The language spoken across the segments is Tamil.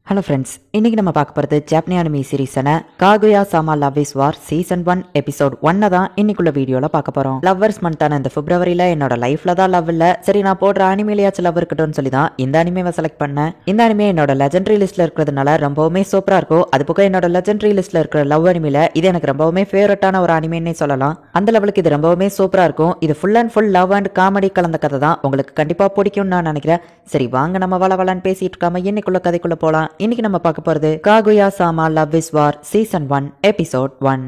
ஹலோ ஃப்ரெண்ட்ஸ், இன்னைக்கு நம்ம பார்க்க போகிறது Japanese anime சீரீஸான காகுயா sama love is war season 1 episode 1 தான் இன்னைக்குள்ள வீடியோவில் பார்க்க போகிறோம். லவ்வர்ஸ் மந்தான இந்த பிப்ரவரியில் என்னோட லைஃப்ல தான் லவ் இல்லை, சரி நான் போடுற அனிமேலையாச்சும் லவ் இருக்கட்டும்னு சொல்லி தான் இந்த அனிமேவை செலக்ட் பண்ணேன். இந்த அனிமே என்னோட லெஜெண்டரி லிஸ்ட்ல இருக்கிறதுனால ரொம்பவுமே சூப்பராக இருக்கும். அது போக என்னோட லெஜெண்டரி லிஸ்ட்ல இருக்கிற லவ் அனிமையில இது எனக்கு ரொம்பவுமே ஃபேவரட்டான ஒரு அனிமேன்னே சொல்லலாம். அந்த லெவலுக்கு இது ரொம்பவுமே சூப்பராக இருக்கும். இது full and full love and comedy கலந்த கதை தான். உங்களுக்கு கண்டிப்பாக பிடிக்கும்னு நான் நினைக்கிறேன். சரி வாங்க நம்ம வளவலான்னு பேசிட்டு இருக்காம இன்னைக்குள்ள கதைக்குள்ள போகலாம். இன்னைக்கு நம்ம பார்க்க போறது Kaguya sama love is war season 1 episode 1.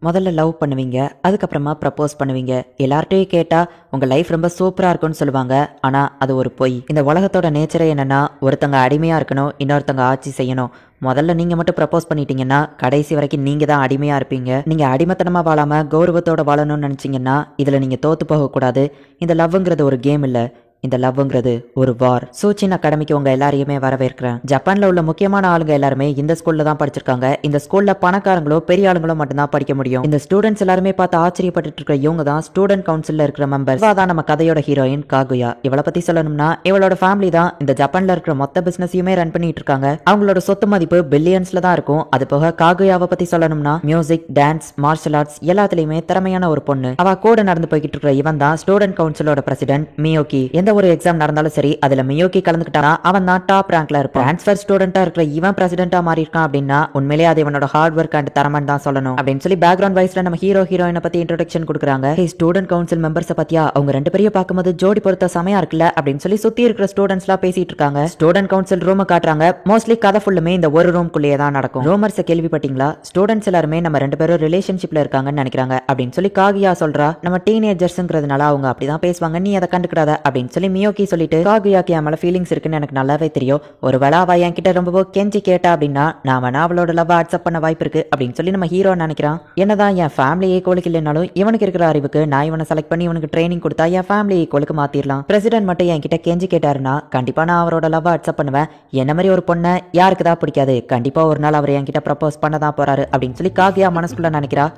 முதல்ல லவ் பண்ணுவீங்க, அதுக்கப்புறமா ப்ரப்போஸ் பண்ணுவீங்க. எல்லார்ட்டையும் கேட்டா உங்க லைஃப் ரொம்ப சூப்பரா இருக்கும்னு சொல்லுவாங்க. ஆனா அது ஒரு பொய். இந்த உலகத்தோட நேச்சரே என்னன்னா, ஒருத்தங்க அடிமையா இருக்கணும், இன்னொருத்தங்க ஆட்சி செய்யணும். முதல்ல நீங்க மட்டும் ப்ரப்போஸ் பண்ணிட்டீங்கன்னா கடைசி வரைக்கும் நீங்க தான் அடிமையா இருப்பீங்க. நீங்க அடிமைத்தனமா வாழாம கௌரவத்தோட வாழணும்னு நினைச்சீங்கன்னா இதுல நீங்க தோத்து போக கூடாது. இந்த லவ்ங்கிறது ஒரு கேம் இல்ல, இந்த லவ்ங்கிறது ஒரு வார். சூச்சின் அகாடமிக்கு உங்க எல்லாரையுமே வரவேற்கிறேன். ஜப்பான்ல உள்ள முக்கியமான ஆளுங்க எல்லாருமே இந்த ஸ்கூல்ல தான் படிச்சிருக்காங்க. இந்த ஸ்கூல்ல பணக்காரங்களோ பெரிய ஆளுங்களோ மட்டும்தான் படிக்க முடியும். இந்த ஸ்டூடெண்ட்ஸ் எல்லாருமே பார்த்து ஆச்சரியப்பட்டு இருக்கிற இவங்க தான் ஸ்டூடெண்ட் கவுன்சில்ல இருக்கிற மெம்பர்ஸ். தான் நம்ம கதையோட ஹீரோயின் காகுயா. இவளை பத்தி சொல்லணும்னா இவளோட ஃபேமிலி தான் இந்த ஜப்பான்ல இருக்கிற மொத்த பிசினஸையுமே ரன் பண்ணிட்டு இருக்காங்க. அவங்களோட சொத்து மதிப்பு பில்லியன்ஸ்ல தான் இருக்கும். அது போக காகுயாவை பத்தி சொல்லணும்னா மியூசிக், டான்ஸ், மார்ஷல் ஆர்ட்ஸ் எல்லாத்துலயுமே திறமையான ஒரு பொண்ணு. அவ கூட நடந்து போய்கிட்டு இருக்கிற இவன் தான் ஸ்டூடெண்ட் கவுன்சிலோட பிரசிடென்ட் மியோகி. ஒரு எக்ஸாம் நடந்தாலும் சரி அதுல மியோகி கலந்துக்கிட்டானா அவன் தான் டாப் ரேங்க்ல இருப்பான். ட்ரான்ஸ்ஃபர் ஸ்டூடெண்டா இருக்கிற இவன் பிரசிடென்டா மாறி இருக்கான் அப்படின்னா உண்மையிலேயே அது இவனோட ஹார்ட் ஒர்க் அண்ட் திறமன் தான் சொல்லணும் அப்படின்னு சொல்லி பேக்ரவுண்ட் வைஸ்ல நம்ம ஹீரோயினை பத்தி இன்ட்ரோடக்ஷன் கொடுக்குறாங்க. ஸ்டூடெண்ட் கவுன்சில் மெம்பர்ஸ் பத்தியா அவங்க ரெண்டு பேரையும் பார்க்கும்போது ஜோடி பொறுத்த சமயா இருக்குல்ல அப்படின்னு சொல்லி சுத்தி இருக்கிற ஸ்டூடெண்ட்ஸ் எல்லாம் பேசிட்டு இருக்காங்க. ஸ்டூடெண்ட் கவுன்சில் ரூம் காட்டுறாங்க. மோஸ்ட்லி கதை ஃபுல்லுமே இந்த ஒரு ரூம்குள்ளேயே தான் நடக்கும். ரூமர்ஸ் கேள்விப்பட்டீங்களா? ஸ்டூடெண்ட்ஸ் எல்லாருமே நம்ம ரெண்டு பேரும் ரிலேஷன்ஷிப்ல இருக்காங்கன்னு நினைக்கிறாங்க அப்படின்னு சொல்லி காகியா சொல்றா. நம்ம டீனேஜர்ஸ்ங்கிறதுனால அவங்க அப்படிதான் பேசுவாங்க, நீ அதை கண்டுக்கிடாத அப்படின்னு சொல்லி மியோகி சொல்லிட்டு காகுயாக்கு என் மேல ஃபீலிங்ஸ் இருக்குன்னு எனக்கு நல்லாவே தெரியும். ஒருவேளை அவ என்கிட்ட ரொம்ப கெஞ்சி கேட்டா அப்படின்னா நான் வேணா அவளோட லவ் அக்செப்ட் பண்ண வாய்ப்பு இருக்கு அப்படின்னு சொல்லி நம்ம ஹீரோ நினைக்கிறான். என்னதான் என் ஃபேமிலி ஈக்குவலுக்கு இல்லைனாலும் இவனுக்கு இருக்கிற அறிவுக்கு நான் இவனை செலக்ட் பண்ணி இவனுக்கு ட்ரைனிங் கொடுத்தா என் ஃபேமிலி ஈக்குவலுக்கு மாத்திரலாம். பிரசிடென்ட் மட்டும் என்கிட்ட கெஞ்சி கேட்டாருன்னா கண்டிப்பா நான் அவரோட லவ் அக்செப்ட் பண்ணுவேன். என்ன மாதிரி ஒரு பொண்ணை யாருக்கு தான் பிடிக்காது? கண்டிப்பா ஒரு நாள் அவர் என்கிட்ட ப்ரப்போஸ் பண்ணதான் போறாரு அப்படின்னு சொல்லி காகியா மனசுக்குள்ள நினைக்கிறா.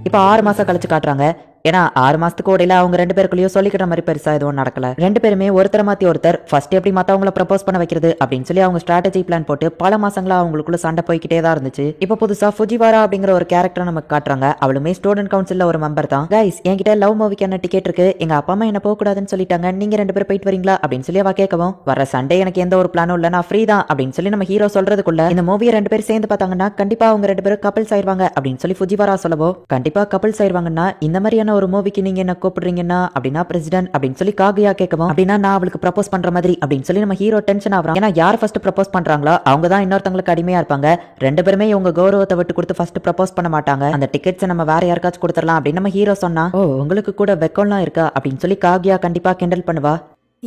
இப்ப 6 மாசம் கழிச்சு காட்டுறாங்க. ஏன்னா 6 மாசத்துக்கு ஓடையில அவங்க ரெண்டு பேருக்குள்ளேயும் சொல்லிக்கிற மாதிரி பெருசா எதுவும் நடக்கல. ரெண்டு பேருமே ஒருத்தர மாத்தி ஒருத்தர் ஃபர்ஸ்ட் எப்படி மத்தவங்களை ப்ரப்போஸ் பண்ண வைக்கிறது அப்படின்னு சொல்லி அவங்க ஸ்ட்ராட்டஜி பிளான் போட்டு பல மாசங்களா அவங்களுக்குள்ள சண்டை போய்கிட்டே தான் இருந்துச்சு. இப்ப புதுசா ஃபுஜிவாரா அப்படிங்கிற ஒரு கேரக்டர் நமக்கு காட்டுறாங்க. அவளுமே ஸ்டூடெண்ட் கவுன்சில்ல ஒரு மெம்பர் தான். கைஸ், என்கிட்ட லவ் மூவிக்கான டிக்கெட் இருக்கு, எங்க அப்பா அம்மா என்ன போக கூடாதுன்னு சொல்லிட்டாங்க, நீங்க ரெண்டு பேரும் போயிட்டு வரீங்களா அப்படின்னு சொல்லி அவ கேட்கவும், வர சண்டே எனக்கு எந்த ஒரு பிளானும் இல்ல, நான் ஃப்ரீ தான் அப்படின்னு சொல்லி நம்ம ஹீரோ சொல்றதுக்குள்ள இந்த மூவியை ரெண்டு பேரும் சேர்ந்து பார்த்தாங்கன்னா கண்டிப்பா அவங்க ரெண்டு பேரும் கப்பிள்ஸ் ஆயிருவாங்க அப்படின்னு சொல்லி ஃபுஜிவாரா சொல்லவோ, கண்டிப்பா கப்பிள்ஸ் ஆயிருவாங்கன்னா இந்த மாதிரியான ஒரு மூவிக்கு நீங்க கூப்பிடுறீங்கன்னா அப்படின்னா பிரசிடென்ட் அப்படின்னு சொல்லி காகுயா கேட்கவும், அப்படின்னா நான் அவளுக்கு ப்ரப்போஸ் பண்ற மாதிரி அப்படின்னு சொல்லி நம்ம ஹீரோ டென்ஷன் ஆகுறான். ஏன்னா யார் ஃபர்ஸ்ட் ப்ரப்போஸ் பண்றாங்களோ அவங்க தான் இன்னொருத்தங்களுக்கு அடிமையா இருப்பாங்க. ரெண்டு பேருமே இவங்க கௌரவத்தை விட்டு கொடுத்து ஃபர்ஸ்ட் ப்ரப்போஸ் பண்ண மாட்டாங்க. அந்த டிக்கெட்ஸ் நம்ம வேற யாருக்காச்சும் கொடுத்துடலாம் அப்படின்னு நம்ம ஹீரோ சொன்னா, ஓ உங்களுக்கு கூட வெக்கம்லாம் இருக்கா அப்படின்னு சொல்லி காகியா கண்டிப்பா கிண்டல் பண்ணுவா.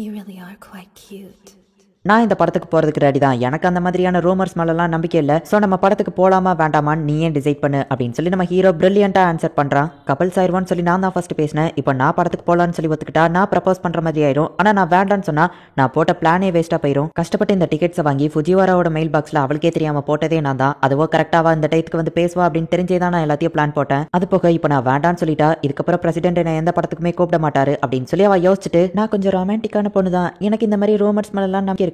You really are quite cute. நான் இந்த படத்துக்கு போறதுக்கு ரெடி தான், எனக்கு அந்த மாதிரியான ரூமர்ஸ் மேலாம் நம்பிக்கை இல்லை, ஸோ நம்ம படத்துக்கு போலாமா வேண்டாமான்னு நீ ஏன் டிசைட் பண்ணு அப்படின்னு சொல்லி நம்ம ஹீரோ பிரில்லியண்டா ஆன்சர் பண்றான். கப்பல்ஸ் ஆயிருவான்னு சொல்லி நான் தான் ஃபர்ஸ்ட் பேசினேன், இப்போ நான் படத்துக்கு போலான்னு சொல்லி ஒத்துக்கிட்டா நான் ப்ரப்போஸ் பண்ற மாதிரி ஆயிரும். ஆனா நான் வேண்டான்னு சொன்னா நான் போட்ட பிளானே வேஸ்டா போயிரும். கஷ்டப்பட்டு இந்த டிக்கெட்ஸை வாங்கி ஃபுஜிவாராவோட மெயில் பாக்ஸ்ல அவளுக்கே தெரியாம போட்டதே நான் தான். அதுவோ கரெக்டாவா இந்த டைத்துக்கு வந்து பேசுவா அப்படின்னு தெரிஞ்சே தான் நான் எல்லாத்தையும் பிளான் போட்டேன். அது போக இப்போ நான் வேண்டான்னு சொல்லிட்டா இதுக்கப்புறம் பிரசிடென்ட் என்ன எந்த படத்துக்குமே கூப்பிட மாட்டாரு அப்படின்னு சொல்லி அவ யோசிச்சுட்டு, நான் கொஞ்சம் ரொமான்டிக்கான பொண்ணு தான், எனக்கு இந்த மாதிரி ரூமர்ஸ் மேலாம் நம்பிக்கை இருக்கு,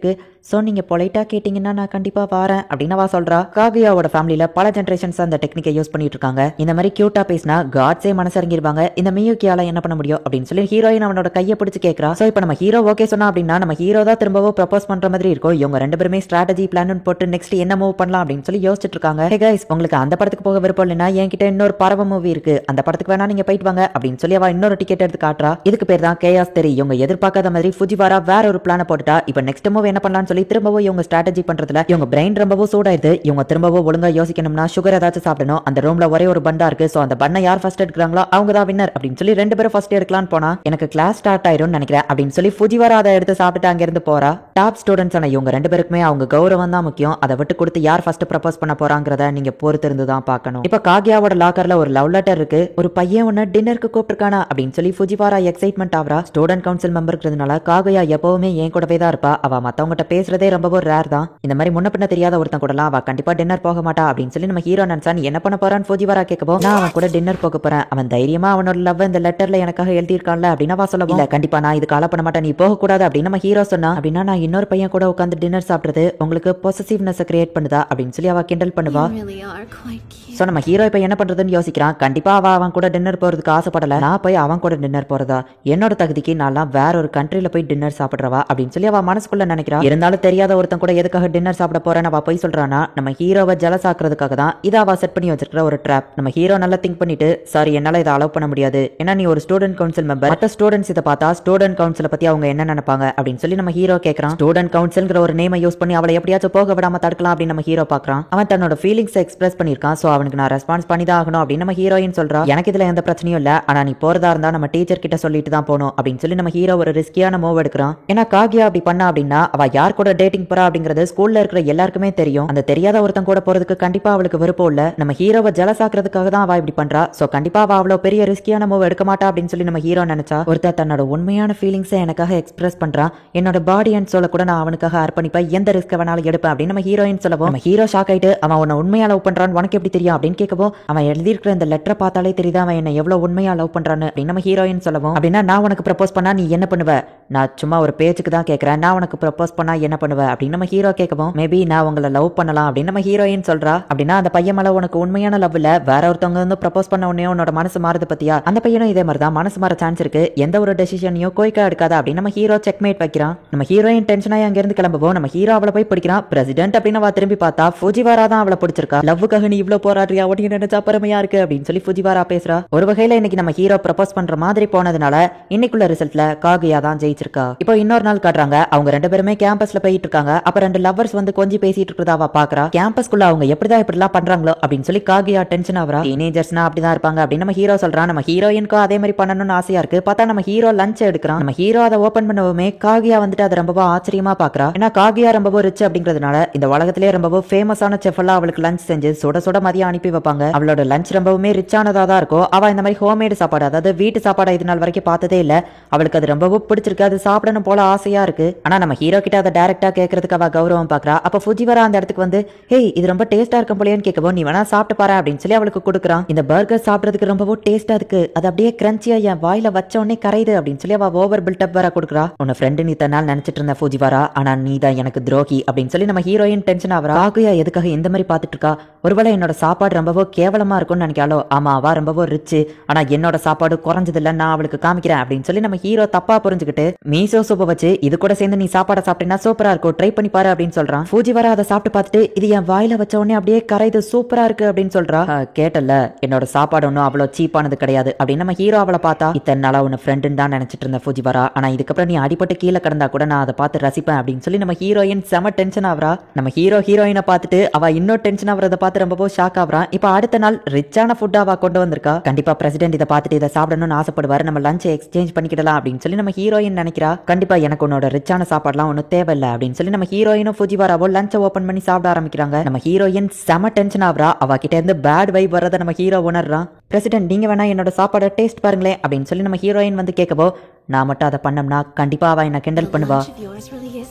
சோ நீங்க பொலைட்டா கேட்டீங்கன்னா நான் கண்டிப்பா வரேன் அப்படின்னு அவ சொல்றா. காகியாவோட ஃபேமிலில பல ஜெனரேஷன்ஸ் அந்த டெக்னிக்கை யூஸ் பண்ணிட்டு இருக்காங்க. இந்த மாதிரி கியூட்டா பேசினா காட்ஸே மனசரங்கிருவாங்க. இந்த மியூகியால என்ன பண்ண முடியும் அப்படின்னு சொல்லி ஹீரோயின் அவனோட கையை பிடிச்சு கேட்கறா. சோ இப்போ நம்ம ஹீரோ ஓகே சொன்னா அப்படின்னா நம்ம ஹீரோ தான் திரும்பவும் ப்ரப்போஸ் பண்ற மாதிரி இருக்கும். இவங்க ரெண்டு பேருமே ஸ்ட்ராட்டஜி பிளான் போட்டு நெக்ஸ்ட் என்ன மூவ் பண்ணலாம் அப்படின்னு சொல்லி யோசிச்சுட்டு இருக்காங்க. ஹே கைஸ், உங்களுக்கு அந்த படத்துக்கு போக விருப்பம் இல்லைன்னா என்கிட்ட இன்னொரு பறவை மூவி இருக்கு, அந்த படத்துக்கு வேணா நீங்க போயிட்டு வாங்க அப்படின்னு சொல்லி அவ இன்னொரு டிக்கெட் எடுத்து காட்டுறா. இதுக்கு பேர் தான் கேயாஸ் தெரி. இவங்க எதிர்பார்க்காத மாதிரி ஃபுஜிவாரா வேற ஒரு பிளான போட்டுட்டா. இப்போ நெக்ஸ்ட் மூவ் என்ன பண்ணலாம்னு சொல்லி திரும்பவும் இவங்க ஸ்ட்ராட்டஜி பண்றதுல இவங்க பிரெயின் ரொம்பவும் சூடாயிருது. இவங்க திரும்பவும் ஒழுங்கா யோசிக்கணும்னா சுகர் ஏதாச்சும் சாப்பிடணும். அந்த ரூம்ல ஒரே ஒரு பண்டா இருக்கு, சோ அந்த பண்ணை யார் ஃபர்ஸ்ட் எடுக்கிறாங்களோ அவங்க தான் வின்னர் அப்படின்னு சொல்லி ரெண்டு பேரும் ஃபர்ஸ்ட் எடுக்கலாம்னு போனா எனக்கு கிளாஸ் ஸ்டார்ட் ஆயிரும் நினைக்கிறேன் அப்படின்னு சொல்லி ஃபுஜிவாரா அதை எடுத்து சாப்பிட்டு அங்க இருந்து போறா. டாப் ஸ்டூடெண்ட்ஸ் ஆன இவங்க ரெண்டு பேருக்குமே அவங்க கௌரவம் தான் முக்கியம். அதை விட்டு கொடுத்து யார் ஃபர்ஸ்ட் ப்ரப்போஸ் பண்ண போறாங்கிறத நீங்க பொறுத்து இருந்து தான் பார்க்கணும். இப்ப காகியாவோட லாக்கர்ல ஒரு லவ் லெட்டர் இருக்கு. ஒரு பையன் ஒன்னு டின்னருக்கு கூப்பிட்டுருக்கானா அப்படின்னு சொல்லி ஃபுஜிவாரா எக்ஸைட்மெண்ட் ஆவரா. ஸ்டூடெண்ட் கவுன்சில் மெம்பர்ங்கிறதுனால காகியா எப்பவுமே என் கூடவே தான் இருப்பா. அவ மத்த மத்தவங்ககிட்ட பேசுறதே ரொம்பவும் ரேர் தான். இந்த மாதிரி முன்ன பின்ன தெரியாத ஒருத்தன் கூடலாம் அவ கண்டிப்பா டின்னர் போக மாட்டா அப்படின்னு சொல்லி நம்ம ஹீரோ நினைச்சா. நீ என்ன பண்ண போறான்னு ஃபூஜிவாரா கேட்கவும், நான் அவன் கூட டின்னர் போக போறேன், அவன் தைரியமா அவனோட லவ் இந்த லெட்டர்ல எனக்காக எழுதியிருக்கான்ல அப்படின்னு அவ சொல்லவும், இல்ல கண்டிப்பா நான் இதுக்கு ஆள பண்ண மாட்டேன், நீ போக கூடாது அப்படின்னு நம்ம ஹீரோ சொன்னா. அப்படின்னா நான் இன்னொரு பையன் கூட உட்காந்து டின்னர் சாப்பிடுறது உங்களுக்கு பொசசிவ்னஸ் கிரியேட் பண்ணுதா அப்படின்னு சொல்லி அவ கிண்டல் பண்ணுவா. You really are quite cute. So நம்ம ஹீரோ இப்ப என்ன பண்றதுன்னு யோசிக்கிறான். கண்டிப்பா அவன் கூட டின்னர் போறதுக்கு ஆசைப்படல, நான் போய் அவன் கூட டின்னர் போறதா, என்னோட தகுதிக்கு நான்லாம் வேற ஒரு கண்ட்ரில போய் டின்னர் சாப்பிடுறவா அப்படின்னு சொல்லி அவ மனசுக்குள்ள நினைக்கிறா. இருந்தாலும் தெரியாத ஒருத்தன் கூட எதுக்காக டின்னர் சாப்பிட போறேன்னு அவ போய் சொல்றானா, நம்ம ஹீரோவை ஜெலஸ் ஆக்குறதுக்காக தான் இதை அவ செட் பண்ணி வச்சிருக்கிற ஒரு ட்ராப். நம்ம ஹீரோ நல்லா திங்க் பண்ணிட்டு, சாரி என்னால இதை அலோவ் பண்ண முடியாது, ஏன்னா நீ ஒரு ஸ்டூடெண்ட் கவுன்சில் மெம்பர், மற்ற ஸ்டூடெண்ட்ஸ் இதை பார்த்தா ஸ்டூடெண்ட் கவுன்சிலை பத்தி அவங்க என்ன நினைப்பாங்க அப்படின்னு சொல்லி நம்ம ஹீரோ கேட்கறான். ஸ்டூடெண்ட் கவுன்சில்ங்கிற ஒரு நேமை யூஸ் பண்ணி அவளை எப்படியாச்சும் போக விடாம தடுக்கலாம் அப்படின்னு நம்ம ஹீரோ பாக்குறான். அவன் தன்னோட ஃபீலிங்ஸ் எக்ஸ்பிரஸ் பண்ணிருக்கான். சோ அவனுக்கு நான் ரெஸ்பான்ஸ் பண்ணி தான் ஆகணும் அப்படின்னு நம்ம ஹீரோயின் சொல்றா. எனக்கு இதுல எந்த பிரச்சனையும் இல்ல, ஆனா நீ போறதா இருந்தா நம்ம டீச்சர் கிட்ட சொல்லிட்டு தான் போகணும் அப்படின்னு சொல்லி நம்ம ஹீரோ ஒரு ரிஸ்கியான மூவ் எடுக்கிறான். ஏன்னா காகியா அப்படி பண்ணா அப்படின்னா அவ யார் கூட டேட்டிங் போறா அப்படிங்கிறது ஸ்கூல்ல இருக்கிற எல்லாருக்குமே தெரியும். அந்த தெரியாத ஒருத்தன் கூட போறதுக்கு கண்டிப்பா அவளுக்கு விருப்பம் இல்ல. நம்ம ஹீரோவை ஜெலஸ் ஆக்குறதுக்காக தான் அவ இப்படி பண்றா. சோ கண்டிப்பா அவ அவ்வளவு பெரிய ரிஸ்கியான மூவ் எடுக்க மாட்டா அப்படின்னு சொல்லி நம்ம ஹீரோ நினைச்சா. ஒருத்தர் தன்னோட உண்மையான ஃபீலிங்ஸை எனக்காக எக்ஸ்பிரஸ் பண்றான், என்னோட பாடி அண்ட் சோலை கூட நான் அவனுக்காக அர்ப்பணிப்பேன், எந்த ரிஸ்க் வேணாலும் எடுப்பேன் அப்படின்னு நம்ம ஹீரோயின் சொல்லவும், நம்ம ஹீரோ ஷாக் ஆயிட்டு அவன் உன்னை உண்மையா லவ் பண்றான்னு உனக்கு எப்படி தெரியும் அப்படின்னு கேட்கவும், அவன் எழுதியிருக்கிற இந்த லெட்டரை பார்த்தாலே தெரியுது அவன் என்ன எவ்வளவு உண்மையா லவ் பண்றான்னு அப்படின்னு நம்ம ஹீரோயின் சொல்லவும், அப்படின்னா நான் உனக்கு ப்ரப்போஸ் பண்ணா நீ என்ன பண்ணுவ, நான் சும்மா ஒரு பேச்சுக்கு தான் கேட்கறேன், நான் உனக்கு ப்ரப்போஸ் பண்ணா என்ன பண்ணுவ அப்படின்னு நம்ம ஹீரோ கேட்கவும், மேபி நான் உங்களை லவ் பண்ணலாம் அப்படின்னு நம்ம ஹீரோயின் சொல்றா. அப்படின்னா அந்த பையன் மேல உனக்கு உண்மையான லவ் இல்ல, வேற ஒருத்தவங்க வந்து ப்ரப்போஸ் பண்ண உடனே உன்னோட மனசு மாறுது பத்தியா, அந்த பையனும் இதே மாதிரி தான் மனசு மாற சான்ஸ் இருக்கு, எந்த ஒரு டெசிஷனையும் கோய்க்கா எடுக்காத அப்படின்னு நம்ம ஹீரோ செக்மேட் வைக்கிறான். நம்ம ஹீரோயின் டென்ஷனாகி அங்க இருந்து கிளம்புவோம். நம்ம ஹீரோ அவளை போய் பிடிக்கிறான். பிரசிடென்ட் அப்படின்னு அவ திரும்பி பார்த்தா ஃபூஜிவாரா தான் அவளை பிடிச்சிருக்கா. லவ்வுக்காக நீ இவ்வளவு போராடுறியா, உடனே நினைச்சா பெருமையா இருக்கு அப்படின்னு சொல்லி ஃபூஜிவாரா பேசுறா. ஒரு வகையில இன்னைக்கு நம்ம ஹீரோ ப்ரப்போஸ் பண்ற மாதிரி போனதுனால இன்னைக்குள்ள ரிசல்ட்ல காகியா தான் ஜெயிச்சிருக்கா. இப்போ இன்னொரு நாள் காட்டுறாங்க, அவங்க ரெண்டு பேருமே கேம்பஸ்ல போயிட்டு இருக்காங்க. அப்ப ரெண்டு லவ்வர்ஸ் வந்து கொஞ்சம் பேசிட்டு இருக்கிறதா அவ பாக்குறா. கேம்பஸ்குள்ள அவங்க எப்படிதான் இப்படிலாம் பண்றாங்களோ அப்படின்னு சொல்லி காகியா டென்ஷன் ஆகுறா. டீனேஜர்ஸ்னா அப்படிதான் இருப்பாங்க அப்படின்னு நம்ம ஹீரோ சொல்றான். நம்ம ஹீரோயினுக்கும் அதே மாதிரி பண்ணணும்னு ஆசையா இருக்கு. பார்த்தா நம்ம ஹீரோ லஞ்ச் எடுக்கிறான். நம்ம ஹீரோ அதை ஓபன் பண்ணவுமே காகியா வந்துட்டு அதை ரொம்ப ஆச்சரியமா பாக்குறா. ஏன்னா காகியா ரொம்ப ரிச் அப்படிங்கிறதுனால இந்த உலகத்திலேயே ரொம்ப ஃபேமஸான செஃப் எல்லாம் அவளுக்கு லஞ்ச் செஞ்சு சுட சுட மதியம் அனுப்பி வைப்பாங்க. அவளோட லஞ்ச் ரொம்பவுமே ரிச்சானதா தான் இருக்கும். அவ இந்த மாதிரி ஹோம்மேடு சாப்பாடு, அதாவது வீட்டு சாப்பாடு இது நாள் வரைக்கும் பார்த்ததே இல்ல. அவளுக்கு அது ரொம்பவும் பிடிச்சிருக்கு, அது சாப்பிடணும் போல ஆசையா இருக்கு. ஆனா நம்ம ஹீரோ கிட்ட அதை டைரக்டா கேட்கறதுக்கு அவ கௌரவம் பாக்குறா. அப்ப ஃபூஜிவாரா அந்த இடத்துக்கு வந்து, ஹேய் இது ரொம்ப டேஸ்டா இருக்கும் போலேன்னு கேட்கவும், நீ வேணா சாப்பிட்டு பாரு அப்படின்னு சொல்லி அவளுக்கு கொடுக்குறான். இந்த பர்கர் சாப்பிடுறதுக்கு ரொம்பவும் டேஸ்டா இருக்கு, அது அப்படியே கிரன்ச்சியா என் வாயில வச்ச உடனே கரையுது அப்படின்னு சொல்லி அவ ஓவர் பில்டப் வேற கொடுக்குறா. உன்ன ஃப்ரெண்டு நீ தன்னால் நினைச்சிட்டு இருந்த ஃபூஜிவாரா, ஆனா நீ தான் எனக்கு துரோகி அப்படின்னு சொல்லி நம்ம ஹீரோயின் டென்ஷன் ஆகுறா. காகுயா எதுக்காக இந்த மாதிரி பாத்துட்டு இருக்கா, ஒருவேளை என்னோட சாப்பாடு ரொம்பவோ கேவலமா இருக்கும்னு நினைக்காலோ. ஆமா அவ ரொம்பவோ ரிச், ஆனா என்னோட சாப்பாடு குறைஞ்சது இல்ல, நான் அவளுக்கு காமிக்கிறேன் அப்படின்னு சொல்லி நம்ம ஹீரோ தப்பா புரிஞ்சுக்கிட்டு மீசோ சூப்பை வச்சு இது கூட சேர்ந்து நீ சாப்பாடை சாப்பிட்டீங்கன்னா சூப்பரா இருக்கும், ட்ரை பண்ணி பாரு அப்படின்னு சொல்றான். ஃபூஜிவாரா அதை சாப்பிட்டு பார்த்துட்டு இது என் வாயில வச்ச உடனே அப்படியே கரைது சூப்பரா இருக்கு அப்படின்னு சொல்றா. கேட்டல, என்னோட சாப்பாடு ஒன்றும் அவ்வளவு சீப்பானது கிடையாது அப்படின்னு நம்ம ஹீரோ அவளை பார்த்தா. இத்தனை நாளா உன்னை ஃப்ரெண்டுன்னு தான் நினைச்சிட்டு இருந்த ஃபூஜிவாரா, ஆனா இதுக்கப்புறம் நீ அடிபட்டு கீழே கிடந்தா கூட நான் அதை பார்த்து ரசிப்பேன் அப்படின்னு சொல்லி நம்ம ஹீரோயின் செம டென்ஷன் ஆகுறா. நம்ம ஹீரோயினை பார்த்துட்டு அவ இன்னும் டென்ஷன் ஆகுறத பார்த்து ரொம்ப ஷாக் ஆகுறான். இப்போ அடுத்த நாள் ரிச்சான ஃபுட் அவ கொண்டு வந்திருக்கா. கண்டிப்பா பிரசிடென்ட் இதை பார்த்துட்டு இதை சாப்பிடணும்னு ஆசைப்படுவாரு, நம்ம லஞ்ச் எக்ஸ்சேஞ்ச் பண்ணிக்கிடலாம் அப்படின்னு சொல்லி நம்ம ஹீரோயின் நினைக்கிறா. கண்டிப்பா எனக்கு உன்னோட ரிச்சான சாப்பாடுலாம் ஒன்றும் தேவையில்லை அப்படின்னு சொல்லி நம்ம ஹீரோயினும் ஃபூஜிவாராவோ லஞ்சை ஓபன் பண்ணி சாப்பிட ஆரம்பிக்கிறாங்க. நம்ம ஹீரோயின் செம டென்ஷன் ஆகுறா. அவ கிட்ட இருந்து பேட் வைப் வரத நம்ம ஹீரோ உணர்றான். பிரசிடென்ட் நீங்க வேணா என்னோட சாப்பாடை டேஸ்ட் பாருங்களேன் அப்படின்னு சொல்லி நம்ம ஹீரோயின் வந்து கேட்கவோ, நான் மட்டும் அதை பண்ணோம்னா கண்டிப்பா அவ என்ன கிண்டல் பண்ணுவா.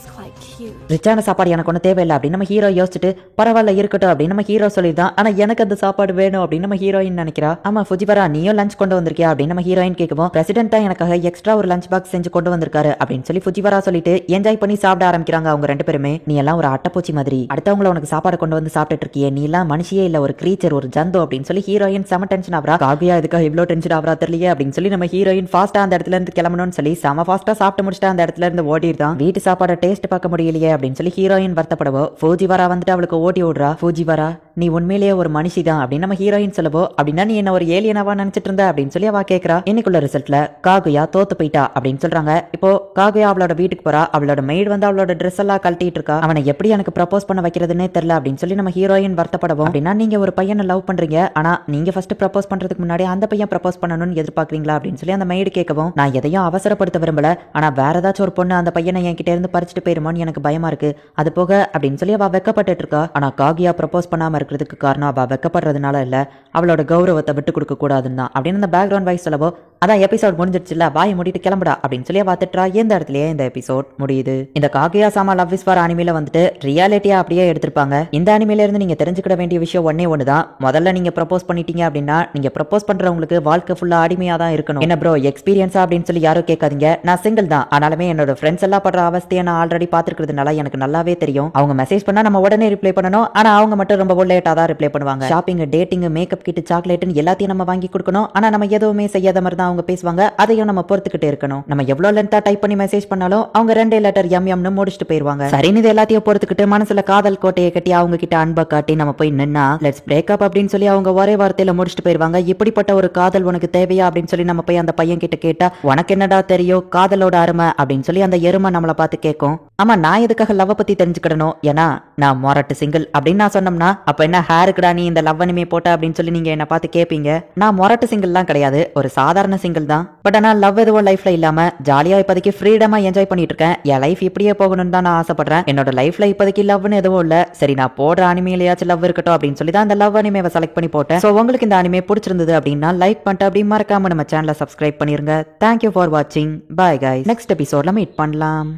ரிச்சான சாப்பாடு எனக்கு ஒன்றும் தேவையில்லை அப்படின்னு நம்ம ஹீரோ யோசிச்சுட்டு பரவாயில்ல இருக்கட்டும் அப்படின்னு நம்ம ஹீரோ சொல்லியிருந்தான். ஆனா எனக்கு அந்த சாப்பாடு வேணும் அப்படின்னு நம்ம ஹீரோயின் நினைக்கிறா. ஆமா ஃபூஜிவாரா நீயும் லஞ்ச் கொண்டு வந்திருக்கியா அப்படின்னு நம்ம ஹீரோயின் கேட்கவும், பிரசிடென்ட் தான் எனக்காக எக்ஸ்ட்ரா ஒரு லஞ்ச் பாக்ஸ் செஞ்சு கொண்டு வந்திருக்காரு அப்படின்னு சொல்லி ஃபூஜிவாரா சொல்லிட்டு என்ஜாய் பண்ணி சாப்பிட ஆரம்பிக்கிறாங்க அவங்க ரெண்டு பேருமே. நீ எல்லாம் ஒரு அட்டைப்பூச்சி மாதிரி அடுத்தவங்கள உனக்கு சாப்பாடு கொண்டு வந்து சாப்பிட்டு இருக்கியே, நீ எல்லாம் மனுஷியே இல்ல, ஒரு கிரீச்சர், ஒரு ஜந்து அப்படின்னு சொல்லி ஹீரோயின் செம டென்ஷன் ஆகுறா. காகியா இதுக்காக இவ்வளவு டென்ஷன் ஆகுறா தெரியலையே அப்படின்னு சொல்லி நம்ம ஹீரோயின் ஃபாஸ்டா அந்த இடத்துல இருந்து கிளம்பணும்னு சொல்லி செம ஃபாஸ்டா சாப்பிட்டு முடிச்சுட்டு அந்த இடத்துல இருந்து ஓடிடுதான். வீட்டு சாப்பாடு டேஸ்ட் பார்க்க முடியலையே அப்படின்னு சொல்லி ஹீரோயின் வருத்தப்படவோ, ஃபூஜிவாரா வந்துட்டு அவளுக்கு ஓட்டி விடுறா. ஃபூஜிவாரா நீ உண்மையிலேயே ஒரு மனுஷி தான் அப்படின்னு நம்ம ஹீரோயின் சொல்லவோ, அப்படின்னா நீ என்ன ஒரு ஏலியனாவா நினைச்சிட்டு இருந்த அப்படின்னு சொல்லி அவ கேட்கறா. இன்னைக்குள்ள ரிசல்ட்ல காகுயா தோத்து போயிட்டா அப்படின்னு சொல்றாங்க. இப்போ காகுயா அவளோட வீட்டுக்கு போறா. அவளோட மெய்டு வந்து அவளோட ட்ரெஸ் எல்லாம் கழட்டிட்டு இருக்கா. அவனை எப்படி எனக்கு ப்ரப்போஸ் பண்ண வைக்கிறதுனே தெரியல அப்படின்னு சொல்லி நம்ம ஹீரோயின் வருத்தப்படவும், அப்படின்னா நீங்க ஒரு பையனை லவ் பண்றீங்க, ஆனா நீங்க ஃபர்ஸ்ட் ப்ரப்போஸ் பண்றதுக்கு முன்னாடி அந்த பையன் ப்ரப்போஸ் பண்ணணும்னு எதிர்பார்க்கறீங்களா அப்படின்னு சொல்லி அந்த மெய்டு கேட்கவும், நான் எதையும் அவசரப்படுத்த விரும்பல, ஆனா வேற ஏதாச்சும் ஒரு பொண்ணு அந்த பையனை என்கிட்ட இருந்து பறிச்சுட்டு போயிருமோன்னு எனக்கு பயமா இருக்கு, அது போக அப்படின்னு சொல்லி அவ வெக்கப்பட்டு இருக்கா. ஆனா காகியா ப்ரப்போஸ் பண்ணாம இருக்கிறதுக்கு காரணம் அவ வெக்கப்படுறதுனால இல்ல, அவளோட கௌரவத்தை விட்டு கொடுக்க கூடாதுன்னு தான் அப்படின்னு அந்த பேக்ரவுண்ட் வாய்ஸ் சொல்லவோ, அதான் எபிசோட் முடிஞ்சிருச்சுல, வாயை மூடிட்டு கிளம்புடா அப்படின்னு சொல்லி பாத்துட்டா. எந்த இடத்துலயே இந்த எபிசோட் முடியுது. இந்த காகுயா சாமா லவ் இஸ் வார் அனிமேல வந்துட்டு ரியாலிட்டியா அப்படியே எடுத்திருப்பாங்க. இந்த அனிமேல இருந்து நீங்க தெரிஞ்சுக்கிட வேண்டிய விஷயம் ஒன்னே ஒண்ணுதான். முதல்ல நீங்க ப்ரப்போஸ் பண்ணிட்டீங்க அப்படின்னா நீங்க ப்ரப்போஸ் பண்றவங்களுக்கு வாழ்க்கை ஃபுல்லா அடிமையா தான் இருக்கணும். என்ன ப்ரோ எக்ஸ்பீரியன்ஸா அப்படின்னு சொல்லி யாரும் கேட்காதீங்க. நான் சிங்கிள் தான். ஆனாலுமே என்னோட ஃப்ரெண்ட்ஸ் எல்லாம் படுற அவஸ்தையை நான் ஆல்ரெடி பாத்துக்கிறதுனால எனக்கு நல்லாவே தெரியும். அவங்க மெசேஜ் பண்ணா நம்ம உடனே ரிப்ளை பண்ணணும். ஆனா அவங்க மட்டும் ரொம்ப லேட்டா தான் ரிப்ளை பண்ணுவாங்க. ஷாப்பிங், டேட்டிங், மேக்கப் கிட், சாக்லேட்னு எல்லாத்தையும் நம்ம வாங்கி கொடுக்கணும். ஆனா நம்ம எதுவுமே செய்யாத மாதிரி தான் அவங்க பேசுவாங்க. அதையும் நம்ம பொறுத்துக்கிட்டே இருக்கணும். நம்ம எவ்வளவு லென்த்தா டைப் பண்ணி மெசேஜ் பண்ணாலும் அவங்க 2 லெட்டர் எம்னு முடிச்சுட்டு போயிருவாங்க. சரின்னு இது எல்லாத்தையும் பொறுத்துக்கிட்டு மனசுல காதல் கோட்டையை கட்டி அவங்க கிட்ட அன்பை காட்டி நம்ம போய் நின்னா லெட்ஸ் பிரேக் அப் அப்படின்னு சொல்லி அவங்க ஒரே வார்த்தையில முடிச்சுட்டு போயிருவாங்க. இப்படிப்பட்ட ஒரு காதல் உனக்கு தேவையா அப்படின்னு சொல்லி நம்ம போய் அந்த பையன் கிட்ட கேட்டா உனக்கு என்னடா தெரியும் காதலோட அருமை அப்படின்னு சொல்லி அந்த எருமை நம்மளை பார்த்து கேட்கும். ஆமா, நான் எதுக்காக லவ் பத்தி தெரிஞ்சுக்கிடணும்? ஏன்னா நான் மொரட்டு சிங்கிள் அப்படின்னு நான் சொன்னோம்னா அப்ப என்ன ஹேருக்குடா நீ இந்த லவ் அனிமே போட்ட அப்படின்னு சொல்லி நீங்க என்ன பார்த்து கேட்பீங்க. நான் மொரட்டு சிங்கிள்லாம் கிடையாது, ஒரு சாதாரண சிங்கிள் தான். பட் ஆனா லவ் எதுவும் லைஃப்ல இல்லாம ஜாலியா இப்போதைக்கு ஃப்ரீடமா என்ஜாய் பண்ணிட்டு இருக்கேன். என் லைஃப் இப்படியே போகணும்னு தான் நான் ஆசைப்படுறேன். என்னோட லைஃப்ல இப்போதைக்கு லவ்னு எதுவும் இல்ல. சரி, நான் போடுற அனிமேலையாச்சும் லவ் இருக்கட்டும் அப்படின்னு சொல்லி தான் அந்த லவ் அனிமேவை செலக்ட் பண்ணி போட்டேன். சோ உங்களுக்கு இந்த அனிமே பிடிச்சிருந்தது அப்படின்னா லைக் பண்ணிட்டு அப்படி மறக்காம நம்ம சேனலை சப்ஸ்கிரைப் பண்ணிருங்க. தேங்க்யூ ஃபார் வாட்சிங். Bye guys. நெக்ஸ்ட் எபிசோட்ல மீட் பண்ணலாம்.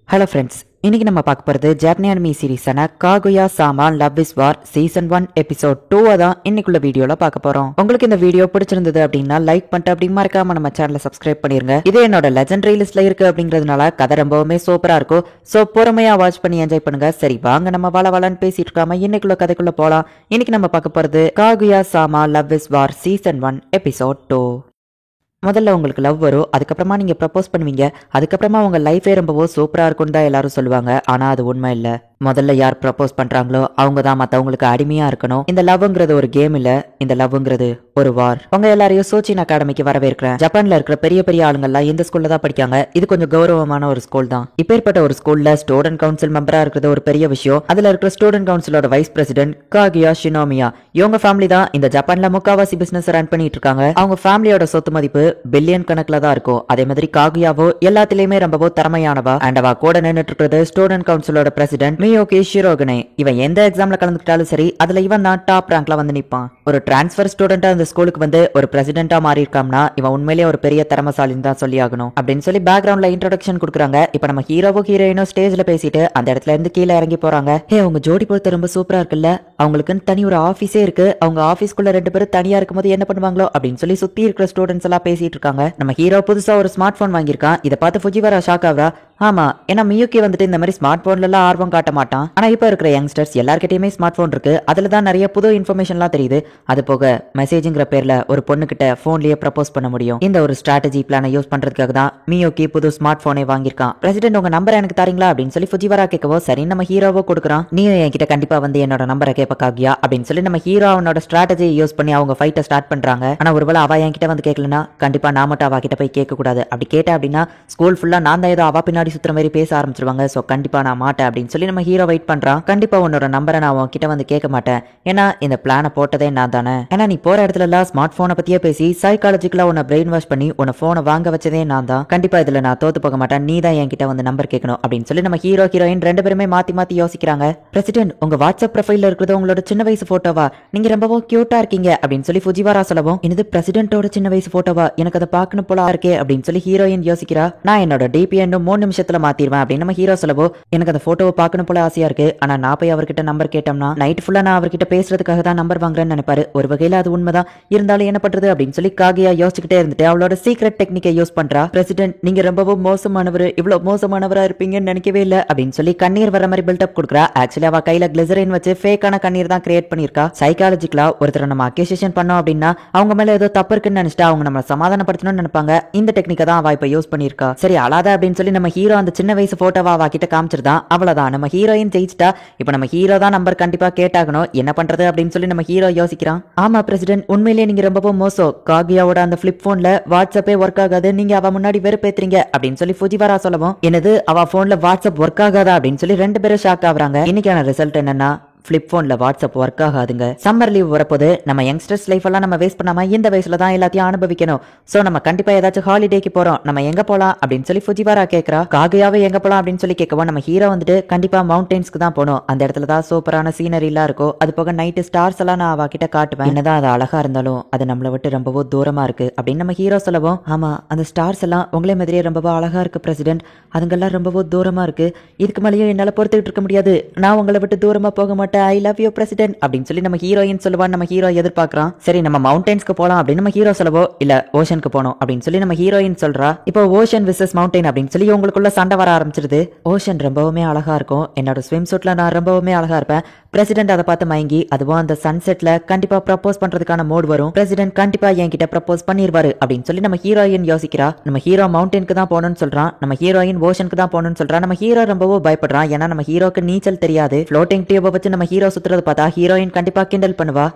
ஹலோ ஃப்ரெண்ட்ஸ், இன்னைக்கு நம்ம பார்க்க போகிறது Japanese anime சீரிஸான காகுயா sama love is war season 1 episode 2 தான் இன்னைக்குள்ள வீடியோல பார்க்க போறோம். உங்களுக்கு இந்த வீடியோ பிடிச்சிருந்தது அப்படின்னா லைக் பண்ணிட்டு அப்படி மறக்காம நம்ம சேனலை சப்ஸ்கிரைப் பண்ணிருங்க. இது என்னோட லெஜெண்டரி லிஸ்ட்ல இருக்கு அப்படிங்கிறதுனால கதை ரொம்பவுமே சூப்பரா இருக்கும். சோ பொறுமையா வாட்ச் பண்ணி என்ஜாய் பண்ணுங்க. சரி வாங்க நம்ம வளவலன்னு பேசிட்டு இருக்காம இன்னைக்குள்ள கதைக்குள்ள போலாம். இன்னைக்கு நம்ம பார்க்க போறது Kaguya sama love is war season 1 episode 2. முதல்ல உங்களுக்கு லவ் வரும், அதுக்கப்புறமா நீங்க ப்ரப்போஸ் பண்ணுவீங்க, அதுக்கப்புறமா உங்க லைஃபே ரொம்பவோ சூப்பரா இருக்கும்னு தான் எல்லாரும் சொல்லுவாங்க. ஆனா அது உண்மை இல்ல. முதல்ல யார் ப்ரப்போஸ் பண்றாங்களோ அவங்க தான் மத்தவங்களுக்கு அடிமையா இருக்கணும். இந்த லவ்ங்கிறது ஒரு கேம் இல்ல, இந்த லவ்ங்கிறது ஒரு வார். உங்க எல்லாரையும் சோச்சின் அகாடமிக்கு வரவேற்கிறேன். ஜப்பான்ல இருக்கிற பெரிய பெரிய ஆளுங்கள்லாம் இந்த ஸ்கூல்ல தான் படிக்காங்க. இது கொஞ்சம் கௌரவமான ஒரு ஸ்கூல் தான். இப்பேற்பட்ட ஒரு ஸ்கூல்ல ஸ்டூடெண்ட் கவுன்சில் மெம்பரா இருக்கிறது ஒரு பெரிய விஷயம். அதுல இருக்கிற ஸ்டூடெண்ட் கவுன்சிலோட வைஸ் பிரசிடென்ட் காகுயா ஷினோமியா. இவங்க ஃபேமிலி தான் இந்த ஜப்பான்ல முக்காவாசி பிசினஸ் ரன் பண்ணிட்டு இருக்காங்க. அவங்க ஃபேமிலியோட சொத்து மதிப்பு பில்லியன் கணக்குல தான் இருக்கும். அதே மாதிரி காகுயாவோ எல்லாத்திலயுமே ரொம்பவோ திறமையானவா. அண்ட் அவ கூட நின்னுட்டு இருக்கிறது ஸ்டூடெண்ட் கவுன்சிலோட பிரசிடென்ட் மியோகி ஷிரோகனே. இவன் எந்த எக்ஸாம்ல கலந்துக்கிட்டாலும் சரி அதுல இவன் தான் டாப் ரேங்க்ல வந்து நிப்பான். ஒரு டிரான்ஸ்பர் ஸ்டூடெண்டா இந்த ஸ்கூலுக்கு வந்து ஒரு பிரசிடென்டா மாறி இருக்காம்னா இவன் உண்மையிலேயே ஒரு பெரிய திறமசாலின்னு தான் சொல்லி ஆகணும் அப்படின்னு சொல்லி பேக்ரவுண்ட்ல இன்ட்ரோடக்ஷன் கொடுக்குறாங்க. இப்ப நம்ம ஹீரோவும் ஹீரோயினும் ஸ்டேஜ்ல பேசிட்டு அந்த இடத்துல இருந்து கீழே இறங்கி போறாங்க. ஹே, உங்க ஜோடி பொறுத்த ரொம்ப சூப்பரா இருக்குல்ல, அவங்களுக்குன்னு தனி ஒரு ஆபீஸே இருக்கு. அவங்க ஆபீஸ்க்குள்ள 2 பேரும் தனியா இருக்கும்போது என்ன பண்ணுவாங்களோ அப்படின்னு சொல்லி சுத்தி இருக்கிற ஸ்டூடெண்ட்ஸ் எல்லாம் பேசிட்டு இருக்காங்க. நம்ம ஹீரோ புதுசா ஒரு ஸ்மார்ட் போன் வாங்கியிருக்கான். இதை பார்த்து ஃபுஜிவாரா ஷாக் ஆகுறா. ஆமா, ஏன்னா மியூக்கி வந்துட்டு இந்த மாதிரி ஸ்மார்ட் போன்ல எல்லாம் ஆர்வம் காட்ட மாட்டான். ஆனா இப்ப இருக்கிற யங்ஸ்டர்ஸ் எல்லார்கிட்டயுமே ஸ்மார்ட் போன் இருக்கு. அதுல தான் நிறைய புது இன்ஃபர்மேஷன்லாம் தெரியுது. அது போக மெசேஜ்ங்கிற பேர்ல ஒரு பொண்ணு கிட்ட போன்லயே ப்ரப்போஸ் பண்ண முடியும். இந்த ஒரு ஸ்ட்ராட்டஜி பிளானை யூஸ் பண்றதுக்காக தான் மியூக்கி புது ஸ்மார்ட் போனே வாங்கியிருக்கான். பிரசிடென்ட் உங்க நம்பர் எனக்கு தரீங்களா அப்படின்னு சொல்லி ஃபுஜிவாரா கேட்கவோ சரி நம்ம ஹீரோவோ கொடுக்குறான். நீ என்கிட்ட கண்டிப்பா வந்து என்னோட நம்பரை கேட்பக்காகியா அப்படின்னு சொல்லி நம்ம ஹீரோ அவனோட ஸ்ட்ராட்டஜியை யூஸ் பண்ணி அவங்க ஃபைட்டை ஸ்டார்ட் பண்றாங்க. ஆனா ஒருவேளை அவ என்கிட்ட வந்து கேட்கலன்னா கண்டிப்பா நான் மட்டும் அவ கிட்ட போய் கேட்க கூடாது. அப்படி கேட்டேன் அப்படின்னா ஸ்கூல் ஃபுல்லா நான் தான் ஏதோ அவ பின்னாடி சுத்துற மாதிரி பேச ஆரம்பிச்சிருவாங்க. சோ கண்டிப்பா நான் மாட்டேன் அப்படின்னு சொல்லி நம்ம ஹீரோ வெயிட் பண்றான். கண்டிப்பா உன்னோட நம்பரை நான் உன்கிட்ட வந்து கேட்க மாட்டேன். ஏன்னா இந்த பிளானை போட்டதே நான் தானே. ஏன்னா நீ போற இடத்துல எல்லாம் ஸ்மார்ட் போனை பத்தியே பேசி சைக்காலஜிக்கலா உன்னை பிரெயின் வாஷ் பண்ணி உன்னை போனை வாங்க வச்சதே நான் தான். கண்டிப்பா இதுல நான் தோத்து போக மாட்டேன். நீ தான் என்கிட்ட வந்து நம்பர் கேட்கணும் அப்படின்னு சொல்லி நம்ம ஹீரோ ஹீரோயின் 2 பேருமே மாத்தி மாத்தி யோசிக்கிறாங்க. பிரசிடென்ட் உங்க வாட்ஸ்அப் ப்ரொஃபைல்ல இருக்கிறது உங்களோட சின்ன வயசு போட்டோவா? நீங்க ரொம்பவோ கியூட்டா இருக்கீங்க அப்படின்னு சொல்லி ஃபுஜிவாரா சொல்லவும் இது பிரசிடென்ட்டோட சின்ன வயசு போட்டோவா? எனக்கு அதை பார்க்கணும் போல இருக்கே அப்படின்னு சொல்லி ஹீரோயின் யோசிக்கிறா. நான் என்னோட டிபி இன்னும் 3 நிமிஷத்துல மாத்திடுவேன் அப்படின்னு நம்ம ஹீரோ சொல்லவோ எனக்கு அந்த போட்டோவை பார்க்கணும் போல ஆசையா இருக்கு. ஆனா நான் போய் அவர்கிட்ட நம்பர் கேட்டோம்னா நைட் ஃபுல்லா நான் அவர்கிட்ட பேசுறதுக்காக தான் நம்பர் வாங்குறேன்னு நினைப்பாரு. ஒரு வகையில அது உண்மைதான். இருந்தாலும் என்ன பண்றது அப்படின்னு சொல்லி காகியா யோசிச்சுக்கிட்டே இருந்துட்டு அவளோட சீக்ரெட் டெக்னிக்கை யூஸ் பண்றா. பிரசிடென்ட் நீங்க ரொம்பவும் மோசமானவர், இவ்வளவு மோசமானவரா இருப்பீங்கன்னு நினைக்கவே இல்ல அப்படின்னு சொல்லி கண்ணீர் வர மாதிரி பில்டப் கொடுக்குறா. ஆக்சுவலி அவ கையில கிளிசரின் வச்சு ஃபேக்கான கண்ணீர் தான் கிரியேட் பண்ணிருக்கா. சைக்காலஜிக்கலா ஒருத்தர் நம்ம அக்யூசேஷன் பண்ணோம் அப்படின்னா அவங்க மேல ஏதோ தப்பு இருக்குன்னு நினைச்சிட்டு அவங்க நம்ம சமாதானப்படுத்தணும்னு நினைப்பாங்க. இந்த டெக்னிக்கை தான் அவ இப்ப யூஸ் பண்ணிருக்கா. சரி அழாத அப்படின்னு சொல்லி நம்ம ஹீரோ அந்த சின்ன வயசு போட்டோவா அவ கிட்ட காமிச்சிருதான். அவ்வளவுதான், நம்ம ஹீரோயின் ஜெயிச்சிட்டா. இப்ப நம்ம ஹீரோ தான் நம்பர் கண்டிப்பா கேட்டாகணும். என்ன பண்றது அப்படின்னு சொல்லி நம்ம ஹீரோ யோசிக்கிறான். ஆமா பிரசிடென்ட், உண்மையிலேயே நீங்க ரொம்பவும் மோசம். காகியாவோட அந்த பிளிப் போன்ல வாட்ஸ்அப்பே ஒர்க் ஆகாது. நீங்க அவ முன்னாடி வெறுப்பேத்துறீங்க அப்படின்னு சொல்லி ஃபுஜிவாரா சொல்லவும் என்னது அவ போன்ல வாட்ஸ்அப் ஒர்க் ஆகாதா அப்படின்னு சொல்லி 2 பேரும் ஷாக் ஆகுறாங்க. இன்னைக்கான ரிசல்ட் என்னன்னா ஃபிளிப் போன்ல வாட்ஸ்அப் ஒர்க் ஆகாதுங்க. சம்மர் லீவ் வரப்போது நம்ம யங்ஸ்டர்ஸ் லைஃப் எல்லாம் நம்ம வேஸ்ட் பண்ணாம இந்த வயசுல தான் எல்லாத்தையும் அனுபவிக்கணும். சோ நம்ம கண்டிப்பா ஏதாச்சும் ஹாலிடேக்கு போறோம், நம்ம எங்க போலாம் அப்படின்னு சொல்லி ஃபுஜிவாரா கேக்குறா. காகுயாவே எங்க போலாம் அப்படின்னு சொல்லி கேட்கவும் நம்ம ஹீரோ வந்துட்டு கண்டிப்பா மவுண்டன்ஸ்க்கு தான் போகணும், அந்த இடத்துல தான் சூப்பரான சீனரி எல்லாம் இருக்கும், அது போக நைட்டு ஸ்டார்ஸ் எல்லாம் நான் அவகிட்ட காட்டுவேன், என்னதான் அது அழகா இருந்தாலும் அது நம்மளை விட்டு ரொம்பவோ தூரமா இருக்கு அப்படின்னு நம்ம ஹீரோ சொல்லவும், ஆமா அந்த ஸ்டார்ஸ் எல்லாம் உங்களே மாதிரியே ரொம்பவோ அழகா இருக்கு பிரசிடென்ட், அதுங்கெல்லாம் ரொம்பவோ தூரமா இருக்கு, இதுக்கு மேலேயும் என்னால பொறுத்துக்கிட்டு இருக்க முடியாது, நான் உங்களை விட்டு தூரமா போக மாட்டேன், ஐ லவ் யூ பிரசிடென்ட் அப்படின்னு சொல்லி நம்ம ஹீரோயின் சொல்லுவான். நம்ம ஹீரோ எதிர்பார்க்கறான். சரி நம்ம மவுண்டன்ஸ்க்கு போலாம் அப்படின்னு நம்ம ஹீரோ சொல்லவோ, இல்ல ஓஷனுக்கு போனோம் அப்படின்னு சொல்லி நம்ம ஹீரோயின் சொல்றா. இப்போ ஓஷன் விசஸ் மவுண்டன் அப்படின்னு சொல்லி உங்களுக்குள்ள சண்டை வர ஆரம்பிச்சிருது. ஓஷன் ரொம்பவுமே அழகா இருக்கும், என்னோட ஸ்விம் சூட்ல நான் ரொம்பவுமே அழகா இருப்பேன், பிரசிடென்ட் அதை பார்த்து மயங்கி அதுவும் அந்த சன்செட்ல கண்டிப்பா ப்ரப்போஸ் பண்றதுக்கான மோட் வரும், பிரசிடென்ட் கண்டிப்பா என்கிட்ட ப்ரப்போஸ் பண்ணிருவாரு அப்படின்னு சொல்லி நம்ம ஹீரோயின் யோசிக்கிறா. நம்ம ஹீரோ மவுண்டனுக்கு தான் போகணும்னு சொல்றான், நம்ம ஹீரோயின் ஓஷனுக்கு தான் போகணும்னு சொல்றா. நம்ம ஹீரோ ரொம்பவோ பயப்படுறான், ஏன்னா நம்ம ஹீரோக்கு நீச்சல் தெரியாது. ஃப்ளோட்டிங் டியூபை வச்சு நம்ம ஹீரோ சுத்துறது பார்த்தா ஹீரோயின் கண்டிப்பா கிண்டல் பண்ணுவா.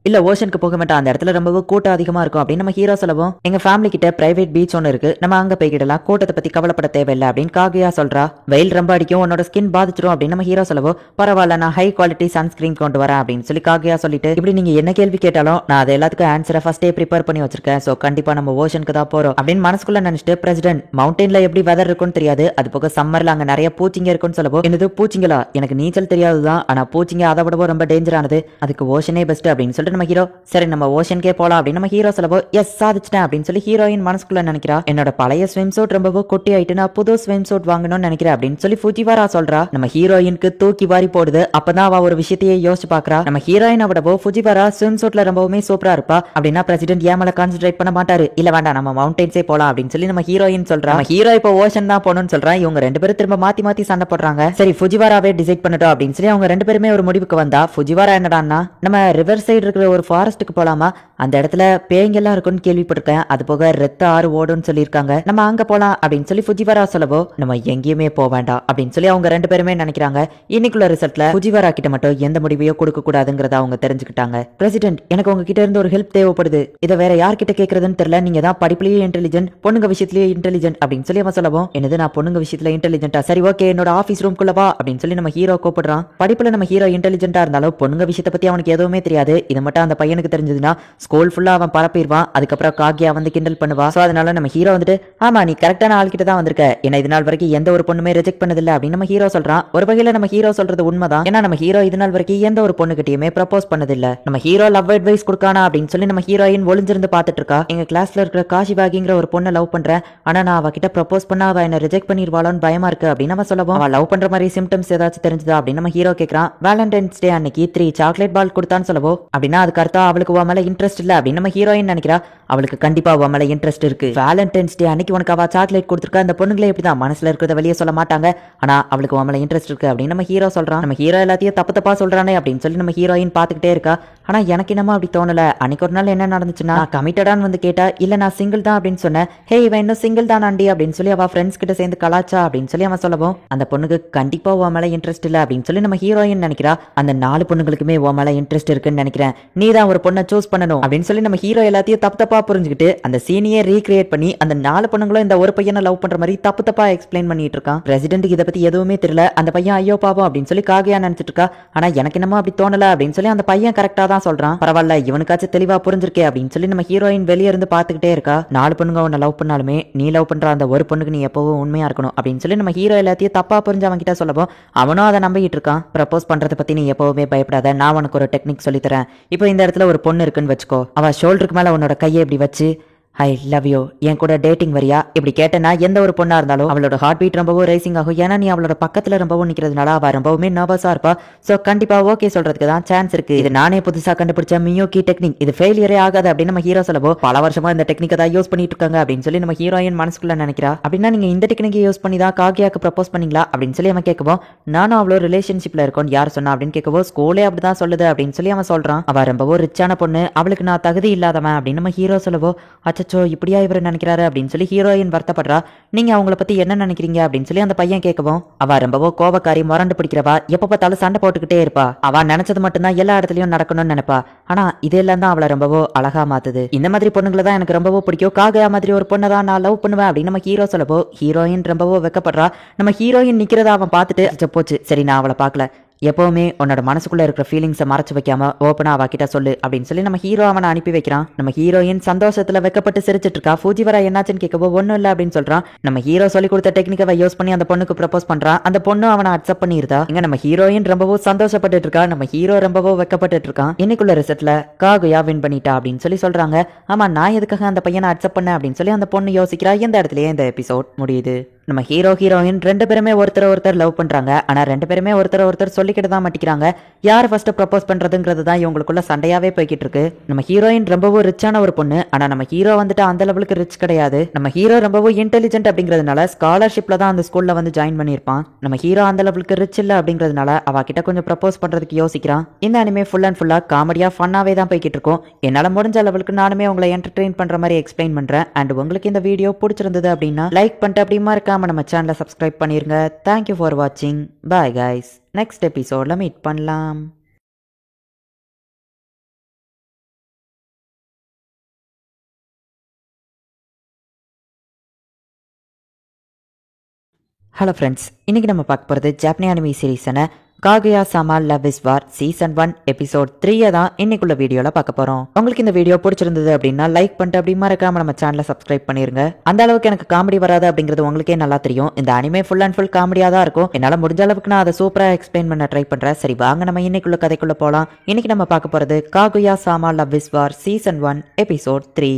இல்ல ஓஷனுக்கு போக மாட்டா, அந்த இடத்துல ரொம்ப கூட்டம் அதிகமா இருக்கும் அப்படின்னு நம்ம ஹீரோ சொல்லவும், எங்க ஃபேமிலி கிட்ட பிரைவேட் பீச் ஒன்னு இருக்கு, நம்ம அங்க போய்கிடலாம், கூட்டத்தை பத்தி கவலைப்பட தேவையில்லை அப்படின்னு காகுயா சொல்றா. வெயில் ரொம்ப அடிக்கும், உன்னோட ஸ்கின் பாதிச்சிடும் அப்படின்னு நம்ம ஹீரோ சொல்லவும், பரவாயில்ல நான் ஹை குவாலிட்டி சன்ஸ்கிரீன் கொண்டு வரேன் அப்படின்னு சொல்லி காகுயா சொல்லிட்டு, இப்படி நீங்க என்ன கேள்வி கேட்டாலும் நான் அது எல்லாத்துக்கும் ஆன்சரை ஃபர்ஸ்டே ப்ரிப்பேர் பண்ணி வச்சிருக்கேன், சோ கண்டிப்பா நம்ம ஓஷனுக்கு தான் போறோம் அப்படின்னு மனசுக்குள்ள நினைச்சிட்டு, பிரசிடென்ட் மவுண்டன்ல எப்படி வெதர் இருக்கும்னு தெரியாது, அது போக சம்மர்ல அங்க நிறைய பூச்சிங்க இருக்குன்னு சொல்லவும், என்னது பூச்சிங்களா, எனக்கு நீச்சல் தெரியாதுதான், ஆனா பூச்சிங்க அதை விடவும் ரொம்ப டேஞ்சரானது, அதுக்கு ஓஷனே பெஸ்ட் அப்படின்னு சொல்லிட்டு நம்ம ஹீரோ, சரி நம்ம ஓஷனுக்கே போலாம் அப்படின்னு நம்ம ஹீரோ சொல்லவோ, எஸ் சாதிச்சிட்டேன் அப்படின்னு சொல்லி ஹீரோயின் மனசுக்குள்ள நினைக்கிறா. என்னோட பழைய ஸ்விம் சூட் ரொம்பவோ கொட்டி ஆயிட்டு நான் புது ஸ்விம் சூட் வாங்கணும்னு நினைக்கிறேன் அப்படின்னு சொல்லி ஃபுஜிவாரா சொல்றா. நம்ம ஹீரோயினுக்கு தூக்கி வாரி போடுது. அப்பதான் அவ ஒரு விஷயத்தையே யோசிச்சு பாக்குறா. நம்ம ஹீரோயின் விடவோ ஃபுஜிவாரா ஸ்விம் சூட்ல ரொம்பவுமே சூப்பரா இருப்பா, அப்படின்னா பிரசிடென்ட் ஏன் மேல கான்சென்ட்ரேட் பண்ண மாட்டாரு, இல்ல வேண்டாம் நம்ம மவுண்டன்ஸே போலாம் அப்படின்னு சொல்லி நம்ம ஹீரோயின் சொல்றா. நம்ம ஹீரோ இப்போ ஓஷன் தான் போகணும்னு சொல்றா. இவங்க ரெண்டு பேரும் திரும்ப மாத்தி மாத்தி சண்டை போடுறாங்க. சரி ஃபுஜிவாராவே டிசைட் பண்ணட்டும் அப்படின்னு சொல்லி அவங்க ரெண்டு பேருமே ஒரு முடிவுக்கு வந்தா. ஃபுஜிவாரா என்னடான்னா, நம்ம ரிவர் சைடு இருக்கிற ஒரு ஃபாரஸ்ட்டுக்கு போலாமா, அந்த இடத்துல பேய்ங்கெல்லாம் இருக்குன்னு கேள்விப்பட்டிருக்கேன், அது போக ரத்த ஆறு ஓடுன்னு சொல்லியிருக்காங்க, நம்ம அங்க போலாம் அப்படின்னு சொல்லி ஃபுஜிவாரா சொல்லவோ, நம்ம எங்கேயுமே போக வேண்டாம் அப்படின்னு சொல்லி அவங்க ரெண்டு பேருமே நினைக்கிறாங்க. இன்னைக்குள்ள ரிசல்ட்ல ஃபுஜிவாரா கிட்ட மட்டும் எந்த முடிவையோ கொடுக்க கூடாதுங்கிறத அவங்க தெரிஞ்சுக்கிட்டாங்க. பிரசிடென்ட் எனக்கு உங்ககிட்ட இருந்து ஒரு ஹெல்ப் தேவைப்படுது, இதை வேற யார்கிட்ட கேட்கறதுன்னு தெரியல, நீங்க தான் படிப்புலயே இன்டெலிஜென்ட், பொண்ணுங்க விஷயத்திலேயே இன்டெலிஜென்ட் அப்படின்னு சொல்லி அவன் சொல்லவும், என்னது நான் பொண்ணுங்க விஷயத்துல இன்டெலிஜென்ட்டா, சரி ஓகே என்னோட ஆபீஸ் ரூம்குள்ள வா அப்படின்னு சொல்லி நம்ம ஹீரோ கூப்பிடுறான். படிப்புல நம்ம ஹீரோ இன்டெலிஜென்ட்டா இருந்தாலும் பொண்ணுங்க விஷயத்தை பத்தி அவனுக்கு எதுவுமே தெரியாது, இது மட்டும் அந்த பையனுக்கு தெரிஞ்சதுன்னா ஸ்கூல் ஃபுல்லா அவன் பரப்பிடுவான், அதுக்கப்புறம் காகியா வந்து கிண்டல் பண்ணுவா. சோ அதனால நம்ம ஹீரோ வந்துட்டு, ஆமா நீ கரெக்டான ஆள்கிட்ட தான் வந்திருக்க, ஏன்னா இது நாள் வரைக்கும் எந்த ஒரு பொண்ணுமே ரிஜெக்ட் பண்ணதில்லை அப்படின்னு நம்ம ஹீரோ சொல்றான். ஒரு வகையில நம்ம ஹீரோ சொல்றது உண்மைதான், ஏன்னா நம்ம ஹீரோ இது நாள் வரைக்கும் எந்த ஒரு பொண்ணுகிட்டயுமே ப்ரப்போஸ் பண்ணதில்லை. நம்ம ஹீரோ லவ் அட்வைஸ் கொடுக்கானா அப்படின்னு சொல்லி நம்ம ஹீரோயின் ஒளிஞ்சிருந்து பாத்துட்டு இருக்கா. எங்க கிளாஸ்ல இருக்கிற காஷிபாகிங்கிற ஒரு பொண்ணை லவ் பண்றேன், ஆனா நான் அவகிட்ட ப்ரப்போஸ் பண்ணா அவ என்ன ரிஜெக்ட் பண்ணிடுவாளோன்னு பயமா இருக்கு அப்படின்னு நம்ம சொல்லவும், அவ லவ் பண்ற மாதிரி சிம்டம்ஸ் ஏதாச்சும் தெரிஞ்சதா அப்படின்னு நம்ம ஹீரோ கேட்கறான். வேலண்டைன்ஸ் டே அன்னைக்கு 3 சாக்லேட் பால் கொடுத்தான்னு சொல்லவோ, அப்படின்னா அதுக்கு அர்த்தம் அவளுக்கு உன் மேல இன்ட்ரெஸ்ட் இல்ல அப்படின்னு நம்ம ஹீரோயின் நினைக்கிறா. அவளுக்கு கண்டிப்பா உன் மேல இன்ட்ரெஸ்ட் இருக்கு, வேலண்டைன்ஸ் டே அன்னைக்கு உனக்கு அவ சாக்லேட் கொடுத்துருக்கா, அந்த பொண்ணுங்களே எப்படிதான் மனசுல இருக்கிறத வெளியே சொல்ல மாட்டாங்க, ஆனா அவளுக்கு உன் மேல இன்ட்ரெஸ்ட் இருக்கு அப்படின்னு நம்ம ஹீரோ சொல்றான். நம்ம ஹீரோ எல்லாத்தையும் தப்பு தப்பா சொல்றானே அப்படின்னு சொல்லி நம்ம ஹீரோயின் பாத்துக்கிட்டே இருக்கா. ஆனா எனக்கு என்னமோ அப்படி தோணல, அன்னைக்கு ஒரு நாள் என்ன நடந்துச்சுன்னா, கமிட்டடான்னு வந்து கேட்டா, இல்ல நான் சிங்கிள் தான் அப்படின்னு சொன்னேன், ஹே இவன் இன்னும் சிங்கிள் தான் ஆண்டி அப்படின்னு சொல்லி அவ ஃப்ரெண்ட்ஸ் கிட்ட சேர்ந்து கலாச்சா அப்படின்னு சொல்லி அவன் சொல்லவும், அந்த பொண்ணுக்கு கண்டிப்பா உன் மேல இன்ட்ரெஸ்ட் இல்ல அப்படின்னு சொல்லி நம்ம ஹீரோயின் நினைக்கிறா. அந்த 4 பொண்ணுங்களுக்குமே உன் மேல இன்ட்ரெஸ்ட் இருக்குன்னு நினைக்கிறேன், நீ தான் ஒரு பொண்ணை சூஸ் பண்ணணும் அப்படின்னு சொல்லி நம்ம ஹீரோ எல்லாத்தையும் தப்பு தப்பா புரிஞ்சுக்கிட்டு அந்த சீனியை ரீக்ரியேட் பண்ணி அந்த 4 பொண்ணுங்களும் இந்த ஒரு பையனை லவ் பண்ற மாதிரி தப்பு தப்பா எக்ஸ்பிளைன் பண்ணிட்டு இருக்கான். பிரசிடென்ட் இதை பத்தி எதுவுமே தெரியல, அந்த பையன் ஐயோ பாவம் அப்படின்னு சொல்லி காகியா நினைச்சிட்டு இருக்கா. ஆனா எனக்கு என்னமோ அப்படி தோணல அப்படின்னு சொல்லி அந்த பையன் கரெக்டா தான் சொல்றான். பரவாயில்ல இவனுக்காச்சும் தெளிவா புரிஞ்சிருக்கே அப்படின்னு சொல்லி நம்ம ஹீரோயின் வெளியே இருந்து பாத்துக்கிட்டே இருக்கா. 4 பொண்ணுங்க உன்னை லவ் பண்ணாலுமே நீ லவ் பண்ற அந்த ஒரு பொண்ணுக்கு நீ எப்பவும் உண்மையா இருக்கணும் அப்படின்னு சொல்லி நம்ம ஹீரோ எல்லாத்தையும் தப்பா புரிஞ்சு அவன் கிட்ட சொல்லவும், அவனும் அதை நம்பிக்கிட்டு இருக்கான். ப்ரப்போஸ் பண்றதை பத்தி நீ எப்பவுமே பயப்படாத, நான் உனக்கு ஒரு டெக்னிக் சொல்லி தரேன். இப்போ இந்த இடத்துல ஒரு பொண்ணு இருக்குன்னு வச்சுக்கோ, அவ ஷோல்டருக்கு மேல உன்னோட கையை இப்படி வச்சு ஐ லவ் யூ என் கூட டேட்டிங் வரியா இப்படி கேட்டனா, எந்த ஒரு பொண்ணா இருந்தாலும் அவளோட ஹார்ட் பீட் ரொம்பவும் ரைசிங் ஆகும், ஏன்னா நீ அவளோட பக்கத்துல ரொம்பவும் நிக்கிறதுனால அவ ரொம்பவுமே நர்வஸா இருப்பா. சோ கண்டிப்பா ஓகே சொல்றதுக்கு தான் சான்ஸ் இருக்கு. இது நானே புதுசா கண்டுபிடிச்ச மியோக்கி டெக்னிக், இது ஃபெயிலியரே ஆகாது அப்படின்னு நம்ம ஹீரோ சொல்லவோ, பல வருஷமா இந்த டெக்னிக்கை தான் யூஸ் பண்ணிட்டு இருக்காங்க அப்படின்னு சொல்லி நம்ம ஹீரோயின் மனசுக்குள்ள நினைக்கிறா. அப்படின்னா நீங்க இந்த டெக்னிக்கை யூஸ் பண்ணி தான் காகியாக்கு ப்ரப்போஸ் பண்ணீங்களா அப்படின்னு சொல்லி அவன் கேட்கவும், நானும் அவ்வளோ ரிலேஷன்ஷிப்ல இருக்கோம் யார் சொன்னா அப்படின்னு கேட்கவோ, ஸ்கூலே அப்படிதான் சொல்லுது அப்படின்னு சொல்லி அவன் சொல்றான். அவ ரொம்பவும் ரிச்சான பொண்ணு, அவளுக்கு நான் தகுதி இல்லாதவன் அப்படின்னு நம்ம ஹீரோ சொல்லவோ, அச்சச்சோ இப்படியா இவரு நினைக்கிறாரு அப்படின்னு சொல்லி ஹீரோயின் வருத்தப்படுறா. நீங்க அவங்கள பத்தி என்ன நினைக்கிறீங்க அப்படின்னு சொல்லி அந்த பையன் கேட்கவும், அவ ரொம்பவோ கோபக்காரி, முரண்டு பிடிக்கிறவா, எப்ப பார்த்தாலும் சண்டை போட்டுக்கிட்டே இருப்பா, அவ நினைச்சது மட்டும்தான் எல்லா இடத்துலயும் நடக்கணும்னு நினைப்பா, ஆனா இதெல்லாம் தான் அவளை ரொம்பவோ அழகா மாத்துது. இந்த மாதிரி பொண்ணுங்களை தான் எனக்கு ரொம்பவோ பிடிக்கும், காகையா மாதிரி ஒரு பொண்ணை தான் நான் லவ் பண்ணுவேன் அப்படின்னு நம்ம ஹீரோ சொல்லவோ, ஹீரோயின் ரொம்பவோ வெக்கப்படுறா. நம்ம ஹீரோயின் நிக்கிறதா அவன் பார்த்துட்டு போச்சு, சரி நான் அவளை பார்க்கல, எப்பவுமே உன்னோட மனசுக்குள்ள இருக்கிற ஃபீலிங்ஸை மறைச்சு வைக்காம ஓப்பனா அவகிட்ட சொல்லு அப்படின்னு சொல்லி நம்ம ஹீரோ அவனை அனுப்பி வைக்கிறான். நம்ம ஹீரோயின் சந்தோஷத்துல வெக்கப்பட்டு சிரிச்சிட்டு இருக்கா. ஃபுஜிவரா என்னாச்சுன்னு கேட்கவோ ஒன்னும் இல்ல அப்படின்னு சொல்றான். நம்ம ஹீரோ சொல்லி கொடுத்த டெக்னிக்கை யூஸ் பண்ணி அந்த பொண்ணுக்கு ப்ரப்போஸ் பண்றான். அந்த பொண்ணு அவனை அக்செப்ட் பண்ணிருதா. இங்க நம்ம ஹீரோயின் ரொம்பவும் சந்தோஷப்பட்டு இருக்கா. நம்ம ஹீரோ ரொம்பவும் வெக்கப்பட்டு இருக்கான். இன்னைக்குள்ள ரிசல்ட்ல காகுயா வின் பண்ணிட்டா அப்படின்னு சொல்லி சொல்றாங்க. ஆமா, நான் எதுக்காக அந்த பையனை அக்செப்ட் பண்ண அப்படின்னு சொல்லி அந்த பொண்ணு யோசிக்கிறா. இந்த இடத்துலயே இந்த எபிசோட் முடியுது. நம்ம ஹீரோ ஹீரோயின் ரெண்டு பேருமே ஒருத்தர் லவ் பண்றாங்க. ஆனா ரெண்டு பேருமே ஒருத்தர் சொல்லிக்கிட்டு தான் மாட்டிக்கிறாங்க. யார் ஃபர்ஸ்ட் ப்ரப்போஸ் பண்றதுங்கிறது தான் இவங்களுக்குள்ள சண்டையாவே போய்கிட்டு இருக்கு. நம்ம ஹீரோயின் ரொம்பவும் ரிச்சான ஒரு பொண்ணு. ஆனா நம்ம ஹீரோ வந்துட்டு அந்த லெவலுக்கு ரிச் கிடையாது. நம்ம ஹீரோ ரொம்பவும் இன்டெலிஜென்ட் அப்படிங்கிறதுனால ஸ்காலர்ஷிப்ல தான் அந்த ஸ்கூல்ல வந்து ஜாயின் பண்ணியிருப்பான். நம்ம ஹீரோ அந்த லெவலுக்கு ரிச் இல்ல அப்படிங்கிறதுனால அவ கிட்ட கொஞ்சம் ப்ரப்போஸ் பண்றதுக்கு யோசிக்கிறான். இந்த அனிமே ஃபுல் அண்ட் ஃபுல்லா காமெடியா ஃபன்னாவே தான் போய்கிட்டு இருக்கும். என்னால முடிஞ்ச அளவுக்கு நானுமே உங்களை என்டர்டெயின் பண்ற மாதிரி எக்ஸ்பிளைன் பண்றேன். அண்ட் உங்களுக்கு இந்த வீடியோ பிடிச்சிருந்தது அப்படின்னா லைக் பண்ணிட்டு அப்படிமா இருக்காம நம்ம சேனலை சப்ஸ்கிரைப் பண்ணிருங்க. தேங்க்யூ ஃபார் வாட்சிங். Bye guys. நெக்ஸ்ட் எபிசோட்ல மீட் பண்ணலாம். ஹலோ ஃப்ரெண்ட்ஸ், இன்னைக்கு நம்ம பார்க்க போகிறது Japanese anime சீரீஸான காகுயா sama love is war season 1 episode 3 தான் இன்னைக்குள்ள வீடியோல பார்க்க போறோம். உங்களுக்கு இந்த வீடியோ பிடிச்சிருந்தது அப்படின்னா லைக் பண்ணிட்டு அப்படி மறக்காம நம்ம சேனலை சப்ஸ்கிரைப் பண்ணிருங்க. அந்த அளவுக்கு எனக்கு காமெடி வராது அப்படிங்கிறது உங்களுக்கே நல்லா தெரியும். இந்த அனிமே ஃபுல் அண்ட் ஃபுல் காமெடியா தான் இருக்கும். என்னால முடிஞ்ச அளவுக்கு நான் அதை சூப்பரா எக்ஸ்பிளைன் பண்ண ட்ரை பண்றேன். சரி, வாங்க நம்ம இன்னைக்குள்ள கதைக்குள்ள போலாம். இன்னைக்கு நம்ம பார்க்க போறது Kaguya sama love is war season 1 episode 3.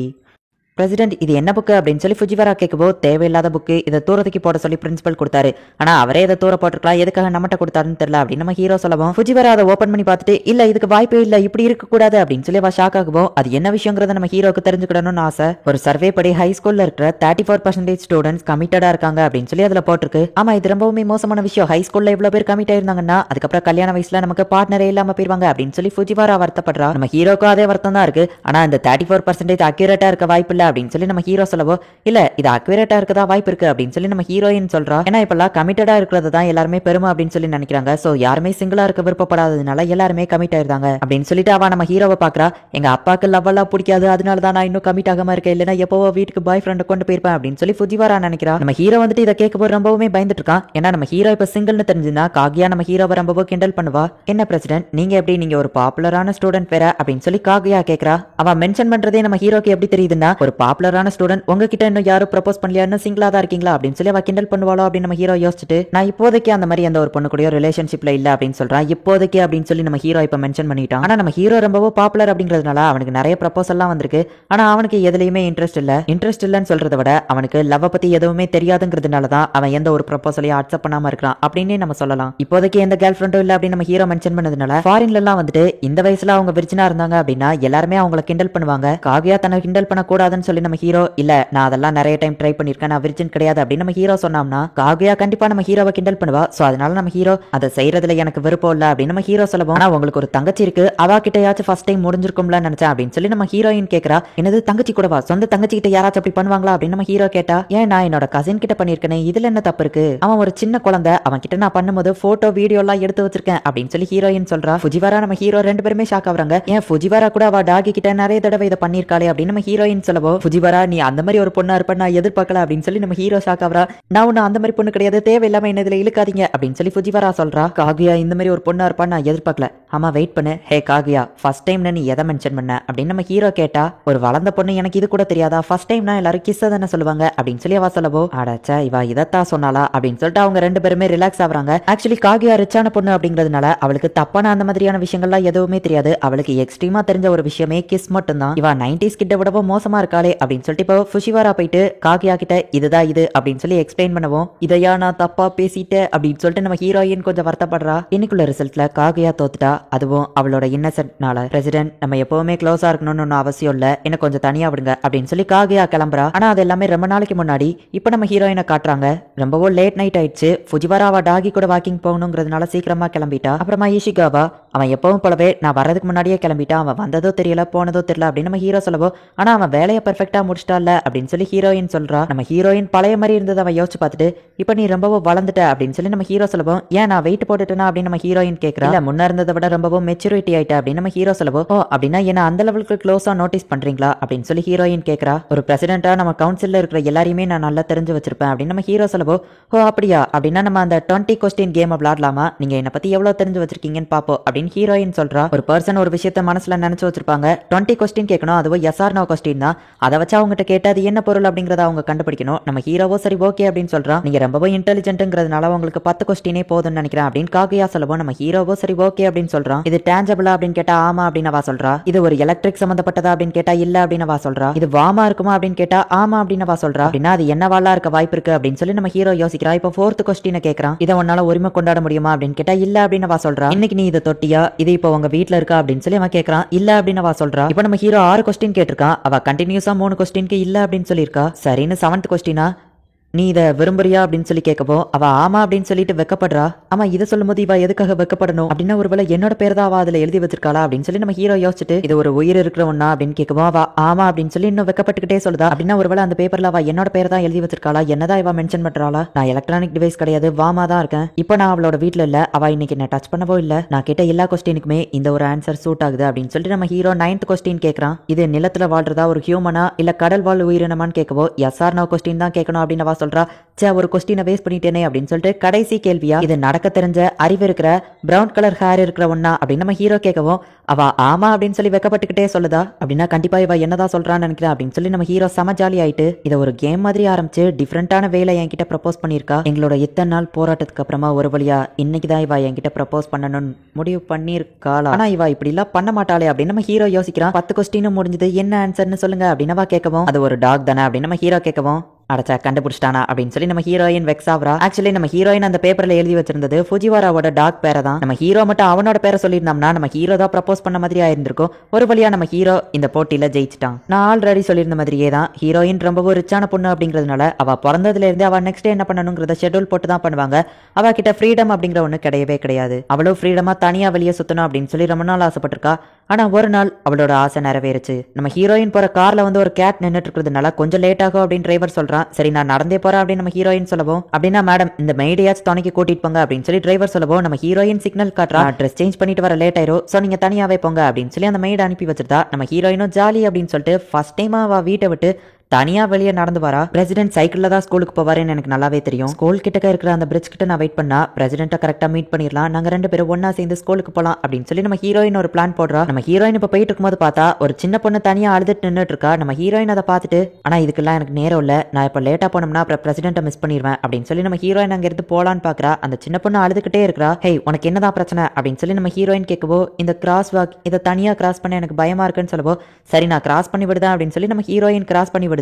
President, இது என்ன புக்கு அப்படின்னு சொல்லி ஃபுஜிவரா கேட்கவோ, தேவையில்லாத புக்கு, இதை தூரத்துக்கு போட சொல்லி பிரின்சிபல் கொடுத்தாரு. ஆனா அவரே இதை தூர போட்டுருக்கலாம், எதுக்காக நம்மகிட்ட கொடுத்தாருன்னு தெரியல அப்படின்னு நம்ம ஹீரோ சொல்லவும், ஃபுஜிவரா அதை ஓப்பன் பண்ணி பார்த்துட்டு இல்ல இதுக்கு வாய்ப்பே இல்ல, இப்படி இருக்க கூடாது அப்படின்னு சொல்லி அவ ஷாக் ஆகுவோம். அது என்ன விஷயங்கிறத நம்ம ஹீரோக்கு தெரிஞ்சுக்கணும்னு ஆசை. ஒரு சர்வே படி ஹை ஸ்கூல்ல இருக்கிற 34% ஸ்டூடெண்ட்ஸ் கமிட்டடா இருக்காங்க அப்படின்னு சொல்லி அதுல போட்டிருக்கு. ஆமா, இது ரொம்பவுமே மோசமான விஷயம். ஹை ஸ்கூல்ல இவ்வளவு பேர் கமிட் ஆயிருந்தாங்கன்னா அதுக்கப்புறம் கல்யாண வயசுல நமக்கு பார்ட்னரே இல்லாம போயிருவாங்க அப்படின்னு சொல்லி ஃபுஜிவரா வருத்தப்படுறா. நம்ம ஹீரோக்கும் அதே வருத்தம் தான் இருக்கு. ஆனா இந்த 34% அக்யூரேட்டா இருக்க வாய்ப்பு இல்ல அப்படின்னு சொல்லி நம்ம ஹீரோ சொல்லவோ, இல்ல இது அக்யூரேட்டா இருக்கதா வாய்ப்பு இருக்கு அப்படின்னு சொல்லி நம்ம ஹீரோயின் சொல்றா. ஏன்னா இப்பெல்லாம் கமிட்டடா இருக்கிறது தான் எல்லாருமே பெருமை அப்படின்னு சொல்லி நினைக்கிறாங்க. சோ யாருமே சிங்கிளா இருக்க விருப்பப்படாததுனால எல்லாருமே கமிட் ஆயிருந்தாங்க அப்படின்னு சொல்லிட்டு அவ நம்ம ஹீரோவை பாக்குறா. எங்க அப்பாக்கு லவ் எல்லாம் பிடிக்காது, அதனால தான் நான் இன்னும் கமிட் ஆகாம இருக்கேன், இல்லைன்னா எப்பவோ வீட்டுக்கு பாய் ஃப்ரெண்ட் கொண்டு போயிருப்பேன் அப்படின்னு சொல்லி ஃபுஜிவரா நினைக்கிறா. நம்ம ஹீரோ வந்துட்டு இதை கேட்க ரொம்பவுமே பயந்துட்டு இருக்கான். ஏன்னா நம்ம ஹீரோ இப்ப சிங்கிள்னு தெரிஞ்சுன்னா காகியா நம்ம ஹீரோவை ரொம்பவோ கிண்டல் பண்ணுவா. என்ன பிரசிடென்ட், நீங்க எப்படி, நீங்க ஒரு பாப்புலரான ஸ்டூடெண்ட் வேற அப்படின்னு சொல்லி காகியா கேக்குறா. அவ மென்ஷன் பண்றதே நம்ம ஹீரோக்கு எப்படி தெரியுதுன்னா, ஒரு பாப்புலரான ஸ்டூடெண்ட் உங்ககிட்ட இன்னும் யாரும் ப்ரப்போஸ் பண்ணலையா, இன்னும் சிங்கிளா தான் இருக்கீங்களா அப்படின்னு சொல்லி அவ கிண்டல் பண்ணுவாளோ அப்படின்னு நம்ம ஹீரோ யோசிச்சுட்டு, நான் இப்போதைக்கு அந்த மாதிரி அந்த ஒரு பொண்ணு கூட ரிலேஷன்ஷிப்ல இல்ல அப்படின்னு சொல்றான். இப்போதைக்கு அப்படின்னு சொல்லி நம்ம ஹீரோ இப்ப மென்ஷன் பண்ணிட்டான். ஆனா நம்ம ஹீரோ ரொம்பவோ பாப்புலர் அப்படிங்கிறதுனால அவனுக்கு நிறைய ப்ரப்போஸ் எல்லாம் வந்திருக்கு. ஆனா அவனுக்கு எதுலயுமே இன்ட்ரெஸ்ட் இல்லன்னு சொல்றதை விட அவனுக்கு லவ் பத்தி எதுவுமே தெரியாதுங்கிறதுனால தான் அவன் எந்த ஒரு ப்ரப்போசலையும் அக்செப்ட் பண்ணாம இருக்கான் அப்படின்னே நம்ம சொல்லலாம். இப்போதைக்கு எந்த கேர்ள் ஃப்ரெண்டும் இல்ல அப்படின்னு நம்ம ஹீரோ மென்ஷன் பண்ணதுனால ஃபாரின்ல எல்லாம் வந்துட்டு இந்த வயசுல அவங்க விர்ஜினா இருந்தாங்க அப்படின்னா எல்லாருமே அவங்கள கிண்டல் பண்ணுவாங்க. காகியா தன்னை கிண்டல் பண்ண கூடாதுன்னு சொல்லி நம்ம ஹீரோ, இல்ல நான் அதெல்லாம் நிறைய டைம் ட்ரை பண்ணிருக்கேன், நான் விர்ஜின் கிடையாது அப்படின்னு நம்ம ஹீரோ சொன்னோம்னா காகுயா கண்டிப்பா நம்ம ஹீரோவை கிண்டல் பண்ணுவா. சோ அதனால நம்ம ஹீரோ அதை செய்யறதுல எனக்கு விருப்பம் இல்ல அப்படின்னு நம்ம ஹீரோ சொல்லுவோம். ஆனா உங்களுக்கு ஒரு தங்கச்சி இருக்கு, அவ கிட்டயாச்சும் ஃபர்ஸ்ட் டைம் முடிஞ்சிருக்கும்ல நினைச்சேன் அப்படின்னு சொல்லி நம்ம ஹீரோயின் கேக்குறா. என்னது தங்கச்சி கூடவா, சொந்த தங்கச்சி கிட்ட யாராச்சும் அப்படி பண்ணுவாங்களா அப்படின்னு நம்ம ஹீரோ கேட்டா. ஏன், நான் என்னோட கசின் கிட்ட பண்ணிருக்கேன், இதுல என்ன தப்பு இருக்கு, அவன் ஒரு சின்ன குழந்தை, அவன் கிட்ட நான் பண்ணும்போது போட்டோ வீடியோ எல்லாம் எடுத்து வச்சிருக்கேன் அப்படின்னு சொல்லி ஹீரோயின் சொல்றா. ஃபுஜிவரா நம்ம ஹீரோ ரெண்டு பேருமே ஷாக் ஆகுறாங்க. ஏன் ஃபுஜிவரா கூட அவ டாகி கிட்ட நிறைய தடவை இதை பண்ணிருக்காளே அப்படின்னு நம்ம ஹீரோயின் சொல்லவோ, ஃபுஜிவரா நீ அந்த மாதிரி ஒரு பொண்ணா இருப்ப நான் எதிர்பார்க்கல அப்படின்னு சொல்லி நம்ம ஹீரோ ஷாக் ஆகுறா. நான் ஒன்னும் அந்த மாதிரி பொண்ணு கிடையாது, தேவையில்லாம என்ன இதுல இழுக்காதீங்க அப்படின்னு சொல்லி ஃபுஜிவரா சொல்றா. காகுயா இந்த மாதிரி ஒரு பொண்ணா இருப்பான்னு நான் எதிர்பார்க்கல. ஆமா வெயிட் பண்ணு, ஹே காகுயா ஃபர்ஸ்ட் டைம் நீ எதை மென்ஷன் பண்ண அப்படின்னு நம்ம ஹீரோ கேட்டா. ஒரு வளர்ந்த பொண்ணு எனக்கு இது கூட தெரியாதா, ஃபர்ஸ்ட் டைம் நான் எல்லாரும் கிஸ் தானே சொல்லுவாங்க அப்படின்னு சொல்லி அவ சொல்லவோ, அடச்சா இவ இதத்தான் சொன்னாலா அப்படின்னு சொல்லிட்டு அவங்க ரெண்டு பேருமே ரிலாக்ஸ் ஆகுறாங்க. ஆக்சுவலி காகியா ரிச்சான பொண்ணு அப்படிங்கிறதுனால அவளுக்கு தப்பான அந்த மாதிரியான விஷயங்கள்லாம் எதுவுமே தெரியாது. அவளுக்கு எக்ஸ்ட்ரீமா தெரிஞ்ச ஒரு விஷயமே கிஸ் மட்டும் தான். இவ 90s கிட்ட விடவும் மோசமா இருக்காளே அப்படின்னு சொல்லிட்டு இப்போ ஃபுஜிவரா போயிட்டு காகியா கிட்ட இதுதான் இது அப்படின்னு சொல்லி எக்ஸ்பிளைன் பண்ணுவோம். இதையா நான் தப்பா பேசிட்டேன் அப்படின்னு சொல்லிட்டு நம்ம ஹீரோயின் கொஞ்சம் வருத்தப்படுறா. இன்னைக்குள்ள ரிசல்ட்ல காகியா தோத்துட்டா, அதுவும் அவளோட இன்னசென்ட்னால. பிரசிடென்ட், நம்ம எப்பவுமே க்ளோஸா இருக்கணும்னு ஒன்னும் அவசியம் இல்ல, என்ன கொஞ்சம் தனியா விடுங்க அப்படின்னு சொல்லி காகியா கிளம்புறா. ஆனா அது எல்லாமே ரொம்ப நாளைக்கு முன்னாடி. இப்ப நம்ம ஹீரோயினை காட்டுறாங்க. ரொம்பவும் லேட் நைட் ஆயிடுச்சு. ஃபுஜிவரா அவ டாகி கூட வாக்கிங் போகணுங்கிறதுனால சீக்கிரமா கிளம்பிட்டா. அப்புறமா ஈஷிகாவா அவன் எப்பவும் போலவே நான் வர்றதுக்கு முன்னாடியே கிளம்பிட்டான், அவன் வந்ததோ தெரியல போனதோ தெரியல அப்படின்னு நம்ம ஹீரோ சொல்லவோ, ஆனா அவன் வேலையை பெர்ஃபெக்டா முடிச்சிட்டால அப்படின்னு சொல்லி ஹீரோயின் சொல்றா. நம்ம ஹீரோயின் பழைய மாதிரி இருந்தது அவன் யோசிச்சு பார்த்துட்டு, இப்போ நீ ரொம்பவும் வளர்ந்துட்ட அப்படின்னு சொல்லி நம்ம ஹீரோ சொல்லவும், ஏன் நான் வெயிட் போட்டுட்டேனா அப்படின்னு நம்ம ஹீரோயின் கேட்கறா. இல்ல முன்ன இருந்ததை விட ரொம்பவும் மெச்சூரிட்டி ஆயிட்ட அப்படின்னு நம்ம ஹீரோ சொல்லவோ, ஓ அப்படின்னா என்ன அந்த லெவலுக்கு க்ளோஸா நோட்டீஸ் பண்றீங்களா அப்படின்னு சொல்லி ஹீரோயின் கேட்கறா. ஒரு பிரசிடென்ட்டா நம்ம கவுன்சில்ல இருக்கிற எல்லாரையுமே நான் நல்லா தெரிஞ்சு வச்சிருப்பேன் அப்படின்னு நம்ம ஹீரோ சொல்லவோ, ஓ அப்படியா அப்படின்னா நம்ம அந்த 20 கொஸ்டின் கேம் விளையாடலாமா, நீங்க என்ன பத்தி எவ்வளவு தெரிஞ்சு வச்சிருக்கீங்கன்னு பாப்போம் அப்படின்னு ஹீரோயின் சொல்றா. ஒரு பர்சன் ஒரு விஷயத்த மனசுல நினைச்சு வச்சிருப்பாங்க, 20 கொஸ்டின் கேட்கணும், அதுவும் எஸ் ஆர் நோ கொஸ்டின் தான். அதை வச்சு அவங்ககிட்ட கேட்டு அது என்ன பொருள் அப்படிங்கறத அவங்க கண்டுபிடிக்கணும். நம்ம ஹீரோவோ சரி ஓகே அப்படின்னு சொல்றான். நீங்க ரொம்பவும் இன்டெலிஜென்ட்ங்கிறதுனால உங்களுக்கு 10 கொஸ்டினே போதும்னு நினைக்கிறேன் அப்படின்னு காகையா சொல்லவும், நம்ம ஹீரோவோ சரி ஓகே அப்படின்னு சொல்றான். இது டேஞ்சபிளா அப்படின்னு கேட்டா ஆமா அப்படின்னு அவ சொல்றா. இது ஒரு எலக்ட்ரிக் சம்பந்தப்பட்டதா அப்படின்னு கேட்டா இல்ல அப்படின்னு அவ சொல்றா. இது வாமா இருக்குமா அப்படின்னு கேட்டா ஆமா அப்படின்னு அவ சொல்றா. அப்படின்னா அது என்னவாலா இருக்க வாய்ப்பு இருக்கு அப்படின்னு சொல்லி நம்ம ஹீரோ யோசிக்கிறா. இப்போ 4th கொஸ்டினை கேட்கறான். இதை உன்னால உரிமை கொண்டாட முடியுமா அப்படின்னு கேட்டா இல்ல அப்படின்னு அவ சொல்றா. இன்னைக்கு நீ இதை தொட்டியா, இது இப்போ உங்க வீட்ல இருக்கா அப்படின்னு சொல்லி அவன் கேட்கறான். இல்ல அப்படின்னு அவ சொல்றா. இப்போ நம்ம ஹீரோ 6 கொஸ்டின் கேட்டிருக்கான், அவ கண்டினியூஸா 3 கொஸ்டினுக்கு இல்ல அப்படின்னு சொல்லியிருக்கா. சரின்னு 7th கொஸ்டினா நீ இதை விரும்புறியா அப்படின்னு சொல்லி கேட்கப்போ அவ ஆமா அப்படின்னு சொல்லிட்டு வெக்கப்படுறா. ஆமா இதை சொல்லும் போது இவ எதுக்காக வெக்கப்படணும் அப்படின்னா ஒருவேளை என்னோட பேர் தான் அவ அதுல எழுதி வச்சிருக்காளா அப்படின்னு சொல்லி நம்ம ஹீரோ யோசிச்சுட்டு, இது ஒரு உயிர் இருக்கிற ஒண்ணா அப்படின்னு கேட்கப்போ அவ ஆமா அப்படின்னு சொல்லி இன்னும் வெக்கப்பட்டுக்கிட்டே சொல்லுதா. அப்படின்னா ஒருவேளை அந்த பேப்பர்ல அவ என்னோட பேர் தான் எழுதி வச்சிருக்காளா, என்னதான் இவ மென்ஷன் பண்றாளா, நான் எலக்ட்ரானிக் டிவைஸ் கிடையாது வாமா தான் இருக்கேன், இப்போ நான் அவளோட வீட்டுல இல்ல, அவ இன்னைக்கு என்ன டச் பண்ணவோ இல்ல, நான் கேட்ட எல்லா கொஸ்டினுக்குமே இந்த ஒரு ஆன்சர் சூட் ஆகுது அப்படின்னு சொல்லிட்டு நம்ம ஹீரோ 9th கொஸ்டின் கேட்கறான். இது நிலத்துல வாழ்றதா ஒரு ஹியூமனா இல்ல கடல் வாழ் உயிரினமான்னு கேட்கவோ எஸ் ஆர் நோ கொஸ்டின் தான் கேட்கணும் அப்படின்னு அவ சொல்றா. ஒரு கொஸ்டினை வேஸ்ட் பண்ணிட்டேனே அப்படின்னு சொல்லிட்டு கடைசி கேள்வியா இது நடக்க தெரிஞ்ச அறிவு இருக்கிற பிரவுன் கலர் ஹேர் இருக்கிற ஒண்ணா அப்படின்னு நம்ம ஹீரோ கேட்கவும் அவ ஆமா அப்படின்னு சொல்லி வெக்கப்பட்டுக்கிட்டே சொல்லுதா. அப்படின்னா கண்டிப்பா இவ என்னதான் சொல்றான்னு நினைக்கிறேன் அப்படின்னு சொல்லி நம்ம ஹீரோ செம ஜாலி ஆயிட்டு இதை ஒரு கேம் மாதிரி ஆரம்பிச்சு டிஃப்ரெண்டான வேலை என்கிட்ட ப்ரப்போஸ் பண்ணியிருக்கா. எங்களோட இத்தனை நாள் போராட்டத்துக்கு அப்புறமா ஒரு வழியா இன்னைக்குதான் இவ என்கிட்ட ப்ரப்போஸ் பண்ணணும்னு முடிவு பண்ணிருக்காளா. ஆனா இவ இப்படி எல்லாம் பண்ண மாட்டாளே அப்படின்னு நம்ம ஹீரோ யோசிக்கிறான். 10 கொஸ்டினும் முடிஞ்சது, என்ன ஆன்சர்னு சொல்லுங்க அப்படின்னு அவ கேட்கவும் அது ஒரு டாக் தானே அப்படின்னு நம்ம ஹீரோ கேட்கவும் அடச்சா கண்டுபிடிச்சிட்டானா அப்படின்னு சொல்லி நம்ம ஹீரோயின் வெக்ஸ் ஆவரா. ஆக்சுவலி நம்ம ஹீரோயின் அந்த பேப்பர்ல எழுதி வச்சிருந்தது ஃபுஜிவாராவோட டாக் பேரை தான். நம்ம ஹீரோ மட்டும் அவனோட பேரை சொல்லியிருந்தோம்னா நம்ம ஹீரோ தான் ப்ரப்போஸ் பண்ண மாதிரி ஆயிருந்திருக்கும். ஒரு வழியா நம்ம ஹீரோ இந்த போட்டியில ஜெயிச்சிட்டான். நான் ஆல்ரெடி சொல்லியிருந்த மாதிரியே தான் ஹீரோயின் ரொம்பவும் ரிச்சான பொண்ணு அப்படிங்கிறதுனால அவ பிறந்ததுல இருந்து அவ நெக்ஸ்ட் டே என்ன பண்ணணுங்கிறத ஷெட்யூல் போட்டு தான் பண்ணுவாங்க. அவ கிட்ட ஃப்ரீடம் அப்படிங்கிற ஒண்ணு கிடையவே கிடையாது. அவளும் ஃப்ரீடமா தனியா வெளியே சுத்தணும் அப்படின்னு சொல்லி ரொம்ப நாள் ஆசைப்பட்டிருக்கா. ஆனா ஒரு நாள் அவளோட ஆசை நிறைவேறுச்சு. நம்ம ஹீரோயின் போற கார்ல வந்து ஒரு கேட் நின்னுட்டு இருக்கிறதுனால கொஞ்சம் லேட் ஆகும் அப்படின்னு டிரைவர் சொல்றான். சரி நான் நடந்தே போறேன் அப்படின்னு நம்ம ஹீரோயின் சொல்லவும், அப்படின்னா மேடம் இந்த மெய்டையாச்சும் துணைக்கு கூட்டிட்டு போங்க அப்படின்னு சொல்லி டிரைவர் சொல்லவும் நம்ம ஹீரோயின் சிக்னல் காட்டுறா. ட்ரெஸ் சேஞ்ச் பண்ணிட்டு வர லேட் ஆயிரும், சோ நீங்க தனியாவே போங்க அப்படின்னு சொல்லி அந்த மெய்டு அனுப்பி வச்சிருந்தா. நம்ம ஹீரோயினும் ஜாலி அப்படின்னு சொல்லிட்டு ஃபர்ஸ்ட் டைம் அவ வீட்டை விட்டு தனியா வெளியே நடந்து வரா. பிரசிடென்ட் சைக்கிள்ல தான் ஸ்கூலுக்கு போவாருன்னு எனக்கு நல்லாவே தெரியும். ஸ்கூல் கிட்ட இருக்கிற அந்த பிரிட்ஜ் கிட்ட நான் வெயிட் பண்ணா பிரசிடென்ட்டை கரெக்டா மீட் பண்ணிடலாம், நாங்க 2 பேரும் ஒன்னா சேர்ந்து ஸ்கூலுக்கு போலாம் அப்படின்னு சொல்லி நம்ம ஹீரோயின் ஒரு பிளான் போடுறா. நம்ம ஹீரோயின் இப்ப போயிட்டு இருக்கும்போது பார்த்தா ஒரு சின்ன பொண்ணு தனியா அழுதுட்டு நின்னுட்டு இருக்கா. நம்ம ஹீரோயின் அதை பார்த்துட்டு ஆனா இதுக்கெல்லாம் எனக்கு நேரம் இல்ல, நான் இப்ப லேட்டா போனோம்னா அப்புறம் பிரசிடென்ட்டை மிஸ் பண்ணிடுவேன் அப்படின்னு சொல்லி நம்ம ஹீரோயின் அங்க இருந்து போலான்னு பாக்குறா. அந்த சின்ன பொண்ணு அழுதுகிட்டே இருக்கா. ஹே உனக்கு என்னதான் பிரச்சனை அப்படின்னு சொல்லி நம்ம ஹீரோயின் கேட்கவோ, இந்த கிராஸ் வாக் இதை தனியா கிராஸ் பண்ண எனக்கு பயமா இருக்குன்னு சொல்லவோ, சரி நான் கிராஸ் பண்ணி விடுதா அப்படின்னு சொல்லி நம்ம ஹீரோயின் கிராஸ் பண்ணி விடுதா.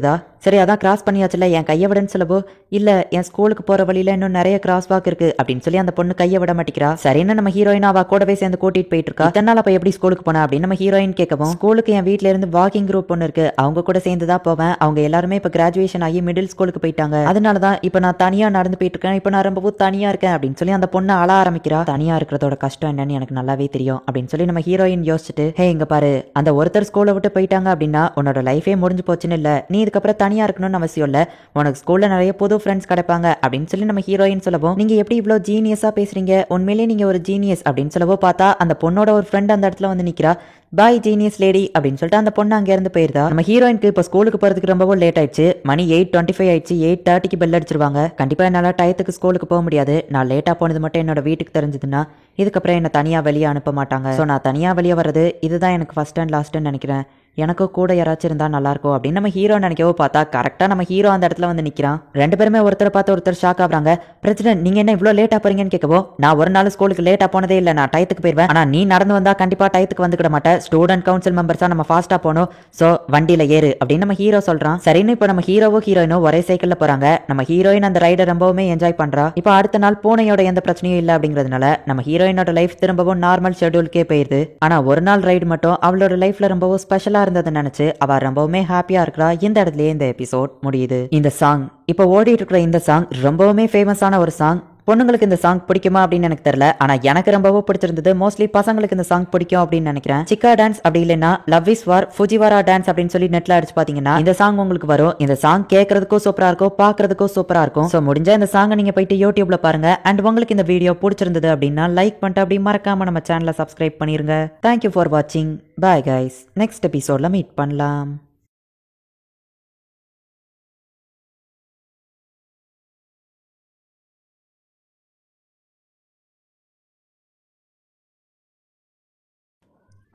சரி அதான் கிராஸ் பண்ணியாச்சுல என் கையை விடன்னு சொல்லவோ, இல்ல என் ஸ்கூலுக்கு போற வழியில இன்னும் நிறைய கிராஸ் வாக் இருக்கு அப்படின்னு சொல்லி அந்த பொண்ணு கையை விட மாட்டேங்கிறா. சரின்னு நம்ம ஹீரோயின் அவ கூடவே சேர்ந்து கூட்டிட்டு போயிட்டு இருக்கா. இதனால அப்ப எப்படி ஸ்கூலுக்கு போனா அப்படின்னு நம்ம ஹீரோயின் கேட்கவும், ஸ்கூலுக்கு என் வீட்ல இருந்து வாக்கிங் குரூப் ஒன்னு இருக்கு, அவங்க கூட சேர்ந்து தான் போவேன், அவங்க எல்லாருமே இப்ப கிராஜுவேஷன் ஆகி மிடில் ஸ்கூலுக்கு போயிட்டாங்க, அதனாலதான் இப்ப நான் தனியா நடந்து போயிட்டு இருக்கேன், இப்ப நான் ரொம்பவும் தனியா இருக்கேன் அப்படின்னு சொல்லி அந்த பொண்ணு அழ ஆரம்பிக்கிறா. தனியா இருக்கிறதோட கஷ்டம் என்னன்னு எனக்கு நல்லாவே தெரியும் அப்படின்னு சொல்லி நம்ம ஹீரோயின் யோசிச்சுட்டு, ஹே இங்க பாரு அந்த ஒருத்தர் ஸ்கூலை விட்டு போயிட்டாங்க அப்படின்னா உன்னோட லைஃபே முடிஞ்சு போச்சுன்னு இல்ல, நீ இதுக்கப்புறம் தனியா இருக்கணும்னு அவசியம் இல்ல, உனக்கு ஸ்கூல்ல நிறைய புது ஃப்ரெண்ட்ஸ் கிடைப்பாங்க அப்படின்னு சொல்லி நம்ம ஹீரோயின் சொல்லவும், நீங்க எப்படி இவ்வளவு ஜீனியஸா பேசுறீங்க, உண்மையிலேயே நீங்க ஒரு ஜீனியஸ் அப்படின்னு சொல்லவோ பார்த்தா அந்த பொண்ணோட ஒரு ஃப்ரெண்ட் அந்த இடத்துல வந்து நிக்கிறா. பாய் ஜீனியஸ் லேடி அப்படின்னு சொல்லிட்டு அந்த பொண்ணு அங்க இருந்து போயிருந்தா. நம்ம ஹீரோயினுக்கு இப்ப ஸ்கூலுக்கு போறதுக்கு ரொம்பவும் லேட் ஆயிடுச்சு. மணி 8:25 ஆயிடுச்சு. 8:30க்கு பெல் அடிச்சிருவாங்க. கண்டிப்பா என்னால டயத்துக்கு ஸ்கூலுக்கு போக முடியாது. நான் லேட்டா போனது மட்டும் என்னோட வீட்டுக்கு தெரிஞ்சதுன்னா இதுக்கப்புறம் என்ன தனியா வெளியே அனுப்ப மாட்டாங்க. ஸோ நான் தனியா வெளியே வர்றது இதுதான் எனக்கு ஃபர்ஸ்ட் அண்ட் லாஸ்ட்னு நினைக்கிறேன். எனக்கு கூட யாராச்சும் இருந்தா நல்லா இருக்கும் அப்படின்னு நம்ம ஹீரோ நினைக்கவோ பார்த்தா கரெக்டா நம்ம ஹீரோ அந்த இடத்துல வந்து நிக்கிறான். 2 பேருமே ஒருத்தரை பார்த்து ஒருத்தர் ஷாக் ஆகுறாங்க. பிரசிடென்ட் நீங்க என்ன இவ்வளவு லேட்டா போறீங்கன்னு கேட்கவோ, நான் ஒரு நாள் ஸ்கூலுக்கு லேட்டா போனதே இல்ல, நான் டயத்துக்கு போயிருவேன், ஆனா நீ நடந்து வந்தா கண்டிப்பா டயத்துக்கு வந்துக்கிட மாட்டேன், ஸ்டூடெண்ட் கவுன்சில் மெம்பர்ஸா நம்ம ஃபாஸ்டா போகணும், சோ வண்டியில ஏறு அப்படின்னு நம்ம ஹீரோ சொல்றான். சரின்னு இப்ப நம்ம ஹீரோவோ ஹீரோயினோ ஒரே சைக்கிள்ல போறாங்க. நம்ம ஹீரோயின் அந்த ரைடை ரொம்பவுமே என்ஜாய் பண்றா. இப்ப அடுத்த நாள் பூனையோட எந்த பிரச்சனையும் இல்ல அப்படிங்கிறதுனால நம்ம ஹீரோயினோட லைஃப் திரும்பவும் நார்மல் ஷெட்யூல்கே போயிருது. ஆனா ஒரு நாள் ரைடு மட்டும் அவளோட லைஃப்ல ரொம்பவும் ஸ்பெஷலா இருந்ததுன்னு நினைச்சு அவ ரொம்பவுமே ஹாப்பியா இருக்கா. இந்த இடத்துலயே இந்த எபிசோட் முடியுது. இந்த சாங் இப்ப ஓடிட்டு இருக்கிற இந்த சாங் ரொம்பவுமே ஃபேமஸான ஒரு சாங். பொண்ணுங்களுக்கு இந்த சாங் பிடிக்குமா அப்படின்னு எனக்கு தெரியல, ஆனா எனக்கு ரொம்பவும் பிடிச்சிருந்தது. மோஸ்ட்லி பசங்களுக்கு இந்த சாங் பிடிக்கும் அப்படின்னு நினைக்கிறேன். சிக்கா டான்ஸ் அப்படி இல்லைன்னா லவ் இஸ் வார் ஃபுஜிவாரா டான்ஸ் அப்படின்னு சொல்லி நெட்ல அடிச்சு பாத்தீங்கன்னா இந்த சாங் உங்களுக்கு வரும். இந்த சாங் கேட்கறதுக்கும் சூப்பரா இருக்கும், பாக்குறதுக்கும் சூப்பரா இருக்கும். சோ முடிஞ்சா இந்த சாங்கை நீங்க போயிட்டு யூடியூப்ல பாருங்க. அண்ட் உங்களுக்கு இந்த வீடியோ பிடிச்சிருந்தது அப்படின்னா லைக் பண்ணிட்டு அப்படி மறக்காம நம்ம சேனலை சப்ஸ்கிரைப் பண்ணிருங்க. தேங்க்யூ ஃபார் வாட்சிங். பாய் கைஸ், நெக்ஸ்ட் எபிசோட்ல மீட் பண்ணலாம்.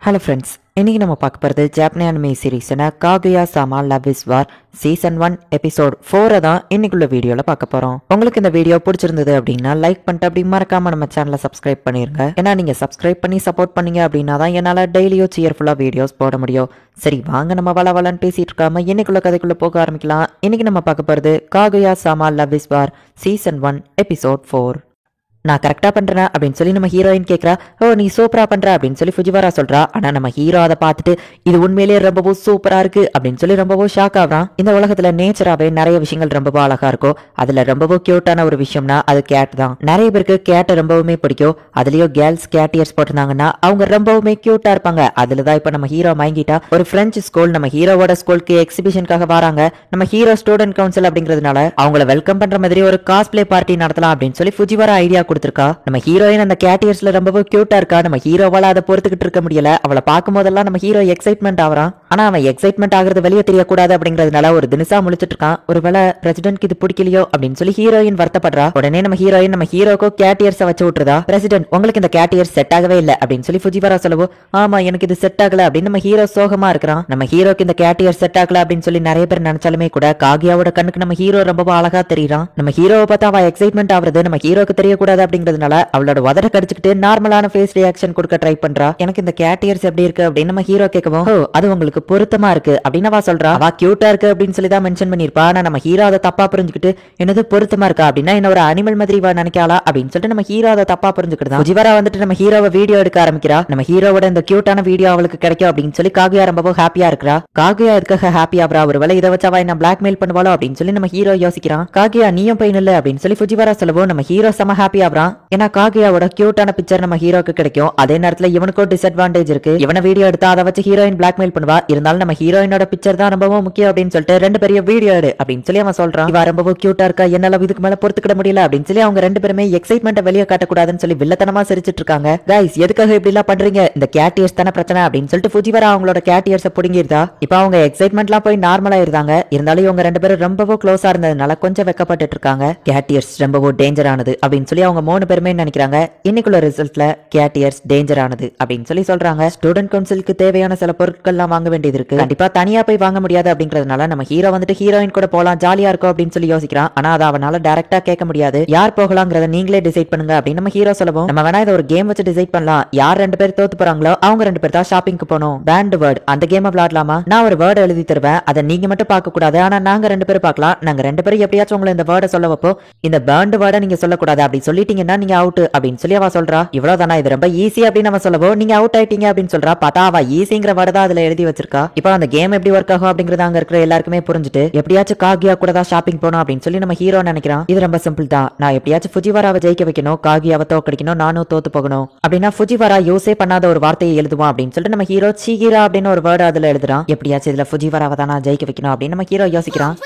ஹலோ ஃப்ரெண்ட்ஸ், இன்னைக்கு நம்ம பார்க்க போகிறது Japanese anime சீரீஸ்னா காகுயா sama love is war season 1 episode 4 தான் இன்னைக்குள்ள வீடியோவில் பார்க்க போகிறோம். உங்களுக்கு இந்த வீடியோ பிடிச்சிருந்தது அப்படின்னா லைக் பண்ணிட்டு அப்படி மறக்காம நம்ம சேனலை சப்ஸ்கிரைப் பண்ணிருங்க. ஏன்னா நீங்கள் சப்ஸ்கிரைப் பண்ணி சப்போர்ட் பண்ணீங்க அப்படின்னா தான் என்னால் டெய்லியும் சியர்ஃபுல்லாக வீடியோஸ் போட முடியும். சரி வாங்க நம்ம வளவலன்னு பேசிட்டு இருக்காம இன்னைக்குள்ள கதைக்குள்ள போக ஆரம்பிக்கலாம். இன்னைக்கு நம்ம பார்க்க போகிறது காகுயா sama love is war season 1 episode 4. நான் கரெக்டா பண்றேன் அப்படின்னு சொல்லி நம்ம ஹீரோயின் கேட்கறா. ஓ நீ சூப்பரா பண்ற அப்படின்னு சொல்லி ஃபுஜிவாரா சொல்றா. ஆனா நம்ம ஹீரோ அதை பார்த்துட்டு இது உண்மையிலேயே ரொம்பவும் சூப்பரா இருக்கு அப்படின்னு சொல்லி ரொம்பவும் ஷாக் ஆகுறான். இந்த உலகத்துல நேச்சராவே நிறைய விஷயங்கள் ரொம்பவும் அழகா இருக்கும். அதுல ரொம்பவும் கியூட்டான ஒரு விஷயம்னா அது கேட் தான். நிறைய பேருக்கு கேட்டை ரொம்பவுமே பிடிக்கும். அதுலயும் கேர்ள்ஸ் கேட் இயர்ஸ் போட்டிருந்தாங்கன்னா அவங்க ரொம்பவுமே கியூட்டா இருப்பாங்க. அதுலதான் இப்ப நம்ம ஹீரோ வாங்கிட்டா ஒரு பிரெஞ்சு ஸ்கூல் நம்ம ஹீரோவோட ஸ்கூலுக்கு எக்ஸிபிஷனுக்காக வராங்க. நம்ம ஹீரோ ஸ்டூடெண்ட் கவுன்சில் அப்படிங்கிறதுனால அவங்கள வெல்கம் பண்ற மாதிரி ஒரு காஸ்பிளே பார்ட்டி நடத்தலாம் அப்படின்னு சொல்லி ஃபுஜிவாரா ஐடியா கொடுத்திருக்கா. நம்ம ஹீரோயின் அந்த கேட்டியர்ஸ்ல ரொம்பவும் கியூட்டா இருக்கா. நம்ம ஹீரோவால அதை பொறுத்துக்கிட்டு இருக்க முடியல. அவளை பார்க்கும் போதெல்லாம் நம்ம ஹீரோ எக்ஸைட்மெண்ட் ஆகிறான். ஆனா அவன் எக்ஸைட்மெண்ட் ஆகிறது வெளியே தெரியக்கூடாது அப்படிங்கிறதுனால ஒரு தினசா முழிச்சிட்டு இருக்கான். ஒருவேளை பிரசிடென்ட்க்கு இது பிடிக்கலையோ அப்படின்னு சொல்லி ஹீரோயின் வருத்தப்படுறா. உடனே நம்ம ஹீரோயின் நம்ம ஹீரோக்கோ கேட்டியர்ஸை வச்சு விட்டுறதா. பிரசிடென்ட் உங்களுக்கு இந்த கேட்டியர்ஸ் செட் ஆகவே இல்லை அப்படின்னு சொல்லி ஃபுஜிவாரா சொல்லவும் ஆமா எனக்கு இது செட் ஆகல அப்படின்னு நம்ம ஹீரோ சோகமா இருக்கிறான். நம்ம ஹீரோக்கு இந்த கேட்டியர் செட் ஆகல அப்படின்னு சொல்லி நிறைய பேர் நினைச்சாலுமே கூட காகியாவோட கண்ணுக்கு நம்ம ஹீரோ ரொம்ப அழகா தெரியறான். நம்ம ஹீரோவை பார்த்தா அவ எக்ஸைட்மெண்ட் ஆகுறது நம்ம ஹீரோக்கு தெரியக்கூடாது அப்படிங்கிறது அவளோட உதட கடிச்சுக்கிட்டு நார்மலான ஃபேஸ் ரியாக்ஷன் கொடுக்க ட்ரை பண்றா. எனக்கு இந்த கேட்டியர்ஸ் எப்படி இருக்கு அப்படின்னு நம்ம ஹீரோ கேட்கவும் அது உங்களுக்கு பொருத்தமா இருக்கு அப்படின்னு அவ சொல்றா. அவ கியூட்டா இருக்கு அப்படின்னு சொல்லி தான் மென்ஷன் பண்ணிருப்பா. ஆனா நம்ம ஹீரோ அதை தப்பா புரிஞ்சுக்கிட்டு என்னது பொருத்தமா இருக்கா அப்படின்னா என்ன ஒரு அனிமல் மாதிரி நினைக்காளா அப்படின்னு சொல்லிட்டு நம்ம ஹீரோ அதை தப்பா புரிஞ்சுக்கிட்டு ஃபுஜிவாரா வந்துட்டு நம்ம ஹீரோவை வீடியோ எடுக்க ஆரம்பிக்கிறா. நம்ம ஹீரோவோட இந்த கியூட்டான வீடியோ அவளுக்கு கிடைக்கும் அப்படின்னு சொல்லி காகுயா ரொம்ப ஹாப்பியா இருக்கிறா. காகுயா இதுக்காக ஹாப்பி ஆகுறா. ஒருவேளை இதை வச்சு அவ என்ன பிளாக்மெயில் பண்ணுவாளோ அப்படின்னு சொல்லி நம்ம ஹீரோ யோசிக்கிறான். காகுயா நீயும் போய் நில்லு அப்படின்னு சொல்லி ஃபுஜிவாரா சொல்லவும் நம்ம ஹீரோ செம ஹாப்பி ஆகுறான். ஏன்னா காகியாவோட கியூட்டான பிக்சர் நம்ம ஹீரோக்கு கிடைக்கும். அதே நேரத்துல இவனுக்கும் டிஸ்அட்வான்டேஜ் இருக்கு. இவனை வீடியோ எடுத்தா அதை வச்சு ஹீரோயின் பிளாக்மெயில் பண்ணுவா. இருந்தாலும் நம்ம ஹீரோயினோட பிக்சர் தான் ரொம்பவும் முக்கியம் அப்படின்னு சொல்லிட்டு ரெண்டு பெரிய வீடியோ எடு அப்படின்னு சொல்லி அவன் சொல்றான். இவ ரொம்பவும் கியூட்டா இருக்கா, என்னால இதுக்கு மேல பொறுத்துக்கிட முடியல அப்படின்னு சொல்லி அவங்க ரெண்டு பேருமே எக்ஸைட்மெண்ட்டை வெளியே காட்டக்கூடாதுன்னு சொல்லி வில்லத்தனமா சிரிச்சிட்டு இருக்காங்க. கைஸ் எதுக்காக இப்படி எல்லாம் பண்றீங்க, இந்த கேட்டியர்ஸ் தானே பிரச்சனை அப்படின்னு சொல்லிட்டு ஃபுஜிவாரா அவங்களோட கேட்டியர்ஸை புடுங்கிருந்தா. இப்ப அவங்க எக்ஸைட்மெண்ட்லாம் போய் நார்மலா இருந்தாங்க. இருந்தாலும் இவங்க ரெண்டு பேரும் ரொம்பவும் க்ளோஸா இருந்ததுனால கொஞ்சம் வெக்கப்பட்டு இருக்காங்க. கேட்டியர்ஸ் ரொம்பவும் டேஞ்சர் ஆனது அப்படின்னு சொல்லி அவங்க 3 பேருமே நினைக்கிறாங்க. இன்னைக்குள்ள ரிசல்ட்ல கேட்டியர்ஸ் டேஞ்சர் ஆனது அப்படின்னு சொல்லி சொல்றாங்க. ஸ்டூடெண்ட் கவுன்சிலுக்கு தேவையான சில பொருட்கள்லாம் வாங்க வேண்டியது இருக்கு. கண்டிப்பா தனியா போய் வாங்க முடியாது அப்படிங்கிறதுனால நம்ம ஹீரோ வந்துட்டு ஹீரோயின் கூட போலாம், ஜாலியா இருக்கும் அப்படின்னு சொல்லி யோசிக்கிறான். ஆனா அதை அவனால டைரக்டா கேட்க முடியாது. யார் போகலாங்கிறத நீங்களே டிசைட் பண்ணுங்க அப்படின்னு நம்ம ஹீரோ சொல்லவும் நம்ம வேணா இதை ஒரு கேம் வச்சு டிசைட் பண்ணலாம். யார் 2 பேர் தோத்து போறாங்களோ அவங்க 2 பேர் தான் ஷாப்பிங்க்கு போகணும். பேண்ட் வேர்ட் அந்த கேம் விளையாடலாமா? நான் ஒரு வேர்டு எழுதி தருவேன், அதை நீங்க மட்டும் பார்க்க கூடாது. ஆனா நாங்க 2 பேரும் பார்க்கலாம். நாங்க 2 பேரும் எப்படியாச்சும் உங்களை இந்த வேர்டை சொல்ல வைப்போம். இந்த பேண்ட் வேர்டை நீங்க சொல்லக்கூடாது. அப்படி சொல்லிட்டீங்கன்னா நீங்க அவுட் அப்படின்னு சொல்லி அவ சொல்றா. இவ்வளவுதானா, இது ரொம்ப ஈஸி அப்படின்னு நம்ம சொல்லவும் நீங்க அவுட் ஆயிட்டீங்க அப்படின்னு சொல்றா. பார்த்தா அவ ஈஸிங்கிற வேர்டை தான் அதுல எழுதி வச்சிருக்கா. இப்போ அந்த கேம் எப்படி ஒர்க் ஆகும் அப்படிங்கறது அங்க இருக்கிற எல்லாருக்குமே புரிஞ்சுட்டு எப்படியாச்சும் காகியா கூட தான் ஷாப்பிங் போகணும் அப்படின்னு சொல்லி நம்ம ஹீரோ நினைக்கிறான். இது ரொம்ப சிம்பிள் தான். நான் எப்படியாச்சும் ஃபுஜிவாராவை ஜெயிக்க வைக்கணும், காகியாவை தோக்கடிக்கணும், நானும் தோத்து போகணும் அப்படின்னா ஃபுஜிவாரா யூஸே பண்ணாத ஒரு வார்த்தையை எழுதுவான் அப்படின்னு சொல்லிட்டு நம்ம ஹீரோ சீகிரா அப்படின்னு ஒரு வேர்டு அதுல எழுதுறான். எப்படியாச்சும் இதுல ஃபுஜிவாராவை தான் நான் ஜெயிக்க வைக்கணும் அப்படின்னு நம்ம ஹீரோ யோசிக்கிறான்.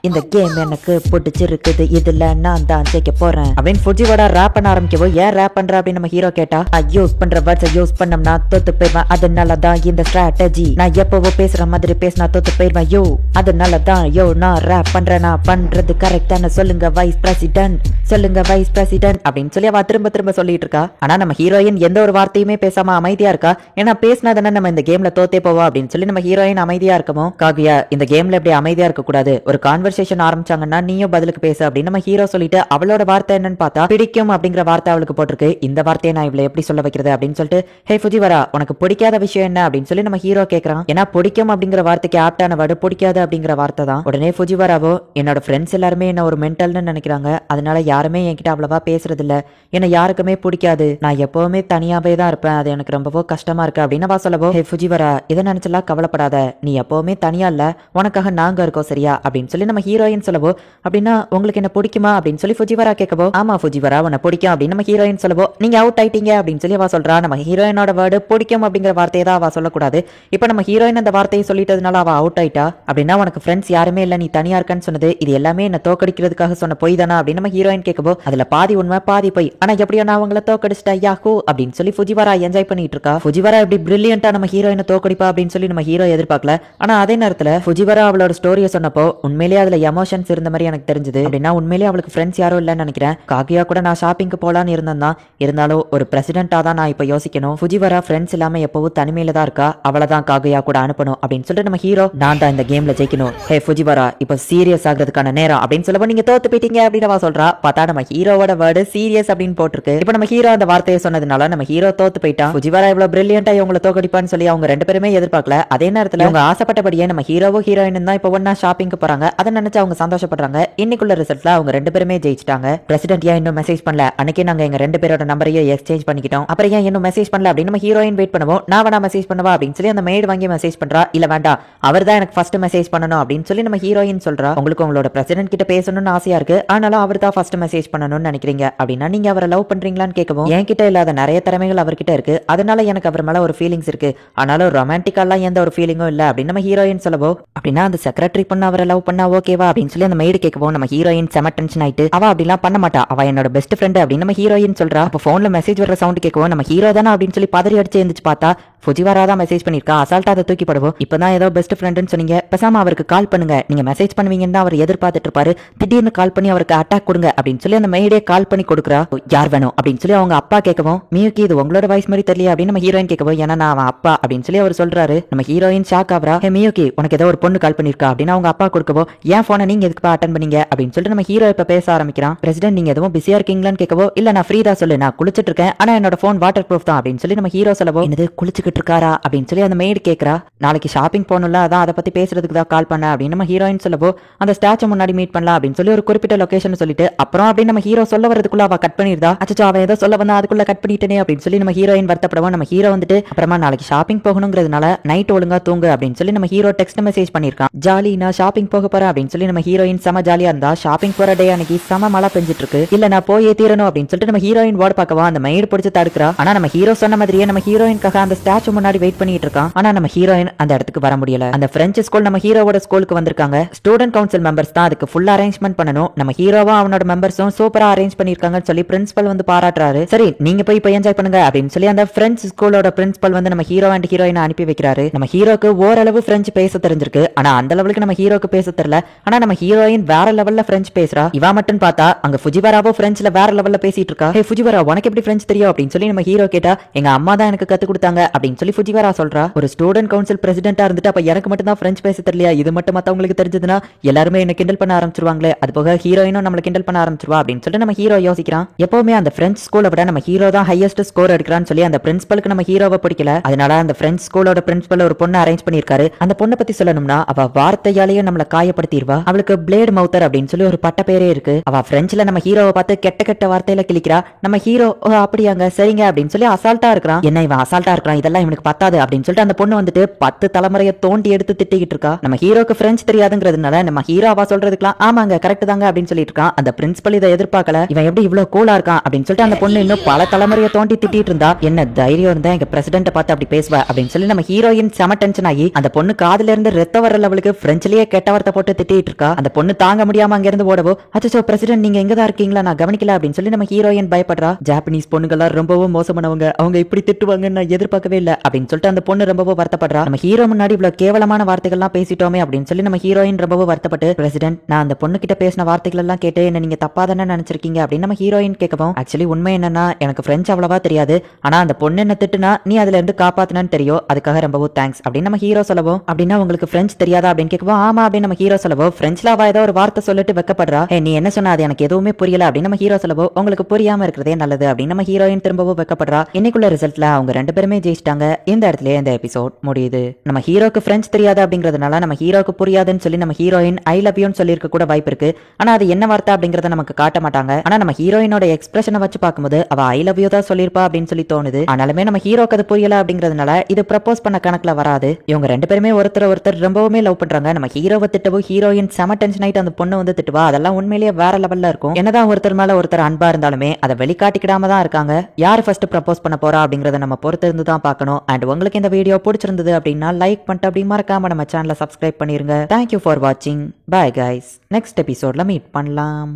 இந்த கேம் எனக்கு பிடிச்சிருக்குது, இதுல நான் தான் ஜெயிக்க போறேன் அப்படின்னு ஃபுஜிவாரா ரேப் பண்ண ஆரம்பிக்கவோ ஏன் ரேப் பண்ற அப்படின்னு நம்ம ஹீரோ கேட்டா யூஸ் பண்ற வேர்ட்ஸை யூஸ் பண்ணோம்னா தோத்து போயிருவேன், அதனாலதான் இந்த ஸ்ட்ராட்டஜி. நான் எப்பவோ பேசுற மாதிரி பேசினா தோத்து போயிருவேன் யோ, அதனாலதான் யோ நான் ரேப் பண்றேன். நான் பண்றது கரெக்டான சொல்லுங்க வைஸ் பிரசிடென்ட், சொல்லுங்க வைஸ் பிரசிடென்ட் அப்படின்னு சொல்லி அவ திரும்ப திரும்ப சொல்லிட்டு இருக்கா. ஆனா நம்ம ஹீரோயின் எந்த ஒரு வார்த்தையுமே பேசாம அமைதியா இருக்கா. ஏன்னா பேசினா தானே நம்ம இந்த கேம்ல தோத்தே போவோம் அப்படின்னு சொல்லி நம்ம ஹீரோயின் அமைதியா இருக்கவும் காகியா இந்த கேம்ல எப்படி அமைதியா இருக்க கூடாது, ஒரு கான்வர்சேஷன் ஆரம்பிச்சாங்கன்னா நீயும் பதிலுக்கு பேசு அப்படின்னு நம்ம ஹீரோ சொல்லிட்டு அவளோட வார்த்தை என்னன்னு பார்த்தா பிடிக்கும் அப்படிங்கிற வார்த்தை அவளுக்கு போட்டிருக்கு. இந்த வார்த்தையை நான் இவ்வளவு எப்படி சொல்ல வைக்கிறது அப்படின்னு சொல்லிட்டு ஹே ஃபுஜிவாரா உனக்கு பிடிக்காத விஷயம் என்ன அப்படின்னு சொல்லி நம்ம ஹீரோ கேட்கறான். ஏன்னா பிடிக்கும் அப்படிங்கிற வார்த்தைக்கு ஆப்டான வேர்டு பிடிக்காது அப்படிங்கிற வார்த்தை தான். உடனே ஃபுஜிவாராவோ என்னோட ஃப்ரெண்ட்ஸ் எல்லாருமே என்ன ஒரு மென்டல்னு நினைக்கிறாங்க, அதனால யாருமே என்கிட்ட அவ்வளவா பேசுறது இல்ல, என்ன யாருக்குமே பிடிக்காது, நான் எப்பவுமே தனியாவே தான் இருப்பேன், அது எனக்கு ரொம்பவோ கஷ்டமா இருக்கு அப்படின்னு வா சொல்லவோ ஹே ஃபுஜிவாரா இதை நினைச்சலாம் கவலைப்படாத, நீ எப்பவுமே தனியா இல்ல, உனக்காக நாங்க இருக்கோம் சரியா அப்படின்னு சொல்லி நம்ம ஹீரோயின் சொல்லவோ அப்படின்னா உங்களுக்கு என்ன பிடிக்குமா அப்படின்னு சொல்லி ஃபுஜிவரா கேட்கவோ ஆமா ஃபுஜிவரா உன்னை பிடிக்கும் அப்படின்னு நம்ம ஹீரோயின் சொல்லவோ நீங்க அவுட் ஆயிட்டீங்க அப்படின்னு சொல்லி அவ சொல்றா. நம்ம ஹீரோயினோட வேர்டு பிடிக்கும் அப்படிங்கிற வார்த்தையை தான் அவ சொல்லக்கூடாது. இப்போ நம்ம ஹீரோயின் அந்த வார்த்தையை சொல்லிட்டதுனால அவ அவுட் ஆயிட்டா. அப்படின்னா உனக்கு ஃப்ரெண்ட்ஸ் யாருமே இல்ல, நீ தனியா இருக்கன்னு சொன்னது இது எல்லாமே என்ன தோக்கடிக்கிறதுக்காக சொன்ன பொய் தானா அப்படின்னு நம்ம ஹீரோயின் கேட்கவோ அதுல பாதி உண்மை பாதி பொய், ஆனா எப்படியோ நான் அவங்கள தோக்கடிச்சிட்டா யாஹூ அப்படின்னு சொல்லி ஃபுஜிவரா என்ஜாய் பண்ணிட்டு இருக்கா. ஃபுஜிவரா எப்படி பிரில்லியண்டா நம்ம ஹீரோயினை தோக்கடிப்பா அப்படின்னு சொல்லி நம்ம ஹீரோ எதிர்பார்க்கல. ஆனா அதே நேரத்துல ஃபுஜிவரா அவளோட ஸ்டோரியை சொன்னப்போ உண்மையிலேயே அதுல எமோஷன்ஸ் இருந்த மாதிரி எனக்கு தெரிஞ்சது. அப்படின்னா உண்மையிலேயே அவளுக்கு ஃப்ரெண்ட்ஸ் யாரும் இல்லைன்னு நினைக்கிறேன். காகியா கூட நான் ஷாப்பிங்க்கு போலான்னு இருந்தேன் தான், இருந்தாலும் ஒரு பிரசிடென்ட்டா தான் நான் இப்போ யோசிக்கணும். ஃபுஜிவரா ஃப்ரெண்ட்ஸ் இல்லாம எப்பவும் தனிமையில தான் இருக்கா, அவளை தான் காகியா கூட அனுப்பணும் அப்படின்னு சொல்லிட்டு நம்ம ஹீரோ நான் தான் இந்த கேம்ல ஜெயிக்கணும், ஹே ஃபுஜிவரா இப்போ சீரியஸ் ஆகிறதுக்கான நேரம் அப்படின்னு சொல்லப்போ நீங்க தோத்து போயிட்டீங்க அப்படின்னு சொல்றா. பார்த்தா நம்ம ஹீரோவோட வேர்டு சீரியஸ் அப்படின்னு போட்டிருக்கு. இப்போ நம்ம ஹீரோ அந்த வார்த்தையை சொன்னதுனால நம்ம ஹீரோ தோத்து போயிட்டான். ஃபுஜிவரா இவ்வளவு பிரில்லியண்டா இவங்களை தோக்கடிப்பான்னு சொல்லி அவங்க ரெண்டு பேருமே எதிர்பார்க்கல. அதே நேரத்துல அவங்க ஆசைப்பட்டபடியே நம்ம ஹீரோவோ ஹீரோயின் தான் இப்போ ஒன்னா ஷாப்பிங்க்கு போறாங்க. அதை நினைச்சு அவங்க சந்தோஷப்படுறாங்க. இன்னைக்குள்ள ரிசல்ட்ல அவங்க ரெண்டு பேருமே ஜெயிச்சிட்டாங்க. பிரசிடென்ட் ஏன் இன்னும் மெசேஜ் பண்ணல, அன்னைக்கு நாங்க எங்க ரெண்டு பேரோட நம்பரையும் எக்ஸ்சேஞ்ச் பண்ணிக்கிட்டோம், அப்புறம் ஏன் இன்னும் மெசேஜ் பண்ணல அப்படின்னு நம்ம ஹீரோயின் வெயிட் பண்ணுவோம். நான் வேணா மெசேஜ் பண்ணவா அப்படின்னு சொல்லி அந்த மெய்டு வாங்கி மெசேஜ் பண்றா. இல்ல வேண்டாம் அவர் தான் எனக்கு ஃபர்ஸ்ட் மெசேஜ் பண்ணணும் அப்படின்னு சொல்லி நம்ம ஹீரோயின் சொல்றா. உங்களுக்கு உங்களோட பிரசிடென்ட் கிட்ட பேசணும்னு ஆசையா இருக்கு, ஆனாலும் அவர் தான் ஃபர்ஸ்ட் மெசேஜ் பண்ணணும்னு நினைக்கிறீங்க அப்படின்னா நீங்க அவரை லவ் பண்றீங்களான்னு கேட்கவும் என்கிட்ட இல்லாத நிறைய திறமைகள் அவர்கிட்ட இருக்கு, அதனால எனக்கு அவர் மேல ஒரு ஃபீலிங்ஸ் இருக்கு, ஆனாலும் ரொமான்டிக்காலாம் எந்த ஒரு ஃபீலிங்கும் இல்ல அப்படின்னு நம்ம ஹீரோயின் சொல்லவோ அப்படின்னா அந்த செக்ரட்டரி பண்ண அவரை லவ் பண்ணா ஓகேவா அப்படின்னு சொல்லி அந்த மெய்டு கேட்கவும் நம்ம ஹீரோயின் செம டென்ஷன் ஆயிட்டு அவ அப்படிலாம் பண்ண மாட்டா, அவ என்னோட பெஸ்ட் ஃப்ரெண்ட் அப்படின்னு நம்ம ஹீரோயின் சொல்றா. அப்போ போன்ல மெசேஜ் வர சவுண்ட் கேட்கவும் நம்ம ஹீரோ தானே அப்படின்னு சொல்லி பதறி அடிச்சு எழுந்துச்சு பார்த்தா ஃபுஜிவரா தான் மெசேஜ் பண்ணிருக்கா. அசால்ட்டா அதை தூக்கி படுவோம். இப்பதான் ஏதோ பெஸ்ட் ஃப்ரெண்ட்னு சொன்னீங்க, பேசாம அவருக்கு கால் பண்ணுங்க, நீங்க மெசேஜ் பண்ணுவீங்கன்னு அவர் எதிர்பார்த்துட்டு இருப்பாரு, திடீர்னு கால் பண்ணி அவருக்கு அட்டாக் கொடுங்க அப்படின்னு சொல்லி அந்த மெய்டே கால் பண்ணி கொடுக்குறா. யார் வேணும் அப்படின்னு சொல்லி அவங்க அப்பா கேட்கவும் மியூக்கி இது உங்களோட வாய்ஸ் மாதிரி தெரியல அப்படின்னு நம்ம ஹீரோயின் கேட்கவும் ஏன்னா நான் அவன் அப்பா அப்படின்னு சொல்லி அவர் சொல்றாரு. நம்ம ஹீரோயின் ஷாக் ஆவரா. ஹே மியூக்கி உனக்கு ஏதோ ஒரு பொண்ணு கால் பண்ணிருக்கா அப்படின்னு அவங்க அப்பா கொடுக்கவோ ஏன் போனை நீங்க எதுக்கு அட்டன் பண்ணீங்க அப்படின்னு சொல்லிட்டு நம்ம ஹீரோ இப்ப பேச ஆரம்பிக்கிறான். பிரசிடென்ட் நீங்க எதுவும் பிஸியா இருக்கீங்களான்னு கேட்கவோ இல்ல நான் ஃப்ரீ தான் சொல்லு, நான் குளிச்சிட்டு இருக்கேன், ஆனா என்னோட போன் வாட்டர் ப்ரூஃப் தான் அப்படின்னு சொல்லி நம்ம ஹீரோ சொல்லவோ என்னது குளிச்சுக்கிட்டு இருக்காரா அப்படின்னு சொல்லி அந்த மெய்டு கேட்கறா. நாளைக்கு ஷாப்பிங் போகணும்ல, அதான் அதை பத்தி பேசுறதுக்கு தான் கால் பண்ண அப்படின்னு நம்ம ஹீரோயின் சொல்லவோ அந்த ஸ்டாச்சு முன்னாடி மீட் பண்ணலாம் அப்படின்னு சொல்லி ஒரு குறிப்பிட்ட லொகேஷன் சொல்லிட்டு அப்புறம் அப்படின்னு நம்ம ஹீரோ சொல்ல வரதுக்குள்ள அவ கட் பண்ணிருந்தா. அச்சோ அவ ஏதோ சொல்ல வந்தா அதுக்குள்ள கட் பண்ணிட்டேனே அப்படின்னு சொல்லி நம்ம ஹீரோயின் வருத்தப்படவும் நம்ம ஹீரோ வந்துட்டு அப்புறமா நாளைக்கு ஷாப்பிங் போகணுங்கிறதுனால நைட் ஒழுங்கா தூங்கு அப்படின்னு சொல்லி நம்ம ஹீரோ டெக்ஸ்ட் மெசேஜ் பண்ணிருக்கான். ஜாலி நான் ஷாப்பிங் போக போறேன் அப்படின்னு சொல்லி நம்ம ஹீரோயின் செம ஜாலியா இருந்தா. ஷாப்பிங் போற டே அன்னைக்கு செம மழை பெஞ்சிட்டு இருக்கு. இல்ல நான் போயே தீரணும் அப்படின்னு சொல்லிட்டு நம்ம ஹீரோயின் வார்டு பார்க்கவா அந்த மெய்டு பிடிச்சு தடுக்கிறா. ஆனா நம்ம ஹீரோ சொன்ன மாதிரியே நம்ம ஹீரோயின்காக அந்த ஸ்டாச்சு முன்னாடி வெயிட் பண்ணிட்டு இருக்கான். ஆனா நம்ம ஹீரோயின் அந்த இடத்துக்கு வர முடியல. அந்த பிரெஞ்சு ஸ்கூல் நம்ம ஹீரோவோட ஸ்கூலுக்கு வந்திருக்காங்க. ஸ்டூடெண்ட் கவுன்சில் மெம்பர்ஸ் தான் அதுக்கு ஃபுல் அரேஞ்ச்மெண்ட் பண்ணணும். நம்ம ஹீரோவா அவனோட மெம்பர்ஸும் சூப்பரா அரேஞ்ச் பண்ணிருக்காங்கன்னு சொல்லி பிரின்சிபல் வந்து பாராட்டுறாரு. சரி நீங்க போய் இப்ப என்ஜாய் பண்ணுங்க அப்படின்னு சொல்லி அந்த பிரெஞ்சு ஸ்கூலோட பிரின்சிபல் வந்து நம்ம ஹீரோ அண்ட் ஹீரோயினை அனுப்பி வைக்கிறாரு. நம்ம ஹீரோக்கு ஓரளவு பிரெஞ்சு பேச தெரிஞ்சிருக்கு, ஆனா அந்த லெவலுக்கு நம்ம ஹீரோக்கு பேச தெரியல. ஆனா நம்ம ஹீரோயின் வேற லெவல்ல பிரெஞ்சு பேசுறா. இவா மட்டும் பார்த்தா அங்க ஃபுஜிவராவோ பிரெஞ்சுல வேற லெவல்ல பேசிட்டு இருக்கா. ஹே ஃபுஜிவரா உனக்கு எப்படி பிரெஞ்சு தெரியும் அப்படின்னு சொல்லி நம்ம ஹீரோ கேட்டா எங்க அம்மா தான் எனக்கு கத்து கொடுத்தாங்க அப்படின்னு சொல்லி ஃபுஜிவரா சொல்றா. ஒரு ஸ்டூடெண்ட் கவுன்சில் பிரசிடென்ட்டா இருந்துட்டு அப்ப எனக்கு மட்டும் தான் பிரெஞ்சு பேச தெரியலையா, இது மட்டும் மத்தவங்களுக்கு தெரிஞ்சதுன்னா எல்லாருமே என்ன கிண்டல் பண்ண ஆரம்பிச்சிருவாங்களே, அது போக ஹீரோயினும் நம்மள கிண்டல் பண்ண ஆரம்பிச்சிருவா அப்படின்னு சொல்லிட்டு நம்ம ஹீரோ யோசிக்கிறான். எப்பவுமே அந்த பிரெஞ்சு ஸ்கூலை விட நம்ம ஹீரோ தான் ஹையஸ்ட் ஸ்கோர் எடுக்கிறான்னு சொல்லி அந்த பிரின்சிபலுக்கு நம்ம ஹீரோவை பிடிக்கல. அதனால அந்த பிரெஞ்சு ஸ்கூலோட பிரின்சிபல் ஒரு பொண்ணு அரேஞ்ச் பண்ணிருக்காரு. அந்த பொண்ணை பத்தி சொல்லணும்னா அவ வார்த்தையாலேயே நம்மள காயப்படுத்திடுவா. அவளுக்கு பிளேட் மவுத்தர் அப்படின்னு சொல்லி ஒரு பட்ட பேரே இருக்கு. அவ பிரெஞ்சுல நம்ம ஹீரோவை பார்த்து கெட்ட கெட்ட வார்த்தையில கிளிக்கிறா. நம்ம ஹீரோ அப்படியாங்க சரிங்க அப்படின்னு சொல்லி அசால்ட்டா இருக்கிறான். என்ன இவன் அசால்ட்டா இருக்கிறான், இதெல்லாம் இவனுக்கு பத்தாது அப்படின்னு சொல்லிட்டு அந்த பொண்ணு வந்துட்டு 10 தலைமுறையை தோண்டி எடுத்து திட்டிக்கிட்டு இருக்கா. நம்ம ஹீரோக்கு பிரெஞ்சு தெரியாதுங்கிறதுனால நம்ம ஹீரோ அவ சொல்றதுக்குலாம் ஆமாங்க கரெக்ட் தாங்க அப்படின்னு சொல்லிட்டு இருக்கான். அந்த பிரின்சிபல் இதை எதிர்பார்க்கல. இவன் எப்படி இவ்வளவு கூலா இருக்கான் அப்படின்னு சொல்லிட்டு அந்த பொண்ணு இன்னும் பல தலைமுறையை தோண்டி திட்டிட்டு இருந்தா. என்ன தைரியம் இருந்தா எங்க பிரசிடென்ட் பார்த்து அப்படி பேசுவா அப்படின்னு சொல்லி நம்ம ஹீரோயின் செம டென்ஷன் ஆகி அந்த பொண்ணு காதுல இருந்து ரத்த வர லெவலுக்கு பிரெஞ்சிலேயே கெட்ட வார்த்தை போட்டு திட்டிட்டு இருக்கா. அந்த பொண்ணு தாங்க முடியாம அங்க இருந்து ஓடவோ அச்சோ பிரசிடென்ட் நீங்க எங்கதான் இருக்கீங்களா, நான் கவனிக்கல அப்படின்னு சொல்லி நம்ம ஹீரோயின் பயப்படுறா. ஜாப்பனீஸ் பொண்ணுங்களா ரொம்பவும் மோசமானவங்க, அவங்க இப்படி திட்டுவாங்கன்னு நான் எதிர்பார்க்கவே இல்ல அப்படின்னு சொல்லிட்டு அந்த பொண்ணு ரொம்பவும் வருத்தப்படுறா. நம்ம ஹீரோ முன்னாடி இவ்வளவு கேவலமான வார்த்தைகள்லாம் பேசிட்டோமே அப்படின்னு சொல்லி நம்ம ஹீரோயின் ரொம்பவும் வருத்தப்பட்டு பிரசிடென்ட் நான் அந்த பொண்ணு கிட்ட பேசின வார்த்தைகள் எல்லாம் கேட்டு என்ன நீங்க தப்பா தானே நினைச்சிருக்கீங்க அப்படின்னு நம்ம ஹீரோயின் கேட்கவும் ஆக்சுவலி உண்மை என்னன்னா எனக்கு பிரெஞ்சு அவ்வளவா தெரியாது, ஆனா அந்த பொண்ணு என்ன திட்டுனா நீ அதுல இருந்து காப்பாத்தினான்னு தெரியும், அதுக்காக ரொம்பவும் தேங்க்ஸ் அப்படின்னு நம்ம ஹீரோ சொல்லவும் அப்படின்னா உங்களுக்கு பிரெஞ்சு தெரியாதா அப்படின்னு கேட்கவும் ஆமா அப்படின்னு நம்ம ஹீரோ சொல்லவோ பிரெஞ்சுல அவ ஏதோ ஒரு வார்த்தை சொல்லிட்டு வெக்கப்படுறா. நீ என்ன சொன்னா அது எனக்கு எதுவுமே புரியல அப்படின்னு நம்ம ஹீரோ சொல்லவோ உங்களுக்கு புரியாம இருக்கிறதே நல்லது அப்படின்னு நம்ம ஹீரோயின் திரும்பவும் வெக்கப்படுறா. இன்னைக்குள்ள ரிசல்ட்ல அவங்க ரெண்டு பேருமே ஜெயிச்சிட்டாங்க. இந்த இடத்துல இந்த எபிசோட் முடியுது. நம்ம ஹீரோக்கு பிரெஞ்சு தெரியாது அப்படிங்கறதுனால நம்ம ஹீரோக்கு புரியாதுன்னு சொல்லி நம்ம ஹீரோயின் ஐ லவ் யூன்னு சொல்லிருக்க கூட வாய்ப்பு இருக்கு. ஆனா அது என்ன வார்த்தை அப்படிங்கறத நமக்கு காட்ட மாட்டாங்க. ஆனா நம்ம ஹீரோயினோட எக்ஸ்பிரஷனை வச்சு பார்க்கும்போது அவ ஐ லவ் யூ தான் சொல்லிருப்பா அப்படின்னு சொல்லி தோணுது. ஆனாலுமே நம்ம ஹீரோக்கு அது புரியல அப்படிங்கறதுனால இது ப்ரப்போஸ் பண்ண கணக்குல வராது. இவங்க ரெண்டு பேருமே ஒருத்தர் ஒருத்தர் ரொம்பவுமே லவ் பண்றாங்க. நம்ம ஹீரோவை திட்டவோ ஹீரோ ஹீரோயின் செம டென்ஷன் ஆயிட்டு அந்த பொண்ணு வந்து திட்டுவா. அதெல்லாம் உண்மையிலேயே வேற லெவல்ல இருக்கும். என்னதான் ஒருத்தர் மேல ஒருத்தர் அன்பா இருந்தாலுமே அதை வெளிக்காட்டிக்கிடாம தான் இருக்காங்க. யாரு ஃபர்ஸ்ட் ப்ரப்போஸ் பண்ண போறா அப்படிங்கறத நம்ம பொறுத்து இருந்து தான் பார்க்கணும். அண்ட் உங்களுக்கு இந்த வீடியோ பிடிச்சிருந்தது அப்படின்னா லைக் பண்ணிட்டு அப்படி மறக்காம நம்ம சேனலை சப்ஸ்கிரைப் பண்ணிருங்க. தேங்க்யூ ஃபார் வாட்சிங். Bye guys. நெக்ஸ்ட் எபிசோட்ல மீட் பண்ணலாம்.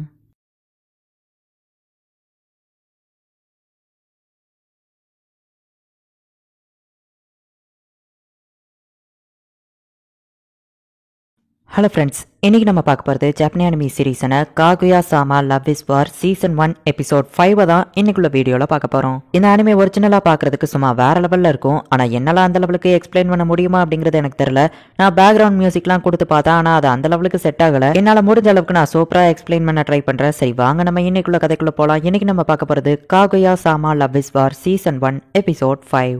ஹலோ ஃப்ரெண்ட்ஸ், இன்னைக்கு நம்ம பார்க்க போகிறது ஜப்பானிய anime சீரீஸான காகுயா sama love is war season 1 episode 5 தான் இன்னைக்குள்ள வீடியோவில் பார்க்க போகிறோம். இந்த அனிமே ஒரிஜினலாக பார்க்கறதுக்கு சும்மா வேற லெவலில் இருக்கும். ஆனால் என்னால் அந்த லெவலுக்கு எக்ஸ்பிளைன் பண்ண முடியுமா அப்படிங்கிறது எனக்கு தெரியல. நான் பேக்ரவுண்ட் மியூசிக்லாம் கொடுத்து பார்த்தேன், ஆனால் அது அந்த லெவலுக்கு செட் ஆகலை. என்னால் முடிஞ்ச அளவுக்கு நான் சூப்பராக எக்ஸ்பிளைன் பண்ண ட்ரை பண்ணுறேன். சரி வாங்க நம்ம இன்னைக்குள்ள கதைக்குள்ள போகலாம். இன்னைக்கு நம்ம பார்க்க போகிறது காகுயா sama love is war season 1 episode 5.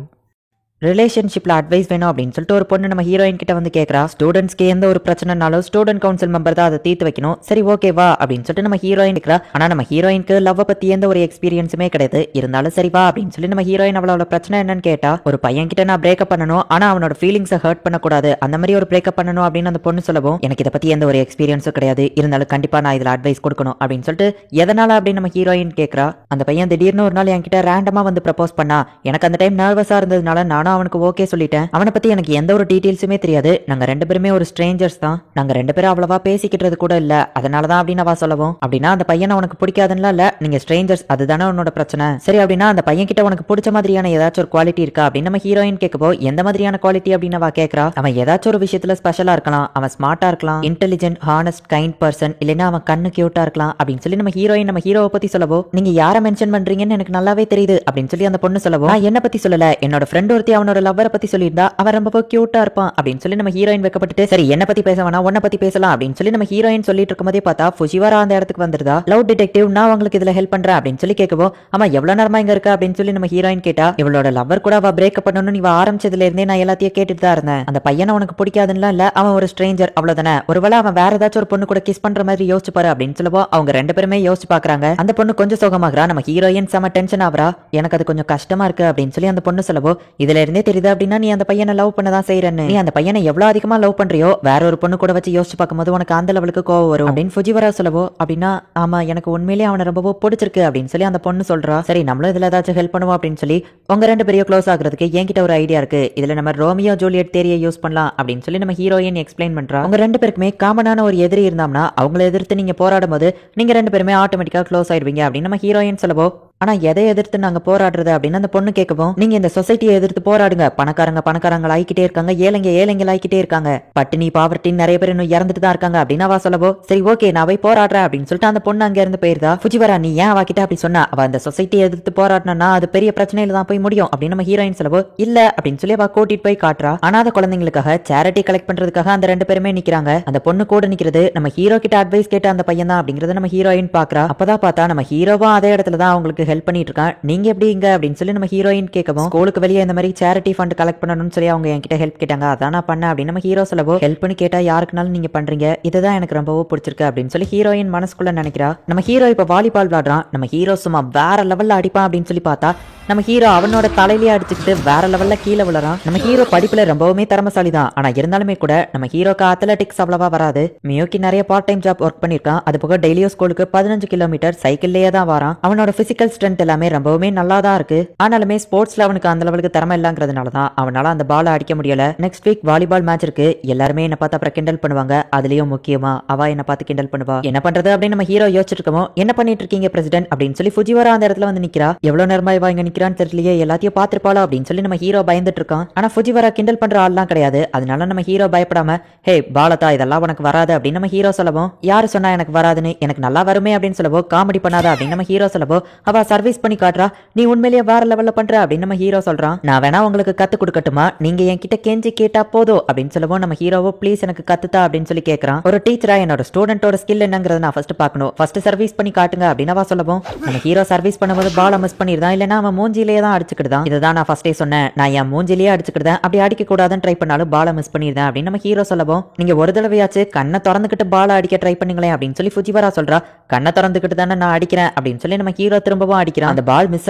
ரிலேஷன்ஷிப்ல அட்வைஸ் வேணும் அப்படின்னு சொல்லிட்டு ஒரு பொண்ணு நம்ம ஹீரோயின் கிட்ட வந்து கேட்கறா. ஸ்டூடெண்ட்ஸ்க்கு எந்த ஒரு பிரச்சனைனாலும் ஸ்டூடெண்ட் கவுன்சில் மெம்பர் தான் அதை தீர்த்து வைக்கணும். சரி ஓகே வா அப்படின்னு சொல்லிட்டு நம்ம ஹீரோயின் இருக்கிறா. ஆனா நம்ம ஹீரோயினுக்கு லவ் பத்தி எந்த ஒரு எக்ஸ்பீரியன்ஸுமே கிடையாது. இருந்தாலும் சரி வா அப்படின்னு சொல்லி நம்ம ஹீரோயின் அவளோட பிரச்சனை என்னன்னு கேட்டா, ஒரு பையன் கிட்ட நான் பிரேக்கப் பண்ணணும், ஆனா அவனோட ஃபீலிங்ஸை ஹர்ட் பண்ணக்கூடாது, அந்த மாதிரி ஒரு பிரேக்கப் பண்ணணும் அப்படின்னு அந்த பொண்ணு சொல்லவும், எனக்கு இதை பத்தி எந்த ஒரு எக்ஸ்பீரியன்ஸும் கிடையாது, இருந்தாலும் கண்டிப்பா நான் இதுல அட்வைஸ் கொடுக்கணும் அப்படின்னு சொல்லிட்டு, எதனால அப்படின்னு நம்ம ஹீரோயின் கேட்கறா. அந்த பையன் திடீர்னு ஒரு நாள் என்கிட்ட ரேண்டமா வந்து ப்ரப்போஸ் பண்ணா. எனக்கு அந்த டைம் நர்வஸா இருந்ததுனால நானும் அவனுக்கு ஓகே சொல்லிட்டேன். அவனை பத்தி எனக்கு எந்த ஒரு டீடைல்ஸுமே தெரியாது. நாங்க ரெண்டு பேருமே ஒரு ஸ்ட்ரேஞ்சர்ஸ் தான். நாங்க ரெண்டு பேரும் அவ்வளவா பேசிக்கிட்டது கூட இல்ல. அதனாலதான் அப்படின்னு அவ சொல்லவும், அப்படின்னா அந்த பையனை உனக்கு பிடிக்காதுன்னு இல்ல, நீங்க ஸ்ட்ரேஞ்சர்ஸ், அதுதானே உன்னோட பிரச்சனை. சரி அப்படின்னா அந்த பையன் கிட்ட உனக்கு பிடிச்ச மாதிரியான ஏதாச்சும் ஒரு குவாலிட்டி இருக்கா அப்படின்னு நம்ம ஹீரோயின் கேட்கப்போ, எந்த மாதிரியான குவாலிட்டி அப்படின்னு அவ கேட்கறா. அவன் ஏதாச்சும் ஒரு விஷயத்துல ஸ்பெஷலா இருக்கலாம், அவன் ஸ்மார்ட்டா இருக்கலாம், இன்டெலிஜென்ட், ஹானஸ்ட், கைண்ட் பர்சன், இல்லைன்னா அவன் கண்ணு கியூட்டா இருக்கலாம் அப்படின்னு சொல்லி நம்ம ஹீரோயின் நம்ம ஹீரோவை பத்தி சொல்லவோ, நீங்க யாரை மென்ஷன் பண்றீங்கன்னு எனக்கு நல்லாவே தெரியுது அப்படின்னு சொல்லி அந்த பொண்ணு சொல்லவோ, நான் என்ன பத்தி சொல்லல, என்னோட ஃப்ரெண்ட் ஒருத்தி அவனோட லவ்வரை பத்தி சொல்லியிருந்தா அவன் ரொம்ப கியூட்டா இருப்பான் அப்படின்னு சொல்லி நம்ம ஹீரோயின் வைக்கப்பட்டு, சரி என்ன பத்தி பேச வேணா உன்னை பத்தி பேசலாம் அப்படின்னு சொல்லி நம்ம ஹீரோயின் சொல்லிட்டு இருக்கும்போதே பார்த்தா ஃபுஜிவாரா அந்த இடத்துக்கு வந்துருதா. லவ் டிடெக்டிவ், நான் உங்களுக்கு இதுல ஹெல்ப் பண்றேன் அப்படின்னு சொல்லி கேட்கவோ, ஆமா எவ்வளவு நேரமா இங்க இருக்க அப்படின்னு சொல்லி நம்ம ஹீரோயின் கேட்டா, இவளோட லவ்வர் கூட அவ பிரேக்கப் பண்ணணும்னு இவ ஆரம்பிச்சதுல இருந்தே நான் எல்லாத்தையும் கேட்டுட்டு தான் இருந்தேன். அந்த பையனை உனக்கு பிடிக்காதுன்னு இல்ல, அவன் ஒரு ஸ்ட்ரேஞ்சர் அவ்வளவுதானே, ஒருவேளை அவன் வேற ஏதாச்சும் ஒரு பொண்ணு கூட கிஸ் பண்ற மாதிரி யோசிச்சு பாரு அப்படின்னு சொல்லவோ, அவங்க ரெண்டு பேருமே யோசிச்சு பாக்குறாங்க. அந்த பொண்ணு கொஞ்சம் சோகமாகறா. நம்ம ஹீரோயின் செம டென்ஷன் ஆகுறா. எனக்கு அது கொஞ்சம் கஷ்டமா இருக்கு அப்படின்னு சொல்லி அந்த பொண்ணு சொல்லவோ, இதுல இருந்தே தெரியுது அப்படின்னா நீ அந்த பையனை லவ் பண்ணதான் செய்யறன்னு. நீ அந்த பையனை எவ்வளவு அதிகமா லவ் பண்றியோ வேற ஒரு பொண்ணு கூட வச்சு யோசிச்சு பார்க்கும்போது உனக்கு அந்த லெவலுக்கு கோவம் வரும் அப்படின்னு ஃபுஜிவரா சொல்லவோ, அப்படின்னா ஆமா எனக்கு உண்மையிலேயே அவனை ரொம்ப பிடிச்சிருக்கு அப்படின்னு சொல்லி அந்த பொண்ணு சொல்றா. சரி நம்மளும் இதுல ஏதாச்சும் ஹெல்ப் பண்ணுவோம் அப்படின்னு சொல்லி, உங்க ரெண்டு பேரும் க்ளோஸ் ஆகுறதுக்கு என்கிட்ட ஒரு ஐடியா இருக்கு, இதுல நம்ம ரோமியோ ஜூலியட் தேரியை யூஸ் பண்ணலாம் அப்படின்னு சொல்லி நம்ம ஹீரோயின் எக்ஸ்பிளைன் பண்றா. உங்க ரெண்டு பேருக்குமே காமனான ஒரு எதிரி இருந்தாம்னா அவங்களை எதிர்த்து நீங்க போராடும் போது நீங்க ரெண்டு பேருமே ஆட்டோமேட்டிக்கா க்ளோஸ் ஆயிடுவீங்க அப்படின்னு நம்ம ஹீரோயின் சொல்லவோ, ஆனா எதை எதிர்த்து நாங்க போராடுறது அப்படின்னு அந்த பொண்ணு கேட்கவும், நீங்க இந்த சொசைட்டியை எதிர்த்து போராடுங்க, பணக்காரங்க ஆயிக்கிட்டே இருக்காங்க, ஏழைங்க ஆயிக்கிட்டே இருக்காங்க, பட்டினி பாவர்ட்டின்னு நிறைய பேர் இன்னும் இறந்துட்டு தான் இருக்காங்க அப்படின்னு அவ சொல்லவோ, சரி ஓகே நான் போய் போராடுறேன் அப்படின்னு சொல்லிட்டு அந்த பொண்ணு அங்க இருந்து போயிருந்தா. ஃபுஜிவரா நீ ஏன் அவகிட்ட அப்படி சொன்னா, அவ அந்த சொசைட்டியை எதிர்த்து போராடணும்னா அது பெரிய பிரச்சனையில தான் போய் முடியும் அப்படின்னு நம்ம ஹீரோயின் சொல்லவோ, இல்ல அப்படின்னு சொல்லி அவ கூட்டிட்டு போய் காட்டுறா. அனாதை குழந்தைங்களுக்காக சேரிட்டி கலெக்ட் பண்றதுக்காக அந்த ரெண்டு பேருமே நிக்கிறாங்க. அந்த பொண்ணு கூட நிக்கிறது நம்ம ஹீரோ கிட்ட அட்வைஸ் கேட்ட அந்த பையன் தான் அப்படிங்கறத நம்ம ஹீரோயின் பாக்குறா. அப்பதான் பார்த்தா நம்ம ஹீரோவும் அதே இடத்துல தான் அவங்களுக்கு ஹெல்ப் பண்ணிட்டு இருக்கான். நீங்க எப்படி இங்க அப்படின்னு சொல்லி நம்ம ஹீரோயின் கேட்கவும், ஸ்கூலுக்கு வெளியே இந்த மாதிரி சேரிட்டி ஃபண்ட் கலெக்ட் பண்ணணும்னு சொல்லி அவங்க என்கிட்ட ஹெல்ப் கேட்டாங்க, அதான் நான் பண்ணேன் அப்படின்னு நம்ம ஹீரோ சொல்லவோ, ஹெல்ப்னு கேட்டா யாருக்குனாலும் நீங்க பண்றீங்க, இதுதான் எனக்கு ரொம்பவும் பிடிச்சிருக்கு அப்படின்னு சொல்லி ஹீரோயின் மனசுக்குள்ள நினைக்கிறா. நம்ம ஹீரோ இப்ப வாலிபால் விளையாடுறான். நம்ம ஹீரோ சும்மா வேற லெவல்ல அடிப்பான் அப்படின்னு சொல்லி பார்த்தா நம்ம ஹீரோ அவனோட தலையிலேயே அடிச்சுக்கிட்டு வேற லெவல்ல கீழே விழறான். நம்ம ஹீரோ படிப்புல ரொம்பவுமே திறமசாலி தான். ஆனா இருந்தாலுமே கூட நம்ம ஹீரோக்கு அத்லெட்டிக்ஸ் அவ்வளவா வராது. மியோக்கி நிறைய பார்ட் டைம் ஜாப் ஒர்க் பண்ணிருக்கான். அது போக டெய்லியோ ஸ்கூலுக்கு 15 கிலோமீட்டர் சைக்கிள்லயே தான் வரான். அவனோட பிசிக்கல் ஸ்ட்ரென்த் எல்லாமே ரொம்பவுமே நல்லா தான் இருக்கு. ஆனாலுமே ஸ்போர்ட்ஸ்ல அவனுக்கு அந்த லெவலுக்கு திறமை இல்லங்கிறதுனால தான் அவனால அந்த பாலை அடிக்க முடியல. நெக்ஸ்ட் வீக் வாலிபால் மேட்ச் இருக்கு. எல்லாருமே என்ன பார்த்து அப்புறம் கிண்டல் பண்ணுவாங்க. அதுலயும் முக்கியமா அவ என்ன பார்த்து கிண்டல் பண்ணுவா. என்ன பண்றது அப்படின்னு நம்ம ஹீரோ யோசிச்சுட்டு இருக்கோம். என்ன பண்ணிட்டு இருக்கீங்க பிரசிடென்ட் அப்படின்னு சொல்லி ஃபுஜிவரா அந்த இடத்துல வந்து நிக்கிறா. எவ்வளவு நேரமா இவ இங்க நிக்கிறான்னு தெரியலையே, எல்லாத்தையும் பாத்துருப்பாளா அப்படின்னு சொல்லி நம்ம ஹீரோ பயந்துட்டு இருக்கான். ஆனா ஃபுஜிவரா கிண்டல் பண்ற ஆள்லாம் கிடையாது. அதனால நம்ம ஹீரோ பயப்படாம, ஹே பாலதா இதெல்லாம் உனக்கு வராது அப்படின்னு நம்ம ஹீரோ சொல்லவும், யாரு சொன்னா எனக்கு வராதுன்னு, எனக்கு நல்லா வருமே அப்படின்னு சொல்லவோ, காமெடி பண்ணாத அப்படின்னு நம்ம ஹீரோ சொல்லவோ, அவ சர்வீஸ் பண்ணி காட்டுறா. நீ உண்மையிலேயே வேற லெவல்ல பண்ற அப்படின்னு நம்ம ஹீரோ சொல்றான். நான் வேணா உங்களுக்கு கத்து கொடுக்கட்டுமா, நீங்க என்கிட்ட கெஞ்சி கேட்டா போதும் அப்படின்னு சொல்லவும் நம்ம ஹீரோவோ ப்ளீஸ் எனக்கு கத்துதா அப்படின்னு சொல்லி கேட்கறான். ஒரு டீச்சரா என்னோட ஸ்டூடெண்டோட ஸ்கில் என்னங்கறத நான் ஃபர்ஸ்ட் பார்க்கணும், ஃபர்ஸ்ட் சர்வீஸ் பண்ணி காட்டுங்க அப்படின்னு அவ சொல்லவும், நம்ம ஹீரோ சர்வீஸ் பண்ணும்போது பால மிஸ் பண்ணிருந்தான், இல்லனா அவன் மூஞ்சிலேயே தான் அடிச்சுக்கிட்டான். இதுதான் நான் ஃபர்ஸ்டே சொன்னேன், நான் என் மூஞ்சிலேயே அடிச்சுக்கிட்டேன், அப்படி அடிக்க கூடாதுன்னு ட்ரை பண்ணாலும் பால மிஸ் பண்ணிருந்தேன் அப்படின்னு நம்ம ஹீரோ சொல்லவும், நீங்க ஒரு தடவையாச்சு கண்ணை திறந்துக்கிட்டு பால அடிக்க ட்ரை பண்ணுங்களேன் அப்படின்னு சொல்லி ஃபுஜிவரா சொல்றா. கண்ணை திறந்துக்கிட்டு தானே நான் அடிக்கிறேன் அப்படின்னு சொல்லி நம்ம ஹீரோ திரும்பவும் போட்டோவும் அடிக்கிறான். அந்த பால் மிஸ்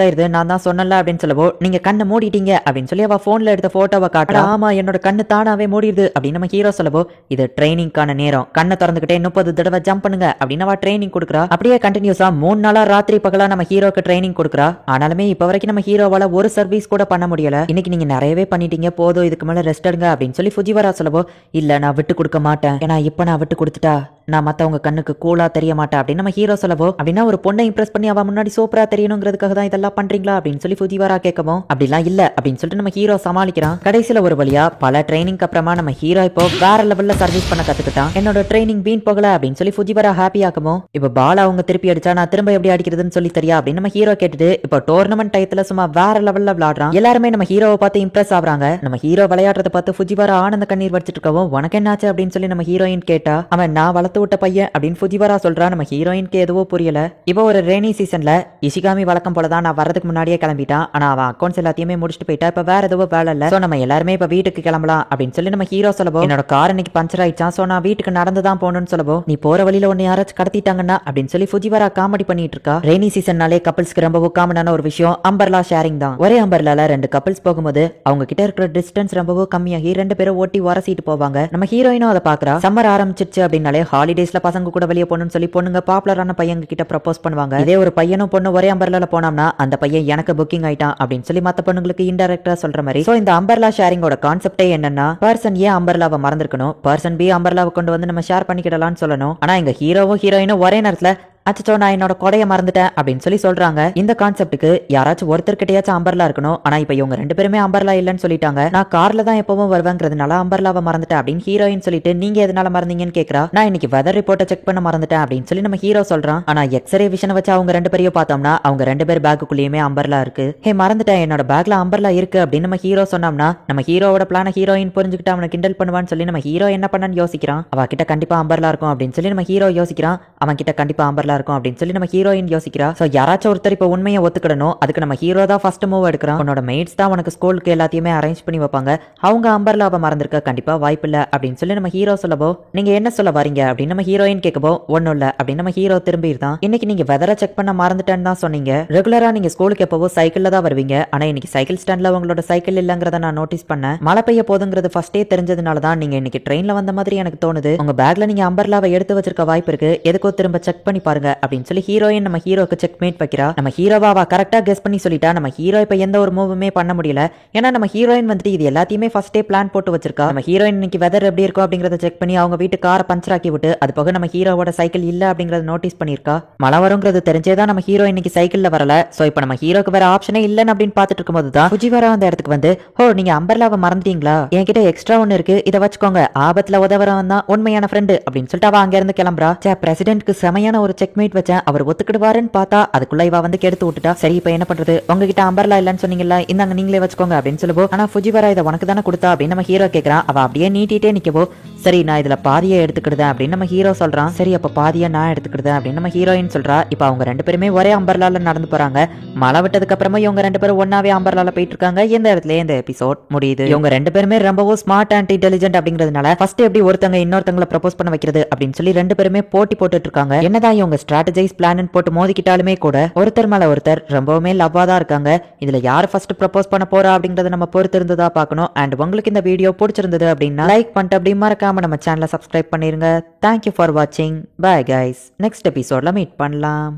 ஆயிருது, நான் தான் சொன்னல அப்படின்னு சொல்லவோ நீங்க கண்ணை மூடிட்டீங்க அப்படின்னு சொல்லி அவ போன்ல எடுத்த போட்டோவை காட்டுறா. ஆமா என்னோட கண்ணு தானாவே மூடிடுது அப்படின்னு நம்ம ஹீரோ சொல்லவோ இது ட்ரைனிங்கான நேரம், கண்ணை திறந்துகிட்டே 30 தடவை ஜம்ப் பண்ணுங்க அப்படின்னு அவ ட்ரைனிங் கொடுக்குறா. அப்படியே கண்டினியூஸா 3 நாளா ராத்திரி பகலா நம்ம ஹீரோக்கு ட்ரைனிங் கொடுக்குறா. ஆனாலுமே இப்ப வரைக்கும் நம்ம ஹீரோவால ஒரு சர்வீஸ் கூட பண்ண முடியல. இன்னைக்கு நீங்க நிறையவே பண்ணிட்டீங்க, போதும் இதுக்கு மேல ரெஸ்ட் எடுங்க அப்படின்னு சொல்லி ஃபுஜிவாரா சொல்லவோ இல்ல நான் விட்டு கொடுக்க மாட்டேன், ஏன்னா இப்ப நான் விட்டு கொடுத்துட்டா நான் மத்தவங்க கண்ணுக்கு கூலா தெரிய மாட்டேன் அப்படின்னு நம்ம ஹீரோ சொல்லவோ அப்படின்னா ஒரு பொண்ணை இம்ப்ரெஸ் பண்ணி அவ முன்னாடி சூப்பரா தெரியணுங்கிறதுக்காக தான் இதெல்லாம் பண்றீங்களா அப்படின்னு சொல்லி ஃபுஜிவாரா கேட்கவும் அப்படிலாம் இல்ல அப்படின்னு சொல்லிட்டு நம்ம ஹீரோ சமாளிக்கிறான். கடைசியில ஒரு வழியா பல ட்ரைனிங்க்கு அப்புறமா நம்ம ஹீரோ இப்போ வேற லெவல்ல சர்வீஸ் பண்ண கத்துக்கிட்டான். என்னோட ட்ரைனிங் வீண் போகல அப்படின்னு சொல்லி ஃபுஜிவாரா ஹாப்பி ஆகவும் இப்ப பால் அவங்க திருப்பி அடிச்சா நான் திரும்ப எப்படி அடிக்கிறதுன்னு சொல்லி தெரியா அப்படின்னு நம்ம ஹீரோ கேட்டுட்டு இப்போ டோர்னமெண்ட் டயத்துல சும்மா வேற லெவல்ல விளையாடுறான். எல்லாருமே நம்ம ஹீரோவை பார்த்து இம்ப்ரெஸ் ஆகுறாங்க. நம்ம ஹீரோ விளையாடுறத பார்த்து ஃபுஜிவாரா ஆனந்த கண்ணீர் வச்சிட்டு இருக்கவும் உனக்கு என்னாச்சு அப்படின்னு சொல்லி நம்ம ஹீரோயின் கேட்டா அவன் நான் வளர்த்து விட்ட பையன் அப்படின்னு ஃபுஜிவாரா சொல்றா. நம்ம ஹீரோயினுக்கு எதுவோ புரியல. இப்போ ஒரு ரெய்னி சீசன்ல இஷிகாமி வழக்கம் போலதான் நான் வரதுக்கு முன்னாடியே கிளம்பிட்டான். ஆனா அவன் அக்கௌண்ட்ஸ் எல்லாத்தையுமே முடிச்சுட்டு போயிட்டா. இப்ப வேற எதுவோ வேலை இல்ல, சோ நம்ம எல்லாருமே இப்ப வீட்டுக்கு கிளம்பலாம் அப்படின்னு சொல்லி நம்ம ஹீரோ சொல்லவோ என்னோட கார் இன்னைக்கு பஞ்சர் ஆயிடுச்சான், சோ நான் வீட்டுக்கு நடந்துதான் போகணும்னு சொல்லவோ நீ போற வழியில ஒன்னு யாராச்சும் கடத்திட்டாங்கன்னா அப்படின்னு சொல்லி ஃபுஜிவாரா காமெடி பண்ணிட்டு இருக்கா. ரெய்னி சீசன்னாலே கப்பல்ஸ்க்கு ரொம்பவும் காமனான ஒரு விஷயம் அம்பர்லா ஷேரிங் தான். ஒரே அம்பர்லால 2 கப்பல்ஸ் போகும்போது அவங்க கிட்ட இருக்கிற டிஸ்டன்ஸ் ரொம்பவும் கம்மியாகி 2 பேரும் ஓட்டி உரசிட்டு போவாங்க. நம்ம ஹீரோயினும் அதை பாக்குறா. சம்மர் ஆரம்பிச்சிருச்சு அப்படின்னாலே ஹாலிடேஸ்ல பசங்க கூட வெளியே போகணும்னு சொல்லி பொண்ணுங்க பாப்புலரான பையங்க கிட்ட ப்ரப்போஸ் பண்ணுவாங்க. இதே ஒரு பையனும் பொண்ணு ஒரே அம்பர்லால போனோம்னா அந்த பையன் எனக்கு புக்கிங் ஆயிட்டான் அப்படின்னு சொல்லி மத்த பொண்ணுங்களுக்கு இன்டைரக்டா சொல்ற மாதிரி. சோ இந்த அம்பர்லா ஷேரிங்கோட கான்செப்டே என்னன்னா பர்சன் ஏ அம்பர்லாவை மறந்துருக்கணும், பர்சன் பி அம்பர்லாவை கொண்டு வந்து நம்ம ஷேர் பண்ணிக்கிடலாம்னு சொல்லணும். ஆனா இங்க ஹீரோவும் ஹீரோயினும் ஒரே நேரத்துல அச்சோ நான் என்னோட கொடைய மறந்துட்டேன் அப்படின்னு சொல்லி சொல்றாங்க. இந்த கான்செப்டுக்கு யாராச்சும் ஒருத்தர் கிட்டயாச்சும் அம்பர்லா இருக்கணும். ஆனா இப்ப இவங்க 2 பேருமே அம்பர்லா இல்லன்னு சொல்லிட்டாங்க. நான் கார்ல தான் எப்பவும் வருவேங்கிறதுனால அம்பர்லாவை மறந்துட்டேன் அப்படின்னு ஹீரோயின் சொல்லிட்டு நீங்க எதனால மறந்தீங்கன்னு கேக்குறா. நான் இன்னைக்கு வெதர் ரிப்போர்ட்டை செக் பண்ண மறந்துட்டேன் அப்படின்னு சொல்லி நம்ம ஹீரோ சொல்றான். ஆனா எக்ஸ்ரே விஷனை வச்சு அவங்க 2 பேரையும் பார்த்தோம்னா அவங்க 2 பேர் பேக்குள்ளேயுமே அம்பர்லா இருக்கு. ஹே மறந்துட்டேன் என்னோட பேக்ல அம்பர்லா இருக்கு அப்படின்னு நம்ம ஹீரோ சொன்னோம்னா நம்ம ஹீரோவோட பிளான ஹீரோயின் புரிஞ்சுக்கிட்டு அவனை கிண்டல் பண்ணுவான்னு சொல்லி நம்ம ஹீரோ என்ன பண்ணான்னு யோசிக்கிறான். அவ கிட்ட கண்டிப்பா அம்பர்லா இருக்கும் அப்படின்னு சொல்லி நம்ம ஹீரோ யோசிக்கிறான். அவன் கிட்ட கண்டிப்பா அம்பர்லா இருக்கும் அப்படின்னு சொல்லி நம்ம ஹீரோயின் யோசிக்கிறா. சோ யாராச்சும் ஒருத்தர் இப்ப உண்மையை ஒத்துக்கிடணும், அதுக்கு நம்ம ஹீரோ தான் ஃபர்ஸ்ட் மூவ் எடுக்கிறான். உன்னோட மேட்ஸ் தான் உனக்கு ஸ்கூலுக்கு எல்லாத்தையுமே அரேஞ்ச் பண்ணி வைப்பாங்க, அவங்க அம்பர்லாவை மறந்துருக்க கண்டிப்பா வாய்ப்பு இல்ல அப்படின்னு சொல்லி நம்ம ஹீரோ சொல்லவோ நீங்க என்ன சொல்ல வரீங்க அப்படின்னு நம்ம ஹீரோயின் கேட்கவோ ஒன்னும் இல்ல அப்படின்னு நம்ம ஹீரோ திரும்பிடுதான். இன்னைக்கு நீங்க வெதரை செக் பண்ண மறந்துட்டேன்னு தான் சொன்னீங்க. ரெகுலரா நீங்க ஸ்கூலுக்கு எப்பவோ சைக்கிள்ல தான் வருவீங்க, ஆனா இன்னைக்கு சைக்கிள் ஸ்டாண்ட்ல உங்களோட சைக்கிள் இல்லங்கிறத நான் நோட்டீஸ் பண்ணேன். மழை பெய்ய போதுங்கிறது ஃபர்ஸ்டே தெரிஞ்சதுனால தான் நீங்க இன்னைக்கு ட்ரெயின்ல வந்த மாதிரி எனக்கு தோணுது. உங்க பேக்ல நீங்க அம்பர்லாவை எடுத்து வச்சிருக்க வாய்ப்பு இருக்கு, எதுக்கோ திரும்ப செக் பண்ணி பாருங்க அப்படின்னு சொல்லி ஹீரோயின் நம்ம ஹீரோக்கு செக் மேட் வைக்கிறா. நம்ம ஹீரோவா கரெக்டா கெஸ் பண்ணி சொல்லிட்டா. நம்ம ஹீரோ இப்ப எந்த ஒரு மூவுமே பண்ண முடியல, ஏன்னா நம்ம ஹீரோயின் வந்துட்டு இது எல்லாத்தையுமே ஃபர்ஸ்டே பிளான் போட்டு வச்சிருக்கா. நம்ம ஹீரோயின் இன்னைக்கு வெதர் எப்படி இருக்கும் அப்படிங்கறத செக் பண்ணி அவங்க வீட்டு காரை பஞ்சர் ஆக்கி விட்டு அது போக நம்ம ஹீரோவோட சைக்கிள் இல்ல அப்படிங்கறத நோட்டீஸ் பண்ணிருக்கா. மழை வருங்கிறது தெரிஞ்சேதான் நம்ம ஹீரோ இன்னைக்கு சைக்கிள்ல வரல. சோ இப்ப நம்ம ஹீரோக்கு வேற ஆப்ஷனே இல்லன்னு அப்படின்னு பாத்துட்டு இருக்கும்போது தான் ஃபுஜிவாரா அந்த இடத்துக்கு வந்து ஓ நீங்க அம்பர்லாவை மறந்துட்டீங்களா, என்கிட்ட எக்ஸ்ட்ரா ஒன்னு இருக்கு, இதை வச்சுக்கோங்க, ஆபத்துல உதவறவன் தான் உண்மையான ஃப்ரெண்டு அப்படின்னு சொல்லிட்டு அவ அங்க இருந்து கிளம்புறா. பிரசிடென்ட்க்கு செமையான ஒரு செக்மேட் வச்சேன், அவர் ஒத்துக்கிடுவாருன்னு பார்த்தா அதுக்குள்ள இவ வந்து கெடுத்து விட்டுட்டா. சரி இப்ப என்ன பண்றது, உங்ககிட்ட அம்பர்லா இல்லன்னு சொன்னீங்கல்ல, இந்தாங்க நீங்களே வச்சுக்கோங்க அப்படின்னு சொல்லுவோ. ஆனா ஃபுஜிவாரா இதை உனக்கு தானே கொடுத்தா அப்படின்னு நம்ம ஹீரோ கேக்குறான். அவ அப்படியே நீட்டிட்டே நிக்கவோ சரி நான் இதுல பாதியை எடுத்துக்கிடுதேன் அப்படின்னு நம்ம ஹீரோ சொல்றான். சரி அப்ப பாதியை நான் எடுத்துக்கிடுதேன் அப்படின்னு நம்ம ஹீரோயின் சொல்றா. இப்ப அவங்க 2 பேருமே ஒரே அம்பர்லால நடந்து போறாங்க. மழை விட்டதுக்கு அப்புறமா இவங்க 2 பேரும் ஒன்னாவே அம்பர்லால போயிட்டு இருக்காங்க. இந்த இடத்துல இந்த எபிசோட் முடியுது. இவங்க 2 பேருமே ரொம்பவும் ஸ்மார்ட் அண்ட் இன்டெலிஜென்ட் அப்படிங்கிறதுனால ஃபர்ஸ்ட் எப்படி ஒருத்தங்க இன்னொருத்தங்களை ப்ரப்போஸ் பண்ண வைக்கிறது அப்படின்னு சொல்லி 2 பேருமே போட்டி போட்டுட்டு இருக்காங்க. என்னதான் இவங்க ஸ்ட்ராட்டஜைஸ் பிளான் போட்டு மோதிக்கிட்டாலுமே கூட ஒருத்தர் மேல ஒருத்தர் ரொம்பவுமே லவ்வா தான் இருக்காங்க. இதுல யார் ஃபர்ஸ்ட் ப்ரப்போஸ் பண்ண போறா அப்படிங்கறத நம்ம பொறுத்து இருந்ததா பார்க்கணும். அண்ட் உங்களுக்கு இந்த வீடியோ பிடிச்சிருந்தது அப்படின்னா லைக் பண்ணிட்டு அப்படி மறக்காம நம்ம சேனலை சப்ஸ்கிரைப் பண்ணிருங்க. தேங்க்யூ ஃபார் வாட்சிங். பை கைஸ், நெக்ஸ்ட் எபிசோட்ல மீட் பண்ணலாம்.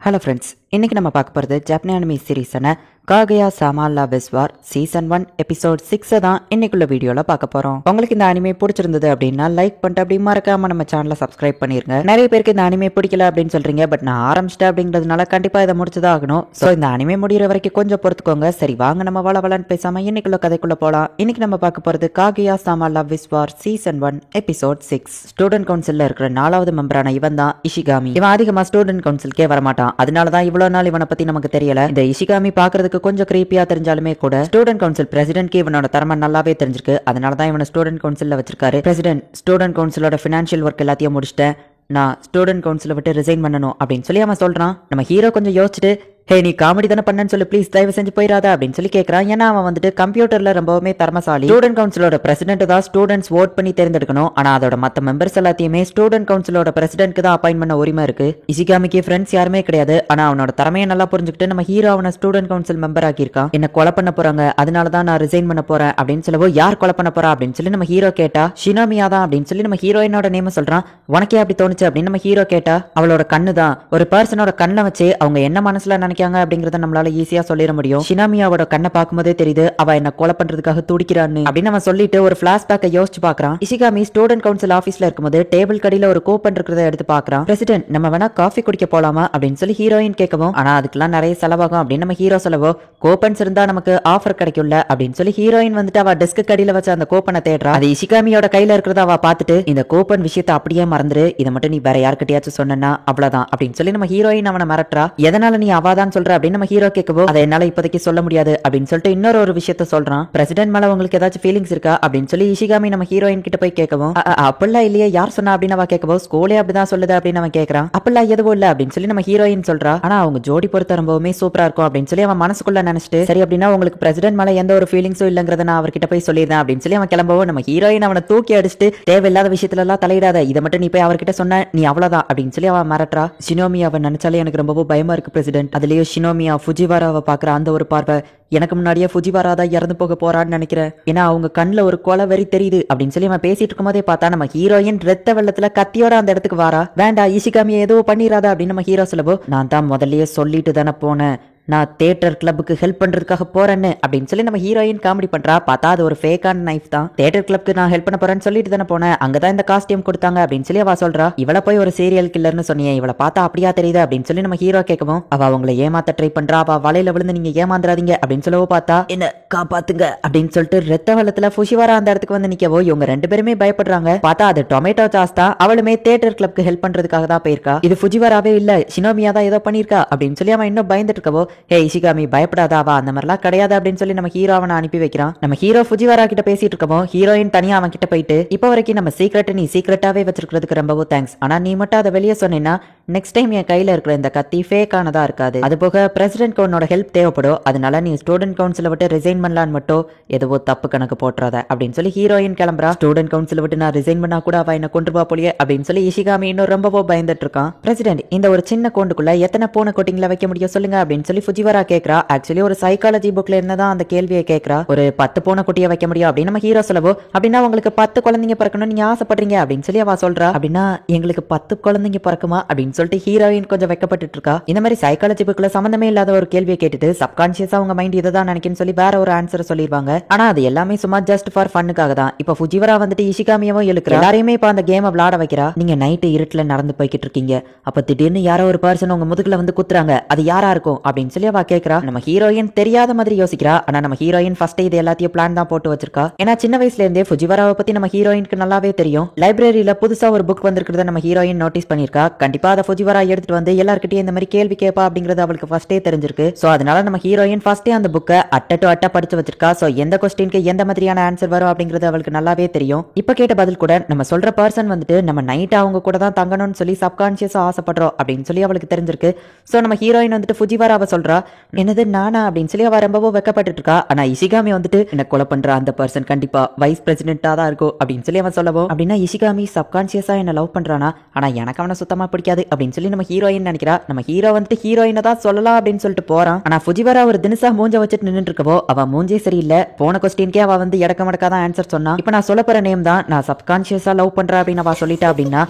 ஹலோ ஃப்ரெண்ட்ஸ், இன்னைக்கு நம்ம பார்க்க போகிறது ஜப்பானிய anime சீரிஸான காகுயா sama love is war season 1 episode 6 தான் இன்னைக்குள்ள வீடியோல பார்க்க போறோம். உங்களுக்கு இந்த அனிமே பிடிச்சிருந்தது அப்படின்னா லைக் பண்ணிட்டு அப்படி மறக்காம நம்ம சேனலை சப்ஸ்கிரைப் பண்ணிருங்க. நிறைய பேருக்கு இந்த அனிமே பிடிக்கல அப்படின்னு சொல்றீங்க, பட் நான் ஆரம்பிச்சிட்டேன் அப்படிங்கிறதுனால கண்டிப்பா இதை முடிச்சுதான் ஆகணும். ஸோ இந்த அனிமே முடிகிற வரைக்கும் கொஞ்சம் பொறுத்துக்கோங்க. சரி வாங்க நம்ம வளவலன்னு பேசாம இன்னைக்குள்ள கதைக்குள்ள போலாம். இன்னைக்கு நம்ம பார்க்க போறது Kaguya sama love is war season 1 episode 6. Student கவுன்சில்ல இருக்கிற 4வது மெம்பரான இவன் தான் இஷிகாமி. இவன் அதிகமா ஸ்டூடெண்ட் கவுன்சிலுக்கே வரமாட்டான், அதனாலதான் இவ்வளவு நாள் இவனை பத்தி நமக்கு தெரியல. இந்த இஷிகாமி பாக்குறதுக்கு கொஞ்சம் கிரீப்பியா தெரிஞ்சாலுமே கூட ஸ்டூடெண்ட் கவுன்சில் பிரசிடென்ட்க்கு இவனோட திறமை நல்லாவே தெரிஞ்சிருக்கு. அதனாலதான் இவனை ஸ்டூடெண்ட் கவுன்சில்ல வச்சிருக்காரு. பிரசிடென்ட், ஸ்டூடெண்ட் கவுன்சிலோட பினான்சியல் ஒர்க் எல்லாத்தையும் முடிச்சிட்டேன், நான் ஸ்டூடெண்ட் கவுன்சிலை விட்டு ரிசைன் பண்ணணும் அப்படின்னு சொல்லி அவன் சொல்றான். நம்ம ஹீரோ கொஞ்சம் யோசிச்சுட்டு ஹே நீ காமெடி தானே பண்ணன்னு சொல்லி ப்ளீஸ் தயவு செஞ்சு போயிடாத அப்படின்னு சொல்லி கேட்கறான். ஏன்னா அவன் வந்துட்டு கம்ப்யூட்டர்ல ரொம்பவுமே திறமசாலி. ஸ்டூடெண்ட் கவுன்சிலோட பிரசிடென்ட் தான் ஸ்டூடெண்ட்ஸ் ஓட் பண்ணி தேர்ந்தெடுக்கணும். ஆனா அதோட மத்த மெம்பர்ஸ் எல்லாத்தையுமே ஸ்டூடெண்ட் கவுன்சிலோட பிரசிடென்ட்க்கு தான் அப்பாயின்ட் பண்ண உரிமை இருக்கு. இசிகாமிக்கு ஃப்ரெண்ட்ஸ் யாருமே கிடையாது. ஆனா அவனோட திறமையை நல்லா புரிஞ்சுக்கிட்டு நம்ம ஹீரோ அவனை ஸ்டூடெண்ட் கவுன்சில் மெம்பர் ஆக்கியிருக்கான். என்ன கொலை பண்ண போறாங்க, அதனால தான் நான் ரிசைன் பண்ண போறேன் அப்படின்னு சொல்லவோ யார் கொலை பண்ண போறா அப்படின்னு சொல்லி நம்ம ஹீரோ கேட்டா ஷினோமியா தான் அப்படின்னு சொல்லி நம்ம ஹீரோயினோட நேம் சொல்றான். உனக்கே அப்படி தோணுச்சு அப்படின்னு நம்ம ஹீரோ கேட்டா அவளோட கண்ணு தான். ஒரு பர்சனோட கண்ணை வச்சு அவங்க என்ன மனசுல நினைக்காங்க அப்படிங்கறத நம்மளால ஈஸியா சொல்லிட முடியும். ஷினோமியாவோட கண்ணை பார்க்கும்போதே தெரியுது அவ என்ன கொலை பண்றதுக்காக துடிக்கிறான்னு அப்படின்னு அவன் சொல்லிட்டு ஒரு பிளாஷ்பேக்கை யோசிச்சு பாக்குறான். இஷிகாமி ஸ்டூடெண்ட் கவுன்சில் ஆபீஸ்ல இருக்கும்போது டேபிள் கடியில ஒரு கூப்பன் இருக்கிறத எடுத்து பாக்குறான். பிரசிடென்ட் நம்ம வேணா காஃபி குடிக்க போலாமா அப்படின்னு சொல்லி ஹீரோயின் கேட்கவும் ஆனா அதுக்கெல்லாம் நிறைய செலவாகும் அப்படின்னு நம்ம ஹீரோ சொல்லவோ கூப்பன்ஸ் இருந்தா நமக்கு ஆஃபர் கிடைக்கும்ல அப்படின்னு சொல்லி ஹீரோயின் வந்துட்டு அவ டெஸ்க் கடியில வச்ச அந்த கூப்பனை தேடுறா. அது இஷிகாமியோட கையில இருக்கிறத அவ பார்த்துட்டு இந்த கூப்பன் விஷயத்தை அப்படியே மறந்துரு, இதை மட்டும் நீ வேற யார்கிட்டயாச்சும் சொன்னா அவ்வளவுதான் அப்படின்னு சொல்லி நம்ம ஹீரோயின் அவனை மிரட்டுறா. எதனால நீ அவாதான் சொல்ற அப்படின்னு நம்ம ஹீரோ கேட்கவோ அதை என்னால இப்போதைக்கு சொல்ல முடியாது அப்படின்னு சொல்லிட்டு இன்னொரு ஒரு விஷயத்த சொல்றான். பிரசிடென்ட் மேல உங்களுக்கு ஏதாச்சும் ஃபீலிங்ஸ் இருக்கா அப்படின்னு சொல்லி இஷிகாமி நம்ம ஹீரோயின் கிட்ட போய் கேட்கவும் அப்படிலாம் இல்லையே, யார் சொன்னா அப்படின்னு அவ கேட்கவோ ஸ்கூலே அப்படிதான் சொல்லுது அப்படின்னு அவன் கேட்கறான். அப்படிலாம் எதுவும் இல்ல அப்படின்னு சொல்லி நம்ம ஹீரோயின் சொல்றா. ஆனா அவங்க ஜோடி பொறுத்த ரொம்பவுமே சூப்பரா இருக்கும் அப்படின்னு சொல்லி அவன் மனசுக்குள்ள நினைச்சிட்டு சரி அப்படின்னா உங்களுக்கு பிரசிடென்ட் மேல எந்த ஒரு ஃபீலிங்ஸும் இல்லங்கிறத நான் அவர்கிட்ட போய் சொல்லிடுறேன் அப்படின்னு சொல்லி அவன் கிளம்பவும் நம்ம ஹீரோயின் அவனை தூக்கி அடிச்சுட்டு தேவையில்லாத விஷயத்துல எல்லாம் தலையிடாத, இதை மட்டும் நீ போய் அவர்கிட்ட சொன்ன நீ அவ்வளவுதான் அப்படின்னு சொல்லி அவன் மிரட்டுறா. ஷினோமியாவை நினைச்சாலே எனக்கு ரொம்பவும் பயமா இருக்கு பிரசிடென்ட். அதுலயும் ஷினோமியா ஃபுஜிவாராவை பாக்குற அந்த ஒரு பார்வை எனக்கு முன்னாடியே ஃபுஜிவாரா தான் இறந்து போக போறான்னு நினைக்கிறேன். ஏன்னா அவங்க கண்ணுல ஒரு கொலை வெறி தெரியுது அப்படின்னு சொல்லி அவன் பேசிட்டு இருக்கும் போதே பார்த்தா நம்ம ஹீரோயின் ரத்த வெள்ளத்துல கத்தியோட அந்த இடத்துக்கு வாரா. வேண்டா இஷிகாமியை ஏதோ பண்ணிராதா அப்படின்னு நம்ம ஹீரோ சொல்லவோ நான் தான் முதல்லயே சொல்லிட்டு தானே போனேன், நான் தியேட்டர் கிளப்புக்கு ஹெல்ப் பண்றதுக்காக போறேன்னு அப்படின்னு சொல்லி நம்ம ஹீரோயின் காமெடி பண்றா. பார்த்தா அது ஒரு ஃபேக்கான நைஃப் தான். தியேட்டர் கிளப்க்கு நான் ஹெல்ப் பண்ண போறேன்னு சொல்லிட்டு தானே போனேன், அங்கதான் இந்த காஸ்டியூம் கொடுத்தாங்க அப்படின்னு சொல்லி அவ சொல்றா. இவளை போய் ஒரு சீரியல் கில்லர்னு சொன்னியே, இவளை பார்த்தா அப்படியா தெரியுது அப்படின்னு சொல்லி நம்ம ஹீரோ கேட்கவும் அவ அவங்களை ஏமாத்த ட்ரை பண்றா. அவ வலையில விழுந்து நீங்க ஏமாந்துறாதீங்க அப்படின்னு சொல்லவோ பார்த்தா என்ன காப்பாத்துங்க அப்படின்னு சொல்லிட்டு ரத்த வெள்ளத்துல ஃபுஜிவாரா அந்த இடத்துக்கு வந்து நிக்கவோ இவங்க ரெண்டு பேருமே பயப்படுறாங்க. பார்த்தா அது டொமேட்டோ சாஸ் தான். அவளுமே தியேட்டர் கிளப்க்கு ஹெல்ப் பண்றதுக்காக தான் போயிருக்கா. இது ஃபுஜிவாராவே இல்ல, ஷினோமியா தான் ஏதோ பண்ணிருக்கா அப்படின்னு சொல்லி அவன் இன்னும் பயந்துட்டு இருக்கவோ ஹே இஷிகாமி பயப்படாதாவா அந்த மாதிரிலாம் கிடையாது அப்படின்னு சொல்லி நம்ம ஹீரோ அவனை அனுப்பி வைக்கிறான். நம்ம ஹீரோ ஃபுஜிவாரா கிட்ட பேசிட்டு இருக்கோம். ஹீரோயின் தனியா அவன் கிட்ட போயிட்டு இப்போ வரைக்கும் நம்ம சீக்ரெட் நீ சீக்ரெட்டாவே வச்சிருக்கிறதுக்கு ரொம்பவும் தேங்க்ஸ், ஆனா நீ மட்டும் அதை வெளியே சொன்னீங்கன்னா நெக்ஸ்ட் டைம் என் கையில இருக்கிற இந்த கத்தி ஃபேக் ஆனதா இருக்காது. அது போக பிரசிடென்ட் உன்னோட ஹெல்ப் தேவைப்படும், அதனால நீ ஸ்டூடெண்ட் கவுன்சில விட்டு ரிசைன் பண்ணலான்னு மட்டும் ஏதோ தப்பு கணக்கு போட்டுறாத அப்படின்னு சொல்லி ஹீரோயின் கிளம்புறா. ஸ்டூடெண்ட் கவுன்சில விட்டு நான் ரிசைன் பண்ணா கூட அவ என்ன கொண்டுவா போலியே அப்படின்னு சொல்லி இஷிகாமி இன்னும் ரொம்பவோ பயந்துட்டு இருக்கான். பிரசிடென்ட் இந்த ஒரு சின்ன கோண்டுக்குள்ள எத்தனை பூனை கோட்டிங்ல வைக்க முடியும் சொல்லுங்க அப்படின்னு சொல்லி ஃபுஜிவாரா கேட்கறா. ஆக்சுவலி ஒரு சைக்காலஜி புக்ல இருந்ததான் அந்த கேள்வியை கேட்கறா. ஒரு 10 பூனை குட்டியை வைக்க முடியும் அப்படின்னு நம்ம ஹீரோ சொல்லவோ அப்படின்னா உங்களுக்கு 10 குழந்தைங்க பிறக்கணும் நீங்க ஆசைப்படுறீங்க அப்படின்னு சொல்லி அவ சொல்றா. அப்படின்னா எங்களுக்கு 10 குழந்தைங்க பிறக்குமா அப்படின்னு சொல்லிட்டு ஹீரோயின் கொஞ்சம் வெக்கப்பட்டு இருக்கா. இந்த மாதிரி சைக்காலஜி புக்ல சம்பந்தமே இல்லாத ஒரு கேள்வியை கேட்டுட்டு சப்கான்சியஸா அவங்க மைண்ட் இதுதான் நினைக்குன்னு சொல்லி வேற ஒரு ஆன்சர் சொல்லிடுவாங்க. ஆனா அது எல்லாமே சும்மா ஜஸ்ட் ஃபார் ஃபன்னுக்காக தான். இப்ப ஃபுஜிவாரா வந்துட்டு இஷிகாமியவும் இழுக்கிறா. எல்லாரையுமே இப்ப அந்த கேம் விளையாட வைக்கிறா. நீங்க நைட்டு இருட்டுல நடந்து போய்கிட்டு இருக்கீங்க, அப்ப திடீர்னு யாரோ ஒரு பர்சன் உங்க முதுகுல வந்து குத்துறாங்க, அது யாரா இருக்கும் அப்படின்னு சொல்லி அவ கேட்கறா. நம்ம ஹீரோயின் தெரியாத மாதிரி யோசிக்கிறா. ஆனா நம்ம ஹீரோயின் ஃபர்ஸ்ட் இது எல்லாத்தையும் பிளான் தான் போட்டு வச்சிருக்கா. ஏன்னா சின்ன வயசுல இருந்தே ஃபுஜிவாராவை பத்தி நம்ம ஹீரோயினுக்கு நல்லாவே தெரியும். லைப்ரரியில புதுசா ஒரு புக் வந்திருக்கிறத நம்ம ஹீரோயின் நோட்டீஸ் பண்ணிருக்கா. கண்டிப்பா அதை ஃபுஜிவாரா எடுத்துட்டு வந்து எல்லார்கிட்டயும் இந்த மாதிரி கேள்வி கேட்பா அப்படிங்கறது அவளுக்கு ஃபர்ஸ்டே தெரிஞ்சிருக்கு. சோ அதனால நம்ம ஹீரோயின் ஃபர்ஸ்டே அந்த புக்கை அட்ட டு அட்ட படிச்சு வச்சிருக்கா. சோ எந்த கொஸ்டினுக்கு எந்த மாதிரியான ஆன்சர் வரும் அப்படிங்கறது அவளுக்கு நல்லாவே தெரியும். இப்ப கேட்ட பதில் கூட நம்ம சொல்ற பர்சன் வந்துட்டு நம்ம நைட் அவங்க கூட தான் தங்கணும்னு சொல்லி சப்கான்சியஸா ஆசைப்படுறோம் அப்படின்னு சொல்லி அவளுக்கு தெரிஞ்சிருக்கு. சோ நம்ம ஹீரோயின் வந்துட்டு ஃபுஜிவாராவை சொல்றா. என்னது நானா அப்படின்னு சொல்லி அவ ரொம்பவும் வெக்கப்பட்டு இருக்கா. ஆனா இஷிகாமி வந்துட்டு என்ன கொலை பண்ற அந்த பர்சன் கண்டிப்பா வைஸ் பிரசிடென்ட்டா தான் இருக்கும் அப்படின்னு சொல்லி அவன் சொல்லவும் அப்படின்னா இஷிகாமி சப்கான்சியஸா என்ன லவ் பண்றானா, ஆனா எனக்கு அவனை சுத்தமா பிடிக்காது அப்படின்னு சொல்லி நம்ம ஹீரோயின் நினைக்கிறா. நம்ம ஹீரோ வந்துட்டு ஹீரோயினை தான் சொல்லலாம் அப்படின்னு சொல்லிட்டு போறான். ஆனா ஃபுஜிவாரா ஒரு தினசா மூஞ்ச வச்சுட்டு நின்னுட்டு இருக்கவோ அவ மூஞ்சே சரியில்லை. போன கொஸ்டின்கே அவ வந்து இடக்க மடக்காதான் ஆன்சர் சொன்னா. இப்ப நான் சொல்ல போற நேம் தான் நான் சப்கான்சியஸா லவ் பண்றேன் அப்படின்னு அவ சொல்லிட்டா அப்படின்னா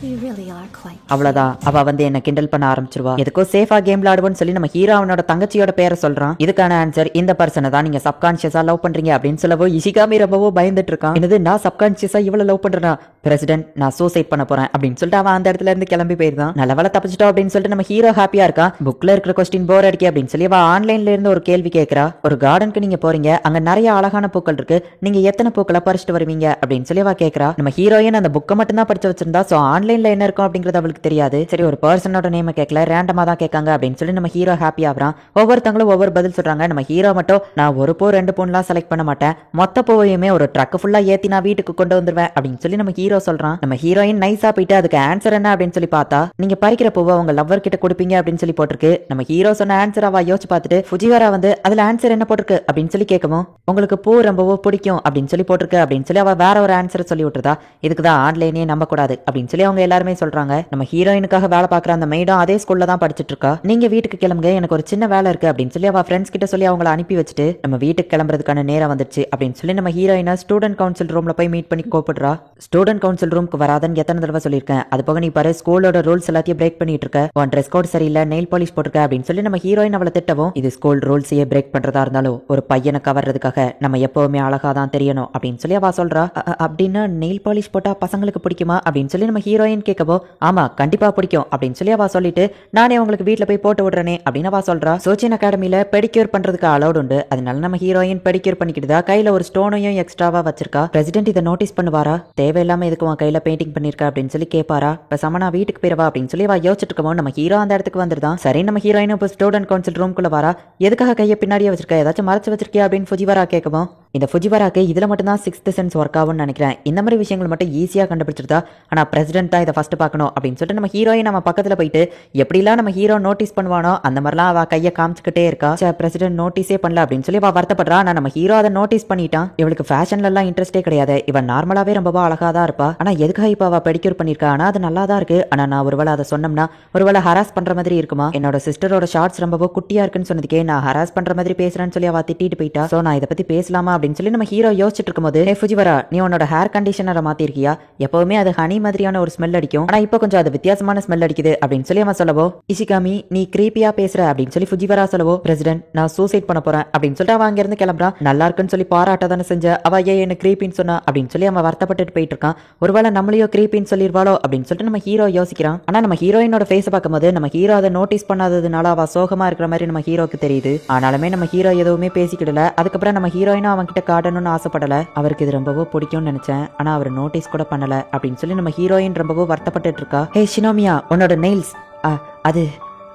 You really are quite அவ்வளவுதான், அவ வந்து என்ன கிண்டல் பண்ண ஆரம்பிச்சிருவா. எதுக்கோ சேஃபா கேம் விளையாடுவோன்னு சொல்லி நம்ம ஹீரோ அவனோட தங்கச்சியோட பேரை சொல்றான். இதுக்கான ஆன்சர் இந்த பர்சனை தான் நீங்க சப்கான்சியஸா லவ் பண்றீங்க அப்படின்னு சொல்லவோ இஷிகாமி ரொம்பவோ பயந்துட்டு இருக்கான். என்னது நான் சப்கான்சியஸா இவ்வளவு லவ் பண்றேனா, பிரசிடென்ட் நான் சூசைட் பண்ண போறேன் அப்படின்னு சொல்லிட்டு அவன் அந்த இடத்துல இருந்து கிளம்பி போயிருந்தான். நல்ல வேலை தப்பிச்சிட்டோம் அப்படின்னு சொல்லிட்டு நம்ம ஹீரோ ஹாப்பியா இருக்கான். புக்ல இருக்கிற கொஸ்டின் போர் அடிக்க அப்படின்னு சொல்லி அவ ஆன்லைன்ல இருந்து ஒரு கேள்வி கேட்கறா. ஒரு கார்டனுக்கு நீங்க போறீங்க, அங்க நிறைய அழகான பூக்கள் இருக்கு, நீங்க எத்தனை பூக்களை பறிச்சுட்டு வருவீங்க அப்படின்னு சொல்லி அவ கேட்கறா. நம்ம ஹீரோயின் அந்த புக்கை மட்டும் தான் படிச்சு வச்சிருந்தா. சோ ஆன்லைன் ஆன்லைன்ல என்ன இருக்கும் அப்படிங்கறது அவளுக்கு தெரியாது. சரி ஒரு பர்சனோட நேம் கேட்கல, ரேண்டமா தான் கேட்காங்க அப்படின்னு சொல்லி நம்ம ஹீரோ ஹாப்பி ஆகுறான். ஒவ்வொருத்தங்களும் ஒவ்வொரு பதில் சொல்றாங்க. நம்ம ஹீரோ மட்டும் நான் ஒரு பூ 2 பூன்லாம் செலக்ட் பண்ண மாட்டேன், மொத்த பூவையுமே ஒரு ட்ரக் ஃபுல்லா ஏத்தி நான் வீட்டுக்கு கொண்டு வந்துருவேன் அப்படின்னு சொல்லி நம்ம ஹீரோ சொல்றான். நம்ம ஹீரோயின் நைஸா போயிட்டு அதுக்கு ஆன்சர் என்ன அப்படின்னு சொல்லி பார்த்தா, நீங்க பறிக்கிற பூவை உங்க லவ்வர் கிட்ட கொடுப்பீங்க அப்படின்னு சொல்லி போட்டிருக்கு. நம்ம ஹீரோ சொன்ன ஆன்சர் அவ யோசிச்சு பார்த்துட்டு ஃபுஜிவாரா வந்து அதுல ஆன்சர் என்ன போட்டிருக்கு அப்படின்னு சொல்லி கேட்கவும், உங்களுக்கு பூ ரொம்பவோ பிடிக்கும் அப்படின்னு சொல்லி போட்டிருக்கு அப்படின்னு சொல்லி அவ வேற ஒரு ஆன்சர் சொல்லி விட்டுறதா. இதுக்குதான் ஆன்லைனே நம்ப கூடாது அப்படின்னு சொல்லி அவங்க எல்லாருமே சொல்றாங்க. நம்ம ஹீரோயினுக்காக வேலை பார்க்குற அந்த மெய்டும் அதே ஸ்கூல்ல தான் படிச்சிட்டு இருக்கா. நீங்க வீட்டுக்கு கிளம்புங்க, எனக்கு ஒரு சின்ன வேலை இருக்கு அப்படின்னு சொல்லி அவ ஃப்ரெண்ட்ஸ் கிட்ட சொல்லி அவங்கள அனுப்பி வச்சுட்டு நம்ம வீட்டுக்கு கிளம்புறதுக்கான நேரம் வந்துச்சு அப்படின்னு சொல்லி நம்ம ஹீரோயினை ஸ்டூடெண்ட் கவுன்சில் ரூம்ல போய் மீட் பண்ணி கூப்பிடுறா. ஸ்டூடெண்ட் கவுன்சில் ரூமுக்கு வராதன்னு எத்தனை தடவை சொல்லியிருக்கேன், அது போக நீ பாரு ஸ்கூலோட ரூல்ஸ் எல்லாத்தையும் பிரேக் பண்ணிட்டு இருக்க, உன் ட்ரெஸ் கோட் சரியில்லை, நெயில் பாலிஷ் போட்டிருக்க அப்படின்னு சொல்லி நம்ம ஹீரோயின் அவளை திட்டவும், இது ஸ்கூல் ரூல்ஸையே பிரேக் பண்றதா இருந்தாலும் ஒரு பையனை கவர்றதுக்காக நம்ம எப்பவுமே அழகா தான் தெரியணும் அப்படின்னு சொல்லி அவ சொல்றா. அப்படின்னா நெயில் பாலிஷ் போட்டா பசங்களுக்கு பிடிக்குமா அப்படின்னு சொல்லி நம்ம ஹீரோயின் கேட்கவோ, ஆமா கண்டிப்பா பிடிக்கும் அப்படின்னு சொல்லி அவ சொல்லிட்டு நானே உங்களுக்கு வீட்டுல போய் போட்டு விடுறேனே அப்படின்னு அவ சொல்றா. சோச்சின் அகாடமில பெடிக்யூர் பண்றதுக்கு அலௌட் உண்டு, அதனால நம்ம ஹீரோயின் பெடிக்யூர் பண்ணிக்கிட்டுதா கையில ஒரு ஸ்டோனையும் எக்ஸ்ட்ராவா வச்சிருக்கா. பிரசிடென்ட் இதை நோட்டீஸ் பண்ணுவாரா, தேவையில்லாம எதுக்கு உன் கையில பெயிண்டிங் பண்ணிருக்கா அப்படின்னு சொல்லி கேட்பாரா. பேசாம நான் வீட்டுக்கு போயிரவா அப்படின்னு சொல்லி அவ யோசிச்சுட்டு இருக்கவும் நம்ம ஹீரோ அந்த இடத்துக்கு வந்துருதான். சரி நம்ம ஹீரோயின் இப்போ ஸ்டூடெண்ட் கவுன்சில் ரூம்குள்ள வரா. எதுக்காக கையை பின்னாடியே வச்சிருக்க, ஏதாச்சும் மறைச்சு வச்சிருக்கியா அப்படின்னு ஃபுஜிவாரா கேட்கவும், இந்த ஃபுஜிவாராக்கு இதுல மட்டும் தான் 6th சென்ஸ் ஒர்க் ஆகும்னு நினைக்கிறேன், இந்த மாதிரி விஷயங்கள் மட்டும் ஈஸியா கண்டுபிடிச்சிருந்தா, ஆனா பிரசிடென்ட் தான் இதை ஃபர்ஸ்ட் பார்க்கணும் அப்படின்னு சொல்லிட்டு நம்ம ஹீரோயின் நம்ம பக்கத்துல போயிட்டு எப்படிலாம் நம்ம ஹீரோ நோட்டீஸ் பண்ணுவானோ அந்த மாதிரிலாம் அவ கையை காமிச்சுக்கிட்டே இருக்கா. பிரசிடென்ட் நோட்டீஸே பண்ணல அப்படின்னு சொல்லி அவ வருத்தப்படுறா. ஆனா நம்ம ஹீரோ அதை நோட்டீஸ் பண்ணிட்டான். இவளுக்கு ஃபேஷன்ல எல்லாம் இன்ட்ரெஸ்டே கிடையாது, இவன் நார்மலாவே ரொம்ப அழகா தான் இருப்பா. ஆனா எதுக்காக இப்ப அவ பெடிக்யூர் பண்ணிருக்கா, ஆனா அது நல்லா தான் இருக்கு, ஆனா நான் ஒருவேளை அதை சொன்னோம்னா ஒருவேளை ஹராஸ் பண்ற மாதிரி இருக்குமா, என்னோட சிஸ்டரோட ஷார்ட்ஸ் ரொம்பவோ குட்டியா இருக்குன்னு சொன்னதுக்கே நான் ஹராஸ் பண்ற மாதிரி பேசுறேன்னு சொல்லி அவ திட்டிட்டு போயிட்டா. சோ நான் இதை பத்தி பேசலாமா அப்படின்னு சொல்லி நம்ம ஹீரோ யோசிச்சுட்டு இருக்கும்போது, ஹே ஃபுஜிவாரா நீ உன்னோட ஹேர் கண்டிஷனரை மாத்திருக்கியா, எப்பவுமே அது ஹனி மாதிரியான ஒரு ஸ்மெல் அடிக்கும், ஆனா இப்போ கொஞ்சம் அது வித்தியாசமான ஸ்மெல் அடிக்குது அப்படின்னு சொல்லி அவன் சொல்லவோ, இஷிகாமி நீ கிரீப்பியா பேசுற அப்படின்னு சொல்லி ஃபுஜிவாரா சொல்லவோ, பிரசிடென்ட் நான் சூசைட் பண்ண போறேன் அப்படின்னு சொல்லிட்டு அவன் அங்க இருந்து கிளம்புறா. நல்லா இருக்குன்னு சொல்லி பாராட்ட தானே செஞ்ச, அவ ஏன் என்ன கிரீப்பின்னு சொன்னா அப்படின்னு சொல்லி அவன் வருத்தப்பட்டு போயிட்டு இருக்கான். ஒருவேளை நம்மளையும் கிரீப்பின்னு சொல்லிருவாளோ அப்படின்னு சொல்லிட்டு நம்ம ஹீரோ யோசிக்கிறான். ஆனா நம்ம ஹீரோயினோட ஃபேஸ பார்க்கும்போது நம்ம ஹீரோ அதை நோட்டீஸ் பண்ணாததுனால அவ சோகமா இருக்கிற மாதிரி நம்ம ஹீரோக்கு தெரியுது. ஆனாலுமே நம்ம ஹீரோ எதுவுமே பேசிக்கிடல. அதுக்கப்புறம் நம்ம ஹீரோயினும் அவன் கிட்ட காட்டணும்னு ஆசைப்படல, அவருக்கு இது ரொம்பவோ பிடிக்கும்னு நினைச்சேன், ஆனா அவர் நோட்டீஸ் கூட பண்ணல அப்படின்னு சொல்லி நம்ம ஹீரோயின் ரொம்பவோ வருத்தப்பட்டு இருக்கா. ஹே ஷினோமியா உன்னோட நெயில்ஸ்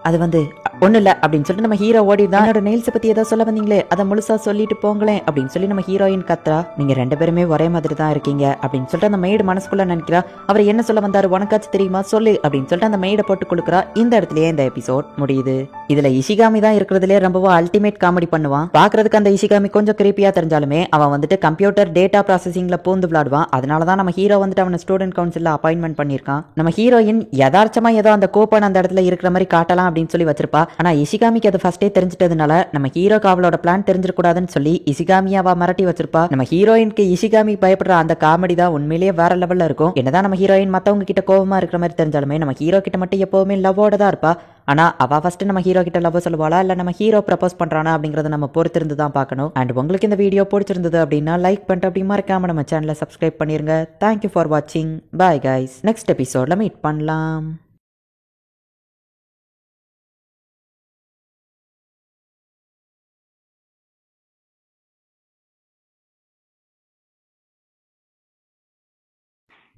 அது வந்து ஒண்ணு இல்ல அப்படின்னு சொல்லிட்டு நம்ம ஹீரோ ஓடிதான். என்னோட நெயில்ஸ் பத்தி ஏதோ சொல்ல வந்தீங்களே அதை முழுசா சொல்லிட்டு போங்களேன் அப்படின்னு சொல்லி நம்ம ஹீரோயின் கத்துறா. நீங்க 2 பேருமே ஒரே மாதிரி தான் இருக்கீங்க அப்படின்னு சொல்லிட்டு அந்த மெய்டு மனசுக்குள்ள நினைக்கிறா. அவர் என்ன சொல்ல வந்தாரு உனக்காச்சும் தெரியுமா சொல்லு அப்படின்னு சொல்லிட்டு அந்த மெய்டை போட்டு கொடுக்குறா. இந்த இடத்துலயே இந்த எபிசோட் முடியுது. இதுல இஷிகாமி தான் இருக்கிறதுலே ரொம்பவோ அல்டிமேட் காமெடி பண்ணுவான். பாக்குறதுக்கு அந்த இஷிகாமி கொஞ்சம் கிரீப்பியா தெரிஞ்சாலுமே அவன் வந்துட்டு கம்ப்யூட்டர் டேட்டா ப்ராசஸிங்ல பூந்து விளையாடுவான். அதனாலதான் நம்ம ஹீரோ வந்துட்டு அவனை ஸ்டூடெண்ட் கவுன்சில்ல அப்பாயின்மெண்ட் பண்ணிருக்கான். நம்ம ஹீரோயின் யதார்த்தமா ஏதோ அந்த கூப்பன் அந்த இடத்துல இருக்கிற மாதிரி காட்டலாம் அப்படின்னு சொல்லி வச்சிருப்பா. ஆனா இஷிகாமிக்கு அது ஃபர்ஸ்டே தெரிஞ்சிட்டதுனால நம்ம ஹீரோக்கு அவளோட பிளான் தெரிஞ்சிடக்கூடாதுன்னு சொல்லி இஷிகாமியாவா மிரட்டி வச்சிருப்பா. நம்ம ஹீரோயினுக்கு இஷிகாமி பயப்படுற அந்த காமெடி தான் உண்மையிலேயே வேற லெவல்ல இருக்கும். என்னதான் நம்ம ஹீரோயின் மத்தவங்க கிட்ட கோவமா இருக்கிற மாதிரி தெரிஞ்சாலுமே நம்ம ஹீரோ கிட்ட மட்டும் எப்பவுமே லவ்வோட தான் இருப்பா. ஆனா அவ ஃபர்ஸ்ட் நம்ம ஹீரோ கிட்ட லவ் சொல்லுவாளா இல்ல நம்ம ஹீரோ ப்ரப்போஸ் பண்றானா அப்படிங்கறத நம்ம பொறுத்திருந்து தான் பார்க்கணும். அண்ட் உங்களுக்கு இந்த வீடியோ பிடிச்சிருந்தது அப்படின்னா லைக் பண்ணிட்டு அப்படி மறக்காம நம்ம சேனலை சப்ஸ்கிரைப் பண்ணிருங்க. தேங்க்யூ ஃபார் வாட்சிங். பாய் கைஸ், நெக்ஸ்ட் எபிசோட்ல மீட் பண்ணலாம்.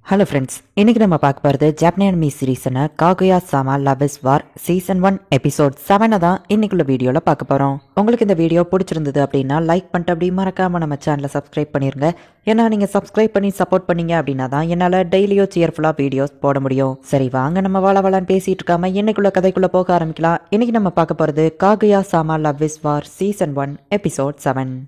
ஹலோ ஃப்ரெண்ட்ஸ், இன்னைக்கு நம்ம பார்க்க போகிறது Japanese anime சீரீஸான காகுயா sama love is war season 1 episode 7 தான் இன்னைக்குள்ள வீடியோவில் பார்க்க போகிறோம். உங்களுக்கு இந்த வீடியோ பிடிச்சிருந்தது அப்படின்னா லைக் பண்ணிட்டு அப்படி மறக்காம நம்ம சேனலை சப்ஸ்கிரைப் பண்ணிருங்க. ஏன்னா நீங்கள் சப்ஸ்கிரைப் பண்ணி சப்போர்ட் பண்ணீங்க அப்படின்னா தான் என்னால் டெய்லியோ சியர்ஃபுல்லாக வீடியோஸ் போட முடியும். சரி வாங்க நம்ம வாழலான்னு பேசிட்டு இருக்காம இன்னைக்குள்ள கதைக்குள்ள போக ஆரம்பிக்கலாம். இன்னைக்கு நம்ம பார்க்க போகிறது காகுயா sama love is war season 1 episode 7.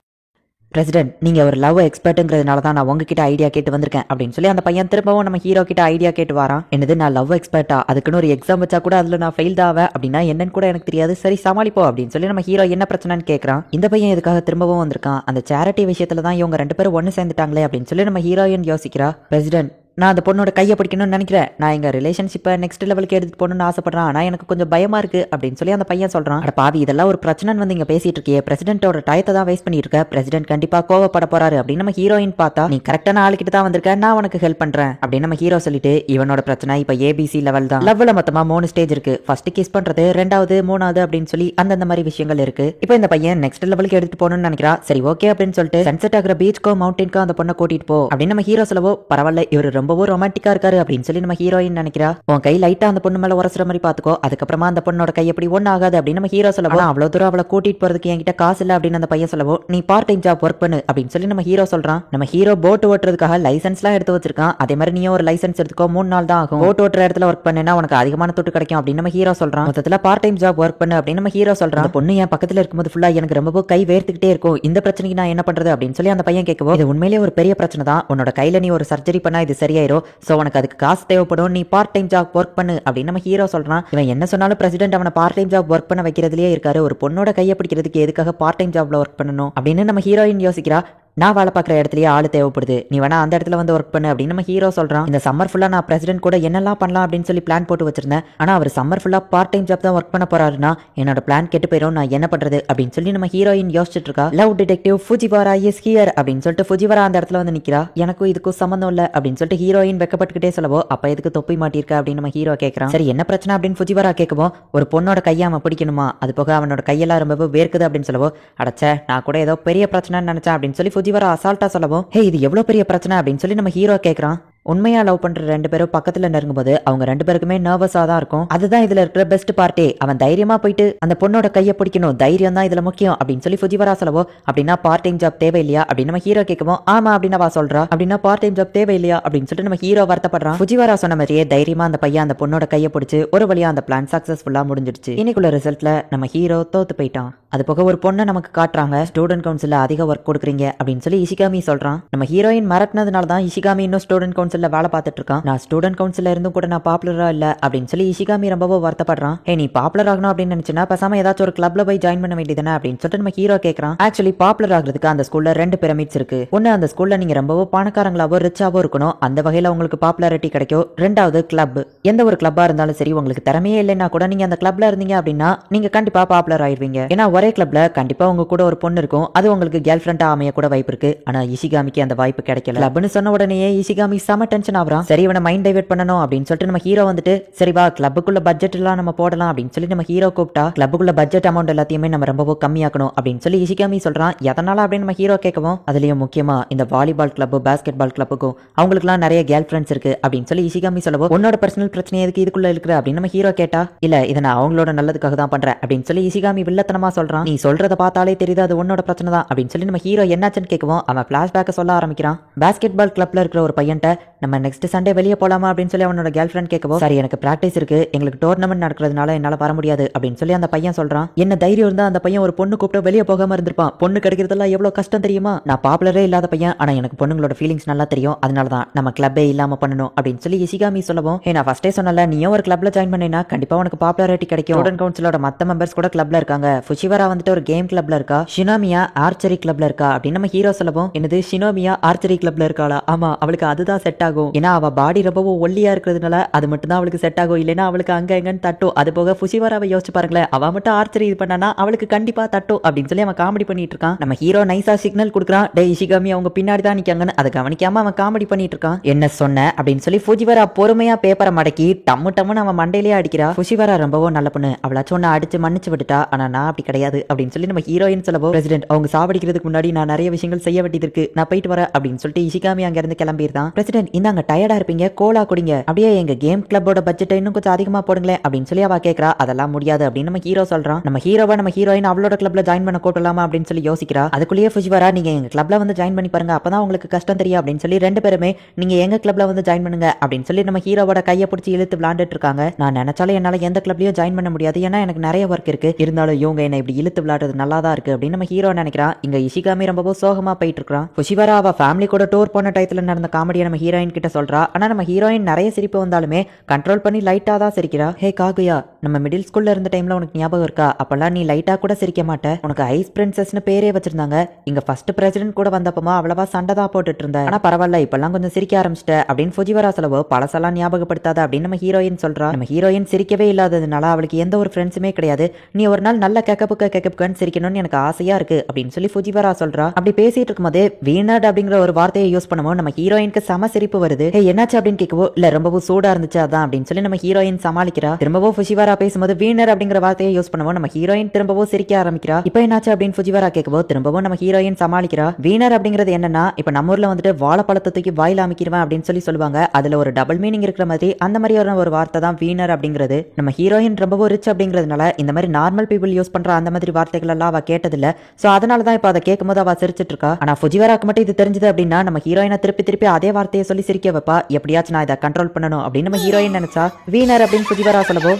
President நீங்க ஒரு லவ் எக்ஸ்பர்ட்ங்கிறதுனால தான் நான் உங்ககிட்ட ஐடியா கேட்டு வந்திருக்கேன் அப்படின்னு சொல்லி அந்த பையன் திரும்பவும் நம்ம ஹீரோ கிட்ட ஐடியா கேட்டு வரான். என்னது நான் லவ் எக்ஸ்பர்ட்டா, அதுக்குன்னு ஒரு எக்ஸாம் வச்சா கூட அதுல நான் ஃபெயில் ஆவேன் அப்படின்னா என்னன்னு கூட எனக்கு தெரியாது, சரி சமாளிப்போம் அப்படின்னு சொல்லி நம்ம ஹீரோ என்ன பிரச்சனைன்னு கேட்கறான். இந்த பையன் எதுக்காக திரும்பவும் வந்திருக்கான், அந்த சேரிட்டி விஷயத்துல தான் இவங்க 2 பேரும் ஒன்னு சேர்ந்துட்டாங்களே அப்படின்னு சொல்லி நம்ம ஹீரோயின் யோசிக்கிறா. பிரசிடென்ட் நான் அந்த பொண்ணோட கையை பிடிக்கணும்னு நினைக்கிறேன், நான் எங்க ரிலேஷன்ஷிப்பை நெக்ஸ்ட் லெவலுக்கு எடுத்துட்டு போகணும்னு ஆசைப்படுறேன், ஆனா எனக்கு கொஞ்சம் பயமா இருக்கு அப்படின்னு சொல்லி அந்த பையன் சொல்றான். அட பாவி இதெல்லாம் ஒரு பிரச்சனைன்னு வந்து இங்க பேசிட்டு இருக்கியே, பிரசிடென்ட்டோட டயத்தை தான் வேஸ்ட் பண்ணிட்டு இருக்க, பிரசிடென்ட் கண்டிப்பா கோவப்பட போறாரு அப்படின்னு நம்ம ஹீரோயின் பார்த்தா, நீ கரெக்டான ஆளுக்கிட்ட தான் வந்திருக்க, நான் உனக்கு ஹெல்ப் பண்றேன் அப்படின்னு நம்ம ஹீரோ சொல்லிட்டு, இவனோட பிரச்சனை இப்ப ஏபிசி லெவல் தான். லெவல்ல மொத்தமா 3 ஸ்டேஜ் இருக்கு. ஃபர்ஸ்ட் கிஸ் பண்றது, 2வது 3வது அப்படின்னு சொல்லி அந்தந்த மாதிரி விஷயங்கள் இருக்கு. இப்போ இந்த பையன் நெக்ஸ்ட் லெவலுக்கு எடுத்துட்டு போகணும்னு நினைக்கிறா. சரி ஓகே அப்படின்னு சொல்லிட்டு சன்செட் ஆகிற பீச்சுக்கோ மவுண்டனுக்கோ அந்த பொண்ணை கூட்டிட்டு போ அப்படின்னு நம்ம ஹீரோ சொல்லவோ, பரவாயில்ல இவர் ரொம்ப ரொம்பவும் ரொமான்டிக்கா இருக்காரு அப்படின்னு சொல்லி நம்ம ஹீரோயின் நினைக்கிறா. உன் கை லைட்டா அந்த பொண்ணு மேல உரசுற மாதிரி பாத்துக்கோ, அதுக்கப்புறமா அந்த பொண்ணோட கை எப்படி ஒண்ணு ஆகாது அப்படின்னு நம்ம ஹீரோ சொல்லவும், அவ்வளவு தூரம் அவளை கூட்டிட்டு போறதுக்கு என்கிட்ட காசு இல்ல அப்படின்னு அந்த பையன் சொல்லவும், நீ பார்ட் டைம் ஜாப் ஒர்க் பண்ணு அப்படின்னு சொல்லி நம்ம ஹீரோ சொல்றான். நம்ம ஹீரோ போட் ஓட்டுறதுக்காக லைசன்ஸ் எல்லாம் எடுத்து வச்சிருக்கான். அதே மாதிரி நீயும் ஒரு லைசன்ஸ் எடுத்துக்கோ, 3 நாள் தான் ஆகும். போட் ஓட்டுற இடத்துல ஒர்க் பண்ணா உனக்கு அதிகமான துட்டு கிடைக்கும் அப்படின்னு நம்ம ஹீரோ சொல்றான். மொத்தத்துல பார்ட் டைம் ஜாப் ஒர்க் பண்ணு அப்படின்னு நம்ம ஹீரோ சொல்றான். அந்த பொண்ணு என் பக்கத்துல இருக்கும்போது ஃபுல்லா எனக்கு ரொம்ப கை வேர்த்துக்கிட்டே இருக்கும், இந்த பிரச்சனைக்கு நான் என்ன பண்றது அப்படின்னு சொல்லி அந்த பையன் கேட்கவும், இது உண்மையிலேயே ஒரு பெரிய பிரச்சனை தான், உன்னோட கையில நீ ஒரு சர்ஜரி பண்ணா இது சரியாயிரும், சோ உனக்கு அதுக்கு காசு தேவைப்படும், நீ பார்ட் டைம் ஜாப் ஒர்க் பண்ணு அப்படின்னு நம்ம ஹீரோ சொல்றான். இவன் என்ன சொன்னாலும் பிரசிடென்ட் அவனை பார்ட் டைம் ஜாப் ஒர்க் பண்ண வைக்கிறதுலயே இருக்காரு, ஒரு பொண்ணோட கையை பிடிக்கிறதுக்கு எதுக்காக பார்ட் டைம் ஜாப்ல ஒர்க் பண்ணணும் அப்படின்னு நம்ம ஹீரோயின் யோசிக்கிறா. நான் வேலை பார்க்குற இடத்துலயே ஆளு தேவைப்படுது, நீ வேணா அந்த இடத்துல வந்து ஒர்க் பண்ணு அப்படின்னு நம்ம ஹீரோ சொல்றான். இந்த சம்மர் ஃபுல்லா நான் பிரசிடென்ட் கூட என்னெல்லாம் பண்ணலாம் அப்படின்னு சொல்லி பிளான் போட்டு வச்சிருந்தேன், ஆனா அவர் சம்மர் ஃபுல்லா பார்ட் டைம் ஜாப் தான் ஒர்க் பண்ண போறாருன்னா என்னோட பிளான் கெட்டு போயிடும், நான் என்ன பண்றது அப்படின்னு சொல்லி நம்ம ஹீரோயின் யோசிச்சுட்டு இருக்கா. லவ் டிடெக்டிவ் ஃபுஜிவாரா இஸ் ஹியர் அப்படின்னு சொல்லிட்டு ஃபுஜிவாரா அந்த இடத்துல வந்து நிக்கிறா. எனக்கும் இதுக்கும் சம்பந்தம் இல்ல அப்படின்னு சொல்லிட்டு ஹீரோயின் வெக்கப்பட்டுக்கிட்டே சொல்லவோ, அப்ப எதுக்கு தொப்பி மாட்டிருக்க அப்படின்னு நம்ம ஹீரோ கேட்கறான். சரி என்ன பிரச்சனை அப்படின்னு ஃபுஜிவாரா கேட்கவும், ஒரு பொண்ணோட கையை அவன் பிடிக்கணுமா, அது போக அவனோட கையெல்லாம் ரொம்ப வேர்க்குது அப்படின்னு சொல்லவோ, அடச்ச நான் கூட ஏதோ பெரிய பிரச்சனைன்னு நினைச்சேன் அப்படின்னு சொல்லி ஃபுஜிவாரா அசால்ட்டா சொல்லவும், ஹே இது எவ்வளவு பெரிய பிரச்சனை அப்படின்னு சொல்லி நம்ம ஹீரோ கேட்கறான். உண்மையா லவ் பண்ற 2 பேரும் பக்கத்துல நெருங்கும்போது அவங்க 2 பேருக்குமே நர்வஸா தான் இருக்கும், அதுதான் இதுல இருக்கிற பெஸ்ட் பார்ட்டே. அவன் தைரியமா போயிட்டு அந்த பொண்ணோட கையை பிடிக்கணும், தைரியம் தான் இதுல முக்கியம் அப்படின்னு சொல்லி ஃபுஜிவாரா சொல்லவோ, அப்படின்னா பார்ட் டைம் ஜாப் தேவை இல்லையா அப்படின்னு நம்ம ஹீரோ கேட்கவும், ஆமா அப்படின்னு அவ சொல்றா. அப்படின்னா பார்ட் டைம் ஜாப் தேவை இல்லையா அப்படின்னு சொல்லிட்டு நம்ம ஹீரோ வருத்தப்படுறான். ஃபுஜிவாரா சொன்ன மாதிரியே தைரியமா அந்த பையன் அந்த பொண்ணோட கையை பிடிச்சு ஒரு வழியா அந்த பிளான் சக்சஸ்ஃபுல்லா முடிஞ்சிடுச்சு. இன்னைக்குள்ள ரிசல்ட்ல நம்ம ஹீரோ தோத்து போயிட்டான். அது போக ஒரு பொண்ணை நமக்கு காட்டுறாங்க, ஸ்டூடெண்ட் கவுன்சில்ல அதிக ஒர்க் கொடுக்குறீங்க அப்படின்னு சொல்லி இஷிகாமி சொல்றான். நம்ம ஹீரோயின் மிரட்டினதுனால தான் இஷிகாமி இன்னும் ஸ்டூடெண்ட் கவுன்சில்ல வேலை பார்த்துட்டு இருக்கான். நான் ஸ்டூடெண்ட் கவுன்சில்ல இருந்தும் கூட நான் பாப்புலரா இல்ல அப்படின்னு சொல்லி இஷிகாமி ரொம்பவும் வருத்தப்படுறான். ஹே நீ பாப்புலர் ஆகணும் அப்படின்னு நினைச்சா பேசாம ஏதாச்சும் ஒரு கிளப்ல போய் ஜாயின் பண்ண வேண்டியதுதானே அப்படின்னு சொல்லிட்டு நம்ம ஹீரோ கேட்கறான். ஆக்சுவலி பாப்புலர் ஆகிறதுக்கு அந்த ஸ்கூல்ல 2 பிரமிட்ஸ் இருக்கு. ஒன்னு அந்த ஸ்கூல்ல நீங்க ரொம்பவும் பணக்காரங்களாவோ ரிச்சாவோ இருக்கணும், அந்த வகையில உங்களுக்கு பாப்புலாரிட்டி கிடைக்கும். 2வது கிளப், எந்த ஒரு கிளப்பா இருந்தாலும் சரி உங்களுக்கு திறமையே இல்லைன்னா கூட நீங்க அந்த கிளப்ல இருந்தீங்க அப்படின்னா நீங்க கண்டிப்பா பாப்புலர் ஆயிருவீங்க. ஏன்னா ஒரே கிளப்ல கண்டிப்பா உங்க கூட ஒரு பொண்ணு இருக்கும், அது உங்களுக்கு கேர்ள் ஃப்ரெண்டா அமைய கூட வாய்ப்பு இருக்கு. ஆனா இஷிகாமிக்கு அந்த வாய்ப்பு கிடைக்கல. கிளப்னு சொன்ன உடனே இஷிகாமி செம டென்ஷன் ஆகுறான். சரி இவனை மைண்ட் டைவர்ட் பண்ணணும் அப்படின்னு சொல்லிட்டு நம்ம ஹீரோ வந்துட்டு, சரி வா கிளப்புக்குள்ள பட்ஜெட் எல்லாம் நம்ம போடலாம் அப்படின்னு சொல்லி நம்ம ஹீரோ கூப்பிட்டா, கிளப்புக்குள்ள பட்ஜெட் அமௌண்ட் எல்லாத்தையுமே நம்ம ரொம்ப கம்மியாக்கணும் அப்படின்னு சொல்லி இஷிகாமி சொல்றான். எதனால அப்படின்னு நம்ம ஹீரோ கேட்கவும், அதுலயும் முக்கியமா இந்த வாலிபால் கிளப் பாஸ்கெட் பால் கிளப்புக்கும் அவங்களுக்குலாம் நிறைய கேர்ள் ஃப்ரெண்ட்ஸ் இருக்கு அப்படின்னு சொல்லி இஷிகாமி சொல்லவும், உன்னோட பர்சனல் பிரச்சனை எதுக்கு இதுக்குள்ள இருக்கு அப்படின்னு நம்ம ஹீரோ கேட்டா, இல்ல இதை நான் அவங்களோட நல்லதுக்காக தான் பண்றேன் அப்படின்னு சொல்லி இஷிகாமி வில்லத்தனமா சொல்றான். நீ சொல்றத பார்த்தாலே தெரியுது அது உன்னோட பிரச்சனை தான் அப்படின்னு சொல்லி நம்ம ஹீரோ என்னாச்சுன்னு கேட்கவும், அவன் பிளாஷ்பேக்க சொல்ல ஆரம்பிக்கிறான். பாஸ்கெட் பால் கிளப்ல இருக்கிற ஒரு பையன்ட்ட நம்ம நெக்ஸ்ட் சண்டே வெளியே போலாமா அப்படின்னு சொல்லி அவனோட கேர்ள் ஃப்ரெண்ட் கேட்கவும், சரி எனக்கு பிராக்டிஸ் இருக்கு, எங்களுக்கு டோர்னமெண்ட் நடக்கிறதுனால என்னால வர முடியாது அப்படின்னு சொல்லி அந்த பையன் சொல்றான். என்ன தைரியம் இருந்தா அந்த பையன் ஒரு பொண்ணு கூப்பிட்டு வெளியே போகாம இருந்திருப்பான், பொண்ணு கிடைக்கிறதெல்லாம் எவ்வளவு கஷ்டம் தெரியுமா, நான் பாப்புலரே இல்லாத பையன், ஆனா எனக்கு பொண்ணுங்களோட ஃபீலிங்ஸ் நல்லா தெரியும், அதனாலதான் நம்ம கிளப்பே இல்லாம பண்ணணும் அப்படின்னு சொல்லி இஷிகாமி சொல்லவும், நான் ஃபர்ஸ்டே சொன்னல நீயும் ஒரு கிளப்ல ஜாயின் பண்ணினா கண்டிப்பா உனக்கு பாப்புலாரிட்டி கிடைக்கும், ஸ்டூடெண்ட் கவுன்சிலோட மத்த மெம்பர்ஸ் கூட கிளப்ல இருக்காங்க, ஃபுஷிவரா வந்துட்டு ஒரு கேம் கிளப்ல இருக்கா, ஷினோமியா ஆர்ச்சரி கிளப்ல இருக்கா அப்படின்னு நம்ம ஹீரோ சொல்லவும், என்னது ஷினோமியா ஆர்ச்சரி கிளப்ல இருக்காளா, ஆமா அவளுக்கு அதுதான் செட் ஆகும், ஏன்னா அவ பாடி ரொம்பவும் ஒல்லியா இருக்கிறதுனால அது மட்டும் தான் அவளுக்கு செட் ஆகும், இல்லைன்னா அவளுக்கு அங்க எங்கன்னு தட்டும். அது போக ஃபுஷிவராவை யோசிச்சு பாருங்களேன், அவ மட்டும் ஆர்ச்சரி இது பண்ணானா அவளுக்கு கண்டிப்பா தட்டும் அப்படின்னு சொல்லி அவன் காமெடி பண்ணிட்டு இருக்கான். நம்ம ஹீரோ நைஸா சிக்னல் கொடுக்குறான், டே இஷிகாமி அவங்க பின்னாடி தான் நிக்காங்கன்னு. அதை கவனிக்காம அவன் காமெடி பண்ணிட்டு இருக்கான். என்ன சொன்ன அப்படின்னு சொல்லி ஃபுஜிவரா பொறுமையா பேப்பரை மடக்கி டம்முன்னு அவன் மண்டையிலேயே அடிக்கிறா. ஃபுஷிவரா ரொம்பவும் நல்ல பொண்ணு, அவளாச்சும் ஒன்னு அடிச்சு மன்னிச்சு விட்டுட்டா, ஆனா நான் அப்படி கிடையாது அப்படின்னு சொல்லி நம்ம ஹீரோயின் சொல்லவும், பிரசிடென்ட் அவங்க சாவடிக்கிறதுக்கு முன்னாடி நான் நிறைய விஷயங்கள் செய்ய வேண்டியது இருக்கு, நான் போயிட்டு வரேன் அப்படின்னு சொல்லிட்டு இஷிகாமி அங்க இருந்து கிளம்பிடுதான். பிரசிடென்ட் இந்தாங்க டயர்டா இருப்பீங்க, கோலா குடிங்க, அப்படியே எங்க கேம் கிளப்போட பட்ஜெட் இன்னும் கொஞ்சம் அதிகமா போடுங்களேன் அப்படின்னு சொல்லி அவ கேட்கறா. அதெல்லாம் முடியாது அப்படின்னு நம்ம ஹீரோ சொல்றான். நம்ம ஹீரோவா நம்ம ஹீரோயின் அவளோட கிளப்ல ஜாயின் பண்ண கூட்டலாமா அப்படின்னு சொல்லி யோசிக்கிறா. அதுக்குள்ளேயே ஃபுஜிவரா நீங்க எங்க கிளப்ல வந்து ஜாயின் பண்ணி பாருங்க, அப்பதான் உங்களுக்கு கஷ்டம் தெரியும் அப்படின்னு சொல்லி 2 பேருமே நீங்க எங்க கிளப்ல வந்து ஜாயின் பண்ணுங்க அப்படின்னு சொல்லி நம்ம ஹீரோவோட கையை பிடிச்சி இழுத்து விளையாண்டுட்டு இருக்காங்க. நான் நினைச்சாலும் என்னால எந்த கிளப்லயும் ஜாயின் பண்ண முடியாது, ஏன்னா எனக்கு நிறைய ஒர்க் இருக்கு, இருந்தாலும் இவங்க என்ன இப்படி இழுத்து விளையாடுறது நல்லா தான் இருக்கு அப்படின்னு நம்ம ஹீரோ நினைக்கிறான். இங்க இஷிகாமி ரொம்ப சோகமா போயிட்டு இருக்கான். ஃபுஷிவரா அவ ஃபேமிலி கூட டூர் போன டயத்துல நடந்த காமெடியை நம்ம ஹீரோயின் கிட்ட சொல்றா. ஆனா நம்ம ஹீரோயின் நிறைய சிரிப்பு வந்தாலுமே கண்ட்ரோல் பண்ணி லைட்டா தான் சிரிக்கிறா. ஹே காகுயா, நம்ம மிடில் ஸ்கூல்ல இருந்த டைம்ல உனக்கு ஞாபகம் இருக்கா, அப்பெல்லாம் நீ லைட்டா கூட சிரிக்க மாட்ட, உனக்கு ஐஸ் பிரின்சஸ்னு பேரே வச்சிருந்தாங்க, இங்க ஃபர்ஸ்ட் பிரசிடென்ட் கூட வந்தப்பமா அவ்வளவா சண்டை தான் போட்டுட்டு இருந்த, ஆனா பரவாயில்ல இப்பெல்லாம் கொஞ்சம் சிரிக்க ஆரம்பிச்சிட்ட அப்படின்னு ஃபுஜிவரா சொல்லவோ, பழசெல்லாம் ஞாபகப்படுத்தாத அப்படின்னு நம்ம ஹீரோயின் சொல்றா. நம்ம ஹீரோயின் சிரிக்கவே இல்லாததுனால அவளுக்கு எந்த ஒரு ஃப்ரெண்ட்ஸுமே கிடையாது, நீ ஒரு நாள் நல்ல கேக்கப்புக்கு சிரிக்கணும்னு எனக்கு ஆசையா இருக்கு அப்படின்னு சொல்லி ஃபுஜிவரா சொல்றா. அப்படி பேசிட்டு இருக்கும்போது வீணட் அப்படிங்கிற ஒரு வார்த்தையை யூஸ் பண்ணுவோம். நம்ம ஹீரோயினுக்கு சம சிரிப்பு சிரிப்பு வருது. என்னாச்சு அப்படின்னு கேட்கவோ இல்ல ரொம்பவும் சூடா இருந்துச்சு அதான் அப்படின்னு சொல்லி நம்ம ஹீரோயின் சமாளிக்கிறா. திரும்பவும் ஃபுஜிவாரா பேசும்போது வீனர் அப்படிங்கிற வார்த்தையை யூஸ் பண்ணுவோம். நம்ம ஹீரோயின் திரும்பவும் சிரிக்க ஆரம்பிக்கிறா. இப்போ என்னாச்சு அப்படின்னு ஃபுஜிவாரா கேட்கவோ திரும்பவும் நம்ம ஹீரோயின் சமாளிக்கிறா. வீனர் அப்படிங்கிறது என்னன்னா இப்ப நம்ம ஊர்ல வந்துட்டு வாழைப்பழத்தை தூக்கி வாயில அமைக்கிறவன் அப்படின்னு சொல்லி சொல்லுவாங்க. அதுல ஒரு டபுள் மீனிங் இருக்கிற மாதிரி அந்த மாதிரியான ஒரு வார்த்தை தான் வீனர் அப்படிங்கிறது. நம்ம ஹீரோயின் ரொம்பவும் ரிச் அப்படிங்கிறதுனால இந்த மாதிரி நார்மல் பீப்புள் யூஸ் பண்ற அந்த மாதிரி வார்த்தைகள் எல்லாம் அவ கேட்டதில்ல. சோ அதனால தான் இப்ப அதை கேட்கும்போது அவ சிரிச்சிட்டு இருக்கா. ஆனா ஃபுஜிவாராக்கு மட்டும் இது தெரிஞ்சது அப்படின்னா நம்ம ஹீரோயினை திருப்பி திருப்பி அதே வார்த்தையை சொல்லி சிரிக்க வைப்பா. எப்படியாச்சும் நான் இதை கண்ட்ரோல் பண்ணணும் அப்படின்னு நம்ம ஹீரோயின் நினைச்சா வீனர் அப்படின்னு ஃபுஜிவாரா சொல்லவோ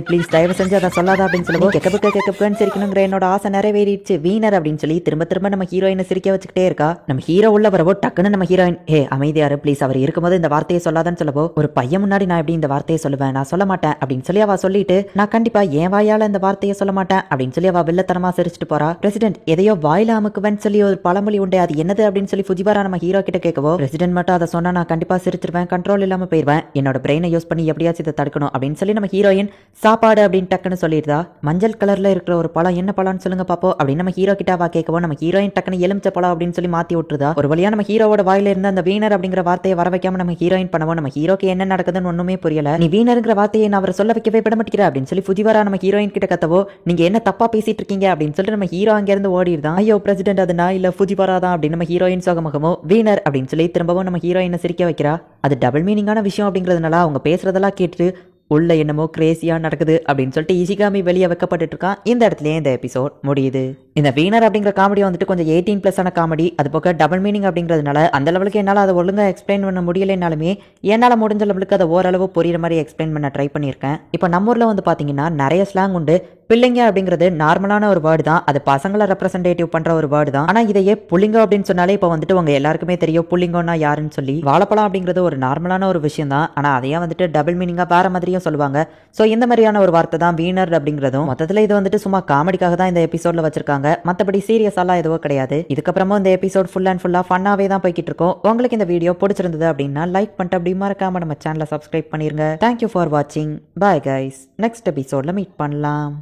ப்ளீஸ் தயவு செஞ்சு அதை சொல்லாதா அப்படின்னு சொல்லுவோம். கெக்கப்புன்னு சிரிக்கணுங்கிற என்னோட ஆசை நிறைவேறிடுச்சு வீனர் அப்படின்னு சொல்லி திரும்ப திரும்ப நம்ம ஹீரோயினை சிரிக்க வச்சுக்கிட்டே இருக்கா. நம்ம ஹீரோ உள்ள வரவோ டக்குன்னு நம்ம ஹீரோயின் அமைதியாரு ப்ளீஸ் அவர் இருக்கும்போது இந்த வார்த்தையை சொல்லாதான்னு சொல்லவோ ஒரு பையன் முன்னாடி நான் எப்படி இந்த வார்த்தையை சொல்லுவேன் நான் சொல்ல மாட்டேன் அப்படின்னு சொல்லி அவ சொல்லிட்டு நான் கண்டிப்பா என் வாயால இந்த வார்த்தையை சொல்ல மாட்டேன் அப்படின்னு சொல்லி அவ வில்லத்தனமா சிரிச்சிட்டு போறா. பிரசிடென்ட் எதையோ வாயில அமுக்குவேன்னு சொல்லி ஒரு பழமொழி உண்டு அது என்னது அப்படின்னு சொல்லி ஃபுஜிவாரா நம்ம ஹீரோ கிட்ட கேட்கவோ பிரசிடென்ட் மட்டும் அதை சொன்னா நான் கண்டிப்பா சிரிச்சிருவேன் கண்ட்ரோல் இல்லாம போயிருவேன் என்னோட பிரெயினை யூஸ் பண்ணி எப்படியாச்சும் இதை தடுக்கணும் அப்படின்னு சொல்லி நம்ம ஹீரோயின் சாப்பாடு அப்படின்னு டக்குன்னு சொல்லிடுதா. மஞ்சள் கலர்ல இருக்கிற ஒரு பழம் என்ன பழம்னு சொல்லுங்க பாப்போ அப்படின்னு நம்ம ஹீரோ கிட்ட அவ கேட்கவும் நம்ம ஹீரோயின் டக்குன்னு எலுமிச்ச பழம் அப்படின்னு சொல்லி மாத்தி விட்டுருதா. ஒரு வழியா நம்ம ஹீரோவோட வாயில இருந்து அந்த வீனர் அப்படிங்கிற வார்த்தையை வர வைக்காம நம்ம ஹீரோயின் பண்ணவும் நம்ம ஹீரோக்கு என்ன நடக்குதுன்னு ஒண்ணுமே புரியல. நீ வீனருங்கிற வார்த்தையை நான் அவரை சொல்ல வைக்கவே விட மாட்டேங்கிற அப்படின்னு சொல்லி ஃபுஜிவாரா நம்ம ஹீரோயின் கிட்ட கத்தவோ நீங்க என்ன தப்பா பேசிட்டு இருக்கீங்க அப்படின்னு சொல்லிட்டு நம்ம ஹீரோ அங்க இருந்து ஓடிடுதான். ஐயோ பிரசிடென்ட் அது நான் இல்ல ஃபுஜிவாரா தான் அப்படின்னு நம்ம ஹீரோயின் சோகமுகமோ வீனர் அப்படின்னு சொல்லி திரும்பவும் நம்ம ஹீரோயினை சிரிக்க வைக்கிறா. அது டபுள் மீனிங்கான விஷயம் அப்படிங்கிறதுனால அவங்க பேசுறதெல்லாம் கேட்டு உள்ள என்னமோ கிரேசியா நடக்குது அப்படின்னு சொல்லிட்டு இஷிகாமி வெளியே வைக்கப்பட்டு இருக்கான். இந்த இடத்துலயே இந்த எபிசோட் முடியுது. இந்த வீனர் அப்படிங்கிற காமெடி வந்துட்டு கொஞ்சம் 18+ காமெடி. அது போக டபுள் மீனிங் அப்படிங்கிறதுனால அந்த லெவலுக்கு என்னால் அதை ஒழுங்கா எக்ஸ்பிளைன் பண்ண முடியலைனாலுமே என்னால் முடிஞ்ச லெவலுக்கு அதை ஓரளவு புரியுற மாதிரி எக்ஸ்பிளைன் பண்ண ட்ரை பண்ணியிருக்கேன். இப்போ நம்ம ஊர்ல வந்து பாத்தீங்கன்னா நிறைய ஸ்லாங் உண்டு. பிள்ளைங்க அப்படிங்கிறது நார்மலான ஒரு வேர்டு தான். அது பசங்களை ரெப்ரசன்டேட்டிவ் பண்ற ஒரு வேர்டு தான். ஆனா இதையே புள்ளிங்க அப்படின்னு சொன்னாலே இப்போ வந்துட்டு உங்க எல்லாருக்குமே தெரியும் புள்ளிங்கோன்னா யாருன்னு சொல்லி. வாழைப்பழம் அப்படிங்கிறது ஒரு நார்மலான ஒரு விஷயம் தான். ஆனா அதையே வந்துட்டு டபுள் மீனிங்கா வேற மாதிரியும் சொல்லுவாங்க. சோ இந்த மாதிரியான ஒரு வார்த்தை தான் வீனர் அப்படிங்கிறதும். மொத்தத்துல இது வந்துட்டு சும்மா காமெடிக்காக தான் இந்த எபிசோட்ல வச்சிருக்காங்க. மத்தபடி சீரியஸாலாம் எதுவும் கிடையாது. இதுக்கப்புறமும் இந்த எபிசோட் ஃபுல் அண்ட் ஃபுல்லா ஃபன்னாவே தான் போய்கிட்டு இருக்கும். உங்களுக்கு இந்த வீடியோ பிடிச்சிருந்தது அப்படின்னா லைக் பண்ணிட்டு அப்படி மறக்காம நம்ம சேனலை சப்ஸ்கிரைப் பண்ணிருங்க. தேங்க்யூ ஃபார் வாட்சிங். Bye guys. நெக்ஸ்ட் எபிசோட்ல மீட் பண்ணலாம்.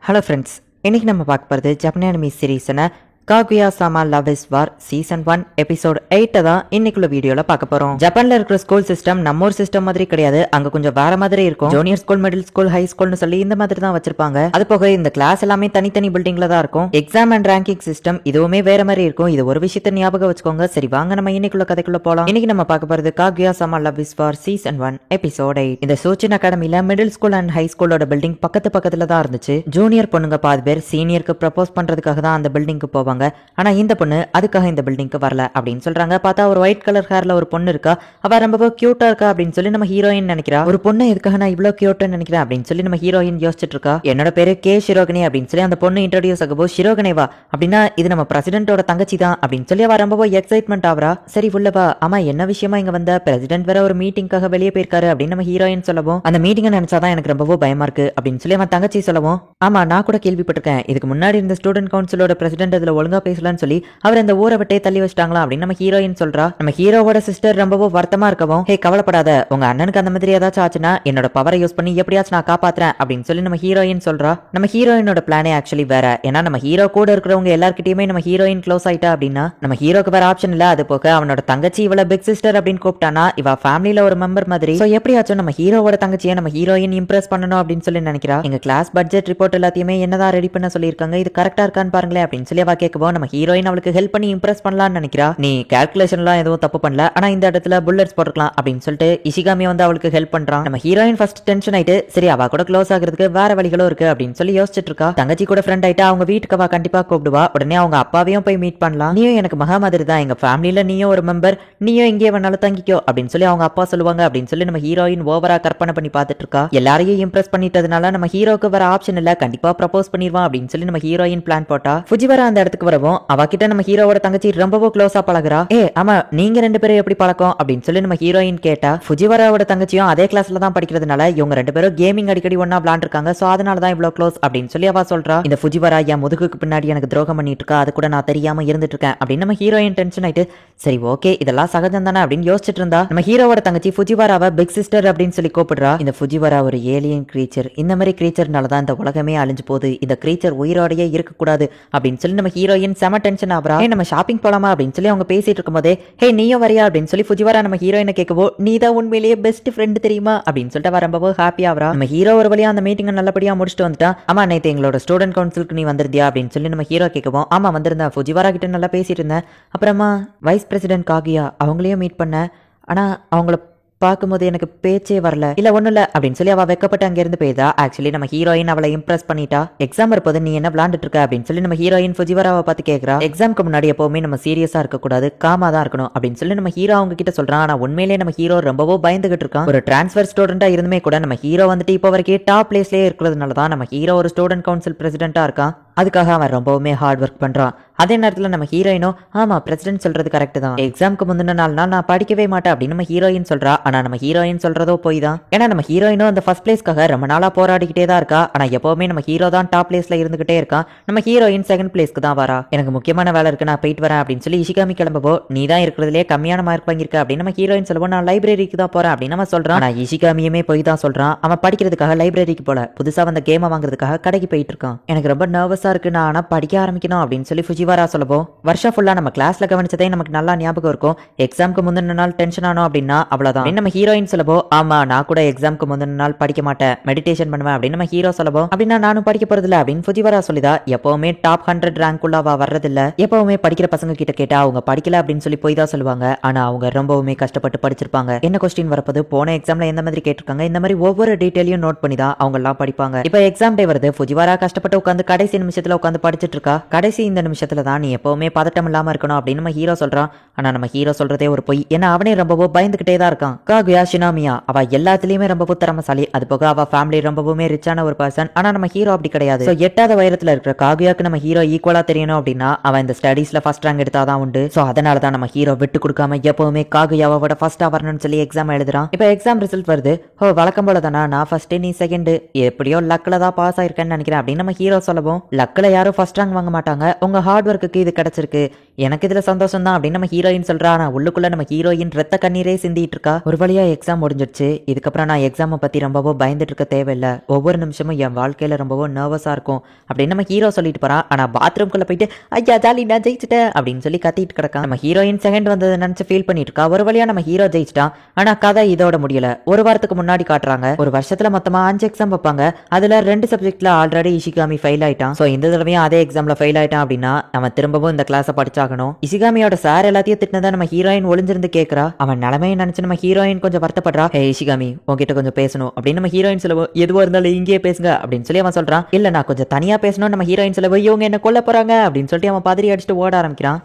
ஹலோ ஃப்ரெண்ட்ஸ், இன்னைக்கு நம்ம பார்க்க போகிறது ஜப்பானிய அனிமி சீரீஸான Kaguya sama love is war season 1 episode 8 தான் இன்னைக்குள்ள வீடியோல பார்க்க போறோம். ஜப்பான்ல இருக்கிற ஸ்கூல் சிஸ்டம் நம்ம ஊர் சிஸ்டம் மாதிரி கிடையாது. அங்க கொஞ்சம் வேற மாதிரி இருக்கும். Junior school, middle school, high ஸ்கூல்னு சொல்லி இந்த மாதிரி தான் வச்சிருப்பாங்க. அது போக இந்த கிளாஸ் எல்லாமே தனித்தனி பில்டிங்ல தான் இருக்கும். எக்ஸாம் அண்ட் ரேங்கிங் சிஸ்டம் இதுவுமே வேற மாதிரி இருக்கும். இது ஒரு விஷயத்தை ஞாபகம் வச்சுக்கோங்க. சரி வாங்க நம்ம இன்னைக்குள்ள கதைக்குள்ள போலாம். இன்னைக்கு நம்ம பார்க்க போறது Kaguya sama love is war season 1 episode 8. இந்த சோச்சின் அகாடமில மிடில் ஸ்கூல் அண்ட் ஹை ஸ்கூலோட பில்டிங் பக்கத்துல தான் இருந்துச்சு. ஜூனியர் பொண்ணுங்க பாதி பேர் சீனியருக்கு ப்ரப்போஸ் பண்றதுக்காக தான் அந்த பில்டிங்க்கு போவாங்க. ஆனா இந்த பொண்ணு அதுக்காக இந்த பில்டிங்க்கு வரல அப்படின்னு சொல்றாங்க. பார்த்தா ஒரு ஒயிட் கலர் ஹேர்ல ஒரு பொண்ணு இருக்கா. அவ ரொம்ப கியூட்டா இருக்கா அப்படின்னு சொல்லி நம்ம ஹீரோயின் நினைக்கிறா. ஒரு பொண்ணு எதுக்காக நான் இவ்வளவு கியூட்னு நினைக்கிறேன் அப்படின்னு சொல்லி நம்ம ஹீரோயின் யோசிச்சுட்டு இருக்கா. என்னோட பேரு கே ஷிரோகனே அப்படின்னு சொல்லி அந்த பொண்ணு இன்ட்ரோடியூஸ் ஆகவோ ஷிரோகனேவா அப்படின்னா இது நம்ம பிரசிடென்ட்டோட தங்கச்சி தான் அப்படின்னு சொல்லி அவ ரொம்ப எக்ஸைட்மெண்ட் ஆவரா. சரி உள்ளவா ஆமா என்ன விஷயமா இங்க வந்த பிரசிடென்ட் வேற ஒரு மீட்டிங்காக வெளியே போயிருக்காரு அப்படின்னு நம்ம ஹீரோயின் சொல்லவும் அந்த மீட்டிங்கை நினைச்சாதான் எனக்கு ரொம்ப பயமா இருக்கு அப்படின்னு சொல்லி அவன் தங்கச்சி சொல்லவும் ஆமா நான் கூட கேள்விப்பட்டிருக்கேன் இதுக்கு முன்னாடி இந்த ஸ்டூடெண்ட் கவுன்சிலோட பிரசிடென்ட் அதுல ஒழுங்கா பேசலாம்னு சொல்லி அவர் அந்த ஊரை விட்டே தள்ளி வச்சிட்டாங்களா அப்படின்னு நம்ம ஹீரோயின் சொல்றா. நம்ம ஹீரோவோட சிஸ்டர் ரொம்பவும் வருத்தமா இருக்கவும் ஹே கவலைப்படாத உங்க அண்ணனுக்கு அந்த மாதிரி ஏதாச்சும் ஆச்சுன்னா என்னோட பவரை யூஸ் பண்ணி எப்படியாச்சும் நான் காப்பாத்துறேன் அப்படின்னு சொல்லி நம்ம ஹீரோயின் சொல்றா. நம்ம ஹீரோயினோட பிளானே ஆக்சுவலி வேற. ஏன்னா நம்ம ஹீரோ கூட இருக்கிறவங்க எல்லார்கிட்டயுமே நம்ம ஹீரோயின் க்ளோஸ் ஆயிட்டா அப்படின்னா நம்ம ஹீரோக்கு வேற ஆப்ஷன் இல்ல. அது போக அவனோட தங்கச்சி இவள பிக் சிஸ்டர் அப்படின்னு கூப்பிட்டானா இவ ஃபேமிலியில ஒரு மெம்பர் மாதிரி. சோ எப்படியாச்சும் நம்ம ஹீரோவோட தங்கச்சியை நம்ம ஹீரோயின் இம்ப்ரெஸ் பண்ணணும் அப்படின்னு சொல்லி நினைக்கிறா. எங்க கிளாஸ் பட்ஜெட் ரிப்போர்ட் எல்லாத்தையுமே என்னதான் ரெடி பண்ண சொல்லியிருக்காங்க இது கரெக்டா இருக்கான்னு பாருங்களேன் அப்படின்னு சொல்லி அவ கேட்கவும் நம்ம ஹீரோயின் அவளுக்கு ஹெல்ப் பண்ணி இம்ப்ரெஸ் பண்ணலாம்னு நினைக்கிறா. நீ கால்குலேஷன்லாம் எதுவும் தப்பு பண்ணல ஆனா இந்த இடத்துல புல்லட்ஸ் போட்டுக்கலாம் அப்படின்னு சொல்லிட்டு இஷிகாமி வந்து அவளுக்கு ஹெல்ப் பண்றான். நம்ம ஹீரோயின் ஃபர்ஸ்ட் டென்ஷன் ஆயிட்டு சரி அவ கூட க்ளோஸ் ஆகிறதுக்கு வேற வழிகளும் இருக்கு அப்படின்னு சொல்லி யோசிச்சுட்டு இருக்கா. தங்கச்சி கூட ஃப்ரெண்ட் ஆயிட்டா அவங்க வீட்டுக்கு அவ கண்டிப்பா கூப்பிடுவா. உடனே அவங்க அப்பாவையும் போய் மீட் பண்ணலாம். நீயும் எனக்கு மகா மாதிரி தான் எங்க ஃபேமிலியில நீயும் ஒரு மெம்பர் நீயும் எங்கே வேணாலும் தங்கிக்கோ அப்படின்னு சொல்லி அவங்க அப்பா சொல்லுவாங்க அப்படின்னு சொல்லி நம்ம ஹீரோயின் ஓவரா கற்பனை பண்ணி பார்த்துட்டு இருக்கா. எல்லாரையும் இம்ப்ரெஸ் பண்ணிட்டதுனால நம்ம ஹீரோக்கு வேற ஆப்ஷன் இல்ல கண்டிப்பா ப்ரப்போஸ் பண்ணிடுவான் அப்படின்னு சொல்லி நம்ம ஹீரோயின் பிளான் போட்டா. ஃபுஜிவாரா அந்த இடத்துக்கு ஒர்க் வரவும் அவகிட்ட நம்ம ஹீரோவோட தங்கச்சி ரொம்பவோ க்ளோஸா பழகுறா. ஆமா நீங்க ரெண்டு பேரும் எப்படி பழக்கம் அப்படின்னு சொல்லி நம்ம ஹீரோயின் கேட்டா, ஃபுஜிவராவோட தங்கச்சியும் அதே கிளாஸ்ல தான் படிக்கிறதுனால இவங்க ரெண்டு பேரும் கேமிங் அடிக்கடி ஒண்ணா விளையாண்டுருக்காங்க, சோ அதனாலதான் இவ்வளவு க்ளோஸ் அப்படின்னு சொல்லி அவ சொல்றா. இந்த ஃபுஜிவரா என் முதுகுக்கு பின்னாடி எனக்கு துரோகம் பண்ணிட்டு இருக்கா, அது கூட நான் தெரியாம இருந்துட்டு இருக்கேன் அப்படின்னு நம்ம ஹீரோயின் டென்ஷன் ஆயிட்டு, சரி ஓகே இதெல்லாம் சகஜம் தானே அப்படின்னு யோசிச்சுட்டு இருந்தா. நம்ம ஹீரோவோட தங்கச்சி ஃபுஜிவராவை பிக் சிஸ்டர் அப்படின்னு சொல்லி கூப்பிடுறா. இந்த ஃபுஜிவரா ஒரு ஏலியன் கிரீச்சர், இந்த மாதிரி கிரீச்சர்னால தான் இந்த உலகமே அழிஞ்சு போகுது, இந்த கிரீச்சர் உயிரோடையே இருக்கக்கூடாது அப்படின்னு சொல்லி நம்ம ஹீரோயின் செம டென்ஷன் ஆகுறா. நம்ம ஷாப்பிங் போலாமா அப்படின்னு சொல்லி அவங்க பேசிட்டு இருக்கும்போதே, ஹே நீயும் வரியா அப்படின்னு சொல்லி ஃபுஜிவரா நம்ம ஹீரோயினை கேட்கவோ, நீ தான் உண்மையிலேயே பெஸ்ட் ஃப்ரெண்ட் தெரியுமா அப்படின்னு சொல்லிட்டு வரம்போ ஹாப்பி ஆகுறா. நம்ம ஹீரோ ஒரு வழியா அந்த மீட்டிங் நல்லபடியா முடிச்சுட்டு வந்துட்டா. ஆமா நேத்து எங்களோட ஸ்டூடெண்ட் கவுன்சிலுக்கு நீ வந்திருந்தியா அப்படின்னு சொல்லி நம்ம ஹீரோ கேட்கவும், ஆமா வந்திருந்தேன், ஃபுஜிவரா கிட்ட நல்லா பேசிட்டு இருந்தேன், அப்புறமா வைஸ் பிரசிடென்ட் காகியா அவங்களையும் மீட் பண்ண, ஆனா அவங்கள பார்க்கும்போது எனக்கு பேச்சே வரல, இல்ல ஒண்ணும் இல்ல அப்படின்னு சொல்லி அவ வெக்கப்பட்டு அங்க இருந்து போயிதா. ஆக்சுவலி நம்ம ஹீரோயின் அவளை இம்ப்ரெஸ் பண்ணிட்டா. எக்ஸாம் இருப்பது நீ என்ன விளையாண்டுட்டு இருக்க அப்படின்னு சொல்லி நம்ம ஹீரோயின் ஃபுஜிவராவை பார்த்து கேட்கறா. எக்ஸாம்க்கு முன்னாடி எப்பவுமே நம்ம சீரியஸா இருக்க கூடாது, காமா தான் இருக்கணும் அப்படின்னு சொல்லி நம்ம ஹீரோ அவங்க கிட்ட சொல்றான். ஆனா உண்மையிலேயே நம்ம ஹீரோ ரொம்பவோ பயந்துகிட்டு இருக்கான். ஒரு டிரான்ஸ்ஃபர் ஸ்டூடெண்டா இருந்துமே கூட நம்ம ஹீரோ வந்துட்டு இப்போ வரைக்கும் டாப் பிளேஸ்லயே இருக்கிறதுனால தான் நம்ம ஹீரோ ஒரு ஸ்டூடெண்ட் கவுன்சில் பிரசிடென்ட்டா இருக்கான். அதுக்காக அவன் ரொம்பவுமே ஹார்ட் ஒர்க் பண்றான். அதே நேரத்துல நம்ம ஹீரோயினும், ஆமா பிரசிடென்ட் சொல்றது கரெக்ட் தான், எக்ஸாம்க்கு முந்தின நாள் நான் படிக்கவே மாட்டேன் அப்படின்னு நம்ம ஹீரோயின் சொல்றா. ஆனா நம்ம ஹீரோயின் சொல்றதோ போய் தான். ஏன்னா நம்ம ஹீரோயினும் அந்த ஃபர்ஸ்ட் பிளேஸ்க்காக ரொம்ப நாளா போராடிக்கிட்டே தான் இருக்கா. ஆனா எப்பவுமே நம்ம ஹீரோ தான் டாப் பிளேஸ்ல இருந்துகிட்டே இருக்கான். நம்ம ஹீரோயின் செகண்ட் பிளேஸ்க்கு தான் வரா. எனக்கு முக்கியமான வேலை இருக்கு, நான் போயிட்டு வரேன் அப்படின்னு சொல்லி இஷிகாமி கிளம்பவோ, நீ தான் இருக்கிறதுலே கம்மியான மார்க் வாங்கியிருக்க அப்படின்னு நம்ம ஹீரோயின் சொல்லுவோம், நான் லைப்ரரிக்கு தான் போறேன் அப்படின்னு நம்ம சொல்றான். ஆனா இஷிகாமியுமே போய் தான் சொல்றான், அவன் படிக்கிறதுக்காக லைப்ரரிக்கு போல, புதுசா வந்த கேமை வாங்குறதுக்காக கடைக்கு போயிட்டு இருக்கான். எனக்கு ரொம்ப நர்வஸா இருக்கு, ஆனா படிக்க ஆரம்பிக்கணும் அப்படின்னு சொல்லி ஃபுஜிவரா சொல்லவும், வருஷம் ஃபுல்லா நம்ம கிளாஸ்ல கவனிச்சதே நமக்கு நல்லா ஞாபகம் இருக்கும், எக்ஸாம்க்கு முந்தின நாள் டென்ஷன் ஆனோம் அப்படின்னா அவ்வளவுதான் நம்ம ஹீரோயின் சொல்லவோ, ஆமா நான் கூட எக்ஸாம்க்கு முந்தின நாள் படிக்க மாட்டேன், மெடிடேஷன் பண்ணுவேன் அப்படின்னு நம்ம ஹீரோ சொல்லவோ, அப்படின்னா நானும் படிக்க போறது இல்ல அப்படின்னு ஃபுஜிவரா சொல்லிதா. எப்பவுமே டாப் 100 ரேங்க் உள்ள வர்றது இல்ல, எப்பவுமே படிக்கிற பசங்க கிட்ட கேட்டா அவங்க படிக்கல அப்படின்னு சொல்லி போய் தான் சொல்லுவாங்க. ஆனா அவங்க ரொம்பவுமே கஷ்டப்பட்டு படிச்சிருப்பாங்க. என்ன கொஸ்டின் வரப்போது, போன எக்ஸாம்ல எந்த மாதிரி கேட்டிருக்காங்க, இந்த மாதிரி ஒவ்வொரு டீடைலையும் நோட் பண்ணி தான் அவங்க எல்லாம் படிப்பாங்க. இப்ப எக்ஸாம் டே வருது, ஃபுஜிவரா கஷ்டப்பட்டு உட்காந்து கடைசி நிமிஷத்துல உட்காந்து படிச்சிட்டு இருக்கா. கடைசி இந்த நிமிஷத்துல தான் நீ எப்பவுமே பதட்டம் இல்லாம இருக்கணும் அப்படின்னு நம்ம ஹீரோ சொல்றான். ஆனா நம்ம ஹீரோ சொல்றதே ஒரு பொய், ஏன்னா அவனே ரொம்பவோ பயந்துகிட்டே தான் இருக்கான். காகுயா ஷினாமியா அவ எல்லாத்துலயுமே ரொம்பவும் திறமசாலி, அது போக அவ ஃபேமிலி ரொம்பவுமே ரிச்சான ஒரு பர்சன். ஆனா நம்ம ஹீரோ அப்படி கிடையாது. சோ 8வது உயரத்துல இருக்கிற காகுயாக்கு நம்ம ஹீரோ ஈக்குவலா தெரியணும் அப்படின்னா அவன் இந்த ஸ்டடீஸ்ல ஃபர்ஸ்ட் ரேங்க் எடுத்தாதான் உண்டு. சோ அதனாலதான் நம்ம ஹீரோ விட்டு கொடுக்காம எப்பவுமே காகுயாவோட ஃபர்ஸ்டா வரணும்னு சொல்லி எக்ஸாம் எழுதுறான். இப்ப எக்ஸாம் ரிசல்ட் வருது. வழக்கம் போல தானா, நான் ஃபர்ஸ்ட் நீ செகண்ட், எப்படியோ லக்ல தான் பாஸ் ஆயிருக்கேன்னு நினைக்கிறேன் அப்படின்னு நம்ம ஹீரோ சொல்லவும், லக்ல யாரும் ஃபர்ஸ்ட் ரேங்க் வாங்க மாட்டாங்க, உங்க ஹார்ட் ஒர்க்குக்கு இது கிடைச்சிருக்கு, எனக்கு இதுல சந்தோஷம் தான் அப்படின்னு நம்ம ஹீரோயின் சொல்றா. ஆனா உள்ளுக்குள்ள நம்ம ஹீரோயின் ரத்த கண்ணீரே சிந்திட்டு இருக்கா. ஒரு வழியா எக்ஸாம் முடிஞ்சிடுச்சு, இதுக்கப்புறம் நான் எக்ஸாமை பத்தி ரொம்பவோ பயந்துட்டு இருக்க தேவையில்லை, ஒவ்வொரு நிமிஷமும் என் வாழ்க்கையில ரொம்பவோ நர்வஸா இருக்கும் அப்படின்னு நம்ம ஹீரோ சொல்லிட்டு போறான். ஆனா பாத்ரூம்குள்ள போயிட்டு, ஐயா ஜாலி நான் ஜெயிச்சிட்டேன் அப்படின்னு சொல்லி கத்திட்டு கிடக்கான். நம்ம ஹீரோயின் செகண்ட் வந்ததை நினைச்சு ஃபீல் பண்ணிட்டு இருக்கா. ஒரு வழியா நம்ம ஹீரோ ஜெயிச்சிட்டான். ஆனா கதை இதோட முடியல. ஒரு வாரத்துக்கு முன்னாடி காட்டுறாங்க, ஒரு வருஷத்துல மொத்தமா 5 எக்ஸாம் வைப்பாங்க, அதுல 2 சப்ஜெக்ட்ல ஆல்ரெடி இஷிகாமி ஃபெயில் ஆயிட்டான். சோ இந்த தடவையும் அதே எக்ஸாம்ல ஃபெயில் ஆயிட்டான் அப்படின்னா அவன் திரும்பவும் இந்த கிளாஸை படிச்சாகணும். இஷிகாமியோட சார் எல்லாத்தையும் திட்டினதை நம்ம ஹீரோயின் ஒளிஞ்சிருந்து கேட்கறா. அவன் நிலைமையை நினைச்சு நம்ம ஹீரோயின் கொஞ்சம் வருத்தப்படுறா. ஹே இஷிகாமி உங்ககிட்ட கொஞ்சம் பேசணும் அப்படின்னு நம்ம ஹீரோயின் சொல்லுவோம். எதுவா இருந்தாலும் இங்கேயே பேசுங்க அப்படின்னு சொல்லி அவன் சொல்றான். இல்ல நான் கொஞ்சம் தனியா பேசணும் நம்ம ஹீரோயின் சொல்லுவோம். இவங்க என்ன கொல்ல போறாங்க அப்படின்னு சொல்லிட்டு அவன் பதறி அடிச்சுட்டு ஓட ஆரம்பிக்கிறான்.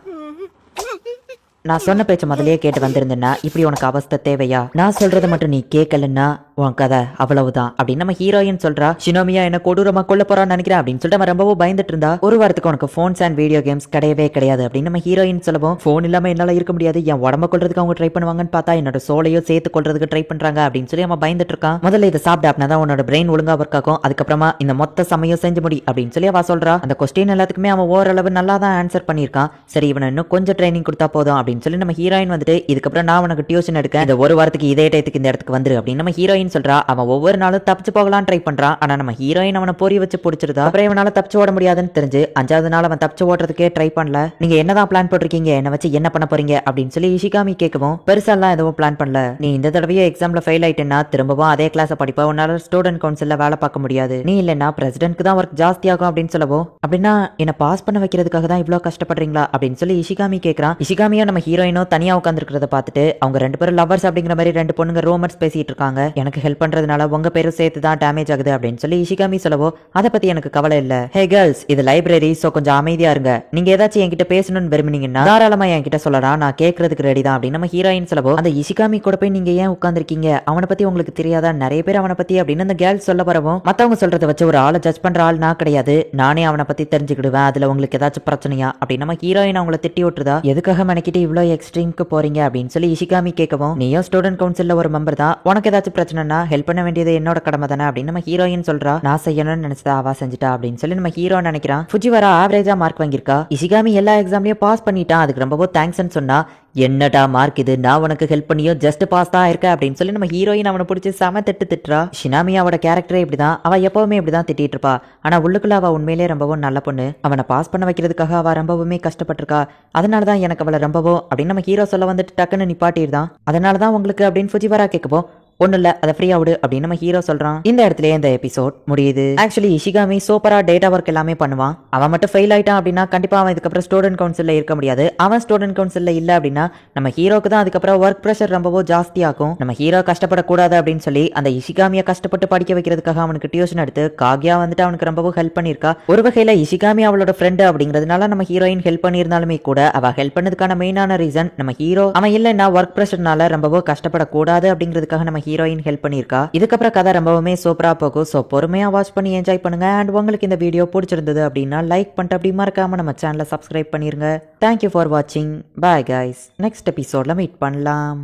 நான் சொன்ன பேச்ச முதலையே கேட்டு வந்திருந்தேன்னா இப்படி உனக்கு அவஸ்தை தேவையா? நான் சொல்றதை மட்டும் நீ கேட்கலன்னா உன் கதை அவ்வளவுதான் அப்படின்னு நம்ம ஹீரோயின் சொல்றா. ஷினோமியா என்ன கொடூரமா கொல்ல போறான்னு நினைக்கிறேன் அப்படின்னு சொல்லிட்டு அவன் ரொம்பவும் பயந்துட்டு இருந்தா. ஒரு வாரத்துக்கு உனக்கு போன்ஸ் அண்ட் வீடியோ கேம்ஸ் கிடையவே கிடையாது அப்படின்னு நம்ம ஹீரோயின் சொல்லுவோம். போன் இல்லாம என்னால இருக்க முடியாது, என் உடம்ப கொள்றதுக்கு அவங்க ட்ரை பண்ணுவாங்கன்னு பார்த்தா என்னோட சோலையோ சேர்த்து கொள்றதுக்கு ட்ரை பண்றாங்க அப்படின்னு சொல்லி அவன் பயந்துட்டு இருக்கான். முதல்ல இதை சாப்பிட அப்படின்னா தான் உன்னோட பிரெயின் ஒழுங்கா ஒர்க் ஆகும், அதுக்கப்புறமா இந்த மொத்த சமயம் செஞ்சு முடி அப்படின்னு சொல்லி அவ சொல்றா. அந்த கொஸ்டின் எல்லாத்துக்குமே அவன் ஓரளவு நல்லா தான் ஆன்சர் பண்ணிருக்கான். சரி இவனை இன்னும் கொஞ்சம் ட்ரைனிங் கொடுத்தா போதும் அப்படின்னு சொல்லி நம்ம ஹீரோயின் வந்துட்டு, இதுக்கப்புறம் நான் உனக்கு டியூஷன் எடுக்க, இந்த ஒரு வாரத்துக்கு இதே டயத்துக்கு இந்த இடத்துக்கு வந்துரு அப்படின்னு நம்ம ஹீரோயின் சொல்றா. அவன் ஒவ்வொரு நாளும் தப்பிச்சு போகலாம் ட்ரை பண்றான். ஆனா நம்ம ஹீரோயின் அவனை பொறி வச்சு பிடிச்சிருதா. அப்புறம் இவனால தப்பிச்சு ஓட முடியாதுன்னு தெரிஞ்சு 5வது நாள் அவன் தப்பிச்சு ஓடுறதுக்கே ட்ரை பண்ணல. நீங்க என்னதான் பிளான் போட்டிருக்கீங்க, என்ன வச்சு என்ன பண்ண போறீங்க அப்படின்னு சொல்லி இஷிகாமி கேட்கவும், பெருசாலாம் எதுவும் பிளான் பண்ணல, நீ இந்த தடவையே எக்ஸாம்ல ஃபெயில் ஆயிட்டேன்னா திரும்பவும் அதே கிளாஸ் படிப்பா, உன்னால ஸ்டூடெண்ட் கவுன்சில்ல வேலை பார்க்க முடியாது, நீ இல்லைன்னா பிரசிடென்ட்க்கு தான் ஒர்க் ஜாஸ்தி ஆகும் அப்படின்னு சொல்லவும், அப்படின்னா என்ன பாஸ் பண்ண வைக்கிறதுக்காக தான் இவ்வளவு கஷ்டப்படுறீங்களா அப்படின்னு சொல்லி இஷிகாமி கேட்கறான். இஷிகாமியும் நம்ம ஹீரோயினும் தனியா உட்காந்துருக்கிறத பார்த்துட்டு அவங்க 2 பேரும் லவர்ஸ் அப்படிங்கிற மாதிரி 2 பொண்ணுங்க ரோமர்ஸ் பேசிட்டு இருக்காங்க. எனக்கு எனக்கு ஹெல்ப் பண்றதுனால உங்க பேரும் சேர்த்து தான் டேமேஜ் ஆகுது அப்படின்னு சொல்லி இஷிகாமி சொல்லவோ அதை பத்தி எனக்கு கவலை இல்ல. ஹே கேர்ள்ஸ், இது லைப்ரரி, சோ கொஞ்சம் அமைதியா இருங்க. நீங்க ஏதாச்சும் என்கிட்ட பேசணும்னு விரும்புனீங்கன்னா தாராளமா என்கிட்ட சொல்லலாம், நான் கேட்கறதுக்கு ரெடி தான் அப்படின்னு நம்ம ஹீரோயின் சொல்லவோ அந்த இஷிகாமி கூட போய் நீங்க ஏன் உட்கார்ந்திருக்கீங்க, அவனை பத்தி உங்களுக்கு தெரியாதா, நிறைய பேர் அவனை பத்தி அப்படின்னு அந்த கேர்ள்ஸ் சொல்ல வரவும் மத்தவங்க சொல்றதை வச்சு ஒரு ஆளை ஜட்ஜ் பண்ற ஆள் நான் கிடையாது, நானே அவனை பத்தி தெரிஞ்சுக்கிடுவேன், அதுல உங்களுக்கு ஏதாச்சும் பிரச்சனையா அப்படின்னு நம்ம ஹீரோயின் அவங்கள திட்டி விட்டுருதா. எதுக்காக மெனக்கிட்டு இவ்வளவு எக்ஸ்ட்ரீம்க்கு போறீங்க அப்படின்னு சொல்லி இஷிகாமி கேட்கவும் நீயோ ஸ்டூடெண்ட் கவுன்சில்ல ஒரு மெம்பர் தான், உனக்கு ஏதாச்சும் பிரச்சனைனா ஹெல்ப் பண்ண வேண்டியது என்னோட கடமை தானே அப்படின்னு நம்ம ஹீரோயின் சொல்றா. நான் செய்யணும்னு நினைச்சதா அவ செஞ்சுட்டா அப்படின்னு சொல்லி நம்ம ஹீரோ நினைக்கிறான். ஃபுஜிவரா ஆவரேஜா மார்க் வாங்கியிருக்கா, இஷிகாமி எல்லா எக்ஸாம்லயும் பாஸ் பண்ணிட்டான், அதுக்கு ரொம்ப தேங்க்ஸ்ன்னு சொன்னா. என்னடா மார்க் இது, நான் உனக்கு ஹெல்ப் பண்ணியோ ஜஸ்ட் பாஸ் தான் இருக்க அப்படின்னு சொல்லி நம்ம ஹீரோயின் அவனை பிடிச்சி செம திட்டுறா. ஷினாமியாவோட கேரக்டரே இப்படிதான், அவ எப்பவுமே இப்படிதான் திட்டிட்டு இருப்பா, ஆனா உள்ளுக்குள்ள அவ உண்மையிலே ரொம்பவும் நல்ல பொண்ணு, அவனை பாஸ் பண்ண வைக்கிறதுக்காக அவ ரொம்பவுமே கஷ்டப்பட்டிருக்கா, அதனாலதான் எனக்கு அவளை ரொம்பவும் அப்படின்னு நம்ம ஹீரோ சொல்ல வந்துட்டு டக்குன்னு நிப்பாட்டிடுதான். அதனாலதான் உங்களுக்கு அப்படின்னு ஃபுஜிவரா கேட்கப்போ ஒண்ணு இல்ல, அதை ஃப்ரீயா விடு அப்படின்னு நம்ம ஹீரோ சொல்றான். இந்த இடத்துல இந்த எபிசோட் முடியுது. ஆக்சுவலி இஷிகாமி சூப்பரா டேட்டா ஒர்க் எல்லாமே பண்ணுவான், அவன் மட்டும் ஃபெயில் ஆயிட்டான் அப்படின்னா கண்டிப்பா அவன் இதுக்கப்புறம் ஸ்டூடெண்ட் கவுன்சில்ல இருக்க முடியாது. அவன் ஸ்டூடெண்ட் கவுன்சில்ல இல்ல அப்படின்னா நம்ம ஹீரோக்கு தான் அதுக்கப்புறம் ஒர்க் ப்ரெஷர் ரொம்பவோ ஜாஸ்தி ஆகும். நம்ம ஹீரோ கஷ்டப்படக்கூடாது அப்படின்னு சொல்லி அந்த இஷிகாமியை கஷ்டப்பட்டு படிக்க வைக்கிறதுக்காக அவனுக்கு டியூஷன் எடுத்து காகியா வந்துட்டு அவனுக்கு ரொம்பவும் ஹெல்ப் பண்ணிருக்கா. ஒரு வகையில இஷிகாமி அவளோட ஃப்ரெண்டு அப்படிங்கிறதுனால நம்ம ஹீரோயின் ஹெல்ப் பண்ணியிருந்தாலுமே கூட அவ ஹெல்ப் பண்ணதுக்கான மெயினான ரீசன் நம்ம ஹீரோ அவன் இல்லைன்னா ஒர்க் ப்ரெஷர்னால ரொம்பவோ கஷ்டப்படக்கூடாது அப்படிங்கிறதுக்காக நம்ம ஹீரோயின் ஹெல்ப் பண்ணிருக்கா. இதுக்கப்புறம் கதை ரொம்பவுமே சூப்பரா போகும். சோ பொறுமையா வாட்ச் பண்ணி என்ஜாய் பண்ணுங்க. அண்ட் உங்களுக்கு இந்த வீடியோ பிடிச்சிருந்தது அப்படின்னா லைக் பண்ணிட்டு அப்படி மறக்காம நம்ம சேனலை சப்ஸ்கிரைப் பண்ணிருங்க. தேங்க்யூ ஃபார் வாட்சிங். பாய் கைஸ், நெக்ஸ்ட் எபிசோட்ல மீட் பண்ணலாம்.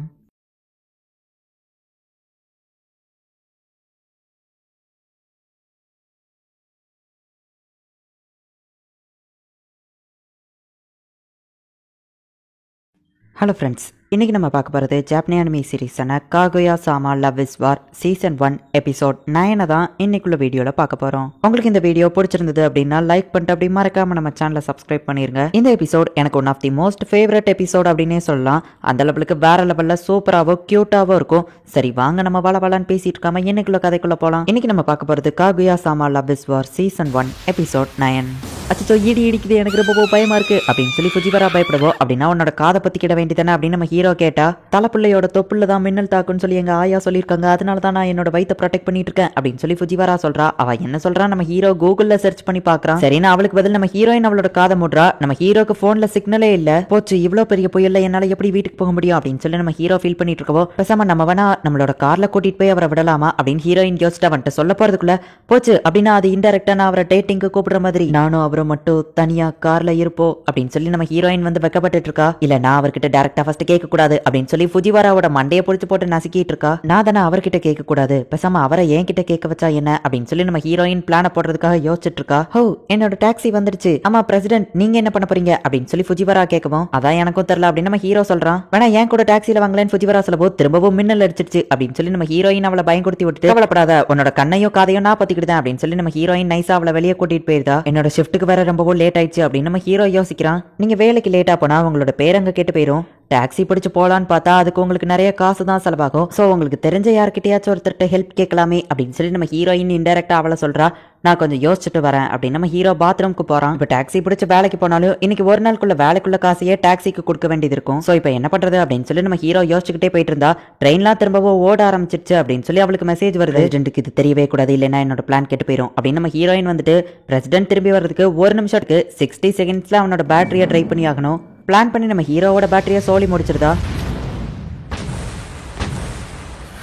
ஹலோ ஃப்ரெண்ட்ஸ், இன்னைக்கு நம்ம பார்க்க போகிறது Japanese anime சீரீஸான காகுயா sama love is war season 1 episode 9 தான் இன்னைக்குள்ள வீடியோவில் பார்க்க போகிறோம். உங்களுக்கு இந்த வீடியோ பிடிச்சிருந்தது அப்படின்னா லைக் பண்ணிட்டு அப்படி மறக்காம நம்ம சேனலை சப்ஸ்கிரைப் பண்ணிருங்க. இந்த எபிசோட் எனக்கு one of the most favourite episode அப்படின்னே சொல்லலாம். அந்த லெவலுக்கு வேற லெவலில் சூப்பராகவோ கியூட்டாவோ இருக்கும். சரி வாங்க நம்ம வளவலான்னு பேசிட்டு இருக்காம இன்னைக்குள்ள கதைக்குள்ள போகலாம். இன்னைக்கு நம்ம பார்க்க போகிறது காகுயா sama love is war season 1 episode 9. அச்சோ இடி இடிக்குது, எனக்கு ரொம்ப பயமா இருக்கு அப்படின்னு சொல்லி ஃபுஜிவரா பயப்படவோ அப்படின்னா உன்னோட காதை பத்தி கிட வேண்டியதானே அப்படின்னு நம்ம ஹீரோ கேட்டா, தலைப்பிள்ளையோட தொப்புல தான் மின்னல் தாக்குன்னு சொல்லி எங்க ஆயா சொல்லியிருக்காங்க, அதனால தான் நான் என்னோட வயித்தை ப்ரொடெக்ட் பண்ணிட்டு இருக்கேன் அப்படின்னு சொல்லி ஃபுஜிவரா சொல்றா. அவ என்ன சொல்றா நம்ம ஹீரோ கூகுள்ல சர்ச் பண்ணி பாக்குறான். சரினா அவளுக்கு பதில் நம்ம ஹீரோயின் அவளோட காதை மூடுறா. நம்ம ஹீரோக்கு போன்ல சிக்னலே இல்ல. போச்சு, இவ்வளவு பெரிய புயல்ல என்னால எப்படி வீட்டுக்கு போக முடியும் அப்படின்னு சொல்லி நம்ம ஹீரோ ஃபீல் பண்ணிட்டு இருக்கவோ பேசாம நம்ம வேணா நம்மளோட கார்ல கூட்டிட்டு போய் அவரை விடலாமா அப்படின்னு ஹீரோயின் யோசிச்சுட்டு வந்துட்டு சொல்ல போறதுக்குள்ள போச்சு அப்படின்னா அது இன்டெரக்டா நான் அவரை டேட்டிங்க்கு கூப்பிடுற மாதிரி நானும் அவரும் மட்டும் தனியா கார்ல இருப்போம் அப்படின்னு சொல்லி நம்ம ஹீரோயின் வந்து வெக்கப்பட்டு இருக்கா. இல்ல நான் அவர்கிட்ட டைரக்டா ஃபர்ஸ்ட் கேட்க கூடாது அப்படின்னு சொல்லி ஃபுஜிவாராவோட மண்டையை பிடிச்சு போட்டு நசுக்கிட்டு இருக்கா. நான் தானே அவர்கிட்ட கேட்க கூடாது, பேசாம அவரை ஏன் கிட்ட கேட்க வச்சா என்ன அப்படின்னு சொல்லி நம்ம ஹீரோயின் பிளான போடுறதுக்காக யோசிச்சுட்டு இருக்கா. ஹோ என்னோட டாக்ஸி வந்துருச்சு, ஆமா பிரசிடென்ட் நீங்க என்ன பண்ண போறீங்க அப்படின்னு சொல்லி ஃபுஜிவாரா கேட்கவும் அதான் எனக்கும் தெரியல அப்படின்னு நம்ம ஹீரோ சொல்றான். வேணா ஏன் கூட டாக்ஸில வாங்கலன்னு ஃபுஜிவாரா சொல்லவோ திரும்பவும் மின்னல் அடிச்சிருச்சு அப்படின்னு சொல்லி நம்ம ஹீரோயின் அவளை பயன்படுத்தி விட்டு கவலைப்படாத உன்னோட கண்ணையும் காதையும் நான் பத்திக்கிட்டேன் அப்படின்னு சொல்லி நம்ம ஹீரோயின் நைஸா அவளை வெளியே கூட்டிட்டு போயிருந்தா. என்னோட ஷிஃப்ட்டுக்கு வேற ரொம்பவும் லேட் ஆயிடுச்சு அப்படின்னு நம்ம ஹீரோ யோசிக்கிறான். நீங்க வேலைக்கு லேட்டா போனா உங்களோட பேரங்க கேட்டு போயிரும், டாக்ஸி பிடிச்சு போலான்னு பார்த்தா அதுக்கு உங்களுக்கு நிறைய காசு தான் செலவாகும். சோ உங்களுக்கு தெரிஞ்ச யார்கிட்டயாச்சும் ஒருத்தர்கிட்ட ஹெல்ப் கேட்கலாமே அப்படின்னு சொல்லி நம்ம ஹீரோயின் இன்டெரக்டா அவளை சொல்றா. நான் கொஞ்சம் யோசிச்சுட்டு வரேன் அப்படின்னு நம்ம ஹீரோ பாத்ரூம்க்கு போறான். இப்ப டாக்ஸி பிடிச்சு வேலைக்கு போனாலும் இன்னைக்கு ஒரு நாளுக்குள்ள வேலைக்குள்ள காசையே டாக்ஸிக்கு கொடுக்க வேண்டியது இருக்கும். சோ இப்ப என்ன பண்றது அப்படின்னு சொல்லி நம்ம ஹீரோ யோசிச்சுக்கிட்டே போயிட்டு இருந்தா ட்ரெயின்லாம் திரும்பவும் ஓட ஆரம்பிச்சிருச்சு அப்படின்னு சொல்லி அவளுக்கு மெசேஜ் வருது. பிரசிடென்ட்க்கு இது தெரியவே கூடாது, இல்லைன்னா என்னோட பிளான் கெட்டு போயிடும் அப்படின்னு நம்ம ஹீரோயின் வந்துட்டு பிரசிடென்ட் திரும்பி வர்றதுக்கு ஒரு நிமிஷத்துக்கு 60 செகண்ட்ஸ்ல அவனோட பேட்டரியை ட்ரை பண்ணி ஆகணும். பிளான் பண்ணி நம்ம ஹீரோவோட பேட்டரியை சோலி முடிச்சிருதா.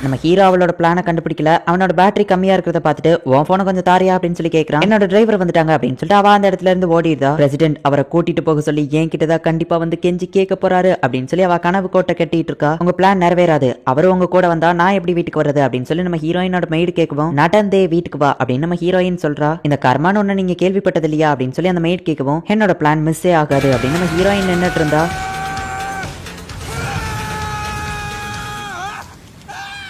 நம்ம ஹீரோ அவளோட பிளானை கண்டுபிடிக்கல. அவனோட பேட்டரி கம்மியா இருக்கிறத பார்த்துட்டு உன் போனை கொஞ்சம் தாரியா அப்படின்னு சொல்லி கேட்கறான். என்னோட டிரைவர் வந்துட்டாங்க அப்படின்னு சொல்லிட்டு அவ அந்த இடத்துல இருந்து ஓடிடுதா. பிரசிடென்ட் அவரை கூட்டிட்டு போக சொல்லி என் கிட்டதான் கண்டிப்பா வந்து கெஞ்சி கேட்க போறாரு அப்படின்னு சொல்லி அவ கனவு கோட்டை கட்டிட்டு இருக்கா. உங்க பிளான் நிறைவேறாது, அவரு உங்க கூட வந்தா நான் எப்படி வீட்டுக்கு வர்றது அப்படின்னு சொல்லி நம்ம ஹீரோயினோட மெய்டு கேட்கவும் நடந்தே வீட்டுக்கு வா அப்படின்னு நம்ம ஹீரோயின் சொல்றா. இந்த கர்மான்னு ஒண்ணு நீங்க கேள்விப்பட்டது இல்லையா அப்படின்னு சொல்லி அந்த மெய்டு கேட்கவும் என்னோட பிளான் மிஸ்ஸே ஆகாது அப்படின்னு நம்ம ஹீரோயின் நின்னுட்டு இருந்தா.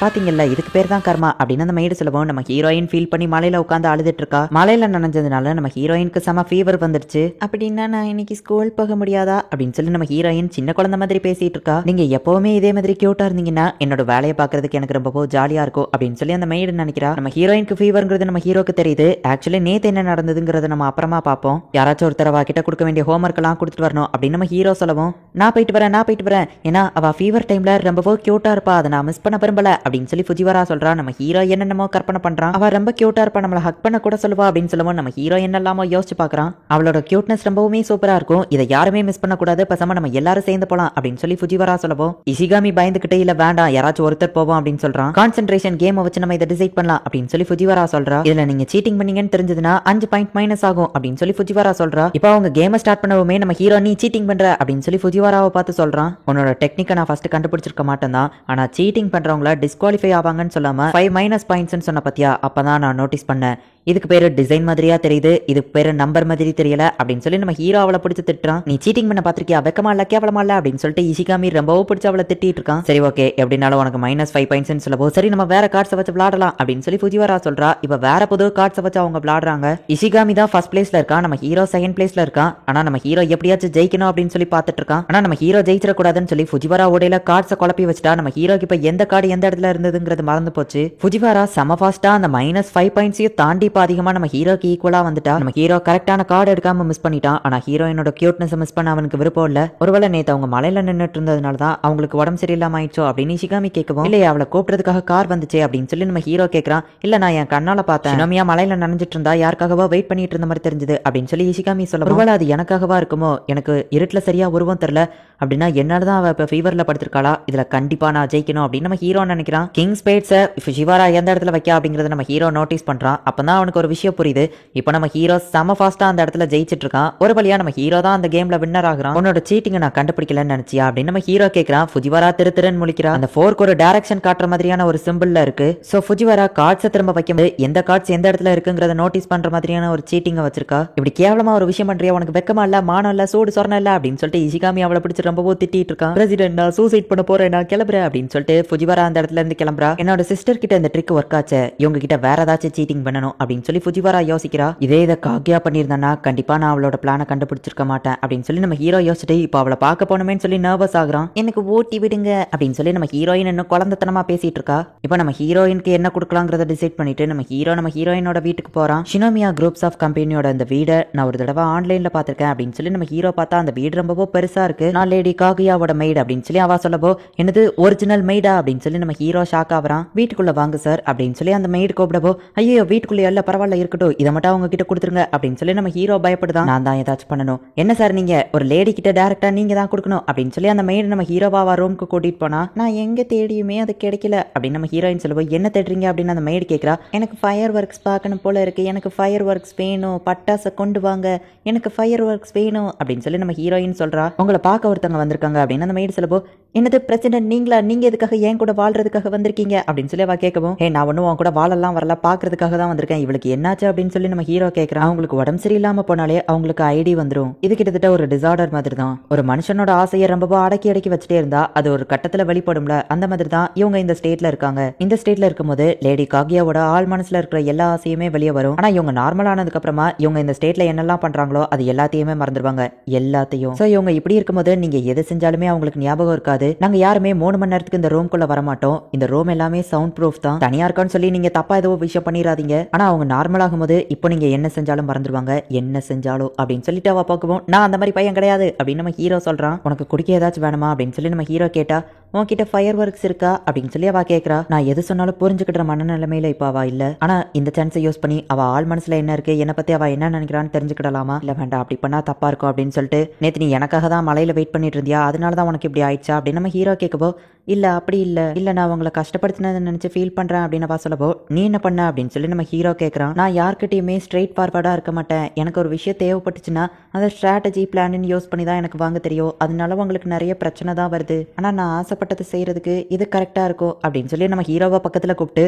பாத்தீங்கல்ல இதுக்கு பேர் தான் கர்மா அப்படின்னு அந்த மெய்டு சொல்லவும் நம்ம ஹீரோயின் ஃபீல் பண்ணி மலையில உட்காந்து அழுதுட்டு இருக்கா. மலையில நனைஞ்சதுனால நம்ம ஹீரோயினுக்கு செம ஃபீவர் வந்துருச்சு. அப்படின்னா நான் இன்னைக்கு ஸ்கூல் போக முடியாதா அப்படின்னு சொல்லி நம்ம ஹீரோயின் சின்ன குழந்தை மாதிரி பேசிட்டு இருக்கா. நீங்க எப்பவுமே இதே மாதிரி கியூட்டா இருந்தீங்கன்னா என்னோட வேலையை பாக்குறதுக்கு எனக்கு ரொம்ப ஜாலியா இருக்கும் அப்படின்னு சொல்லி அந்த மெய்டு நினைக்கிறா. நம்ம ஹீரோயினுக்கு ஃபீவர்ங்கிறது நம்ம ஹீரோக்கு தெரியுது. ஆக்சுவலி நேத்து என்ன நடந்ததுங்கிறத நம்ம அப்புறமா பார்ப்போம். யாராச்சும் ஒருத்தர் அவ கிட்ட கொடுக்க வேண்டிய ஹோம்ஒர்க் எல்லாம் கொடுத்துட்டு வரணும் அப்படின்னு நம்ம ஹீரோ சொல்லவும் நான் போயிட்டு வரேன் ஏன்னா அவ ஃபீவர் டைம்ல ரொம்பவோ கியூட்டா இருப்பா, அதை நான் மிஸ் பண்ண விரும்பல அப்படின்னு சொல்லி ஃபுஜிவாரா சொல்றா. நம்ம ஹீரோ என்னென்னமோ கற்பனை பண்றான். அவ ரொம்ப கியூட்டா இருப்பா, நம்மள ஹக் பண்ண கூட சொல்லுவா அப்படின்னு சொல்லுவோம். நம்ம ஹீரோ என்னெல்லாமோ யோசிச்சு பாக்குறான். அவளோட கியூட்னஸ் ரொம்பவுமே சூப்பரா இருக்கும், இதை யாருமே மிஸ் பண்ண கூடாது, பேசாம நம்ம எல்லாரும் சேர்ந்து போலாம் அப்படின்னு சொல்லி ஃபுஜிவாரா சொல்லவும் இஷிகாமி பயந்துகிட்டே இல்ல வேண்டாம் யாராச்சும் ஒருத்தர் போவோம் அப்படின்னு சொல்றான். கான்சென்ட்ரேஷன் கேமை வச்சு நம்ம இதை டிசைட் பண்ணலாம் அப்படின்னு சொல்லி ஃபுஜிவாரா சொல்றா. இதுல நீங்க சீட்டிங் பண்ணீங்கன்னு தெரிஞ்சதுன்னா 5 பாயிண்ட் மைனஸ் ஆகும் அப்படின்னு சொல்லி ஃபுஜிவாரா சொல்றா. இப்போ அவங்க கேமை ஸ்டார்ட் பண்ணவுமே நம்ம ஹீரோ நீ சீட்டிங் பண்ற அப்படின்னு சொல்லி ஃபுஜிவாராவை பார்த்து சொல்றான். உன்னோட டெக்னிக்கை நான் ஃபர்ஸ்ட் கண்டுபிடிச்சிருக்க மாட்டேன் தான், ஆனா சீட்டிங் பண்றவங்கள டிஸ்குவாலிஃபை ஆவாங்கன்னு சொல்லாம 5 மைனஸ் பாயிண்ட்ஸ் சொன்ன பத்தியா, அப்பதான் நான் நோட்டீஸ் பண்ணேன். இதுக்கு பேரு டிசைன் மாதிரியா தெரியுது, இதுக்கு பேரு நம்பர் மாதிரி தெரியல அப்படின்னு சொல்லி நம்ம ஹீரோ அவளை பிடிச்சு திட்டுறான். நீ சீட்டிங் பண்ண பாத்திருக்கியா, வெக்கமா இல்ல கேவலமா இல்ல அப்படின்னு சொல்லிட்டு இஷிகாமி ரொம்பவும் பிடிச்சு அவளை திட்டிட்டு இருக்கான். சரி ஓகே, எப்படினாலும் உனக்கு -5 பாயிண்ட்ஸ் சொல்லவோ சரி நம்ம வேற கார்ட்ஸை வச்சு விளையாடலாம் அப்படின்னு சொல்லி ஃபுஜிவாரா சொல்றா. இப்ப வேற புது கார்ட்ஸை வச்சு அவங்க விளையாடுறாங்க. இஷிகாமி தான் ஃபர்ஸ்ட் பிளேஸ்ல இருக்கான், நம்ம ஹீரோ செகண்ட் பிளேஸ்ல இருக்கான். ஆனா நம்ம ஹீரோ எப்படியாச்சும் ஜெயிக்கணும் அப்படின்னு சொல்லி பாத்துட்டு இருக்கான். ஆனா நம்ம ஹீரோ ஜெயிச்சிட கூடாதுன்னு சொல்லி ஃபுஜிவாரா ஓடையில கார்ட்ஸை குழப்பி வச்சுட்டா. நம்ம ஹீரோக்கு இப்ப எந்த கார்டு எந்த இடத்துல இருந்ததுங்கிறது மறந்து போச்சு. ஃபுஜிவாரா செம ஃபாஸ்டா அந்த -5 பாயிண்ட்ஸையும் தாண்டி இப்ப அதிகமா நம்ம ஹீரோ ஈக்குவலா வந்துட்டா. நம்ம ஹீரோ கரெக்டான கார்டு எடுக்காம மிஸ் பண்ணிட்டான். ஆனா ஹீரோயினோட கியூட்னஸ் மிஸ் பண்ண அவனுக்கு விருப்பம் இல்ல. ஒருவேளை நேத்து அவங்க மலையில நின்னுட்டு இருந்ததுனால தான் அவங்களுக்கு உடம்பு சரியில்லாம ஆயிடுச்சோ அப்படின்னு இஷிகாமி கேட்கவும், இல்லையே அவளை கூப்பிடுறதுக்காக கார் வந்துச்சே அப்படின்னு சொல்லி நம்ம ஹீரோ கேட்கறான். இல்ல நான் என் கண்ணால பார்த்தேன், ஷினோமியா மலையில நனைஞ்சிட்டு இருந்தா யாருக்காகவோ வெயிட் பண்ணிட்டு இருந்த மாதிரி தெரிஞ்சது அப்படின்னு சொல்லி இஷிகாமி சொல்ல, ஒருவேளை அது எனக்காகவா இருக்குமோ, எனக்கு இருட்டுல சரியா உருவம் தெரியல, அப்படின்னா என்னதான் அவ இப்ப ஃபீவர்ல படுத்திருக்காளா, இதுல கண்டிப்பா நான் ஜெயிக்கணும் அப்படின்னு நம்ம ஹீரோ நினைக்கிறான். கிங் ஸ்பேட்ஸை ஷிவாரா எந்த இடத்துல வைக்க அப்படிங்கறத நம்ம ஹீரோ நோட்டீஸ் பண்றான். அப்பதான் அவனுக்கு ஒரு விஷயம் புரியுது. இப்போ நம்ம ஹீரோ செம ஃபாஸ்டா அந்த இடத்துல ஜெயிச்சிட்டு இருக்கான். ஒரு வழியா நம்ம ஹீரோ தான் அந்த கேம்ல வின்னர் ஆகுறான். உன்னோட சீட்டிங்க நான் கண்டுபிடிக்கலன்னு நினைச்சியா அப்படின்னு நம்ம ஹீரோ கேட்கறான். ஃபுஜிவாரா திருன்னு முழிக்கிறான். அந்த ஃபோர்க்கு ஒரு டைரக்ஷன் காட்டுற மாதிரியான ஒரு சிம்பிள்ல இருக்கு. சோ ஃபுஜிவாரா கார்ட்ஸை திரும்ப வைக்கும்போது எந்த கார்ட்ஸ் எந்த இடத்துல இருக்குங்கிறத நோட்டீஸ் பண்ற மாதிரியான ஒரு சீட்டிங்க வச்சிருக்கா. இப்படி கேவலமா ஒரு விஷயம் பண்றியா, உனக்கு வெக்கமா இல்ல, மானம் இல்ல, சூடு சொரணம் இல்ல அப்படின்னு சொல்லிட்டு இஷிகாமி அவளை பிடிச்சி ரொம்பவும் திட்டிட்டு இருக்கான். பிரசிடென்ட் நான் சூசைட் பண்ண போறேன், நான் கிளம்புறேன் அப்படின்னு சொல்லிட்டு ஃபுஜிவாரா அந்த இடத்துல இருந்து கிளம்புறா. என்னோட சிஸ்டர் கிட்ட இந்த ட்ரிக் ஒர்க் ஆச்சு, இவங்க கிட்ட வேற ஏதாச்சும் சீட்டிங் பண்ணணும் அப்படின்னு சொல்லி ஃபுஜிவாரா யோசிக்கிறா. இதை காகியா பண்ணியிருந்தானா கண்டிப்பா நான் அவளோட பிளானை கண்டுபிடிச்சிருக்க மாட்டேன் அப்படின்னு சொல்லி நம்ம ஹீரோ யோசிச்சுட்டு இப்போ அவளை பார்க்க போனோமேன்னு சொல்லி நர்வஸ் ஆகுறான். எனக்கு ஓட்டி விடுங்க அப்படின்னு சொல்லி நம்ம ஹீரோயின் இன்னும் குழந்தைத்தனமா பேசிட்டு இருக்கா. இப்போ நம்ம ஹீரோயினுக்கு என்ன கொடுக்கலாங்கிறத டிசைட் பண்ணிட்டு நம்ம ஹீரோயினோட வீட்டுக்கு போறான். ஷினோமியா குரூப்ஸ் ஆஃப் கம்பெனியோட அந்த வீடை நான் ஒரு தடவை ஆன்லைன்ல பாத்திருக்கேன் அப்படின்னு சொல்லி நம்ம ஹீரோ பார்த்தா அந்த வீடு ரொம்பவோ பெருசா இருக்கு. நான் லேடி காகியாவோட மெய்டு அப்படின்னு சொல்லி அவ சொல்லவோ, என்னது ஒரிஜினல் மெய்டா அப்படின்னு சொல்லி நம்ம ஹீரோ ஷாக் ஆகுறான். வீட்டுக்குள்ள வாங்க சார் அப்படின்னு சொல்லி அந்த மெய்டு கூப்பிடவோ, ஐயோ வீட்டுக்குள்ள எல்லாம் பரவாயில்ல இருக்கட்டும், இதை மட்டும் அவங்க கிட்ட கொடுத்துருங்க அப்படின்னு சொல்லி நம்ம ஹீரோ பயப்படுதான். நான் தான் ஏதாச்சும் பண்ணணும், என்ன சார் நீங்க ஒரு லேடி கிட்ட டைரக்டா நீங்க தான் கொடுக்கணும் அப்படின்னு சொல்லி அந்த மெய்டு நம்ம ஹீரோவா ரூமுக்கு கூட்டிட்டு போனா, நான் எங்க தேடியுமே அது கிடைக்கல அப்படின்னு நம்ம ஹீரோயின் சொல்லுவோம். என்ன தேடுறீங்க அப்படின்னு அந்த மெய்டு கேட்கறா. எனக்கு ஃபயர் ஒர்க்ஸ் பார்க்கணும் போல இருக்கு, எனக்கு ஃபயர் ஒர்க்ஸ் வேணும், பட்டாசை கொண்டு வாங்க, எனக்கு ஃபயர் ஒர்க்ஸ் வேணும் அப்படின்னு சொல்லி நம்ம ஹீரோயின் சொல்றா. உங்களை பார்க்க ஒருத்தவங்க வந்திருக்காங்க அப்படின்னு அந்த மெய்டு சொல்லுவோம். என்னது பிரசிடென்ட் நீங்களா, நீங்க எதுக்காக என் கூட வாழ்றதுக்காக வந்திருக்கீங்க அப்படின்னு சொல்லி அவ கேட்கவும், நான் ஒன்னும் உன் கூட வாழலாம் வரல, பாக்குறதுக்காக தான் வந்திருக்கேன், இவளுக்கு என்னாச்சு அப்படின்னு சொல்லி நம்ம ஹீரோ கேட்கறான். அவங்களுக்கு உடம்பு சரியில்லாம போனாலே அவங்களுக்கு ஐடி வந்துடும், இது கிட்டத்தட்ட ஒரு டிசார்டர் மாதிரி தான். ஒரு மனுஷனோட ஆசையை ரொம்ப அடக்கி வச்சுட்டே இருந்தா அது ஒரு கட்டத்துல வெளிப்படும்ல, அந்த மாதிரி தான் இவங்க இந்த ஸ்டேட்ல இருக்காங்க. இந்த ஸ்டேட்ல இருக்கும்போது லேடி காகியாவோட ஆள் மனசுல இருக்கிற எல்லா ஆசையுமே வெளியே வரும். ஆனா இவங்க நார்மல் ஆனதுக்கு அப்புறமா இவங்க இந்த ஸ்டேட்ல என்னெல்லாம் பண்றாங்களோ அது எல்லாத்தையுமே மறந்துடுவாங்க, எல்லாத்தையும். சோ இவங்க இப்படி இருக்கும்போது நீங்க எது செஞ்சாலுமே அவங்களுக்கு ஞாபகம் இருக்காது. நாங்க யாருமே 3 மணி நேரத்துக்கு இந்த ரூம்குள்ள வரமாட்டோம், இந்த ரூம் எல்லாமே சவுண்ட் ப்ரூஃப் தான், தனியா இருக்கான்னு சொல்லி நீங்க தப்பா ஏதோ விஷயம் பண்ணிடாதீங்க. ஆனா அவங்க நார்மல் ஆகும்போது இப்போ நீங்க என்ன செஞ்சாலும் மறந்துடுவாங்க, என்ன செஞ்சாலும் அப்படின்னு சொல்லிட்டு அவ பார்க்கவும், நான் அந்த மாதிரி பையன் கிடையாது அப்படின்னு நம்ம ஹீரோ சொல்றான். உனக்கு குடிக்க ஏதாச்சும் வேணுமா அப்படின்னு சொல்லி நம்ம ஹீரோ கேட்டா, உன்கிட்ட ஃபயர் ஒர்க்ஸ் இருக்கா அப்படின்னு சொல்லி அவ கேட்கறா. நான் எது சொன்னாலும் புரிஞ்சுக்கிற மனநிலைமையில இப்ப அவ இல்ல. ஆனா இந்த சான்ஸை யூஸ் பண்ணி அவ ஆள் மனசுல என்ன இருக்கு, என்ன பத்தி அவ என்ன நினைக்கிறான்னு தெரிஞ்சுக்கிடலாமா? இல்ல வேண்டாம், அப்படி பண்ணா தப்பா இருக்கும் அப்படின்னு சொல்லிட்டு, நேத்து நீ எனக்காக தான் மலையில வெயிட் பண்ணிட்டு இருந்தியா, அதனாலதான் உனக்கு இப்படி ஆயிடுச்சா அப்படின்னு நம்ம ஹீரோ கேட்கவோ, இல்ல அப்படி இல்ல நான் உங்களை கஷ்டப்படுத்தினதை நினைச்சு ஃபீல் பண்றேன் அப்படின்னு அவ சொல்லவோ, நீ என்ன பண்ண அப்படின்னு சொல்லி நம்ம ஹீரோ கேட்கறான். நான் யார்கிட்டயுமே ஸ்ட்ரெயிட் ஃபார்வர்டா இருக்க மாட்டேன், எனக்கு ஒரு விஷயம் தேவைப்பட்டுச்சுன்னா அதை ஸ்ட்ராட்டஜி பிளான் யூஸ் பண்ணி தான் எனக்கு வாங்க தெரியும், அதனால உங்களுக்கு நிறைய பிரச்சனை தான் வருது, ஆனா நான் ஆசைப்பட்டதை செய்யறதுக்கு இது கரெக்டா இருக்கும் அப்படின்னு சொல்லி நம்ம ஹீரோவை பக்கத்துல கூப்பிட்டு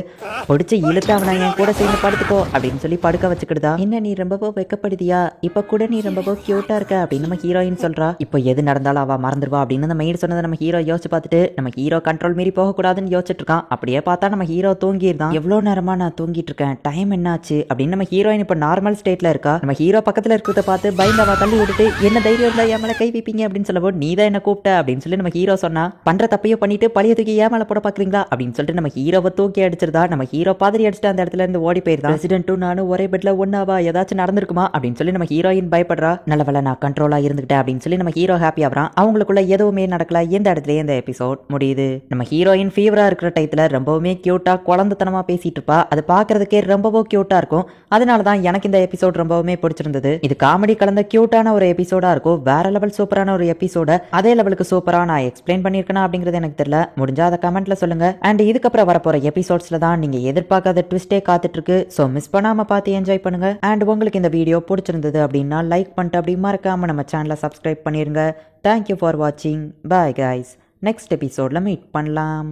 பிடிச்சி இழுத்து அவனை என் கூட சேர்ந்து படுத்துக்கோ அப்படின்னு சொல்லி படுக்க வச்சுக்கிடுதா. என்ன நீ ரொம்பவோ வெக்கப்படுதியா, இப்ப கூட நீ ரொம்பவோ கியூட்டா இருக்க அப்படின்னு நம்ம ஹீரோயின் சொல்றா. இப்போ எது நடந்தாலும் அவ மறந்துடுவா அப்படின்னு அந்த மெய்டு சொன்னதை நம்ம ஹீரோ யோசிச்சு பார்த்துட்டு, நம்ம ஹீரோ கண்ட்ரோல் மீறி போக கூடாதுன்னு யோசிச்சுட்டு இருக்கான். அப்படியே பார்த்தா நம்ம ஹீரோ தூங்கிருந்தான். எவ்வளவு நேரமா நான் தூங்கிட்டு இருக்கேன், டைம் என்னாச்சு அப்படின்னு நம்ம ஹீரோயின் இப்ப நார்மல் ஸ்டேட்ல இருக்கா. நம்ம ஹீரோ பக்கத்துல இருக்கிறத பார்த்து பயந்தவா தள்ளி விட்டுட்டு, என்ன தைரியம் இல்ல என் மேல கை வைப்பீங்க அப்படின்னு சொல்லவோ, நீ தான் என்ன கூப்பிட்ட அப்படின்னு சொல்லி நம்ம ஹீரோ சொன்னா. பண்ற தப்பையோ பண்ணிட்டு பழைய தூக்கி ஏன் மேல போட பாக்குறீங்களா அப்படின்னு சொல்லிட்டு நம்ம ஹீரோவை தூக்கி அடிச்சிருந்தா. நம்ம ஹீரோ பாதிரி அடிச்சுட்டு அந்த இடத்துல இருந்து ஓடி போயிருந்தா. பிரசிடென்ட்டும் நானும் ஒரே பெட்ல ஒன்னாவா, ஏதாச்சும் நடந்திருக்குமா அப்படின்னு சொல்லி நம்ம ஹீரோயின் பயப்படுறா. நல்லவேளை நான் கண்ட்ரோலா இருந்துகிட்டேன் அப்படின்னு சொல்லி நம்ம ஹீரோ ஹாப்பி ஆகுறான். அவங்களுக்குள்ள எதுவுமே நடக்கல. எந்த இடத்துல இந்த எபிசோட் முடியுது. தெரியுது. நம்ம ஹீரோயின் ஃபீவரா இருக்கிற டயத்துல ரொம்பவுமே கியூட்டா குழந்தைத்தனமா பேசிட்டு இருப்பா. அது பாக்குறதுக்கே ரொம்பவும் கியூட்டா இருக்கும். அதனாலதான் எனக்கு இந்த எபிசோட் ரொம்பவுமே பிடிச்சிருந்தது. இது காமெடி கலந்த கியூட்டான ஒரு எபிசோடா இருக்கும். வேற லெவல் சூப்பரான ஒரு எபிசோட அதே லெவலுக்கு சூப்பரா நான் எக்ஸ்பிளைன் பண்ணிருக்கேனா அப்படிங்கிறது எனக்கு தெரியல. முடிஞ்சா அதை கமெண்ட்ல சொல்லுங்க. அண்ட் இதுக்கப்புறம் வரப்போற எபிசோட்ஸ்ல தான் நீங்க எதிர்பார்க்காத ட்விஸ்டே காத்துட்டு இருக்கு. ஸோ மிஸ் பண்ணாம பார்த்து என்ஜாய் பண்ணுங்க. அண்ட் உங்களுக்கு இந்த வீடியோ பிடிச்சிருந்தது அப்படின்னா லைக் பண்ணிட்டு அப்படி மறக்காம நம்ம சேனலை சப்ஸ்கிரைப் பண்ணிருங்க. தேங்க்யூ ஃபார் வாட்சிங். Bye guys. நெக்ஸ்ட் எபிசோட்ல மீட் பண்ணலாம்.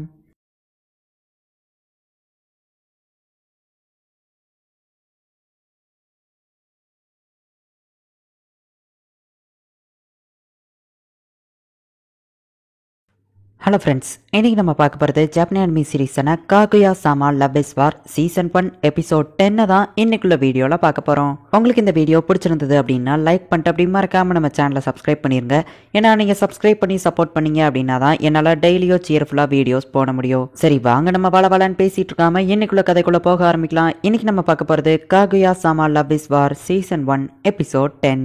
ஹலோ ஃப்ரெண்ட்ஸ், இன்னைக்கு நம்ம பார்க்க போகிறது ஜப்பானிய anime சீரீஸான காகுயா sama love is war season 1 episode 10 தான் இன்னைக்குள்ள வீடியோவில் பார்க்க போகிறோம். உங்களுக்கு இந்த வீடியோ பிடிச்சிருந்தது அப்படின்னா லைக் பண்ணிட்டு அப்படி மறக்காம நம்ம சேனலை சப்ஸ்கிரைப் பண்ணிருங்க. ஏன்னா நீங்கள் சப்ஸ்கிரைப் பண்ணி சப்போர்ட் பண்ணீங்க அப்படின்னா தான் என்னால் டெய்லியோ சியர்ஃபுல்லாக வீடியோஸ் போட முடியும். சரி வாங்க நம்ம வளவலன்னு பேசிட்டு இருக்காம இன்னைக்குள்ள கதைக்குள்ள போக ஆரம்பிக்கலாம். இன்னைக்கு நம்ம பார்க்க போகிறது காகுயா sama love is war season 1 episode 10.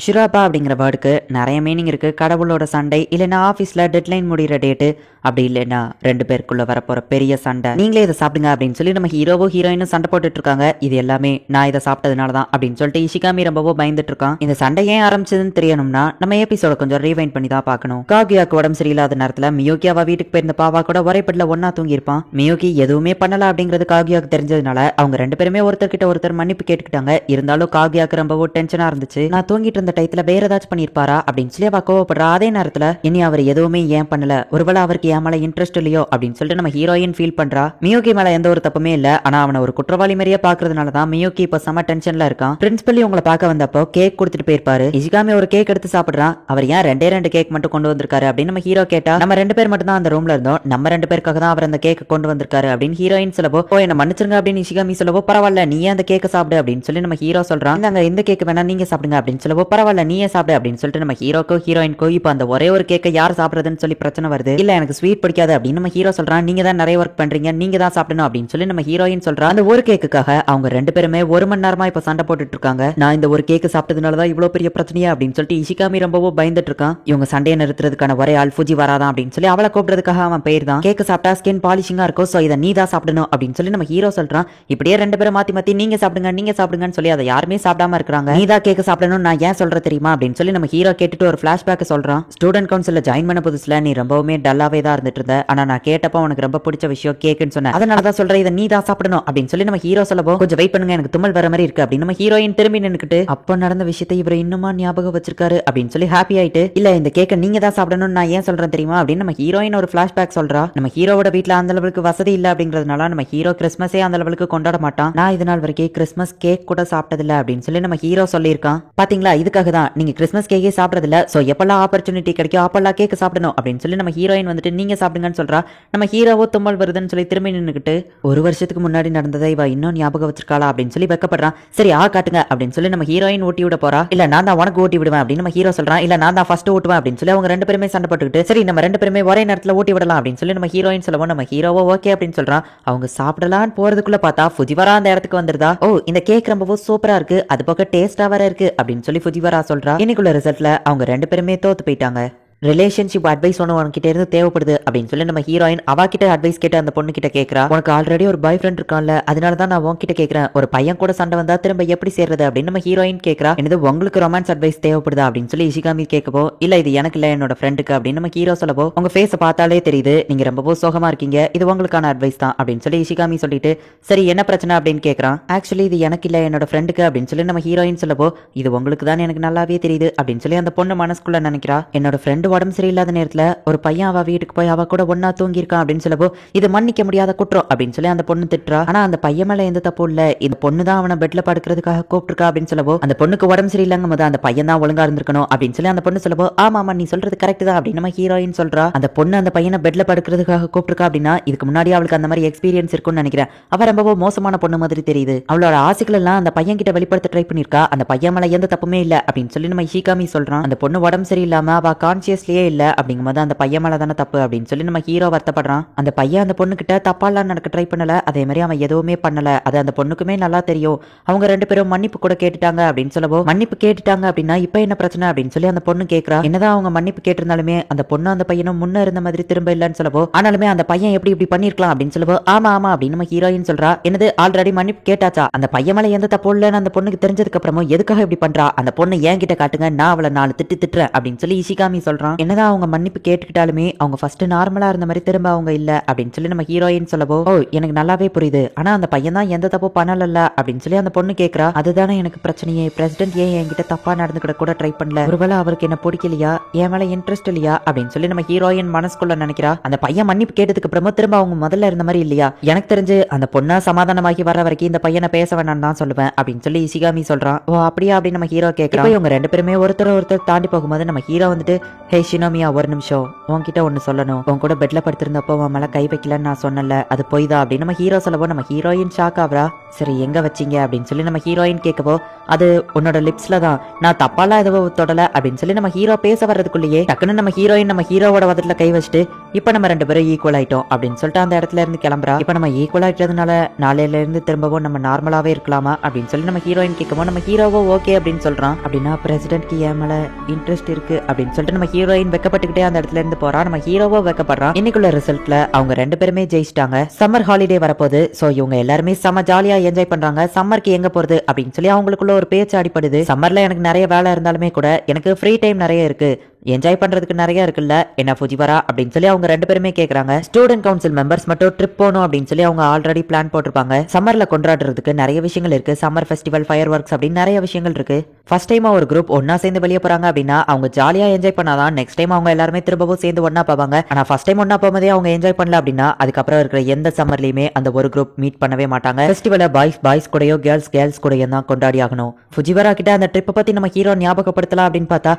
ஷிராபா அப்படிங்கிற வேர்டுக்கு நிறைய மீனிங் இருக்கு. கடவுளோட சண்டை, இல்லைன்னா ஆஃபீஸில் டெட்லைன் முடிகிற டேட்டு, அப்படி இல்லைன்னா ரெண்டு பேருக்குள்ள வரப்போற பெரிய சண்டை. நீங்களே இதை சாப்பிடுங்க அப்படின்னு சொல்லி நம்ம ஹீரோவும் ஹீரோயினும் சண்டை போட்டுட்டு இருக்காங்க. இது எல்லாமே நான் இதை சாப்பிட்டதுனால தான் அப்படின்னு சொல்லிட்டு இஷிகாமி ரொம்பவும் பயந்துட்டு இருக்கான். இந்த சண்டை ஏன் ஆரம்பிச்சதுன்னு தெரியணும்னா நம்ம எபிசோட கொஞ்சம் ரீவைண்ட் பண்ணி தான் பார்க்கணும். காகியாக்கு உடம்பு சரியில்லாத நேரத்தில் மியோகி அவ வீட்டுக்கு போயிருந்த பாவா கூட ஒரே பெட்ல ஒன்னா தூங்கியிருப்பான். மியோகி எதுவுமே பண்ணல அப்படிங்கிறது காகியாக்கு தெரிஞ்சதுனால அவங்க ரெண்டு பேருமே ஒருத்தர்கிட்ட ஒருத்தர் மன்னிப்பு கேட்டுக்கிட்டாங்க. இருந்தாலும் காகியாக்கு ரொம்பவும் டென்ஷனா இருந்துச்சு. நான் தூங்கிட்டு இந்த டயத்துல வேற ஏதாச்சும் பண்ணிருப்பாரா அப்படின்னு சொல்லி அவ கோவப்படுறா. அதே நேரத்துல இனி அவர் எதுவுமே ஏன் பண்ணல, ஒருவேளை அவருக்கு என் மேல இன்ட்ரெஸ்ட் இல்லையோ அப்படின்னு சொல்லிட்டு நம்ம ஹீரோயின் ஃபீல் பண்றா. மியோகி மேல எந்த ஒரு தப்புமே இல்ல. ஆனா அவனை ஒரு குற்றவாளி மாதிரியே பாக்குறதுனாலதான் மியோகி இப்ப செம டென்ஷன்ல இருக்கான். பிரின்சிபல் உங்களை பார்க்க வந்தப்போ கேக் கொடுத்துட்டு போயிருப்பாரு. இஷிகாமி ஒரு கேக் எடுத்து சாப்பிடுறான். அவர் ஏன் ரெண்டு கேக் மட்டும் கொண்டு வந்திருக்காரு அப்படின்னு நம்ம ஹீரோ கேட்டா, நம்ம ரெண்டு பேர் மட்டும் தான் அந்த ரூம்ல இருந்தோம், நம்ம ரெண்டு பேருக்காக தான் அவர் அந்த கேக் கொண்டு வந்திருக்காரு அப்படின்னு ஹீரோயின் சொல்லவோ, என்ன மன்னிச்சிருங்க அப்படின்னு இஷிகாமி சொல்லவோ, பரவாயில்ல நீ அந்த கேக்க சாப்பிடு அப்படின்னு சொல்லி நம்ம ஹீரோ சொல்றான். இந்த கேக் வேணா நீங்க சாப்பிடுங்க அப்படின்னு சொல்லவோ, பரவாயில்ல நீயே சாப்பிடு அப்படின்னு சொல்லிட்டு நம்ம ஹீரோக்கோ ஹீரோயின்கோ இப்போ அந்த ஒரே ஒரு கேக்க யார் சாப்பிடுறதுன்னு சொல்லி பிரச்சனை வருது. இல்ல எனக்கு ஸ்வீட் பிடிக்காது அப்படின்னு நம்ம ஹீரோ சொல்றான். நீங்க தான் நிறைய ஒர்க் பண்றீங்க, நீங்க தான் சாப்பிடணும் அப்படின்னு சொல்லி நம்ம ஹீரோயின் சொல்றான். அந்த ஒரு கேக்குக்காக அவங்க ரெண்டு பேருமே 1 மணி நேரமா இப்ப சண்டை போட்டுட்டு இருக்காங்க. நான் இந்த ஒரு கேக்கு சாப்பிட்டதுனாலதான் இவ்வளவு பெரிய பிரச்சனையா அப்படின்னு சொல்லிட்டு இஷிகாமி ரொம்பவும் பயந்துட்டு இருக்கான். இவங்க சண்டையை நிறுத்துறதுக்கான ஒரே ஆள் ஃபுஜி வராதான் அப்படின்னு சொல்லி அவளை கூப்பிடுறதுக்காக அவன் பேர் தான். கேக்கு சாப்பிட்டா ஸ்கின் பாலிஷிங்கா இருக்கும், சோ இதை நீ தான் சாப்பிடணும் அப்படின்னு சொல்லி நம்ம ஹீரோ சொல்றான். இப்படியே ரெண்டு பேரும் மாத்தி நீங்க சாப்பிடுங்கன்னு சொல்லி அதை யாருமே சாப்பிடாம இருக்காங்க. நீ தான் கேக்கு சாப்பிடணும் நான் ஏன் சொல்ற தெரியுமா அப்படின்னு சொல்லி நம்ம ஹீரோ கேட்டுட்டு ஒரு பிளாஷ்பேக் சொல்றான். ஸ்டூடெண்ட் கவுன்சில்ல ஜாயின் பண்ண புதுசுல நீ ரொம்பவுமே டல்லாவே தான் இருந்துட்டு இருந்த. ஆனா நான் கேட்டப்ப உனக்கு ரொம்ப பிடிச்ச விஷயம் கேக்குன்னு சொன்னேன். அதனாலதான் சொல்றேன் இதை நீ தான் சாப்பிடணும் அப்படின்னு சொல்லி நம்ம ஹீரோ சொல்லவோ, கொஞ்சம் வெயிட் பண்ணுங்க எனக்கு தும்மல் வர மாதிரி இருக்கு அப்படின்னு நம்ம ஹீரோயின் திரும்பி நின்னுக்கிட்டு, அப்ப நடந்த விஷயத்தை இவர் இன்னுமா ஞாபகம் வச்சிருக்காரு அப்படின்னு சொல்லி ஹாப்பி ஆயிட்டு, இல்ல இந்த கேக்க நீங்க தான் சாப்பிடணும்னு நான் ஏன் சொல்றேன் தெரியுமா அப்படின்னு நம்ம ஹீரோயின் ஒரு பிளாஷ்பேக் சொல்றா. நம்ம ஹீரோவோட வீட்டுல அந்த அளவுக்கு வசதி இல்ல அப்படிங்கறதுனால நம்ம ஹீரோ கிறிஸ்மஸே அந்த அளவுக்கு கொண்டாட மாட்டான். நான் இதனால் வரைக்கும் கிறிஸ்மஸ் கேக் கூட சாப்பிட்டதில்ல அப்படின்னு சொல்லி நம்ம ஹீரோ சொல்லியிருக்கான். பாத்தீங்களா, இதுக்காக தான் நீங்க கிறிஸ்மஸ் கேக்கே சாப்பிட்டதில்ல, சோ எப்பெல்லாம் ஆப்பர்ச்சுனிட்டி கிடைக்கும் அப்பெல்லாம் கேக் சாப்பிடணும் அப்படின்னு சொல்லி நம்ம ஹீரோயின் வந்துட்டு நீங்க சாப்பிடுங்கன்னு சொல்றா. நம்ம ஹீரோவோ தும்மல் வருதுன்னு சொல்லி திரும்பி நின்னுக்கிட்டு, ஒரு வருஷத்துக்கு முன்னாடி நடந்ததை இவ இன்னும் ஞாபகம் வச்சிருக்காளா அப்படின்னு சொல்லி வெக்கப்படுறான். சரி காட்டுங்க அப்படின்னு சொல்லி நம்ம ஹீரோயின் ஊட்டி விட போறா. இல்ல நான் தான் உனக்கு ஊட்டி விடுவேன் அப்படின்னு நம்ம ஹீரோ சொல்றான். இல்ல நான் தான் ஃபர்ஸ்ட் ஊட்டுவேன் அப்படின்னு சொல்லி அவங்க ரெண்டு பேருமே சண்டை போட்டுக்கிட்டு, சரி நம்ம ரெண்டு பேருமே ஒரே நேரத்துல ஊட்டி விடலாம் அப்படின்னு சொல்லி நம்ம ஹீரோயின் சொல்லவும் நம்ம ஹீரோவோ ஓகே அப்படின்னு சொல்றான். அவங்க சாப்பிடலான்னு போறதுக்குள்ள பார்த்தா ஃபுஜிவரா அந்த இடத்துக்கு வந்துருதா. ஓ இந்த கேக் ரொம்பவும் சூப்பரா இருக்கு, அது பக்கம் டேஸ்டா வேற இருக்கு அப்படின்னு சொல்லி ஃபுஜிவரா சொல்றா. இன்னைக்குள்ள ரிசல்ட்ல அவங்க ரெண்டு பேருமே தோத்து போயிட்டாங்க. ரிலேஷன்ஷிப் அட்வைஸ் ஒன்று உனக்கிட்ட இருந்து தேவைப்படுது அப்படின்னு சொல்லி நம்ம ஹீரோயின் அவகிட்ட அட்வைஸ் கேட்டு அந்த பொண்ணு கிட்ட கேட்கறா. உனக்கு ஆல்ரெடி ஒரு பாய் ஃப்ரெண்ட் இருக்கான்ல, அதனாலதான் நான் உன்கிட்ட கேட்கறேன், ஒரு பையன் கூட சண்டை வந்தா திரும்ப எப்படி சேர்றது அப்படின்னு நம்ம ஹீரோயின் கேட்கறா. என்னது உங்களுக்கு ரொமான்ஸ் அட்வைஸ் தேவைப்படுதா அப்படின்னு சொல்லி இஷிகாமி கேட்கவோ, இல்ல இது எனக்கு இல்ல என்னோட ஃப்ரெண்டுக்கு அப்படின்னு நம்ம ஹீரோ சொல்லவோ, உங்க ஃபேஸை பார்த்தாலே தெரியுது நீங்க ரொம்பவும் சோகமா இருக்கீங்க, இது உங்களுக்கான அட்வைஸ் தான் அப்படின்னு சொல்லி இஷிகாமி சொல்லிட்டு, சரி என்ன பிரச்சனை அப்படின்னு கேட்கறான். ஆக்சுவலி இது எனக்கு இல்ல என்னோட ஃப்ரெண்டுக்கு அப்படின்னு சொல்லி நம்ம ஹீரோயின் சொல்லவோ, இது உங்களுக்கு தான் எனக்கு நல்லாவே தெரியுது அப்படின்னு சொல்லி அந்த பொண்ணு மனசுக்குள்ள நினைக்கிறா. என்னோட ஃப்ரெண்டு உடம்பு சரியில்லாத ஒரு பையன் அவ வீட்டுக்கு போய் அவ கூட ஒன்னா தூங்கி இருக்கான் அப்படின்னு சொல்லவோ, இது மன்னிக்க முடியாத குற்றம் அப்படின்னு சொல்லி அந்த பொண்ணு திட்டுறா. ஆனா அந்த பையன் மேல எந்த தப்பு இல்ல, இந்த பொண்ணு தான் அவனை பெட்ல படுக்கிறதுக்காக கூப்பிட்டுருக்கா அப்படின்னு சொல்லவோ, அந்த பொண்ணுக்கு உடம்பு சரியில்லைங்க போது அந்த பையன் தான் ஒழுங்கா இருந்திருக்கணும் அப்படின்னு சொல்லி அந்த பொண்ணு சொல்லவோ, ஆமா நீ சொல்றது கரெக்ட் தான் அப்படின்னு நம்ம ஹீரோயின் சொல்றா. அந்த பொண்ணு அந்த பையனை பெட்ல படுக்கிறதுக்காக கூப்பிட்டுருக்கா அப்படின்னா இதுக்கு முன்னாடி அவளுக்கு அந்த மாதிரி எக்ஸ்பீரியன்ஸ் இருக்கும்னு நினைக்கிறேன். அவ ரொம்பவும் மோசமான பொண்ணு மாதிரி தெரியுது. அவளோட ஆசைகள் எல்லாம் அந்த பையன் கிட்ட வெளிப்படுத்த ட்ரை பண்ணிருக்கா. அந்த பையன் மேல எந்த தப்புமே இல்ல அப்படின்னு சொல்லி நம்ம இஷிகாமி சொல்றான். அந்த பொண்ணு உடம்பு சரியில்லாம அவ கான்சியஸ் பிளேஸ்லயே இல்ல அப்படிங்கும்போது அந்த பையன் மேல தானே தப்பு அப்படின்னு சொல்லி நம்ம ஹீரோ வருத்தப்படுறான். அந்த பையன் அந்த பொண்ணு கிட்ட தப்பாலாம் நடக்க ட்ரை பண்ணல, அதே மாதிரி அவன் எதுவுமே பண்ணல, அது அந்த பொண்ணுக்குமே நல்லா தெரியும். அவங்க 2 பேரும் மன்னிப்பு கூட கேட்டுட்டாங்க அப்படின்னு சொல்லவோ, மன்னிப்பு கேட்டுட்டாங்க அப்படின்னா இப்ப என்ன பிரச்சனை அப்படின்னு சொல்லி அந்த பொண்ணு கேக்குறா. என்னதான் அவங்க மன்னிப்பு கேட்டிருந்தாலுமே அந்த பொண்ணு அந்த பையனும் முன்ன இருந்த மாதிரி திரும்ப இல்லன்னு சொல்லவோ, ஆனாலுமே அந்த பையன் எப்படி இப்படி பண்ணிருக்கலாம் அப்படின்னு சொல்லவோ, ஆமா ஆமா அப்படின்னு நம்ம ஹீரோயின் சொல்றா. என்னது ஆல்ரெடி மன்னிப்பு கேட்டாச்சா? அந்த பையன் மேல எந்த தப்பு இல்லன்னு அந்த பொண்ணுக்கு தெரிஞ்சதுக்கு அப்புறமும் எதுக்காக இப்படி பண்றா? அந்த பொண்ணு ஏன் கிட்ட காட்டுங்க, நான் அவளை 4 திட்டுறேன் அப்படின்னு சொல்லி இஷிகாமி சொல்றான். என்னதான் அவங்க மன்னிப்பு கேட்டுக்கிட்டாலுமே அவங்க ஃபர்ஸ்ட் நார்மலா இருந்த மாதிரி திரும்ப அவங்க இல்ல அப்படின்னு சொல்லி நம்ம ஹீரோயின் சொல்லவோ, ஓ எனக்கு நல்லாவே புரியுது, ஆனா அந்த பையன் தான் எந்த தப்பு பண்ணல அப்படின்னு சொல்லி அந்த பொண்ணு கேக்குறா. அதுதானே எனக்கு பிரச்சனையே, பிரசிடென்ட் ஏன் என்கிட்ட தப்பா நடந்துக்கிட கூட ட்ரை பண்ணல, ஒருவேளை அவருக்கு என்ன பிடிக்கலையா, என் மேல இன்ட்ரெஸ்ட் இல்லையா அப்படின்னு சொல்லி நம்ம ஹீரோயின் மனசுக்குள்ள நினைக்கிறா. அந்த பையன் மன்னிப்பு கேட்டதுக்கு அப்புறமா திரும்ப அவங்க முதல்ல இருந்த மாதிரி இல்லையா? எனக்கு தெரிஞ்சு அந்த பொண்ணா சமாதானமாகி வர வரைக்கும் இந்த பையனை பேச வேணாம்னு தான் சொல்லுவேன் அப்படின்னு சொல்லி இஷிகாமி சொல்றான். ஓ அப்படியா அப்படின்னு நம்ம ஹீரோ கேட்கறான். இவங்க 2 பேருமே ஒருத்தர் தாண்டி போகும்போது நம்ம ஹீரோ வந்துட்டு, ஹே ஷினோமியா ஒரு நிமிஷம், உன்கிட்ட ஒன்னு சொல்லணும். உன் கூட பெட்ல படுத்திருந்தப்போ உன் மேல கை வைக்கலன்னு நான் சொன்னல, அது பொய் தான் அப்படின்னு நம்ம ஹீரோ சொல்லவோ நம்ம ஹீரோயின் ஷாக் ஆகுறா. சரி எங்க வச்சீங்க அப்படின்னு சொல்லி நம்ம ஹீரோயின் கேட்கவோ, அது உன்னோட லிப்ஸ்ல தான், நான் தப்பாலாம் எதுவும் தொடல அப்படின்னு சொல்லி நம்ம ஹீரோ பேச வர்றதுக்குள்ளேயே டக்குன்னு நம்ம ஹீரோயின் நம்ம ஹீரோவோட வதத்துல கை வச்சுட்டு, இப்ப நம்ம 2 பேரும் ஈக்குவல் ஆயிட்டோம் அப்படின்னு சொல்லிட்டு அந்த இடத்துல இருந்து கிளம்புறா. இப்ப நம்ம ஈக்குவல் ஆயிட்டதுனால நாளையில இருந்து திரும்பவும் நம்ம நார்மலாவே இருக்கலாமா அப்படின்னு சொல்லி நம்ம ஹீரோயின் கேட்கவும் நம்ம ஹீரோவோ ஓகே அப்படின்னு சொல்றான். அப்படின்னா பிரசிடென்ட்க்கு என் மேல இன்ட்ரெஸ்ட் இருக்கு அப்படின்னு சொல்லிட்டு நம்ம ஹீரோயின் வெக்கப்பட்டுக்கிட்டே அந்த இடத்துல இருந்து போறா. நம்ம ஹீரோவோ வெக்கப்படுறான். இன்னைக்குள்ள ரிசல்ட்ல அவங்க 2 பேருமே ஜெயிச்சிட்டாங்க. சம்மர் ஹாலிடே வரப்போகுது. சோ இவங்க எல்லாருமே செம ஜாலியா என்ஜாய் பண்றாங்க. சம்மருக்கு எங்க போறது அப்படின்னு சொல்லி அவங்களுக்குள்ள ஒரு பேச்சு அடிப்படுது. சம்மர்ல எனக்கு நிறைய வேலை இருந்தாலுமே கூட எனக்கு ஃப்ரீ டைம் நிறைய இருக்கு, என்ஜாய் பண்றதுக்கு நிறைய இருக்குல்ல, என்ன ஃபுஜிவரா அப்படின்னு சொல்லி அவங்க 2 பேருமே கேக்குறாங்க. ஸ்டூடெண்ட் கவுன்சில் மெம்பர்ஸ் மட்டும் ட்ரிப் போகணும் அப்படின்னு சொல்லி அவங்க ஆல்ரெடி பிளான் போட்டிருப்பாங்க. சம்மர்ல கொண்டாடுறதுக்கு நிறைய விஷயங்கள் இருக்கு, சம்மர் ஃபெஸ்டிவல், ஃபயர் ஒர்க்ஸ் அப்படின்னு நிறைய விஷயங்கள் இருக்கு. ஃபர்ஸ்ட் டைம் ஒரு குரூப் ஒன்னா சேர்ந்து வெளியே போறாங்க அப்படின்னா அவங்க ஜாலியா என்ஜாய் பண்ணாதான் நெக்ஸ்ட் டைம் அவங்க எல்லாருமே திரும்பவும் சேர்ந்து ஒன்னா போவாங்க. ஆனா ஃபர்ஸ்ட் டைம் ஒன்னா போகும்போதே அவங்க என்ஜாய் பண்ணல அப்படின்னா அதுக்கப்புறம் இருக்கிற எந்த சம்மர்லயுமே அந்த ஒரு குரூப் மீட் பண்ணவே மாட்டாங்க. ஃபெஸ்டிவலை பாய்ஸ் கூடயோ கேர்ள்ஸ் கூடயோ தான் கொண்டாடி ஆகணும். ஃபுஜிவரா கிட்ட அந்த ட்ரிப்பை பத்தி நம்ம ஹீரோ ஞாபகப்படுத்தலாம் அப்படின்னு பார்த்தா,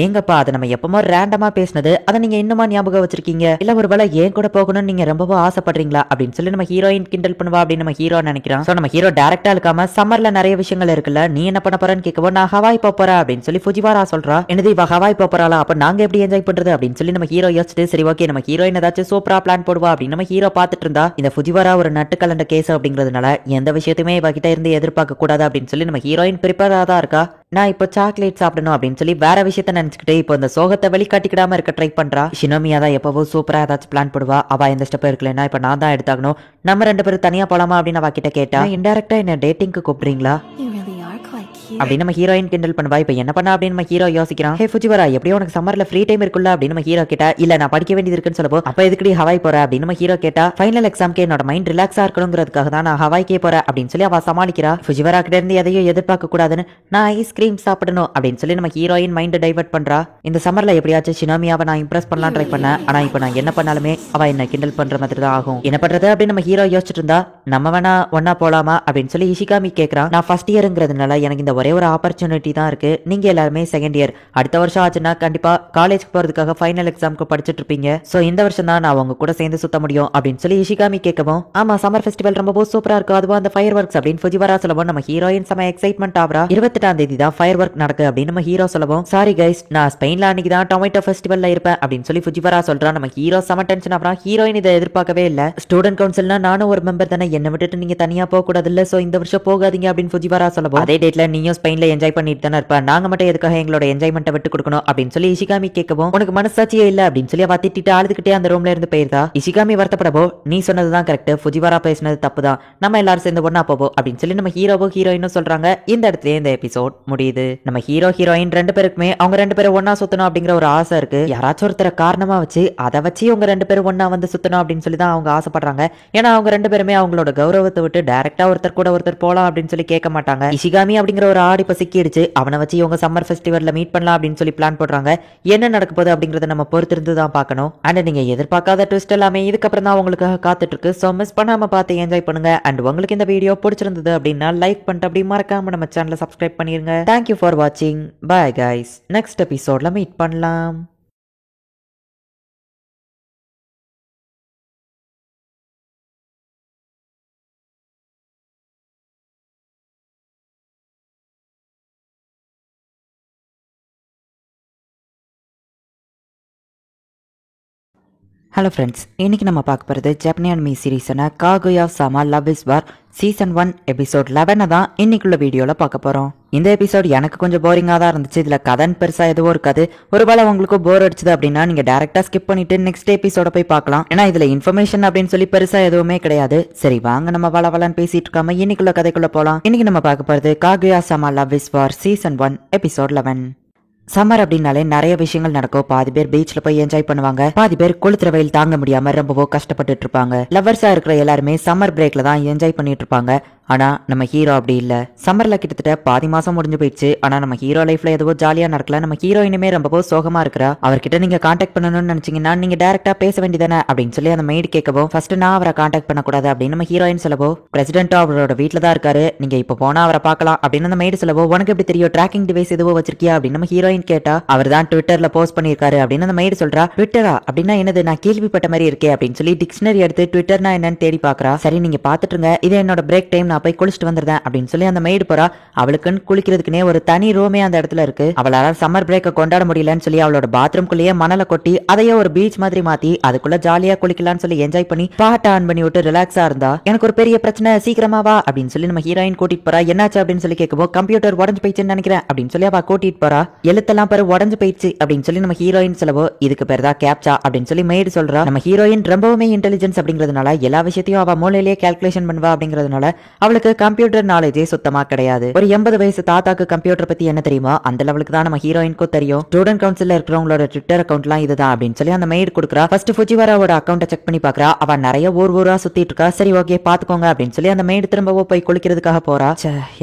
ஏங்கப்பா அதை நம்ம எப்பமோ ரேண்டமா பேசினது, அதை நீங்க இன்னுமா ஞாபகம் வச்சிருக்கீங்க, இல்ல ஒருவேளை ஏன் கூட போகணும்னு நீங்க ரொம்பவும் ஆசைப்படுறீங்களா அப்படின்னு சொல்லி நம்ம ஹீரோயின் கிண்டல் பண்ணுவா அப்படின்னு நம்ம ஹீரோ நினைக்கிறான். சோ நம்ம ஹீரோ டைரக்டா இருக்காம சம்மர்ல நிறைய விஷயங்கள் இருக்குல்ல, நீ என்ன பண்ண போறன்னு கேட்கவோ, நான் ஹவாய் போறேன் அப்படின்னு சொல்லி ஃபுஜிவாரா சொல்றா. என்னது இவ ஹவாய் போறாளா, அப்ப நாங்க எப்படி என்ஜாய் பண்றது அப்படின்னு சொல்லி நம்ம ஹீரோ யோசிச்சுட்டு, சரி ஓகே நம்ம ஹீரோயின் ஏதாச்சும் சூப்பரா பிளான் போடுவா அப்படின்னு நம்ம ஹீரோ பாத்துட்டு இருந்தா, இந்த ஃபுஜிவாரா ஒரு நட்டு கலண்ட கேஸ் அப்படிங்கிறதுனால எந்த விஷயத்தையுமே இவகிட்ட இருந்து எதிர்பார்க்க கூடாது அப்படின்னு சொல்லி நம்ம ஹீரோயின் ப்ரிப்பேரா தான் இருக்கா. நான் இப்போ சாக்லேட் சாப்பிடணும் அப்படின்னு சொல்லி வேற விஷயத்த நினைச்சுக்கிட்டு இப்போ இந்த சோகத்தை வெளிக்காட்டிக்கிடாம இருக்க ட்ரை பண்றா. ஷினோமியா தான் எப்பவும் சூப்பரா ஏதாச்சும் பிளான் போடுவா. அவ எந்த ஸ்டெப் இருக்கலன்னா இப்ப நான் தான் எடுத்தாகணும், நம்ம 2 பேரும் தனியா போலாமா அப்படின்னு அவ கிட்ட கேட்டா. இன்டைரக்டா என்ன டேட்டிங்க்கு கூப்பிடுறீங்களா You really are quite cute. அப்படின்னு நம்ம ஹீரோயின் கிண்டல் பண்ணுவா. இப்ப என்ன பண்ணா அப்படின்னு நம்ம ஹீரோ யோசிக்கிறான். ஹே ஃபுஜிவரா, எப்படியும் உனக்கு சம்மர்ல ஃப்ரீ டைம் இருக்குல்ல அப்படின்னு நம்ம ஹீரோ கேட்டா. இல்ல நான் படிக்க வேண்டியது இருக்குன்னு சொல்லப்போ, அப்ப எதுக்குடி ஹவாய் போற அப்படின்னு நம்ம ஹீரோ கேட்டா. ஃபைனல் எக்ஸாம்க்கு என்னோட மைண்ட் ரிலாக்ஸா இருக்கணுங்கிறதுக்காக தான் நான் ஹவாய்க்கே போறேன் அப்படின்னு சொல்லி அவ சமாளிக்கிறா. ஃபுஜிவரா கிட்ட இருந்து எதையும் எதிர்பார்க்க கூடாதுன்னு, நான் ஐஸ்கிரீம் சாப்பிடணும் அப்படின்னு சொல்லி நம்ம ஹீரோயின் மைண்ட் டைவர்ட் பண்றா. இந்த சம்மர்ல எப்படியாச்சும் ஷினோமியாவை நான் இம்ப்ரெஸ் பண்ணலாம் ட்ரை பண்ணேன், ஆனா இப்ப நான் என்ன பண்ணாலுமே அவ என்ன கிண்டல் பண்ற மாதிரி தான் ஆகும். என்ன பண்றது அப்படின்னு நம்ம ஹீரோ யோசிச்சுட்டு இருந்தா, நம்ம வேணா ஒன்னா போலாமா அப்படின்னு சொல்லி இஷிகாமி கேக்குறான். நான் ஃபர்ஸ்ட் இயர்ங்கிறதுனால எனக்கு இந்த ஒரே ஒரு ஆப்பர்ச்சுனிட்டி தான் இருக்கு, நீங்க எல்லாருமே செகண்ட் இயர், அடுத்த வருஷம் ஆச்சுன்னா கண்டிப்பா காலேஜ்க்கு போறதுக்காக ஃபைனல் எக்ஸாம்க்கு படிச்சுட்டு இருப்பீங்க. சோ இந்த வருஷம் தான் நான் உங்க கூட சேர்ந்து சுத்த முடியும் அப்படின்னு சொல்லி இஷிகாமி கேட்கவும், ஆமா சம்மர் ஃபெஸ்டிவல் ரொம்ப சூப்பரா இருக்கும், அதுவும் அந்த ஃபயர் ஒர்க்ஸ் அப்படின்னு ஃபுஜிவரா சொல்லவும் நம்ம ஹீரோயின் செம எக்ஸைட்மெண்ட் ஆவரா. 28ஆம் தேதி தான் ஃபயர் ஒர்க் நடக்கு அப்படின்னு நம்ம ஹீரோ சொல்லவும், சாரி கைஸ் நான் ஸ்பெயின்ல அன்னைக்கு தான் டொமேட்டோ ஃபெஸ்டிவல்ல இருப்பேன் அப்படின்னு சொல்லி ஃபுஜிவரா சொல்றா. நம்ம ஹீரோ செம டென்ஷன் ஆவரா. ஹீரோயின் இதை எதிர்பார்க்கவே இல்ல. ஸ்டூடெண்ட் கவுன்சில்னா நானும் ஒரு மெம்பர் தானே, என்ன விட்டுட்டு நீங்க தனியா போக கூடாது இல்ல, சோ இந்த வருஷம் போகாதீங்க அப்படின்னு ஃபுஜிவரா சொல்லவும், அதே டேட்ல நீயும் ஸ்பெயின்ல என்ஜாய் பண்ணிட்டு தானே இருப்ப, நாங்க மட்டும் எதுக்காக எங்களோட என்ஜாய்மெண்ட்டை விட்டு கொடுக்கணும் அப்படின்னு சொல்லி இஷிகாமி கேட்கவும், உனக்கு மனசாட்சியே இல்ல அப்படின்னு சொல்லி அவ திட்டிட்டு அழுதுகிட்டே அந்த ரூம்ல இருந்து போயிருந்தா. இஷிகாமி வருத்தப்படவோ, நீ சொன்னதுதான் கரெக்ட், ஃபுஜிவாரா பேசினது தப்பு தான், நம்ம எல்லாரும் சேர்ந்து ஒன்னா போவோம் அப்படின்னு சொல்லி நம்ம ஹீரோவும் ஹீரோயினும் சொல்றாங்க. இந்த இடத்துல இந்த எபிசோட் முடியுது. நம்ம ஹீரோ ஹீரோயின் 2 பேருக்குமே அவங்க 2 பேரும் ஒன்னா சுத்தணும் அப்படிங்கிற ஒரு ஆசை இருக்கு. யாராச்சும் ஒருத்தரை காரணமா வச்சு அதை வச்சு அவங்க 2 பேரும் ஒன்னா வந்து சுத்தணும் அப்படின்னு சொல்லி தான் அவங்க ஆசைப்படுறாங்க. ஏன்னா அவங்க 2 பேருமே அவங்களோட கௌரவத்தை விட்டு டைரக்டா ஒருத்தர் கூட ஒருத்தர் போலாம் அப்படின்னு சொல்லி கேட்க மாட்டாங்க. இஷிகாமி அப்படிங்கிற ஒரு ஆடி இப்ப சிக்கிடுச்சு, அவனை வச்சு இவங்க சம்மர் ஃபெஸ்டிவல்ல மீட் பண்ணலாம் அப்படின்னு சொல்லி பிளான் போடுறாங்க. என்ன நடக்க போகுது அப்படிங்கறத நம்ம பொறுத்திருந்து தான் பார்க்கணும். அண்ட் நீங்க எதிர்பார்க்காத ட்விஸ்ட் எல்லாமே இதுக்கப்புறம் தான் உங்களுக்காக காத்துட்டு இருக்கு. சோ மிஸ் பண்ணாம பார்த்து என்ஜாய் பண்ணுங்க. அண்ட் உங்களுக்கு இந்த வீடியோ பிடிச்சிருந்தது அப்படின்னா லைக் பண்ணிட்டு அப்படி மறக்காம நம்ம சேனலை சப்ஸ்கிரைப் பண்ணிருங்க. தேங்க்யூ ஃபார் வாட்சிங். பை கைஸ், நெக்ஸ்ட் எபிசோட்ல மீட் பண்ணலாம். ஹலோ ஃப்ரெண்ட்ஸ், இன்னைக்கு நம்ம பார்க்க போகிறது ஜப்பனியன் anime சீரீஸான காகுயா sama love is war season 1 episode 11 தான் இன்னைக்குள்ள வீடியோவில் பார்க்க போகிறோம். இந்த எபிசோட் எனக்கு கொஞ்சம் போரிங்காக தான் இருந்துச்சு. இதில் கதைன்னு பெருசாக எதுவும் இருக்காது. ஒருவேளை உங்களுக்கு போர் அடிச்சது அப்படின்னா நீங்கள் டேரெக்டாக ஸ்கிப் பண்ணிட்டு நெக்ஸ்ட் எபிசோட போய் பார்க்கலாம். ஏன்னா இதில் இன்ஃபர்மேஷன் அப்படின்னு சொல்லி பெருசாக எதுவுமே கிடையாது. சரி வாங்க நம்ம வளவலன்னு பேசிட்டு இருக்காம இன்னைக்குள்ள கதைக்குள்ள போகலாம். இன்னைக்கு நம்ம பார்க்க போகிறது காகுயா sama love is war season 1 episode 11. Summer அப்படின்னாலே நிறைய விஷயங்கள் நடக்கும். பாதி பேர் பீச்ல போய் என்ஜாய் பண்ணுவாங்க, பாதி பேர் கொளுத்துற வெயில் தாங்க முடியாம ரொம்பவோ கஷ்டப்பட்டு இருப்பாங்க. லவ்வர்ஸா இருக்கிற எல்லாருமே சம்மர் பிரேக்ல தான் என்ஜாய் பண்ணிட்டு இருப்பாங்க. ஆனா நம்ம ஹீரோ அப்படி இல்ல. சம்மர்ல கிட்டத்தட்ட பாதி மாசம் முடிஞ்சு போயிடுச்சு. ஆனா நம்ம ஹீரோ லைஃப்ல எதுவோ ஜாலியா நடக்கல. நம்ம ஹீரோயினுமே ரொம்பவோ சோகமா இருக்கிறா. அவர்கிட்ட நீங்க கான்டாக்ட் பண்ணணும்னு நினைச்சீங்கன்னா நீங்க டைரக்டா பேச வேண்டியதானே அப்படின்னு சொல்லி அந்த மெய்டு கேட்கவும், ஃபர்ஸ்ட் நான் அவரை கான்டாக்ட் பண்ணக்கூடாது அப்படின்னு நம்ம ஹீரோயின் சொல்லவோ, பிரசிடென்ட் அவரோட வீட்டுல தான் இருக்காரு, நீங்க இப்ப போனா அவரை பார்க்கலாம் அப்படின்னு அந்த மெய்டு சொல்லவோ, உனக்கு எப்படி தெரியும் ட்ராக்கிங் டிவைஸ் எதுவோ வச்சிருக்கியா அப்படின்னு நம்ம ஹீரோயின் கேட்டா, அவர் தான் ட்விட்டர்ல போஸ்ட் பண்ணிருக்காரு அப்படின்னு அந்த மெய்டு சொல்றா. ட்விட்டரா அப்படின்னா என்னது, நான் கேள்விப்பட்ட மாதிரி இருக்கே அப்படின்னு சொல்லி டிக்ஷனரி எடுத்து ட்விட்டர்னா என்னன்னு தேடி பாக்குறா. சரி நீங்க பாத்துட்டு இருங்க, இது என்னோட பிரேக் டைம், நான் போய் குளிச்சுட்டு வந்துருந்தேன் அப்படின்னு சொல்லி அந்த மெய்டு போறா. அவளுக்குன்னு குளிக்கிறதுக்குனே ஒரு தனி ரூமே அந்த இடத்துல இருக்கு. அவளால சம்மர் பிரேக்க கொண்டாட முடியலன்னு சொல்லி அவளோட பாத்ரூம்குள்ளேயே மணலை கொட்டி அதையே ஒரு பீச் மாதிரி மாத்தி அதுக்குள்ள ஜாலியா குளிக்கலாம்னு சொல்லி என்ஜாய் பண்ணி பாட்டை ஆன் பண்ணி விட்டு ரிலாக்ஸா இருந்தா. எனக்கு ஒரு பெரிய பிரச்சனை, சீக்கிரமா வா அப்படின்னு சொல்லி நம்ம ஹீரோயின் கூட்டிட்டு போறா. என்னாச்சு அப்படின்னு சொல்லி கேட்கவோ, கம்ப்யூட்டர் உடஞ்சு போயிடுச்சுன்னு நினைக்கிறேன் அப்படின்னு சொல்லி அவ கூட்டிட்டு போறா. எழுத்தெல்லாம் பாரு உடஞ்சு போயிடுச்சு அப்படின்னு சொல்லி நம்ம ஹீரோயின் சொல்லவோ, இதுக்கு பேர் தான் கேப்சா அப்படின்னு சொல்லி மெய்டு சொல்றா. நம்ம ஹீரோயின் ரொம்பவுமே இன்டெலிஜென்ஸ் அப்படிங்கிறதுனால எல்லா விஷயத்தையும் அவ மூளையிலேயே கால்குலேஷன் பண்ணுவா. அப்படிங்கிறதுனால அவளுக்கு கம்ப்யூட்டர் நாலேஜே சுத்தமா கிடையாது. ஒரு 80 வயசு தாத்தாக்கு கம்ப்யூட்டர் பத்தி என்ன தெரியுமா, அந்த லெவலுக்கு தான் நம்ம ஹீரோயினுக்கும் தெரியும். ஸ்டூடெண்ட் கவுன்சில்ல இருக்கிறவங்களோட ட்விட்டர் அக்கௌண்ட்லாம் இதுதான் அப்படின்னு சொல்லி அந்த மெய்டு கொடுக்குறா. ஃபர்ஸ்ட் ஃபுஜிவாராவோட அக்கௌண்ட்டை செக் பண்ணி பாக்குறா. அவ நிறைய ஊரா சுத்திட்டு இருக்கா. சரி ஓகே பாத்துக்கோங்க அப்படின்னு சொல்லி அந்த மெய்டு திரும்பவும் போய் குளிக்கிறதுக்காக போறா.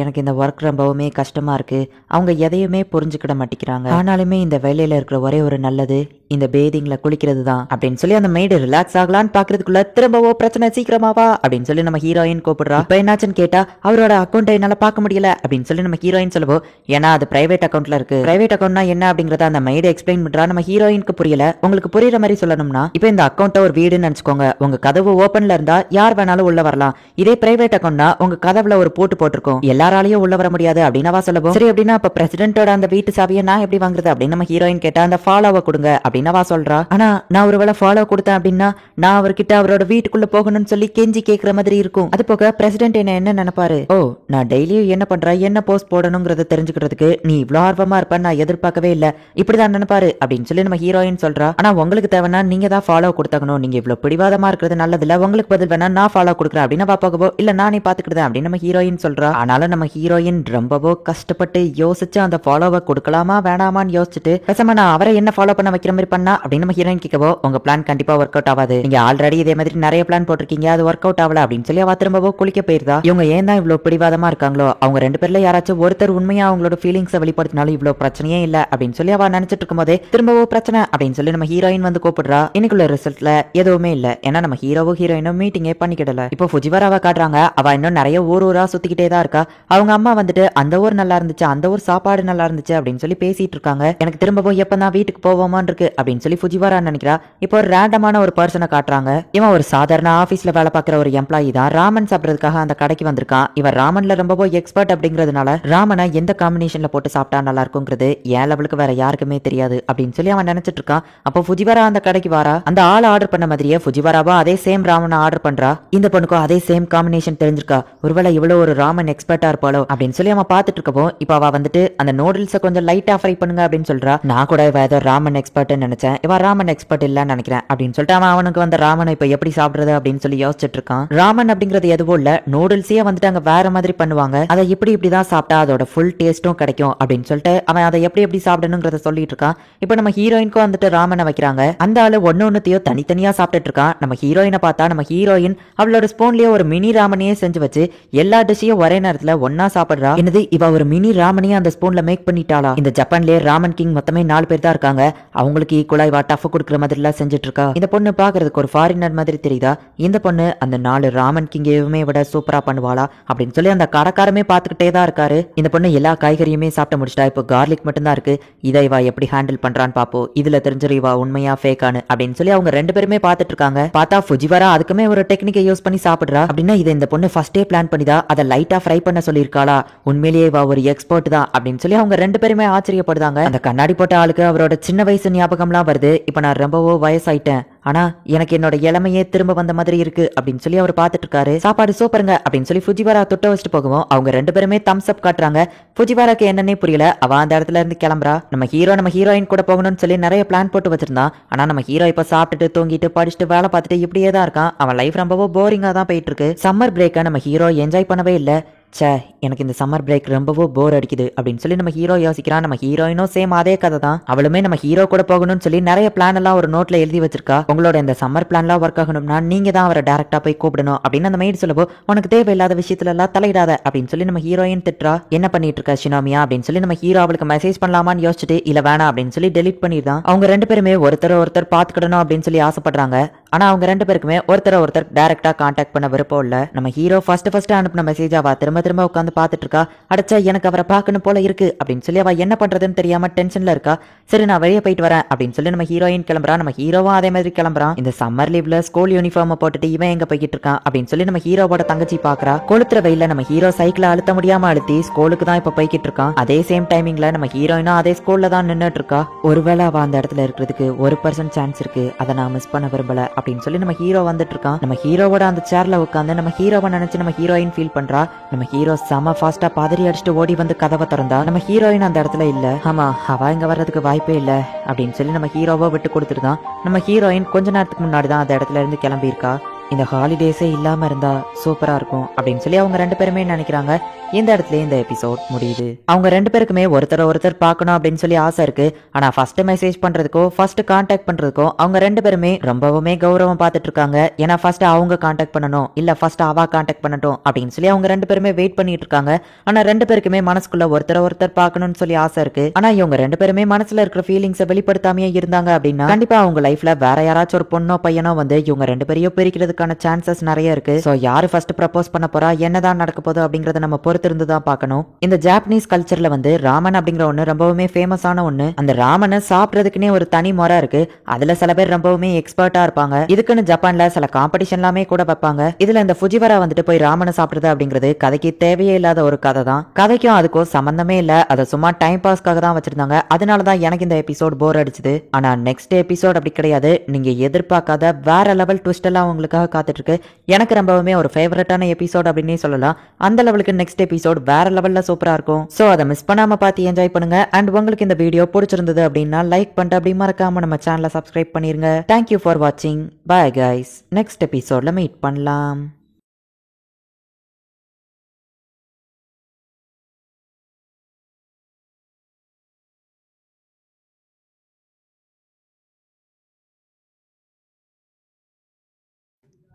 எனக்கு இந்த ஒர்க் ரொம்பவுமே கஷ்டமா இருக்கு, அவங்க எதையுமே புரிஞ்சுக்கிட மாட்டேங்கிறாங்க. ஆனாலுமே இந்த வேலையில இருக்கிற ஒரே ஒரு நல்லது இந்த பேதிங்ல குளிக்கிறது தான் அப்படின்னு சொல்லி அந்த மெய்டு ரிலாக்ஸ் ஆகலான்னு பாக்குறதுக்குள்ள திரும்பவோ பிரச்சனை, சீக்கிரமாவா அப்படின்னு சொல்லி நம்ம ஹீரோயின் கூப்பிடுறா. இப்ப என்னாச்சுன்னு கேட்டா, அவரோட அக்கௌண்ட் என்னால பார்க்க முடியல அப்படின்னு சொல்லி நம்ம ஹீரோயின் சொல்லுவோம். ஏன்னா அது பிரைவேட் அக்கௌண்ட்ல இருக்கு. பிரைவேட் அக்கௌண்ட்னா என்ன அப்படிங்கறத அந்த மெய்டு எக்ஸ்பிளைன் பண்றா. நம்ம ஹீரோயினுக்கு புரியல. உங்களுக்கு புரியுற மாதிரி சொல்லணும்னா, இப்போ இந்த அக்கௌண்ட்டை ஒரு வீடுன்னு நினைச்சுக்கோங்க. உங்க கதவு ஓபன்ல இருந்தா யார் வேணாலும் உள்ள வரலாம். இதே பிரைவேட் அக்கௌண்ட்னா உங்க கதவுல ஒரு போட்டு போட்டிருக்கும், எல்லாராலையும் உள்ள வர முடியாது அப்படின்னு சொல்லுவோம். சரி அப்படின்னா அப்ப பிரசிடென்ட்டோட அந்த வீட்டு சாவியை நான் எப்படி வாங்குறது அப்படின்னு நம்ம ஹீரோயின் கேட்டா, அந்த ஃபாலோவை கொடுங்க அப்படின்னு சொல்றா. ஆனா நான் ஒருவேளை ஃபாலோ கொடுத்தேன் அப்படின்னா நான் அவர்கிட்ட அவரோட வீட்டுக்குள்ள போகணும்னு சொல்லி கெஞ்சி கேட்கிற மாதிரி இருக்கும். அது போக பிரசிடென்ட் என்ன நினைப்பாரு, ஓ நான் டெய்லியும் என்ன பண்ற, என்ன போஸ்ட் போடணுங்கிறத தெரிஞ்சுக்கிறதுக்கு நீ இவ்வளவு ஆர்வமா இருப்ப நான் எதிர்பார்க்கவே இல்ல, இப்படிதான் நினைப்பாரு அப்படின்னு சொல்லி நம்ம ஹீரோயின் சொல்றா. ஆனா உங்களுக்கு தேவைன்னா நீங்க தான் ஃபாலோ கொடுத்தாகணும், நீங்க இவ்வளவு பிடிவாதமா இருக்கிறது நல்லது இல்ல, உங்களுக்கு பதில் வேணா நான் ஃபாலோ கொடுக்குறேன் அப்படின்னு பாப்பாகவோ, இல்ல நானே பாத்துக்கிட்டேன் அப்படின்னு நம்ம ஹீரோயின் சொல்றா. ஆனாலும் நம்ம ஹீரோயின் ரொம்பவோ கஷ்டப்பட்டு யோசிச்சு அந்த ஃபாலோவை கொடுக்கலாமா வேணாமான்னு யோசிச்சுட்டு, பேசாம நான் அவரை என்ன ஃபாலோ பண்ண வைக்கிற மாதிரி பண்ணா அப்படின்னு நம்ம ஹீரோயின் கேட்கவோ, உங்க பிளான் கண்டிப்பா ஒர்க் அவுட் ஆகாது, நீங்க ஆல்ரெடி இதே மாதிரி நிறைய பிளான் போட்டிருக்கீங்க, அது ஒர்க் அவுட் ஆகல அப்படின்னு சொல்லி அவ திரும்பவோ குளிக்க போயிருந்தா. இவங்க ஏன் தான் இவ்வளவு பிடிவாதமா இருக்காங்களோ, அவங்க ரெண்டு பேர்ல யாராச்சும் ஒருத்தர் உண்மையா அவங்களோட ஃபீலிங்ஸை வெளிப்படுத்தினாலும் இவ்வளவு பிரச்சனையே இல்ல அப்படின்னு சொல்லி அவ நினைச்சிட்டு இருக்கும் போதே திரும்பவும் பிரச்சனை அப்படின்னு சொல்லி நம்ம ஹீரோயின் வந்து கூப்பிடுறா. இன்னைக்குள்ள ரிசல்ட்ல எதுவுமே இல்ல, ஏன்னா நம்ம ஹீரோவும் ஹீரோயினும் மீட்டிங்கே பண்ணிக்கிடல. இப்போ ஃபுஜிவாராவை காட்டுறாங்க. அவ இன்னும் நிறைய ஊரா சுத்திக்கிட்டே தான் இருக்கா. அவங்க அம்மா வந்துட்டு அந்த ஊர் நல்லா இருந்துச்சு, அந்த ஊர் சாப்பாடு நல்லா இருந்துச்சு அப்படின்னு சொல்லி பேசிட்டு இருக்காங்க. எனக்கு திரும்பவும் எப்பதான் வீட்டுக்கு போவோமான்னு இருக்கு அப்படின்னு சொல்லி ஃபுஜிவாரா நினைக்கிறா. இப்போ ஒரு ரேண்டமான ஒரு பர்சனை காட்டுறாங்க. இவன் ஒரு சாதாரண ஆபீஸ்ல வேலை பார்க்குற ஒரு எம்ப்ளாயி தான். ராமன் சாப்பிடுறதுக்காக அந்த கடைக்கு வந்திருக்கான். இவன் ராமன்ல ரொம்பவும் எக்ஸ்பர்ட் அப்படிங்கிறதுனால ராமனை எந்த காம்பினேஷன்ல போட்டு சாப்பிட்டா நல்லா இருக்குங்கிறது ஏன் லெவலுக்கு வேற யாருக்குமே தெரியாது அப்படின்னு சொல்லி அவன் நினைச்சிட்டு இருக்கான். அப்போ ஃபுஜிவாரா அந்த கடைக்கு வாரா. அந்த ஆள் ஆர்டர் பண்ண மாதிரியே ஃபுஜிவாராவா அதே சேம் ராமனை ஆர்டர் பண்றா. இந்த பொண்ணுக்கும் அதே சேம் காம்பினேஷன் தெரிஞ்சிருக்கா. ஒருவேளை இவ்வளவு ஒரு ராமன் எக்ஸ்பர்ட்டா இருப்பாளோ அப்படின்னு சொல்லி அவன் பார்த்துட்டு இருக்கவோ, இப்போ அவ வந்துட்டு அந்த நூடுல்ஸை கொஞ்சம் லைட்டா ஃப்ரை பண்ணுங்க அப்படின்னு சொல்றா. நான் கூட இவ ஏதோ ராமன் எக்ஸ்பர்ட் நினைச்சேன், இவ ராமன் எக்ஸ்பர்ட் இல்லன்னு நினைக்கிறேன் அப்படின்னு சொல்லிட்டு அவனுக்கு வந்து ராமனை இப்ப எப்படி சாப்பிடுறது அப்படின்னு சொல்லி யோசிச்சுட்டு இருக்கான். ராமன் அப்படிங்கிறது எதுவும் இல்ல, நூடுல்ஸே வந்துட்டு அங்க வேற மாதிரி பண்ணுவாங்க, அதை இப்படிதான் சாப்பிட்டா அதோட ஃபுல் டேஸ்டும் கிடைக்கும் அப்படின்னு சொல்லிட்டு அவன் அதை எப்படி சாப்பிடணுங்கிறத சொல்லிட்டு இருக்கான். இப்ப நம்ம ஹீரோயினுக்கும் வந்துட்டு ராமனை வைக்கிறாங்க. அந்த ஆளு ஒன்னொன்னுத்தையும் தனித்தனியா சாப்பிட்டுட்டு இருக்கான். நம்ம ஹீரோயினை பார்த்தா நம்ம ஹீரோயின் அவளோட ஸ்பூன்லயே ஒரு மினி ராமனையே செஞ்சு வச்சு எல்லா டிஷ்ஷையும் ஒரே நேரத்துல ஒன்னா சாப்பிடுறா. என்னது இவ ஒரு மினி ராமனையே அந்த ஸ்பூன்ல மேக் பண்ணிட்டாளா? இந்த ஜப்பான்லயே ராமன் கிங் மொத்தமே 4 பேர் தான் இருக்காங்க. அவங்களுக்கு ஈக்குவலா இவ டஃப் கொடுக்குற மாதிரி எல்லாம் செஞ்சுட்டு இருக்கா. இந்த பொண்ணு பாக்குறதுக்கு ஒரு ஃபாரினர் மாதிரி தெரியுதா? இந்த பொண்ணு அந்த 4 ராமன் கிங்கையுமே விட சூப்பரா பண்ணுவாளா அப்படின்னு சொல்லி அந்த கடைக்காரமே பாத்துக்கிட்டே தான் இருக்காரு. இந்த பொண்ணு எல்லா காய்கறியுமே சாப்பிட்டு முடிச்சிட்டா. இப்போ கார்லிக் மட்டும் தான் இருக்கு. இதை இவா எப்படி ஹேண்டில் பண்றான்னு பாப்போம். இதுல தெரிஞ்சிரு இவா உண்மையா ஃபேக்கானு அப்படின்னு சொல்லி அவங்க ரெண்டு பேருமே பாத்துட்டு இருக்காங்க. பார்த்தா ஃபுஜிவாரா அதுக்குமே ஒரு டெக்னிக்கை யூஸ் பண்ணி சாப்பிடுறா. அப்படின்னா இதை இந்த பொண்ணு ஃபர்ஸ்டே பிளான் பண்ணிதா அதை லைட்டா ஃப்ரை பண்ண சொல்லியிருக்காளா? உண்மையிலேயே இவா ஒரு எக்ஸ்பர்ட் தான் அப்படின்னு சொல்லி அவங்க ரெண்டு பேருமே ஆச்சரியப்படுதாங்க. அந்த கண்ணாடி போட்ட ஆளுக்கு அவரோட சின்ன வயசு ஞாபகம் ஞாபகம்லாம் வருது. இப்ப நான் ரொம்பவோ வயசாயிட்டேன். ஆனா எனக்கு என்னோட இளமையே திரும்ப வந்த மாதிரி இருக்கு அப்படின்னு சொல்லி அவர் பார்த்துட்டு இருக்காரு. சாப்பாடு சூப்பருங்க அப்படின்னு சொல்லி ஃபுஜிவாரா தொட்ட வச்சுட்டு போகவும் அவங்க 2 பேருமே தம்ஸ் அப் காட்டுறாங்க. ஃபுஜிவாராக்கு என்னன்னே புரியல. அவ அந்த இடத்துல இருந்து கிளம்புறா. நம்ம ஹீரோயின் கூட போகணும்னு சொல்லி நிறைய பிளான் போட்டு வச்சிருந்தான். ஆனா நம்ம ஹீரோ இப்ப சாப்பிட்டுட்டு தூங்கிட்டு படிச்சுட்டு வேலை பார்த்துட்டு இப்படியே தான் இருக்கான். அவன் லைஃப் ரொம்பவோ போரிங்கா தான் போயிட்டு இருக்கு. சம்மர் பிரேக்கை நம்ம ஹீரோ என்ஜாய் பண்ணவே இல்லை. ச்சே, எனக்கு இந்த சம்மர் பிரேக் ரொம்பவோ போர் அடிக்குது அப்படின்னு சொல்லி நம்ம ஹீரோ யோசிக்கிறான். நம்ம ஹீரோயினும் சேம் அதே கதை தான். அவளுமே நம்ம ஹீரோ கூட போகணும்னு சொல்லி நிறைய பிளான் எல்லாம் ஒரு நோட்ல எழுதி வச்சிருக்கா. உங்களோட இந்த சம்மர் பிளான்லாம் ஒர்க் ஆகணும்னா நீங்க தான் அவரை டைரக்டா போய் கூப்பிடணும் அப்படின்னு அந்த மெய்டு சொல்லவோ, உனக்கு தேவையில்லாத விஷயத்துல எல்லாம் தலையிடாத அப்படின்னு சொல்லி நம்ம ஹீரோயின் திட்டுறா. என்ன பண்ணிட்டு இருக்கா ஷினோமியா அப்படின்னு சொல்லி நம்ம ஹீரோ அவளுக்கு மெசேஜ் பண்ணலாமான்னு யோசிச்சுட்டு இல்ல வேணாம் அப்படின்னு சொல்லி டெலிட் பண்ணிடுறான். அவங்க 2 பேருமே ஒருத்தர் பாத்துக்கிடணும் அப்படின்னு சொல்லி ஆசைப்படுறாங்க. ஆனா அவங்க 2 பேருக்குமே ஒருத்தர் டைரக்டா கான்டாக்ட் பண்ண விருப்பம் இல்ல. நம்ம ஹீரோ ஃபர்ஸ்ட் அனுப்பின மெசேஜ் அவ திரும்ப உட்காந்து பாத்துட்டு இருக்கா. அடச்சா, எனக்கு அவரை பார்க்கணும் போல இருக்கு அப்படின்னு சொல்லி அவ என்ன பண்றதுன்னு தெரியாம டென்ஷன்ல இருக்கா. சரி, நான் வெளியே போயிட்டு வரேன் அப்படின்னு சொல்லி நம்ம ஹீரோயின் கிளம்புறா. நம்ம ஹீரோவும் அதே மாதிரி கிளம்புறான். இந்த சம்மர் லீவ்ல ஸ்கூல் யூனிஃபார்ம் போட்டுட்டு இவன் எங்க போய்கிட்டு இருக்கான் அப்படின்னு சொல்லி நம்ம ஹீரோவோட தங்கச்சி பாக்குறா. கொளுத்துற வெயில நம்ம ஹீரோ சைக்கிள அழுத்த முடியாம அழுத்தி ஸ்கூலுக்கு தான் இப்ப போய்கிட்டு இருக்கான். அதே சேம் டைமிங்ல நம்ம ஹீரோயினும் அதே ஸ்கூல்ல தான் நின்னுட்டு இருக்கா. ஒருவேளை அவ அந்த இடத்துல இருக்கிறதுக்கு 1% சான்ஸ் இருக்கு, அதை நான் மிஸ் பண்ண விரும்பல அப்படின்னு சொல்லி நம்ம ஹீரோ வந்துட்டு இருக்கான். நம்ம ஹீரோவோட அந்த சேர்ல உட்காந்து நம்ம ஹீரோவை நினைச்சு நம்ம ஹீரோயின் ஃபீல் பண்றா. நம்ம ஹீரோ செம ஃபாஸ்டா பாதிரி அடிச்சுட்டு ஓடி வந்து கதவை திறந்தா. நம்ம ஹீரோயின் அந்த இடத்துல இல்ல. ஆமா, அவ இங்க வர்றதுக்கு வாய்ப்பே இல்ல அப்படின்னு சொல்லி நம்ம ஹீரோவை விட்டு கொடுத்துருக்கான். நம்ம ஹீரோயின் கொஞ்ச நேரத்துக்கு முன்னாடி தான் அந்த இடத்துல இருந்து கிளம்பி இருக்கா. இந்த ஹாலிடேஸே இல்லாம இருந்தா சூப்பரா இருக்கும் அப்படின்னு சொல்லி அவங்க 2 பேருமே நினைக்கிறாங்க. இந்த இடத்துல இந்த எபிசோட் முடியுது. அவங்க 2 பேருக்குமே ஒருத்தர் பார்க்கணும் அப்படின்னு சொல்லி ஆசை இருக்கு. ஆனா ஃபர்ஸ்ட் மெசேஜ் பண்றதுக்கோ ஃபர்ஸ்ட் கான்டாக்ட் பண்றதுக்கோ அவங்க 2 பேருமே ரொம்பவுமே கௌரவம் பார்த்துட்டு இருக்காங்க. ஏன்னா ஃபர்ஸ்ட் அவங்க கான்டாக்ட் பண்ணணும், இல்ல ஃபர்ஸ்ட் அவ கான்டாக்ட் பண்ணட்டும் அப்படின்னு சொல்லி அவங்க 2 பேருமே வெயிட் பண்ணிட்டு இருக்காங்க. ஆனா 2 பேருக்குமே மனசுக்குள்ள ஒருத்தர் பார்க்கணும்னு சொல்லி ஆசை இருக்கு. ஆனா இவங்க 2 பேருமே மனசுல இருக்கிற ஃபீலிங்ஸை வெளிப்படுத்தாமையே இருந்தாங்க அப்படின்னா கண்டிப்பா அவங்க லைஃப்ல வேற யாராச்சும் ஒரு பொண்ணோ பையனோ வந்து இவங்க 2 பேரையும் பிரிக்கிறதுக்கான சான்சஸ் நிறைய இருக்கு. சோ யாரு ஃபர்ஸ்ட் ப்ரப்போஸ் பண்ண போறா, என்னதான் நடக்க போகுது அப்படிங்கறத நம்ம பொறுத்து இருந்து தான் பார்க்கணும். இந்த ஜாப்பனீஸ் கல்ச்சர்ல வந்து ராமன் அப்படிங்கிற ஒண்ணு ரொம்பவுமே ஃபேமஸான ஒண்ணு. அந்த ராமனை சாப்பிடுறதுக்குன்னே ஒரு தனி முறை இருக்கு. அதுல சில பேர் ரொம்பவுமே எக்ஸ்பர்ட்டா இருப்பாங்க. இதுக்குன்னு ஜப்பான்ல சில காம்படிஷன் எல்லாமே கூட வைப்பாங்க. இதுல இந்த ஃபுஜிவரா வந்துட்டு போய் ராமனை சாப்பிடுறது அப்படிங்கிறது கதைக்கு தேவையே இல்லாத ஒரு கதை தான். கதைக்கும் அதுக்கும் சம்பந்தமே இல்ல. அதை சும்மா டைம் பாஸ்க்காக தான் வச்சிருந்தாங்க. அதனாலதான் எனக்கு இந்த எபிசோட் போர் அடிச்சுது. ஆனா நெக்ஸ்ட் எபிசோட் அப்படி கிடையாது. நீங்க எதிர்பார்க்காத வேற லெவல் ட்விஸ்ட் எல்லாம் உங்களுக்காக காத்துட்டு இருக்கு. எனக்கு ரொம்பவுமே ஒரு ஃபேவரட்டான எபிசோட் அப்படின்னே சொல்லலாம். அந்த லெவலுக்கு நெக்ஸ்ட் எபிசோட் வேற லெவல்ல சூப்பரா இருக்கும். சோ அதை மிஸ் பண்ணாம பார்த்து என்ஜாய் பண்ணுங்க. அண்ட் உங்களுக்கு இந்த வீடியோ பிடிச்சிருந்தது அப்படின்னா லைக் பண்ணிட்டு அப்படி மறக்காம நம்ம சேனலை சப்ஸ்கிரைப் பண்ணிருங்க. தேங்க்யூ ஃபார் வாட்சிங். Bye guys. நெக்ஸ்ட் எபிசோட்ல மீட் பண்ணலாம்.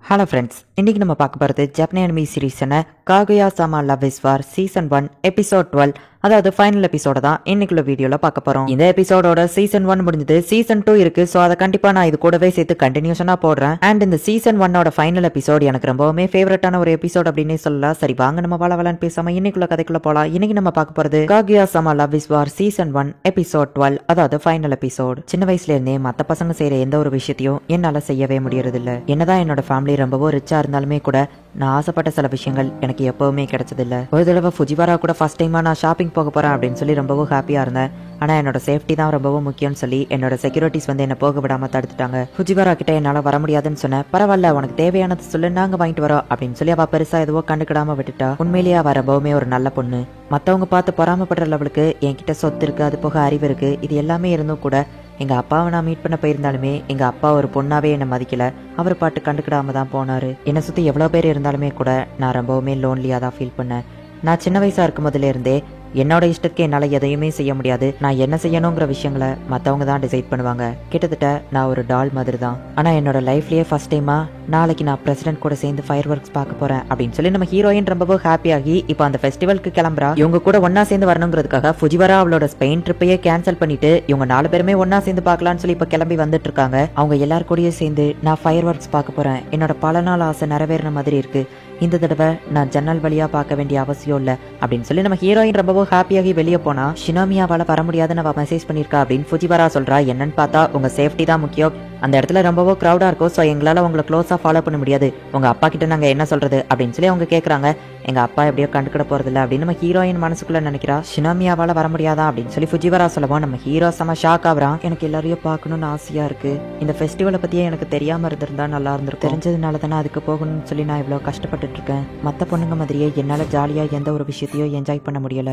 ஹலோ ஃப்ரெண்ட்ஸ், இன்னைக்கு நம்ம பார்க்க போகிறது ஜப்பானிய அனிமி சீரீஸான Kaguya sama love is war season 1 episode 12, அதாவது ஃபைனல் எபிசோட தான் இன்னைக்குள்ள வீடியோல பார்க்க போறோம். இந்த எபிசோடோட சீசன் 1 முடிஞ்சது. சீசன் 2 இருக்கு. சோ அதை கண்டிப்பா நான் இது கூடவே சேர்த்து கண்டினியூஷனா போடுறேன். அண்ட் இந்த சீசன் 1ஓட ஃபைனல் எபிசோட் எனக்கு ரொம்பவுமே ஃபேவரட்டான ஒரு எபிசோட் அப்படின்னே சொல்லலாம். சரி வாங்க நம்ம வளவலன்னு பேசாம இன்னைக்குள்ள கதைக்குள்ள போலாம். இன்னைக்கு நம்ம பார்க்க போறது Kaguya sama love is war season 1 episode 12, அதாவது ஃபைனல் எபிசோட். சின்ன வயசுல இருந்தே மத்த பசங்க செய்யற எந்த ஒரு விஷயத்தையும் என்னால செய்யவே முடியறது இல்ல. என்னதான் என்னோட ஃபேமிலி ரொம்பவோ ரிச்சா இருந்தாலுமே கூட நான் ஆசைப்பட்ட சில விஷயங்கள் எனக்கு எப்பவுமே கிடைச்சதில்ல. ஒரு தடவை ஃபுஜிவாரா கூட ஃபர்ஸ்ட் டைமா நான் ஷாப்பிங் போக போறேன் அப்படின்னு சொல்லி ரொம்பவும் ஹாப்பியா இருந்தேன். ஆனா என்னோட சேஃப்டி தான் ரொம்பவும் முக்கியம்னு சொல்லி என்னோட செக்யூரிட்டிஸ் வந்து என்ன போக விடாம தடுத்துட்டாங்க. ஃபுஜிவாரா கிட்ட என்னால வர முடியாதுன்னு சொன்னேன். பரவாயில்ல, உனக்கு தேவையானது சொல்லு, நாங்க வாங்கிட்டு வரோம் அப்படின்னு சொல்லி அவ பெருசா எதுவோ கண்டுக்கிடாம விட்டுட்டா. உண்மையிலேயே அவ ரொம்பவுமே ஒரு நல்ல பொண்ணு. மத்தவங்க பார்த்து பொறாமப்படுற லெவலுக்கு என்கிட்ட சொத்து இருக்கு, அது போக அறிவு இருக்கு. இது எல்லாமே இருந்தும் கூட எங்க அப்பாவை நான் மீட் பண்ண போயிருந்தாலுமே எங்க அப்பா ஒரு பொண்ணாவே என்ன மதிக்கல. அவர் பாட்டு கண்டுக்கிடாம தான் போனாரு. என்னை சுத்தி எவ்வளவு பேர் இருந்தாலுமே கூட நான் ரொம்பவுமே லோன்லியா தான் ஃபீல் பண்ணேன். நான் சின்ன வயசா இருக்கும் போதுல இருந்தே என்னோட இஷ்டத்துக்கு என்னால எதையுமே செய்ய முடியாது. நான் என்ன செய்யணுங்கிற விஷயங்களை மத்தவங்க தான் டிசைட் பண்ணுவாங்க. கிட்டத்தட்ட நான் ஒரு டால் மாதிரி தான். ஆனா என்னோட லைஃப்லயே ஃபர்ஸ்ட் டைமா நாளைக்கு நான் பிரசிடென்ட் கூட சேர்ந்து ஃபயர் ஒர்க்ஸ் பார்க்க போறேன் அப்படின்னு சொல்லி நம்ம ஹீரோயின் ரொம்பவும் ஹாப்பியாகி இப்போ அந்த ஃபெஸ்டிவலுக்கு கிளம்புறா. இவங்க கூட ஒன்னா சேர்ந்து வரணுங்கிறதுக்காக ஃபுஜிவாரா அவளோட ஸ்பெயின் ட்ரிப்பையே கேன்சல் பண்ணிட்டு இவங்க 4 பேருமே ஒன்னா சேர்ந்து பார்க்கலாம்னு சொல்லி இப்ப கிளம்பி வந்துட்டு இருக்காங்க. அவங்க எல்லாரும் கூடயே சேர்ந்து நான் ஃபயர் ஒர்க்ஸ் பார்க்க போறேன். என்னோட பல நாள் ஆசை நிறைவேறின மாதிரி இருக்கு. இந்த தடவை நான் ஜன்னல் வழியா பார்க்க வேண்டிய அவசியம் இல்ல அப்படின்னு சொல்லி நம்ம ஹீரோயின் ரொம்பவும் ஹாப்பியாகி வெளியே போனா ஷினோமியாவால வர முடியாதுன்னு அவ மெசேஜ் பண்ணிருக்கா அப்படின்னு ஃபுஜிவாரா சொல்றா. என்னன்னு பார்த்தா உங்க சேஃப்டி தான் முக்கியம், அந்த இடத்துல ரொம்பவோ க்ரௌடா இருக்கும். ஸோ எங்களால் உங்களை க்ளோஸாக ஃபாலோ பண்ண முடியாது. உங்க அப்பா கிட்ட நாங்கள் என்ன சொல்றது அப்படின்னு சொல்லி அவங்க கேட்குறாங்க. எங்க அப்பா எப்படியோ கண்டுக்கிட போறதில்ல அப்படின்னு நம்ம ஹீரோயின் மனசுக்குள்ள நினைக்கிறா. ஷினோமியாவால வர முடியாதா அப்படின்னு சொல்லி ஃபுஜிவரா சொல்லவும் நம்ம ஹீரோ செம ஷாக் ஆகுறான். எனக்கு எல்லாரையும் பார்க்கணும்னு ஆசையா இருக்கு. இந்த ஃபெஸ்டிவலை பத்தியே எனக்கு தெரியாம இருந்திருந்தா நல்லா இருந்திருக்கும். தெரிஞ்சதுனால தானே அதுக்கு போகணும்னு சொல்லி நான் இவ்வளோ கஷ்டப்பட்டுட்டு இருக்கேன். மற்ற பொண்ணுங்க மாதிரியே என்னால் ஜாலியா எந்த ஒரு விஷயத்தையும் என்ஜாய் பண்ண முடியல.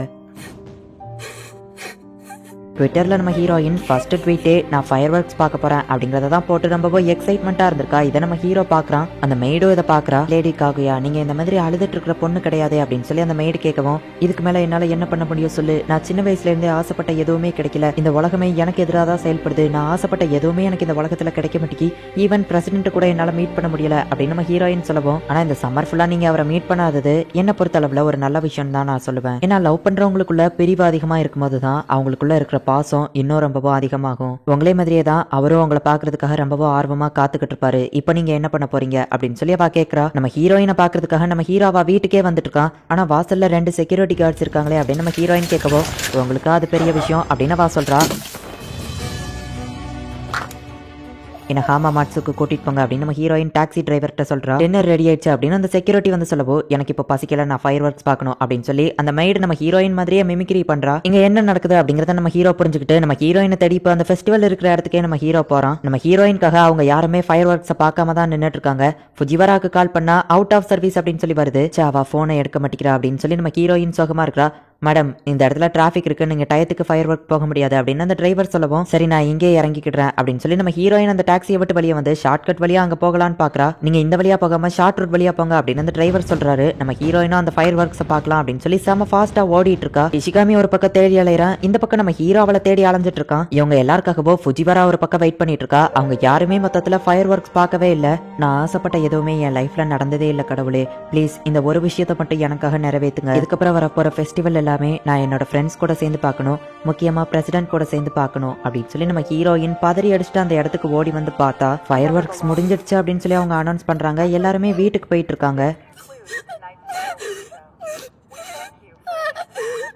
ட்விட்டரில் நம்ம ஹீரோயின் ஃபர்ஸ்ட் ட்வீட்டே நான் ஃபயர் ஒர்க்ஸ் பார்க்க போறேன் அப்படிங்கிறத தான் போட்டு ரொம்பவே எக்ஸைட்மெண்ட்டாக இருந்திருக்கா. இதை நம்ம ஹீரோ பார்க்குறான். அந்த மெய்டும் இதை பார்க்குறா. லேடி காகுயா, நீங்க இந்த மாதிரி அழுதுட்டு இருக்கிற பொண்ணு கிடையாது அப்படின்னு சொல்லி அந்த மெய்டு கேட்கவும், இதுக்கு மேலே என்னால் என்ன பண்ண முடியும் சொல்லு. நான் சின்ன வயசுலேருந்தே ஆசைப்பட்ட எதுவுமே கிடைக்கல. இந்த உலகமே எனக்கு எதிராக தான் செயல்படுது. நான் ஆசைப்பட்ட எதுவுமே எனக்கு இந்த உலகத்தில் கிடைக்க மாட்டேங்கி. ஈவன் பிரசிடென்ட் கூட என்னால் மீட் பண்ண முடியல அப்படின்னு நம்ம ஹீரோயின் சொல்லவும், ஆனால் இந்த சம்மர் ஃபுல்லாக நீங்கள் அவரை மீட் பண்ணாதது என்னை பொறுத்தளவில் ஒரு நல்ல விஷயம் தான் நான் சொல்லுவேன். ஏன்னா லவ் பண்ணுறவங்களுக்குள்ள பிரிவு அதிகமாக இருக்கும்போது தான் அவங்களுக்குள்ள இருக்கிற பாசம் இன்னும் ரொம்பவும் அதிகமாகும். உங்களே மாதிரியே தான் அவரும் உங்களை பாக்குறதுக்காக ரொம்பவும் ஆர்வமா காத்துக்கிட்டு இருப்பாரு. இப்போ நீங்க என்ன பண்ண போறீங்க அப்படின்னு சொல்லி அவ கேட்கிறா. நம்ம ஹீரோயினை பாக்குறதுக்காக நம்ம ஹீரோவா வீட்டுக்கே வந்துட்டு இருக்கான். ஆனா வாசல்ல 2 செக்யூரிட்டி கார்ட்ஸ் இருக்காங்களே அப்படின்னு நம்ம ஹீரோயின் கேட்கவோ, உங்களுக்கு அது பெரிய விஷயம் அப்படின்னு அவ சொல்றா. என்ன ஹாமா மாட்ஸுக்கு கூட்டிட்டு போங்க அப்படின்னு நம்ம ஹீரோயின் டாக்ஸி டிரைவர்கிட்ட சொல்றா. டின்னர் ரெடி ஆயிடுச்சு அப்படின்னு அந்த செக்யூரிட்டி வந்து சொல்லவோ, எனக்கு இப்போ பசிக்கல, நான் ஃபயர் ஒர்க்ஸ் பார்க்கணும் அப்படின்னு சொல்லி அந்த மெய்டு நம்ம ஹீரோயின் மாதிரியே மிமிக்ரி பண்றா. இங்க என்ன நடக்குது அப்படிங்கறத நம்ம ஹீரோ புரிஞ்சுக்கிட்டு நம்ம ஹீரோயினை தேடி இப்போ அந்த ஃபெஸ்டிவல் இருக்கிற இடத்துக்கே நம்ம ஹீரோ போறான். நம்ம ஹீரோயின்காக அவங்க யாருமே ஃபயர் ஒர்க்ஸை பார்க்காம தான் நின்றுட்டு இருக்காங்க. ஃபுஜிவராக்கு கால் பண்ணா அவுட் ஆஃப் சர்வீஸ் அப்படின்னு சொல்லி வருது. அவ போனை எடுக்க மாட்டேங்கிறா அப்படின்னு சொல்லி நம்ம ஹீரோயின் சோகமா இருக்கா. மேடம், இந்த இடத்துல டிராஃபிக் இருக்கு, நீங்க டயத்துக்கு ஃபயர் ஒர்க் போக முடியாது அப்படின்னு அந்த டிரைவர் சொல்லவும், சரி நான் இங்கே இறங்கிக்கிடுறேன் அப்படின்னு சொல்லி நம்ம ஹீரோயின் அந்த டாக்ஸியை விட்டு வெளியே வந்து ஷார்ட் கட் வழியா அங்க போகலான்னு பாக்குறா. நீங்க இந்த வழியா போகாம ஷார்ட் ரூட் வழியா போங்க அப்படின்னு அந்த டிரைவர் சொல்றாரு. நம்ம ஹீரோயினும் அந்த ஃபயர் ஒர்க்ஸை பார்க்கலாம் அப்படின்னு சொல்லி செம ஃபாஸ்டா ஓடிட்டு இருக்கா. இஷிகாமி ஒரு பக்கம் தேடி அலையறான். இந்த பக்கம் நம்ம ஹீரோ அவளை தேடி அலைஞ்சிட்டு இருக்கான். இவங்க எல்லாருக்காகவோ ஃபுஜிவரா ஒரு பக்கம் வெயிட் பண்ணிட்டு இருக்கா. அவங்க யாருமே மொத்தத்துல ஃபயர் ஒர்க்ஸ் பார்க்கவே இல்ல. நான் ஆசைப்பட்ட எதுவுமே என் லைஃப்ல நடந்ததே இல்ல கடவுளே, ப்ளீஸ் இந்த ஒரு விஷயத்தை மட்டும் எனக்காக நிறைவேற்றுங்க. இதுக்கப்புறம் வரப்போற ஃபெஸ்டிவல் எல்லாமே நான் என்னோட ஃப்ரெண்ட்ஸ் கூட சேர்ந்து பார்க்கணும், முக்கியமா பிரசிடென்ட் கூட சேர்ந்து பார்க்கணும் அப்படின்னு சொல்லி நம்ம ஹீரோயின் பதறி அடிச்சுட்டு அந்த இடத்துக்கு ஓடி வந்து பார்த்தா ஃபயர் ஒர்க்ஸ் முடிஞ்சிடுச்சு அப்படின்னு சொல்லி அவங்க அனௌன்ஸ் பண்றாங்க. எல்லாருமே வீட்டுக்கு போயிட்டு இருக்காங்க.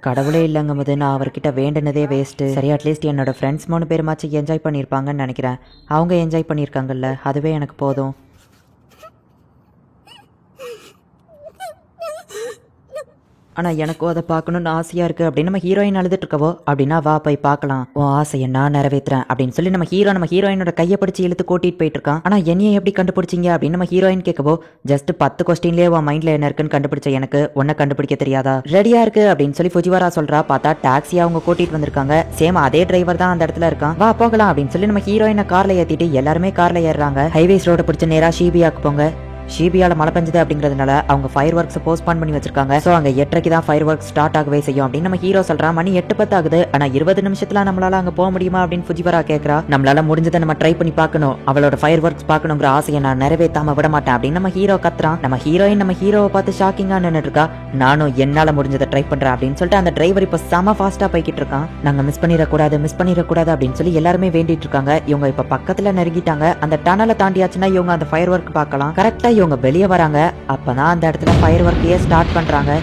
கடவுளே இல்லைங்கும் போது நான் அவர்கிட்ட வேண்டினதே வேஸ்ட். சரி, அட்லீஸ்ட் என்னோட ஃப்ரெண்ட்ஸ் 3 பேருமாச்சு என்ஜாய் பண்ணியிருப்பாங்கன்னு நினைக்கிறேன். அவங்க என்ஜாய் பண்ணியிருக்காங்கல்ல, அதுவே எனக்கு போதும். ஆனால் எனக்கும் அதை பார்க்கணும்னு ஆசையாக இருக்குது அப்படின்னு நம்ம ஹீரோயின் அழுதுட்டு இருக்கவோ, அப்படின்னா வா போய் பார்க்கலாம், உன் ஆசையை நான் நிறைவேற்றுறேன் அப்படின்னு சொல்லி நம்ம ஹீரோயினோட கையை பிடிச்சி இழுத்து கூட்டிட்டு போயிட்டு இருக்கான். ஆனால் என்னையை எப்படி கண்டுபிடிச்சிங்க அப்படின்னு நம்ம ஹீரோயின் கேட்கவோ, ஜஸ்ட் 10 கொஸ்டின்லேயே உன் மைண்டில் என்ன இருக்குன்னு கண்டுபிடிச்ச எனக்கு ஒன்றை கண்டுபிடிக்க தெரியாதா, ரெடியா இருக்கு அப்படின்னு சொல்லி ஃபுஜிவரா சொல்றா. பார்த்தா டாக்ஸியா அவங்க கூட்டிட்டு வந்திருக்காங்க. சேம் அதே டிரைவர் தான் அந்த இடத்துல இருக்கான். வா போகலாம் அப்படின்னு சொல்லி நம்ம ஹீரோயினை கார்ல ஏற்றிட்டு எல்லாருமே கார்ல ஏறுறாங்க. ஹைவேஸ் ரோட பிடிச்ச நேரா ஷீபியாக்கு போங்க. ஷீபியால மழை பெஞ்சது அப்படிங்கிறதுனால அவங்க ஃபயர் ஒர்க்ஸ் போஸ்ட்பான் பண்ணி வச்சிருக்காங்க. ஸோ அங்கே 8:30 தான் ஃபயர் ஒர்க் ஸ்டார்ட் ஆகவே செய்யும் அப்படின்னு நம்ம ஹீரோ சொல்றான். மணி 8:10 ஆகுது. ஆனால் 20 நிமிஷத்துல நம்மளால அங்கே போக முடியுமா அப்படின்னு ஃபுஜிவரா கேட்கறா. நம்மளால முடிஞ்சதை நம்ம ட்ரை பண்ணி பார்க்கணும், அவளோட ஃபயர் ஒர்க்ஸ் பார்க்கணுங்கிற ஆசையை நான் நிறைவேற்றாம விட மாட்டேன் அப்படின்னு நம்ம ஹீரோ கத்துறான். நம்ம ஹீரோயின் நம்ம ஹீரோவை பார்த்து ஷாக்கிங்கா நின்றுட்டு இருக்கா. நானும் என்னால முடிஞ்சதை ட்ரை பண்றேன் அப்படின்னு சொல்லிட்டு அந்த டிரைவர் இப்போ செம ஃபாஸ்டா போய்கிட்டு இருக்கான். நாங்க மிஸ் பண்ணிடக்கூடாது அப்படின்னு சொல்லி எல்லாருமே வேண்டிட்டு இருக்காங்க. இவங்க இப்ப பக்கத்துல நெருங்கிட்டாங்க. அந்த டனலை தாண்டியாச்சுன்னா இவங்க அந்த ஃபயர் ஒர்க் பார்க்கலாம். கரெக்டா இவங்க வெளியே வராங்க. அப்பதான் அந்த இடத்துல ஃபயர் ஒர்க்கையே ஸ்டார்ட் பண்றாங்க.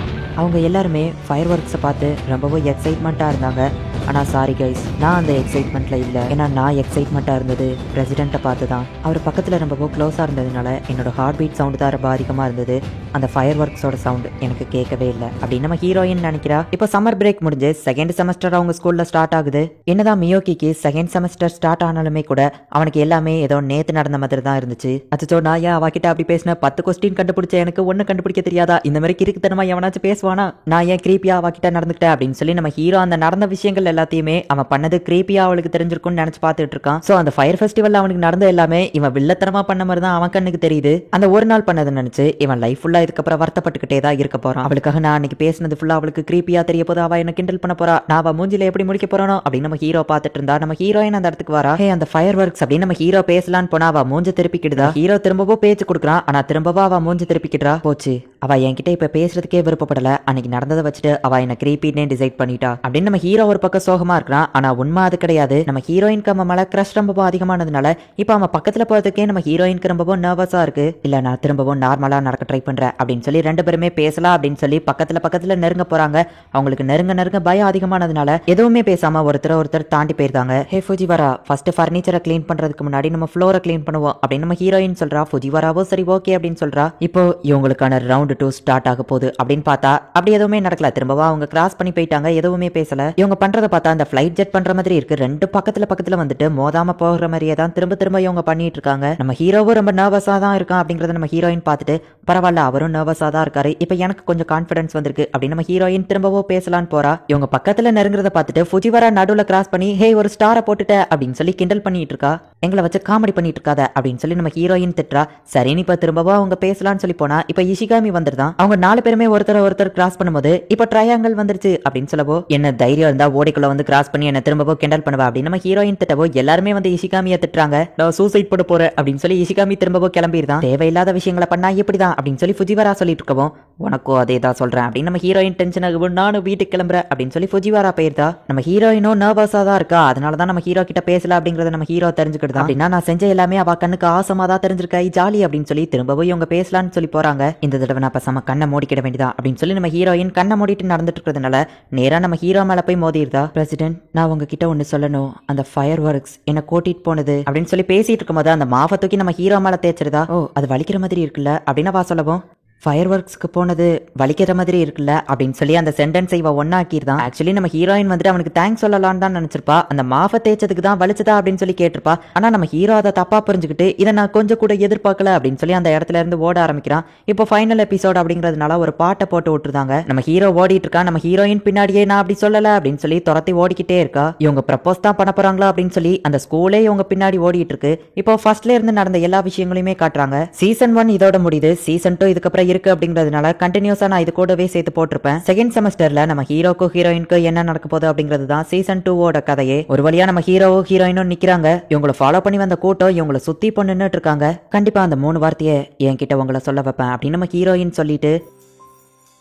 அவங்க எல்லாருமே ஃபயர் ஒர்க்ஸை பார்த்து ரொம்பவும் எக்ஸைட்மெண்ட்டாக இருந்தாங்க. ஆனால் சாரி கைஸ், நான் அந்த எக்ஸைட்மெண்ட்டில் இல்லை. ஏன்னா நான் எக்ஸைட்மெண்ட்டாக இருந்தது பிரசிடெண்ட்டை பார்த்து தான். அவர் பக்கத்தில் ரொம்பவும் க்ளோஸாக இருந்ததுனால என்னோட ஹார்ட் பீட் சவுண்டு தான் ரொம்ப அதிகமாக இருந்தது. அந்த ஃபயர் ஒர்க்ஸோட சவுண்டு எனக்கு கேட்கவே இல்லை அப்படின்னு நம்ம ஹீரோயின் நினைக்கிறா. இப்போ சம்மர் பிரேக் முடிஞ்சு செகண்ட் செமஸ்டர் அவங்க ஸ்கூலில் ஸ்டார்ட் ஆகுது. என்னதான் மியோக்கிக்கு செகண்ட் செமஸ்டர் ஸ்டார்ட் ஆனாலுமே கூட அவனுக்கு எல்லாமே ஏதோ நேற்று நடந்த மாதிரி தான் இருந்துச்சு. அச்சோ, நான் ஏன் அவகிட்ட அப்படி பேசின 10 கொஸ்டின் கண்டுபிடிச்ச எனக்கு ஒன்று கண்டுபிடிக்க தெரியாதா, இந்த மாதிரி கிறுக்குத்தனமா எவனாச்சும் பேசுவானா, நான் ஏன் கிரீப்பியா அவகிட்ட நடந்துக்கிட்டேன் அப்படின்னு சொல்லி நம்ம ஹீரோ அந்த நடந்த விஷயங்கள் எல்லாத்தையுமே அவன் பண்ணது கிரீப்பியா அவளுக்கு தெரிஞ்சிருக்கும்னு நினைச்சு பார்த்துட்டு இருக்கான். சோ அந்த ஃபயர் ஃபெஸ்டிவல் அவனுக்கு நடந்த எல்லாமே இவன் வில்லத்தனமா பண்ண மாதிரி தான் அவன் கண்ணுக்கு தெரியுது. அந்த ஒரு நாள் பண்ணதை நினைச்சு இவன் லைஃப் ஃபுல்லா இதுக்கப்புறம் வருத்தப்பட்டுக்கிட்டே தான் இருக்க போறான். அவளுக்காக நான் அன்னைக்கு பேசினது ஃபுல்லா அவளுக்கு கிரீப்பியா தெரிய போது அவ என்ன கிண்டல் பண்ண போறா, நான் அவ மூஞ்சில எப்படி முடிக்க போறானோ அப்படின்னு நம்ம ஹீரோ பார்த்துட்டு இருந்தா. நம்ம ஹீரோயின் அந்த இடத்துக்கு வரா. ஹே, அந்த ஃபயர் ஒர்க்ஸ் அப்படின்னு நம்ம ஹீரோ பேசலான்னு போனா அவ மூஞ்ச திருப்பிக்கிடுதா. ஹீரோ திரும்பவும் பேச்சு கொடுக்குறான். ஆனா திரும்பவும் அவ மூஞ்ச திருப்பிக்கிட்டா. போச்சு, அவ என்கிட்ட இப்ப பேசுறதுக்கே விருப்பப்படல, அன்னைக்கு நடந்ததை வச்சுட்டு அவ என்ன கிரீப்பின்னே டிசைட் பண்ணிட்டா அப்படின்னு நம்ம ஹீரோ ஒரு பக்கம் சோகமா இருக்கிறான். ஆனா உண்மை அது கிடையாது. நம்ம ஹீரோயினுக்கு அவன் மேல கிரஷ் ரொம்பவும் அதிகமானதுனால இப்ப அவன் பக்கத்துல போறதுக்கே நம்ம ஹீரோயினுக்கு ரொம்பவும் நர்வஸா இருக்கு. இல்ல நான் திரும்பவும் நார்மலா நடக்க ட்ரை பண்றேன் அப்படின்னு சொல்லி ரெண்டு பேருமே பேசலாம் அப்படின்னு சொல்லி பக்கத்துல நெருங்க போறாங்க. அவங்களுக்கு நெருங்க பயம் அதிகமானதுனால எதுவுமே பேசாம ஒருத்தர் தாண்டி போயிருந்தாங்க. ஹே ஃபுஜிவரா, ஃபர்ஸ்ட் ஃபர்னிச்சரை கிளீன் பண்றதுக்கு முன்னாடி நம்ம ஃப்ளோரை கிளீன் பண்ணுவோம் அப்படின்னு நம்ம ஹீரோயின் சொல்றா. ஃபுஜிவராவோ சரி ஓகே அப்படின்னு சொல்றா. இப்போ இவங்களுக்கான ரவுண்ட் 2 ஸ்டார்ட் ஆக போகுது அப்படின்னு பார்த்தா அப்படி எதுவுமே நடக்கல. திரும்பவும் அவங்க கிராஸ் பண்ணி போயிட்டாங்க. எதுவுமே பேசல. இவங்க பண்றத பார்த்தா அந்த ஃபிளைட் ஜெட் பண்ற மாதிரி இருக்கு. ரெண்டு பக்கத்துல வந்துட்டு மோதாம போகிற மாதிரியே தான் திரும்ப இவங்க பண்ணிட்டு இருக்காங்க. நம்ம ஹீரோவும் ரொம்ப நர்வஸா தான் இருக்கான் அப்படிங்கறத நம்ம ஹீரோயின் பார்த்துட்டு பரவாயில்ல அவரும் நர்வஸா தான் இருக்காரு, இப்போ எனக்கு கொஞ்சம் கான்ஃபிடன்ஸ் வந்திருக்கு அப்படின்னு நம்ம ஹீரோயின் திரும்பவும் பேசலான்னு போறா. இவங்க பக்கத்துல நெருங்குறத பார்த்துட்டு ஃபுஜிவரா நடுவுல கிராஸ் பண்ணி ஹே ஒரு ஸ்டாரை போட்டுட்ட அப்படின்னு சொல்லி கிண்டல் பண்ணிட்டு இருக்கா. எங்களை வச்சு காமெடி பண்ணிட்டு இருக்காத அப்படின்னு சொல்லி நம்ம ஹீரோயின் திட்டுறா. சரின்னு இப்ப திரும்பவும் அவங்க பேசலாம்னு சொல்லி போனா இப்ப இஷிகாமி வந்துருதான். அவங்க 4 பேருமே ஒருத்தர் கிராஸ் பண்ணும்போது இப்ப ட்ரையாங்கிள் வந்துருச்சு அப்படின்னு சொல்லவோ என்ன தைரியம் இருந்தா ஓடிக்குள்ள வந்து கிராஸ் பண்ணி என்ன திரும்பவும் கிண்டல் பண்ணுவா அப்படின்னு நம்ம ஹீரோயின் திட்டவோ எல்லாருமே வந்து இஷிகாமியை திட்டுறாங்க. நான் சூசைட் போட போறேன் அப்படின்னு சொல்லி இஷிகாமி திரும்பவும் கிளம்பிடுதான். தேவையில்லாத விஷயங்களை பண்ணா இப்படிதான் அப்படின்னு சொல்லி ஃபுஜிவரா சொல்லிட்டு இருக்கவும் உனக்கோ அதே தான் சொல்றேன் அப்படின்னு நம்ம ஹீரோயின் டென்ஷன் ஆகும். நானும் வீட்டுக்கு கிளம்புறேன் அப்படின்னு சொல்லி ஃபுஜிவரா போயிருந்தா. நம்ம ஹீரோயினும் நர்வஸா தான் இருக்கா. அதனாலதான் நம்ம ஹீரோ கிட்ட பேசல அப்படிங்கறத நம்ம ஹீரோ தெரிஞ்சுக்கிட்டு அப்படின்னா நான் செஞ்ச எல்லாமே அவ கண்ணுக்கு ஆசமா தான் தெரிஞ்சிருக்கா ஜாலி அப்படின்னு சொல்லி திரும்பவும் இவங்க பேசலாம்னு சொல்லி போறாங்க. இந்த தடவை நான் பசம கண்ணை மூடிக்கிட வேண்டியதா அப்படின்னு சொல்லி நம்ம ஹீரோயின் கண்ணை மூடிட்டு நடந்துட்டு இருக்கிறதுனால நேரா நம்ம ஹீரோ மேல போய் மோதிருதா. பிரசிடென்ட், நான் உங்ககிட்ட ஒன்னு சொல்லணும். அந்த ஃபயர் ஒர்க்ஸ் என்ன கூட்டிட்டு போனது அப்படின்னு சொல்லி பேசிட்டு இருக்கும்போது அந்த மாவை தூக்கி நம்ம ஹீரோ மேல தேய்ச்சிருதா. ஓ அது வலிக்கிற மாதிரி இருக்குல்ல அப்படின்னு வா சொல்லவும் ஃபயர் ஒர்க்ஸ்க்கு போனது வலிக்கிற மாதிரி இருக்குல்ல அப்படின்னு சொல்லி அந்த சென்டென்ஸை இவ ஒன்னாக்கிருந்தான். ஆக்சுவலி நம்ம ஹீரோயின் வந்துட்டு அவனுக்கு தேங்க்ஸ் சொல்லலாம்னு தான் நினைச்சிருப்பா. அந்த மாஃபை தேய்ச்சதுக்கு தான் வலிச்சதா அப்படின்னு சொல்லி கேட்டிருப்பா. ஆனா நம்ம ஹீரோ அதை தப்பா புரிஞ்சுக்கிட்டு இதை நான் கொஞ்சம் கூட எதிர்பார்க்கல அப்படின்னு சொல்லி அந்த இடத்துல இருந்து ஓட ஆரம்பிக்கிறான். இப்போ ஃபைனல் எபிசோட் அப்படிங்கிறதுனால ஒரு பாட்டை போட்டு விட்டுருந்தாங்க. நம்ம ஹீரோ ஓடிட்டு இருக்கா. நம்ம ஹீரோயின் பின்னாடியே நான் அப்படி சொல்லல அப்படின்னு சொல்லி துரத்தி ஓடிக்கிட்டே இருக்கா. இவங்க ப்ரப்போஸ் தான் பண்ண போறாங்களா அப்படின்னு சொல்லி அந்த ஸ்கூலே இவங்க பின்னாடி ஓடிட்டு இருக்கு. இப்போ ஃபர்ஸ்ட்ல இருந்து நடந்த எல்லா விஷயங்களையுமே காட்டுறாங்க. சீசன் 1 இதோட முடியுது. சீசன் 2 இதுக்கப்புறம் இருக்கு அப்படிங்கிறதுனால கண்டினியூஸா நான் இது கூடவே சேர்த்து போட்டிருப்பேன். செகண்ட் செமஸ்டர்ல நம்ம ஹீரோக்கு ஹீரோயினுக்கு என்ன நடக்க போகுது அப்படிங்கிறது தான் சீசன் 2 கதையே. ஒரு வழியா நம்ம ஹீரோவும் ஹீரோயினும் நிக்கிறாங்க. இவங்களை ஃபாலோ பண்ணி வந்த கூட்டம் இவங்களை சுத்தி நின்னுட்டு இருக்காங்க. கண்டிப்பா அந்த 3 வார்த்தையை என்கிட்ட உங்களை சொல்ல வைப்பேன் அப்படின்னு நம்ம ஹீரோயின் சொல்லிட்டு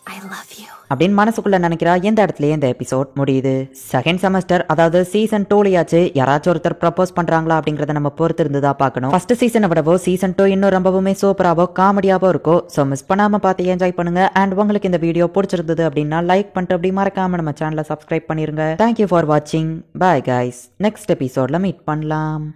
I love you அப்படின்னு மனசுக்குள்ள நினைக்கிறா. எந்த இடத்துலயே இந்த எபிசோட் முடியுது. செகண்ட் செமஸ்டர் அதாவது சீசன் 2லயாச்சு யாராச்சும் ஒருத்தர் ப்ரப்போஸ் பண்றாங்களா அப்படிங்கறத நம்ம பொறுத்து இருந்துதான் பார்க்கணும். ஃபர்ஸ்ட் சீசனை விடவோ சீசன் 2 இன்னும் ரொம்பவுமே சூப்பராவோ காமெடியாவோ இருக்கும். ஸோ மிஸ் பண்ணாம பார்த்து என்ஜாய் பண்ணுங்க. அண்ட் உங்களுக்கு இந்த வீடியோ பிடிச்சிருந்தது அப்படின்னா லைக் பண்ணிட்டு அப்படி மறக்காம நம்ம சேனலை சப்ஸ்கிரைப் பண்ணிருங்க. தேங்க்யூ ஃபார் வாட்சிங். Bye guys. நெக்ஸ்ட் எபிசோட்ல மீட் பண்ணலாம்.